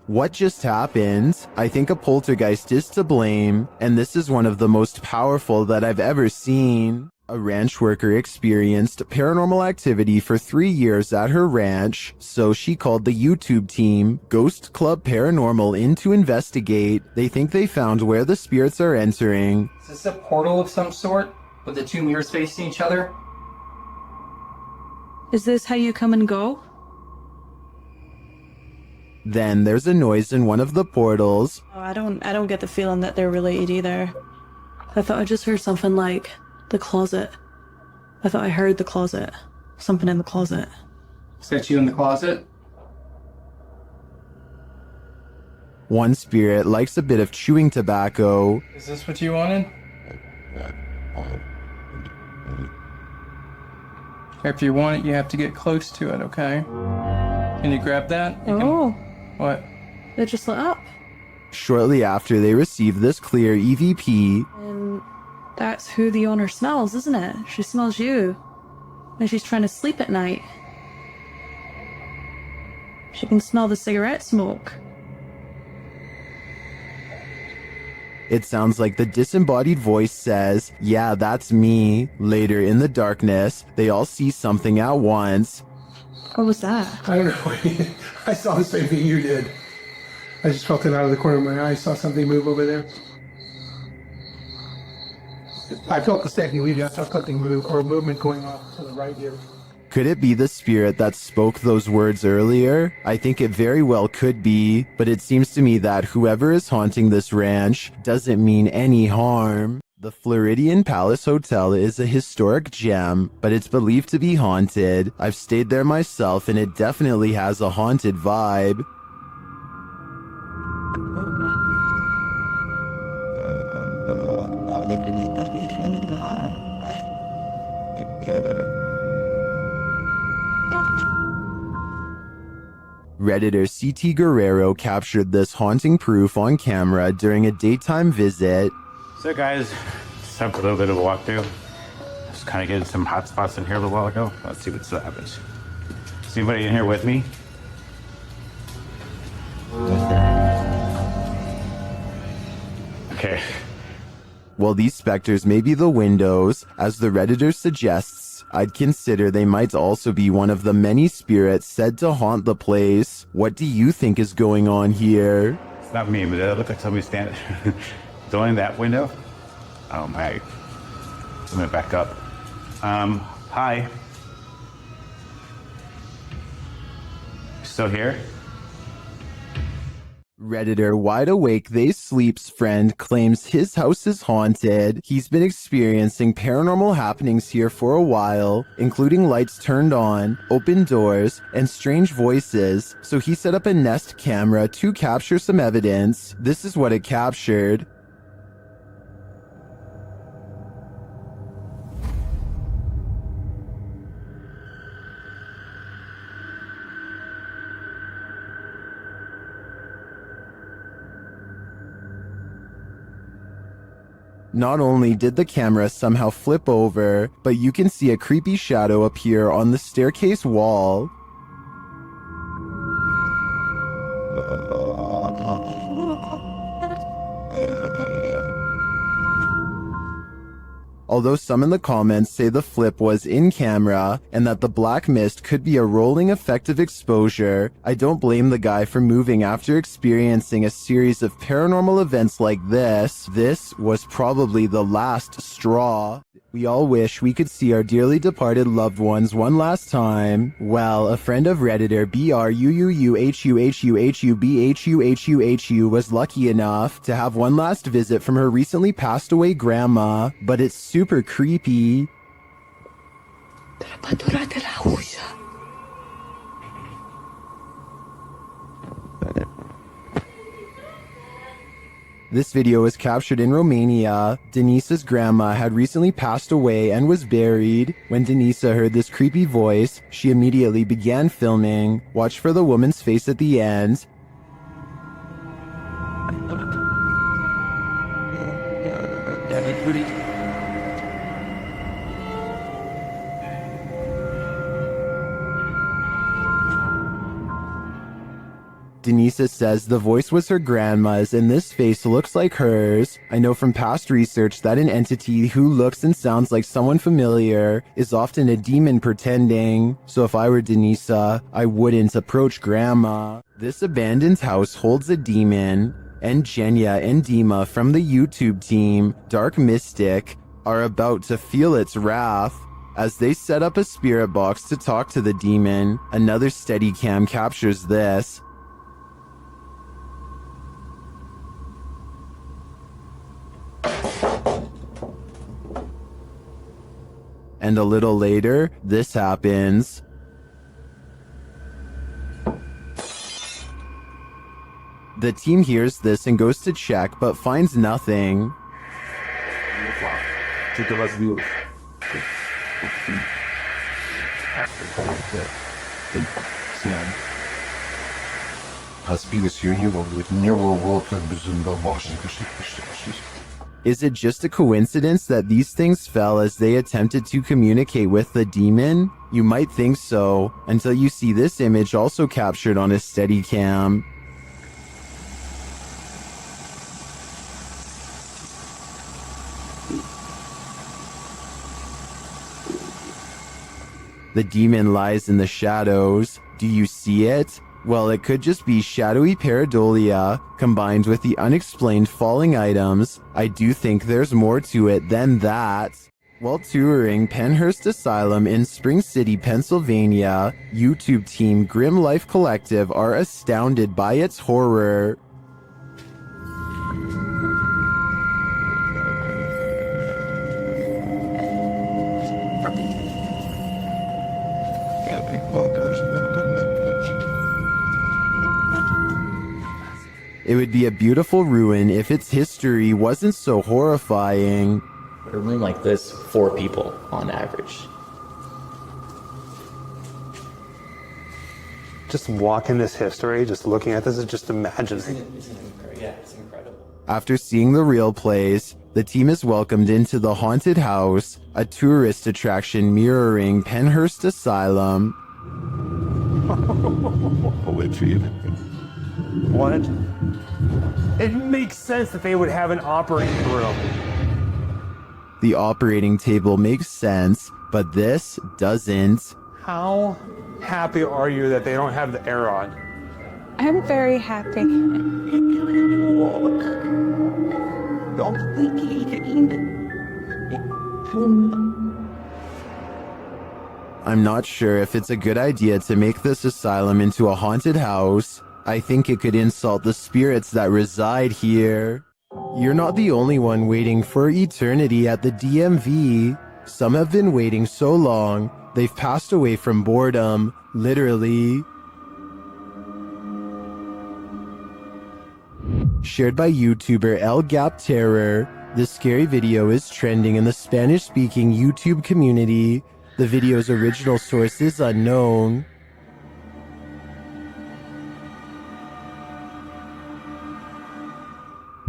What just happened? I think a poltergeist is to blame, and this is one of the most powerful that I've ever seen. A ranch worker experienced paranormal activity for 3 years at her ranch, so she called the YouTube team, Ghost Club Paranormal, in to investigate. They think they found where the spirits are entering. Is this a portal of some sort, with the two mirrors facing each other? Is this how you come and go? Then there's a noise in one of the portals. Oh, I don't get the feeling that they're related either. I thought I just heard something like the closet. I thought I heard the closet. Something in the closet. Is that you in the closet? One spirit likes a bit of chewing tobacco. Is this what you wanted? If you want it, you have to get close to it, okay? Can you grab that? What? It just lit up. Shortly after they receive this clear EVP, And that's who the owner smells, isn't it? She smells you. And she's trying to sleep at night. She can smell the cigarette smoke. it sounds like the disembodied voice says, "Yeah, that's me." Later in the darkness, they all see something at once. What was that? I don't know. I saw the same thing you did. I just felt it out of the corner of my eye. I saw something move over there. I felt the second you leave. I saw something move, or a movement going off to the right here. Could it be the spirit that spoke those words earlier? I think it very well could be, but it seems to me that whoever is haunting this ranch doesn't mean any harm. The Floridian Palace Hotel is a historic gem, but it's believed to be haunted. I've stayed there myself and it definitely has a haunted vibe. Redditor CT Guerrero captured this haunting proof on camera during a daytime visit. So guys, just have a little bit of a walkthrough. Just kind of getting some hot spots in here a little while ago. Let's see what still happens. Is anybody in here with me? Okay. While these specters may be the windows, as the Redditor suggests, I'd consider they might also be one of the many spirits said to haunt the place. What do you think is going on here? It's not me, but it looks like somebody standing. It's only in that window. Oh my. I'm gonna back up. Hi. Still here? Redditor Wide Awake They Sleep's friend claims his house is haunted. He's been experiencing paranormal happenings here for a while, including lights turned on, open doors, and strange voices, so he set up a Nest camera to capture some evidence. This is what it captured. Not only did the camera somehow flip over, but you can see a creepy shadow appear on the staircase wall. Although some in the comments say the flip was in camera and that the black mist could be a rolling effect of exposure, I don't blame the guy for moving after experiencing a series of paranormal events like this. This was probably the last straw. We all wish we could see our dearly departed loved ones one last time. Well, a friend of Redditor BRUUHUHUHUBHUHUHU was lucky enough to have one last visit from her recently passed away grandma, but it's super creepy. This video was captured in Romania. Denise's grandma had recently passed away and was buried. When Denise heard this creepy voice, she immediately began filming. Watch for the woman's face at the end. Denise says the voice was her grandma's and this face looks like hers. I know from past research that an entity who looks and sounds like someone familiar is often a demon pretending. So if I were Denise, I wouldn't approach grandma. This abandoned house holds a demon, and Jenya and Dima from the YouTube team, Dark Mystic, are about to feel its wrath. As they set up a spirit box to talk to the demon, another Steadicam captures this. And a little later, this happens. The team hears this and goes to check, but finds nothing. Is it just a coincidence that these things fell as they attempted to communicate with the demon? You might think so, until you see this image also captured on a Steadicam. The demon lies in the shadows. Do you see it? Well, it could just be shadowy pareidolia combined with the unexplained falling items. I do think there's more to it than that. While touring Penhurst Asylum in Spring City, Pennsylvania, YouTube team Grim Life Collective are astounded by its horror. It would be a beautiful ruin if its history wasn't so horrifying. A room like this, 4 people on average. Just walking this history, just looking at this, is just imagining. Yeah, it's incredible. After seeing the real place, the team is welcomed into the haunted house, a tourist attraction mirroring Penhurst Asylum. What? It makes sense that they would have an operating room. The operating table makes sense, but this doesn't. How happy are you that they don't have the air on? I'm very happy. I'm not sure if it's a good idea to make this asylum into a haunted house. I think it could insult the spirits that reside here. You're not the only one waiting for eternity at the DMV. Some have been waiting so long, they've passed away from boredom, literally. Shared by YouTuber El Gap Terror, this scary video is trending in the Spanish-speaking YouTube community. The video's original source is unknown.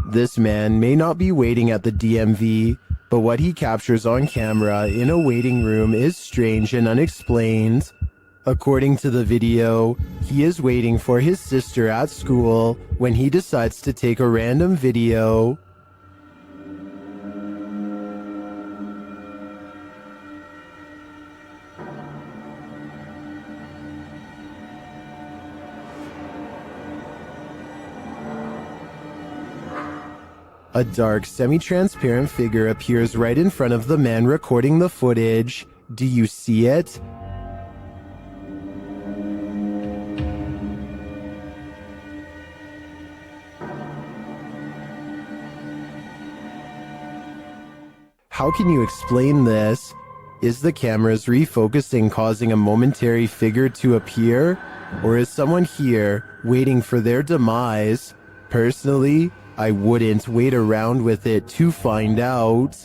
This man may not be waiting at the DMV, but what he captures on camera in a waiting room is strange and unexplained. According to the video, he is waiting for his sister at school when he decides to take a random video. A dark, semi-transparent figure appears right in front of the man recording the footage. Do you see it? How can you explain this? Is the camera's refocusing causing a momentary figure to appear? Or is someone here waiting for their demise? Personally, I wouldn't wait around with it to find out.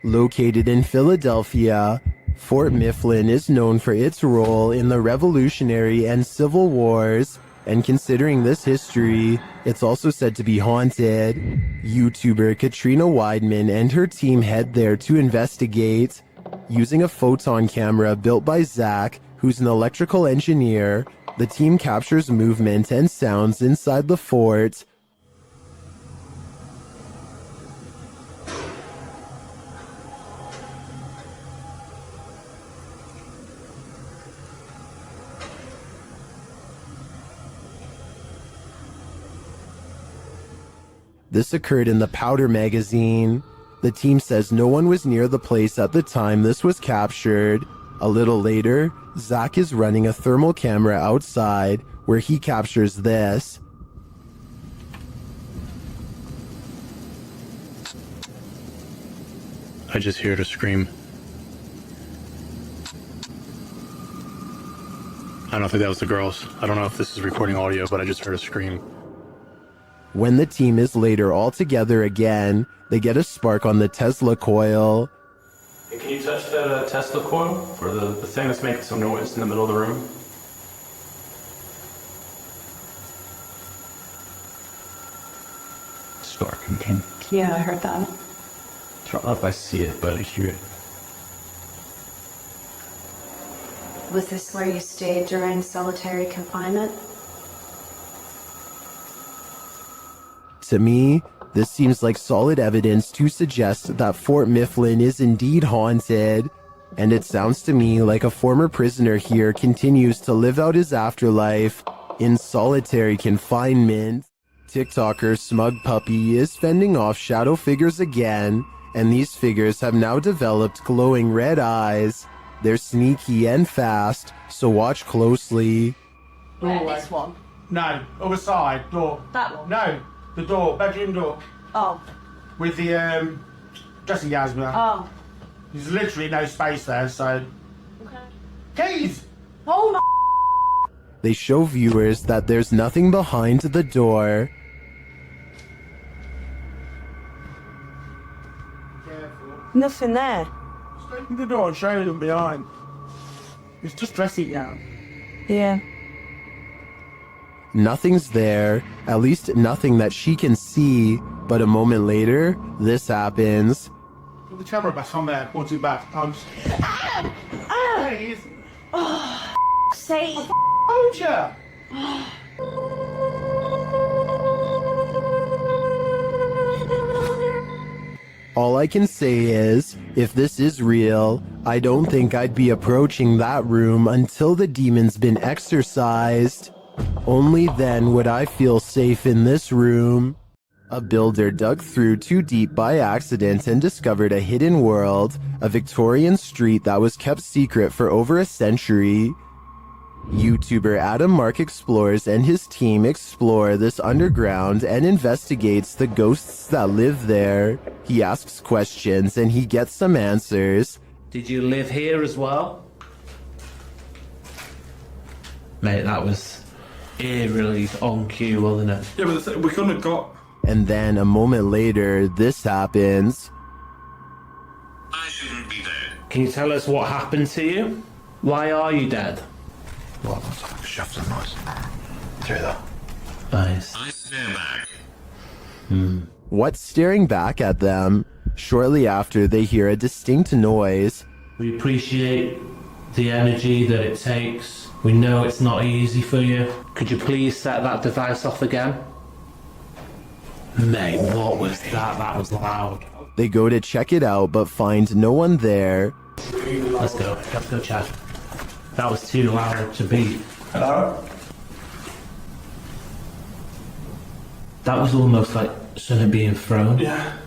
Located in Philadelphia, Fort Mifflin is known for its role in the Revolutionary and Civil Wars, and considering this history, it's also said to be haunted. YouTuber Katrina Weidman and her team head there to investigate. Using a photon camera built by Zach, who's an electrical engineer, the team captures movement and sounds inside the fort. This occurred in the Powder magazine. The team says no one was near the place at the time this was captured. A little later, Zach is running a thermal camera outside where he captures this. I just heard her scream. I don't think that was the girls. I don't know if this is recording audio, but I just heard a scream. When the team is later all together again, they get a spark on the Tesla coil. Hey, can you touch that Tesla coil? Or the thing that's making some noise in the middle of the room? Spark again. Yeah, I heard that. I don't know if I see it, but I hear it. Was this where you stayed during solitary confinement? To me, this seems like solid evidence to suggest that Fort Mifflin is indeed haunted, and it sounds to me like a former prisoner here continues to live out his afterlife in solitary confinement. TikToker Smug Puppy is fending off shadow figures again, and these figures have now developed glowing red eyes. They're sneaky and fast, so watch closely. This one. No, other side, door. That one? No, the door, bedroom door. Oh. With the dressing gowns there. Oh. There's literally no space there, so... Okay. Keys! Oh my... They show viewers that there's nothing behind the door. Nothing there. Just open the door and show them behind. It's just dressing gown. Yeah. Nothing's there, at least nothing that she can see, but a moment later, this happens. Put the camera back on there, point it back. I'm just... Please. Oh, say. Hold ya. All I can say is, if this is real, I don't think I'd be approaching that room until the demon's been exorcised. Only then would I feel safe in this room. A builder dug through too deep by accident and discovered a hidden world, a Victorian street that was kept secret for over a century. YouTuber Adam Mark Explores and his team explore this underground and investigates the ghosts that live there. He asks questions and he gets some answers. Did you live here as well? Mate, that was eerily on cue, wasn't it? Yeah, but we couldn't have got... And then a moment later, this happens. I shouldn't be dead. Can you tell us what happened to you? Why are you dead? Well, that's like a shaft of noise. Through that. Nice. I stand back. What's staring back at them? Shortly after, they hear a distinct noise. We appreciate the energy that it takes. We know it's not easy for you. Could you please set that device off again? Mate, what was that? That was loud. They go to check it out, but find no one there. Let's go, Chad. That was too loud to beat. Hello? That was almost like something being thrown. Yeah.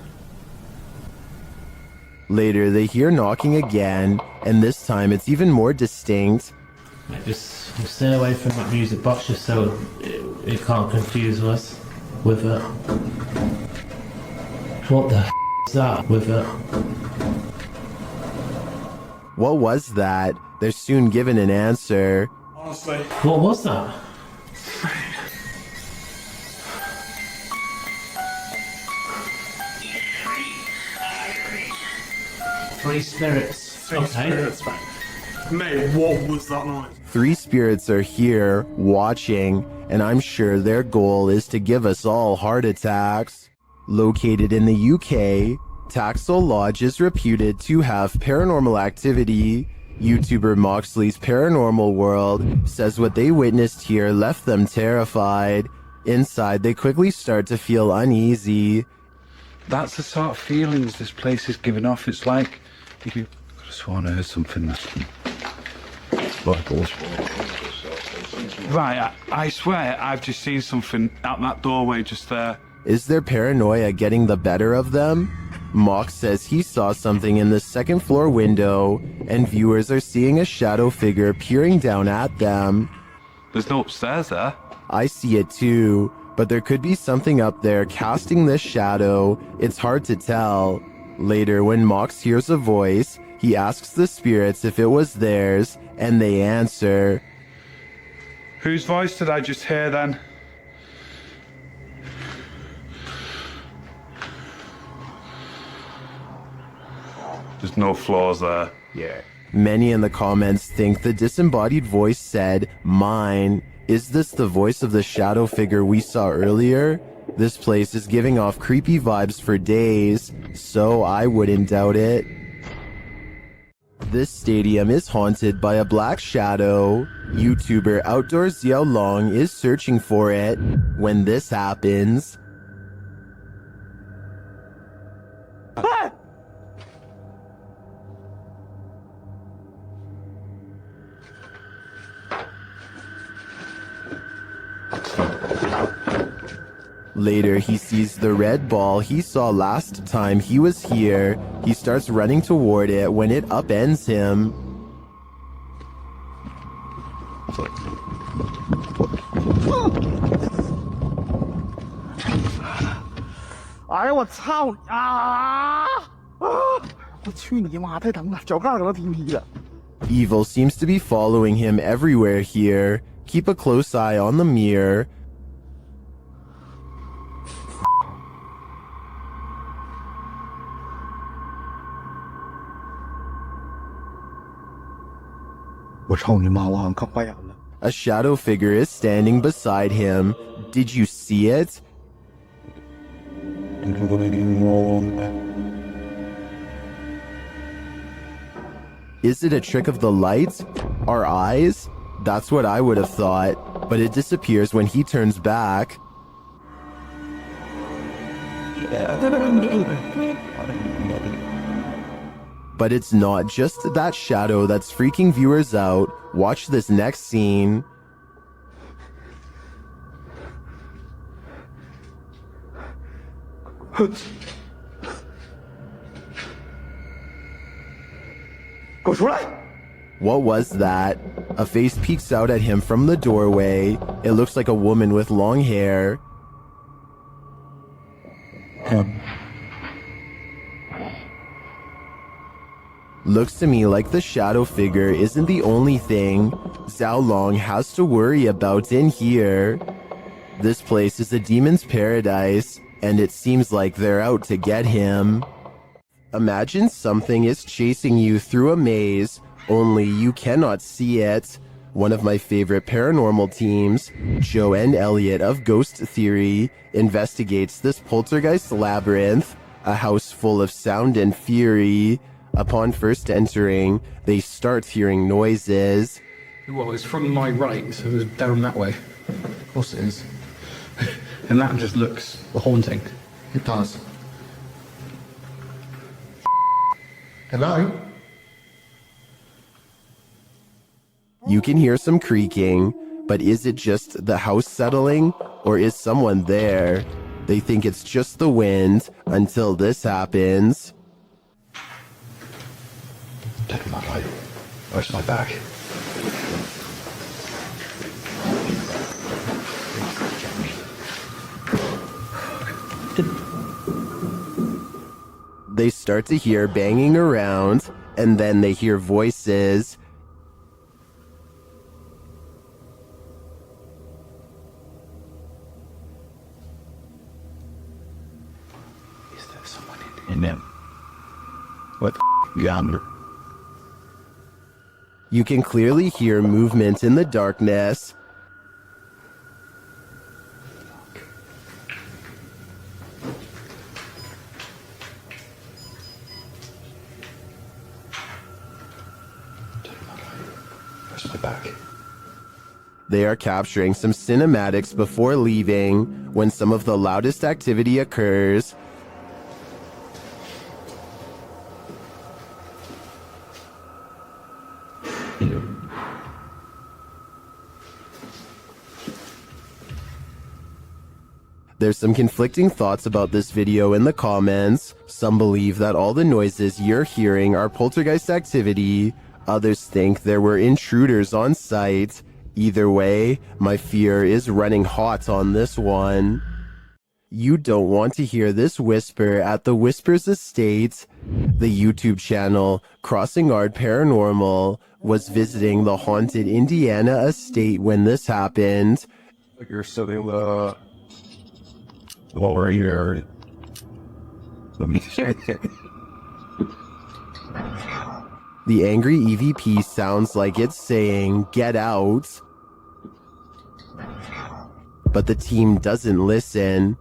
Later, they hear knocking again, and this time it's even more distinct. Mate, just stay away from that music box just so it can't confuse us with it. What the is that with it? What was that? They're soon given an answer. Honestly. What was that? Three spirits. Three spirits, mate, what was that noise? 3 spirits are here, watching, and I'm sure their goal is to give us all heart attacks. Located in the UK, Taxel Lodge is reputed to have paranormal activity. YouTuber Moxley's Paranormal World says what they witnessed here left them terrified. Inside, they quickly start to feel uneasy. That's the sort of feelings this place is giving off. It's like, I could have sworn I heard something. Right, I swear I've just seen something out that doorway just there. Is their paranoia getting the better of them? Mox says he saw something in the second floor window, and viewers are seeing a shadow figure peering down at them. There's no upstairs there. I see it too, but there could be something up there casting this shadow. It's hard to tell. Later, when Mox hears a voice, he asks the spirits if it was theirs, and they answer. Whose voice did I just hear then? There's no flaws there. Yeah. Many in the comments think the disembodied voice said, "Mine." Is this the voice of the shadow figure we saw earlier? This place is giving off creepy vibes for days, so I wouldn't doubt it. This stadium is haunted by a black shadow. YouTuber Outdoor Xiao Long is searching for it when this happens. Later, he sees the red ball he saw last time he was here. He starts running toward it when it upends him. 哎呀，我操啊！我去你妈！太疼了，脚盖给我踢劈了。 Evil seems to be following him everywhere here. Keep a close eye on the mirror. A shadow figure is standing beside him. Did you see it? Is it a trick of the light? Our eyes? That's what I would have thought, but it disappears when he turns back. But it's not just that shadow that's freaking viewers out. Watch this next scene. What was that? A face peeks out at him from the doorway. It looks like a woman with long hair. Looks to me like the shadow figure isn't the only thing Xiao Long has to worry about in here. This place is a demon's paradise, and it seems like they're out to get him. Imagine something is chasing you through a maze, only you cannot see it. One of my favorite paranormal teams, Joe and Elliot of Ghost Theory, investigates this poltergeist labyrinth, a house full of sound and fury. Upon first entering, they start hearing noises. Well, it's from my right, so it's down that way. Of course it is. And that just looks haunting. It does. Hello? You can hear some creaking, but is it just the house settling, or is someone there? They think it's just the wind until this happens. Take my light. Where's my bag? They start to hear banging around, and then they hear voices. Is there someone in there? What yonder? You can clearly hear movement in the darkness. Where's my back? They are capturing some cinematics before leaving when some of the loudest activity occurs. There's some conflicting thoughts about this video in the comments. Some believe that all the noises you're hearing are poltergeist activity. Others think there were intruders on site. Either way, my fear is running hot on this one. You don't want to hear this whisper at the Whispers Estate. The YouTube channel Crossing Art Paranormal was visiting the haunted Indiana estate when this happened. You're sitting lower here. Let me The angry EVP sounds like it's saying, "Get out." But the team doesn't listen.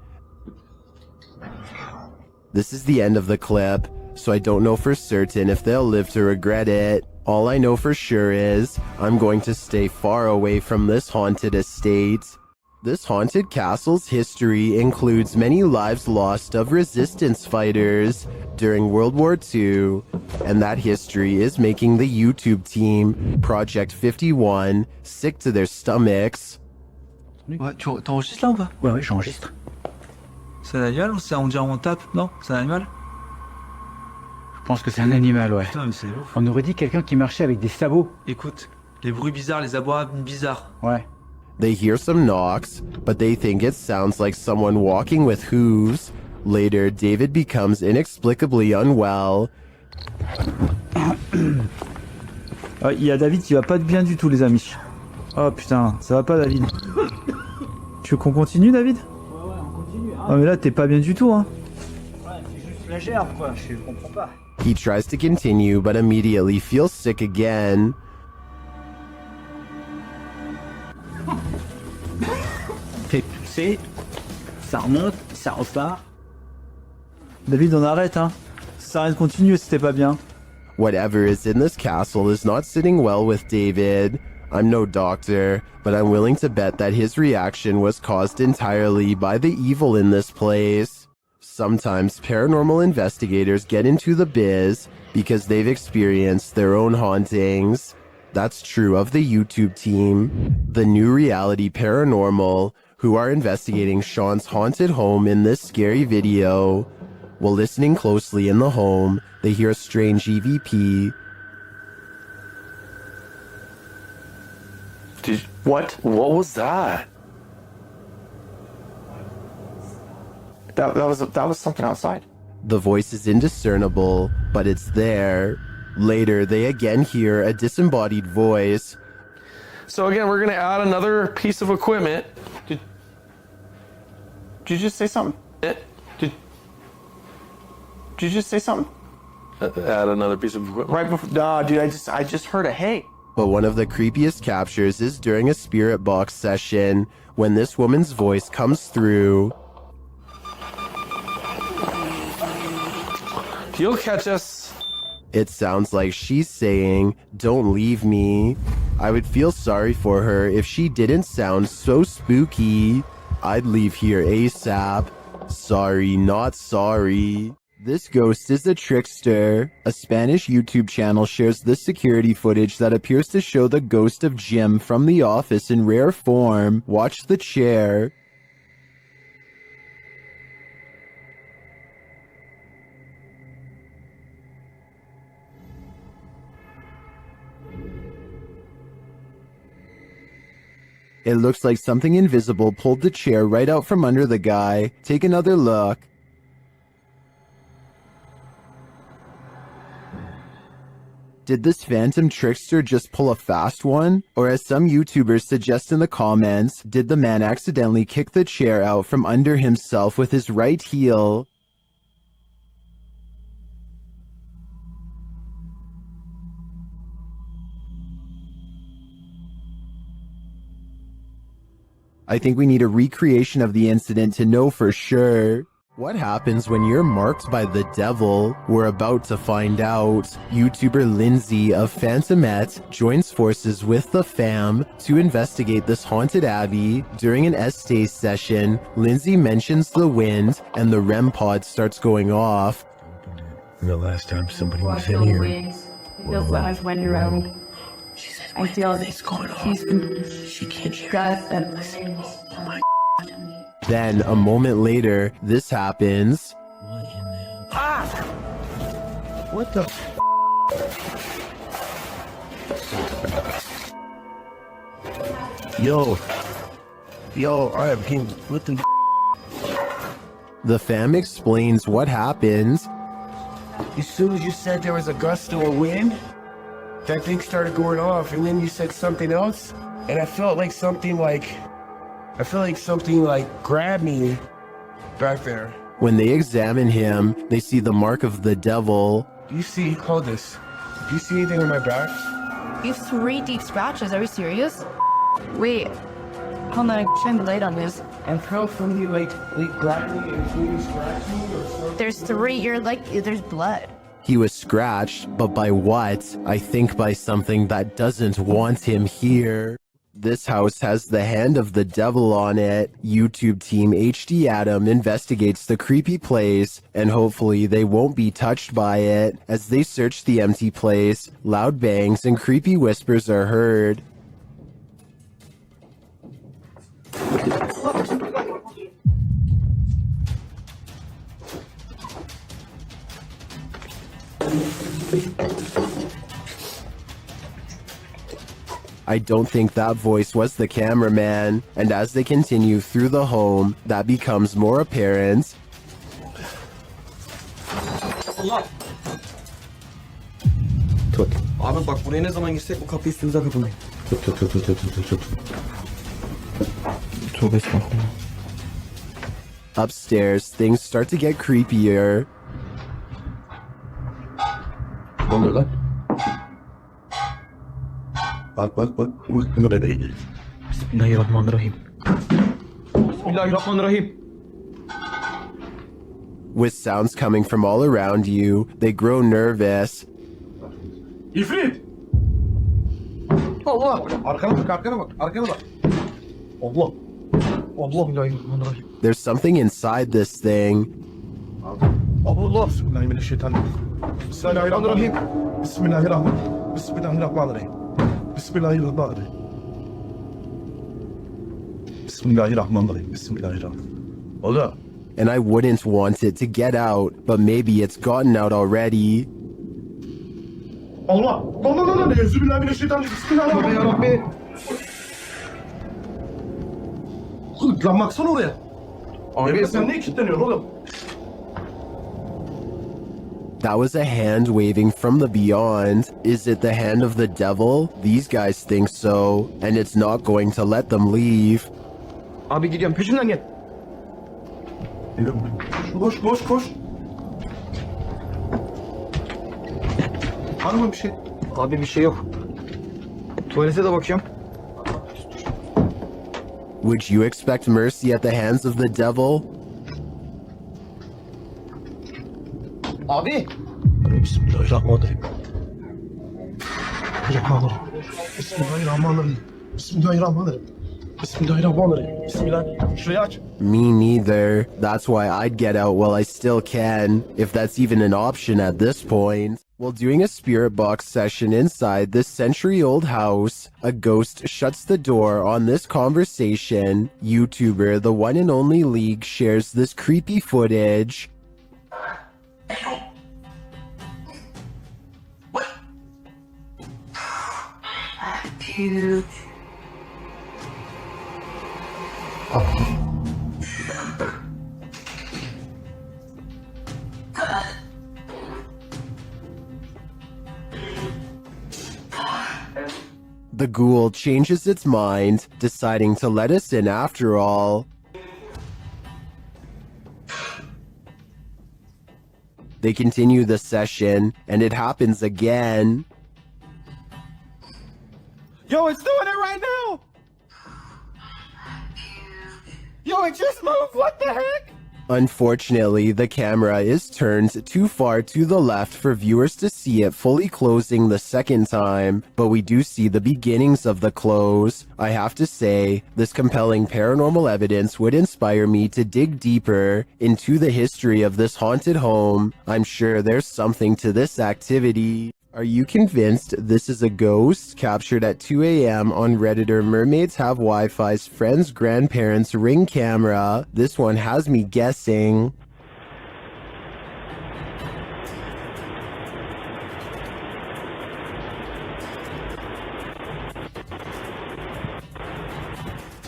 This is the end of the clip, so I don't know for certain if they'll live to regret it. All I know for sure is I'm going to stay far away from this haunted estate. This haunted castle's history includes many lives lost of resistance fighters during World War II, and that history is making the YouTube team, Project 51, sick to their stomachs. Ouais, t'enregistres là ou pas? Ouais, j'enregistre. C'est un animal ou c'est on dirait on tape? Non, c'est un animal? Je pense que c'est un animal, ouais. Putain, mais c'est ouf. On aurait dit quelqu'un qui marchait avec des sabots. Écoute, les bruits bizarres, les abois bizarres. Ouais. They hear some knocks, but they think it sounds like someone walking with hooves. Later, David becomes inexplicably unwell. Il y a David qui va pas bien du tout, les amis. Oh putain, ça va pas, David. Tu veux qu'on continue, David? Ouais, on continue. Ah mais là, t'es pas bien du tout, hein. Ouais, c'est juste la gerbe, quoi. Je comprends pas. He tries to continue, but immediately feels sick again. T'es poussé, ça remonte, ça repart. David, on arrête, hein. Ça arrête de continuer si t'es pas bien. Whatever is in this castle is not sitting well with David. I'm no doctor, but I'm willing to bet that his reaction was caused entirely by the evil in this place. Sometimes paranormal investigators get into the biz because they've experienced their own hauntings. That's true of the YouTube team, the New Reality Paranormal, who are investigating Sean's haunted home in this scary video. While listening closely in the home, they hear a strange EVP. What was that? That was something outside. The voice is indiscernible, but it's there. Later, they again hear a disembodied voice. So again, we're gonna add another piece of equipment. Did you just say something? Did you just say something? Add another piece of equipment. Right before? No, dude. I just heard a hey. But one of the creepiest captures is during a spirit box session when this woman's voice comes through. You'll catch us. It sounds like she's saying, "Don't leave me." I would feel sorry for her if she didn't sound so spooky. I'd leave here ASAP. Sorry, not sorry. This ghost is a trickster. A Spanish YouTube channel shares this security footage that appears to show the ghost of Jim from The Office in rare form. Watch the chair. It looks like something invisible pulled the chair right out from under the guy. Take another look. Did this phantom trickster just pull a fast one? Or as some YouTubers suggest in the comments, did the man accidentally kick the chair out from under himself with his right heel? I think we need a recreation of the incident to know for sure. What happens when you're marked by the devil? We're about to find out. YouTuber Lindsay of Phantomette joins forces with the fam to investigate this haunted abbey. During an Estee session, Lindsay mentions the wind and the REM pod starts going off. The last time somebody was in here. It feels like when you're around. I feel this going on. She can't hear us. Oh my. Then, a moment later, this happens. Ah! What the Yo, alright, what the The fam explains what happens. As soon as you said there was a gust of wind, that thing started going off, and then you said something else, and I felt like something grabbed me back there. When they examine him, they see the mark of the devil. Do you see, hold this, do you see anything on my back? You have 3 deep scratches, are you serious? Wait, hold on, shine the light on this. And how from you like grab me and you scratch me or something? There's 3, there's blood. He was scratched, but by what? I think by something that doesn't want him here. This house has the hand of the devil on it. YouTube team HD Adam investigates the creepy place, and hopefully they won't be touched by it. As they search the empty place, loud bangs and creepy whispers are heard. I don't think that voice was the cameraman, and as they continue through the home, that becomes more apparent. Allah. Tut. Abi bak buraya ne zaman girsek bu kapıyı üstümüze kapatmayın. Tut. Tövbe estağfurullah. Upstairs, things start to get creepier. Ne oluyor lan? Bak. Bu ne değil? Bismillahirrahmanirrahim. Bismillahirrahmanirrahim. With sounds coming from all around you, they grow nervous. İfrit! Allah! Arkana bak. Allah! Bismillahirrahmanirrahim. There's something inside this thing. Allah! Bismillahirrahmanirrahim. Bismillahirrahmanirrahim. Allah! And I wouldn't want it to get out, but maybe it's gotten out already. Allah! Bismillahirrahmanirrahim. Lan baksana oraya. Abi sen niye kilitleniyorsun oğlum? That was a hand waving from the beyond. Is it the hand of the devil? These guys think so, and it's not going to let them leave. Abi gidiyorum peşimden gel. Koş. Var mı bir şey? Abi bir şey yok. Tuvalete de bakıyorum. Would you expect mercy at the hands of the devil? Abi. Bismillahirrahmanirrahim. Bismillah. Şurayı aç. Me neither. That's why I'd get out while I still can, if that's even an option at this point. While doing a spirit box session inside this century-old house, a ghost shuts the door on this conversation. YouTuber The One and Only League shares this creepy footage. Dude. The ghoul changes its mind, deciding to let us in after all. They continue the session, and it happens again. Yo, it's doing it right now! Yo, it just moved. What the heck? Unfortunately, the camera is turned too far to the left for viewers to see it fully closing the second time, but we do see the beginnings of the close. I have to say, this compelling paranormal evidence would inspire me to dig deeper into the history of this haunted home. I'm sure there's something to this activity. Are you convinced this is a ghost? Captured at 2 a.m. on Redditor Mermaids Have Wi-Fi's friend's grandparents' Ring camera. This one has me guessing.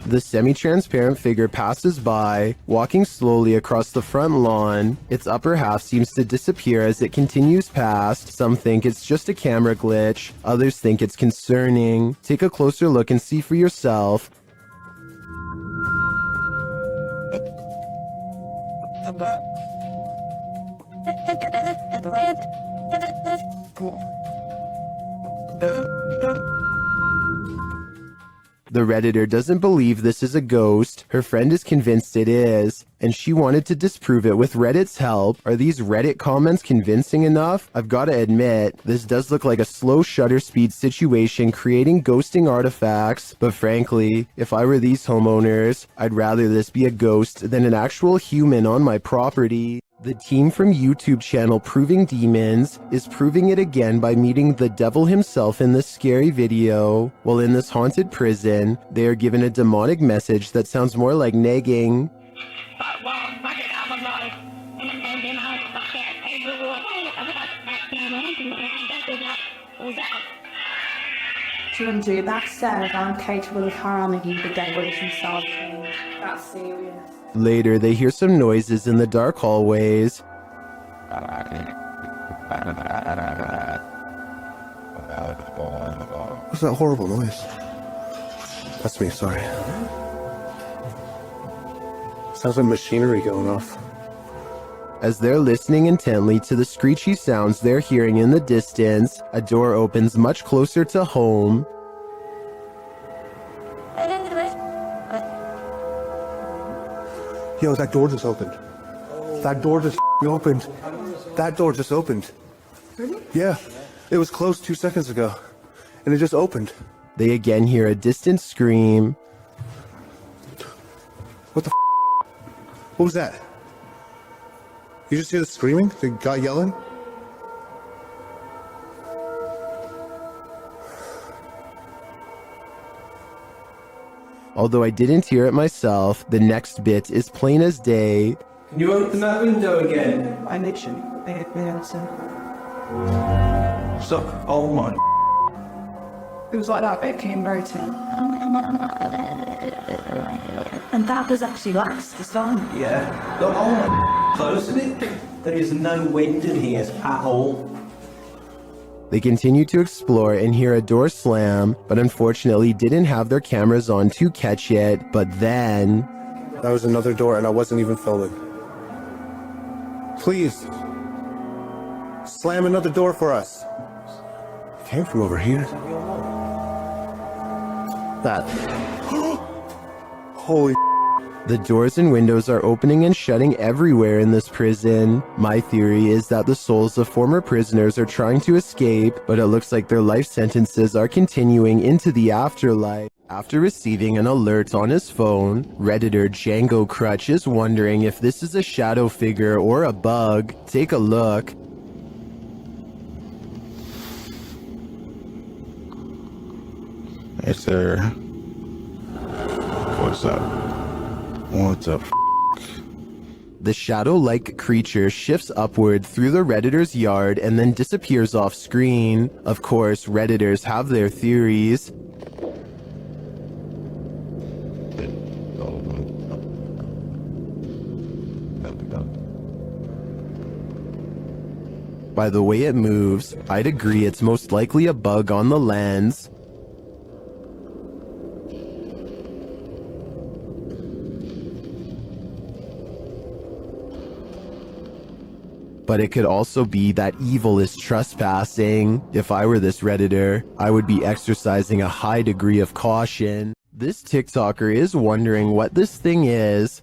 The semi-transparent figure passes by, walking slowly across the front lawn. Its upper half seems to disappear as it continues past. Some think it's just a camera glitch. Others think it's concerning. Take a closer look and see for yourself. The Redditor doesn't believe this is a ghost. Her friend is convinced it is, and she wanted to disprove it with Reddit's help. Are these Reddit comments convincing enough? I've got to admit, this does look like a slow shutter speed situation creating ghosting artifacts, but frankly, if I were these homeowners, I'd rather this be a ghost than an actual human on my property. The team from YouTube channel Proving Demons is proving it again by meeting the devil himself in this scary video. While in this haunted prison, they are given a demonic message that sounds more like nagging. Children, backstairs on Kate will harm you, the devil is himself. That's serious. Later, they hear some noises in the dark hallways. What's that horrible noise? That's me, sorry. Sounds like machinery going off. As they're listening intently to the screechy sounds they're hearing in the distance, a door opens much closer to home. Yo, that door just opened. That door just opened. That door just opened. Really? Yeah. It was closed 2 seconds ago. And it just opened. They again hear a distant scream. What the What was that? You just hear the screaming? The guy yelling? Although I didn't hear it myself, the next bit is plain as day. Can you open that window again? I literally made the answer. Stop. Oh my. It was like that bit came right in. And that does actually last as long. Yeah. Look, oh my. Close it. There is no wind in here at all. They continue to explore and hear a door slam, but unfortunately didn't have their cameras on to catch it. But then... That was another door and I wasn't even filming. Please. Slam another door for us. It came from over here. That. Holy. The doors and windows are opening and shutting everywhere in this prison. My theory is that the souls of former prisoners are trying to escape, but it looks like their life sentences are continuing into the afterlife. After receiving an alert on his phone, Redditor Django Crutch is wondering if this is a shadow figure or a bug. Take a look. Hey, sir. What's up? What's up? The shadow-like creature shifts upward through the Redditor's yard and then disappears off screen. Of course, Redditors have their theories. By the way it moves, I'd agree it's most likely a bug on the lens. But it could also be that evil is trespassing. If I were this Redditor, I would be exercising a high degree of caution. This TikToker is wondering what this thing is.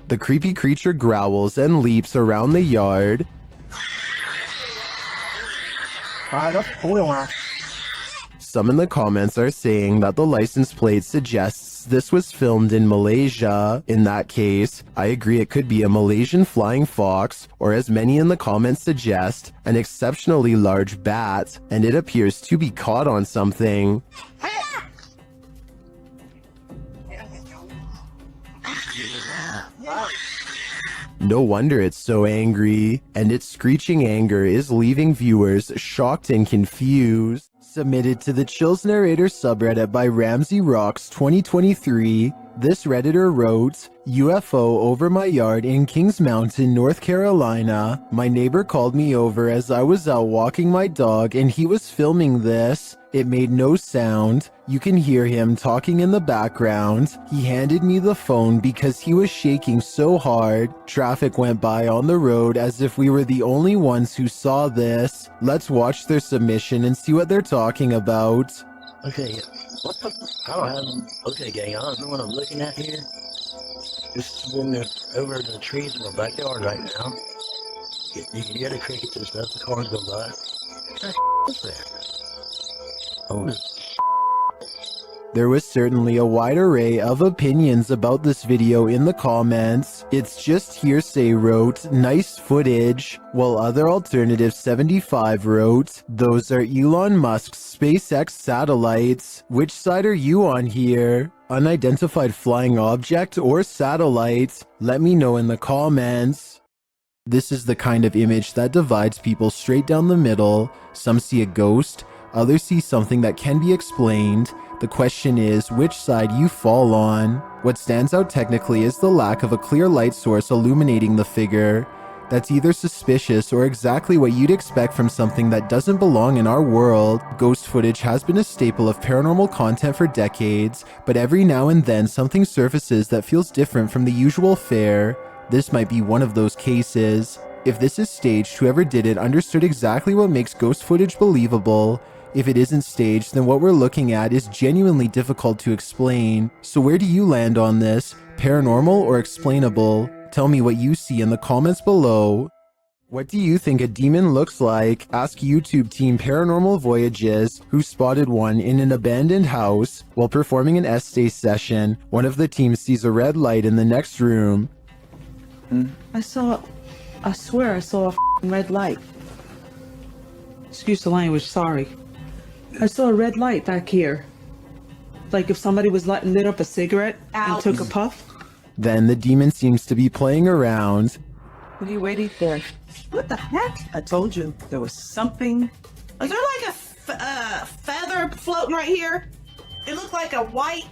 The creepy creature growls and leaps around the yard. Some in the comments are saying that the license plate suggests this was filmed in Malaysia. In that case, I agree it could be a Malaysian flying fox, or as many in the comments suggest, an exceptionally large bat, and it appears to be caught on something. No wonder it's so angry, and its screeching anger is leaving viewers shocked and confused. Submitted to the Chills Narrator subreddit by Ramsey Rocks 2023, this Redditor wrote, UFO over my yard in Kings Mountain, North Carolina. My neighbor called me over as I was out walking my dog and he was filming this. It made no sound. You can hear him talking in the background. He handed me the phone because he was shaking so hard. Traffic went by on the road as if we were the only ones who saw this. Let's watch their submission and see what they're talking about. Okay, what the? I don't have. Okay, gang, I don't know what I'm looking at here. Just over the trees in my backyard right now. You can hear the crickets and stuff. The cars go by. What's that? Oh. There was certainly a wide array of opinions about this video in the comments. It's just hearsay wrote, nice footage, while other alternative 75 wrote, those are Elon Musk's SpaceX satellites. Which side are you on here? Unidentified flying object or satellite? Let me know in the comments. This is the kind of image that divides people straight down the middle. Some see a ghost, others see something that can be explained. The question is which side you fall on. What stands out technically is the lack of a clear light source illuminating the figure. That's either suspicious or exactly what you'd expect from something that doesn't belong in our world. Ghost footage has been a staple of paranormal content for decades, but every now and then something surfaces that feels different from the usual fare. This might be one of those cases. If this is staged, whoever did it understood exactly what makes ghost footage believable. If it isn't staged, then what we're looking at is genuinely difficult to explain. So where do you land on this? Paranormal or explainable? Tell me what you see in the comments below. What do you think a demon looks like? Ask YouTube team Paranormal Voyages, who spotted one in an abandoned house. While performing an essay session, one of the team sees a red light in the next room. I swear I saw a red light. Excuse the language, sorry. I saw a red light back here. Like if somebody was lit up a cigarette and took a puff. Then the demon seems to be playing around. What are you waiting for? What the heck? I told you there was something. Is there like a feather floating right here? It looked like a white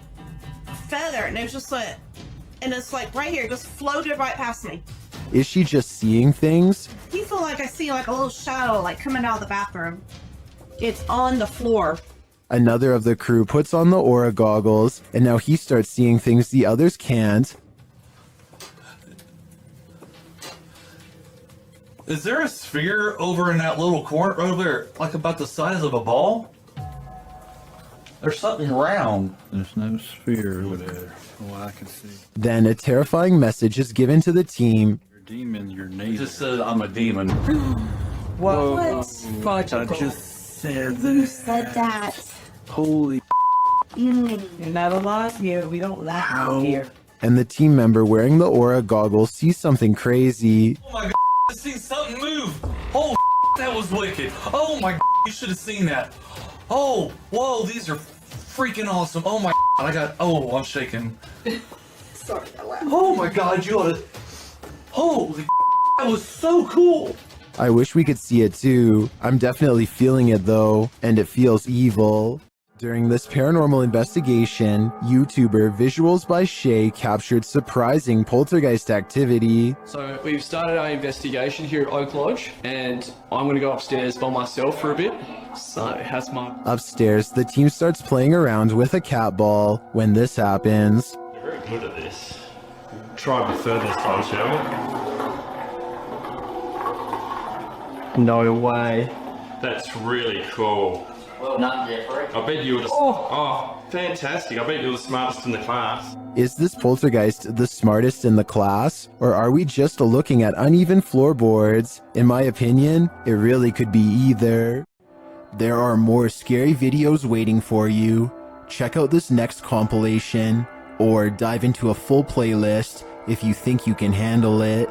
feather, and it was just like, and it's like right here, just floated right past me. Is she just seeing things? You feel like I see like a little shadow like coming out of the bathroom. It's on the floor. Another of the crew puts on the aura goggles, and now he starts seeing things the others can't. Is there a sphere over in that little corner over there, like about the size of a ball? There's something round. There's no sphere over there, from what I can see. Then a terrifying message is given to the team. You're a demon, you're It native. just said I'm a demon. What? I just said Who said that? Holy You're not alive here. We don't laugh out here. And the team member wearing the aura goggles sees something crazy. Oh my god, I seen something move. Oh, that was wicked. Oh my god, you should have seen that. Oh, whoa, these are freaking awesome. Oh my god, I'm shaking. Sorry, I laughed. Oh my god, you oughta. Holy that was so cool. I wish we could see it too. I'm definitely feeling it though, and it feels evil. During this paranormal investigation, YouTuber Visuals by Shay captured surprising poltergeist activity. So we've started our investigation here at Oak Lodge, and I'm going to go upstairs by myself for a bit. So how's my... Upstairs, the team starts playing around with a cat ball when this happens. You're very good at this. try the furthest one, shall we? No way. That's really cool. Well done, Jeffrey. I bet you were the... Oh, fantastic. I bet you were the smartest in the class. Is this poltergeist the smartest in the class? Or are we just looking at uneven floorboards? In my opinion, it really could be either. There are more scary videos waiting for you. Check out this next compilation, or dive into a full playlist if you think you can handle it.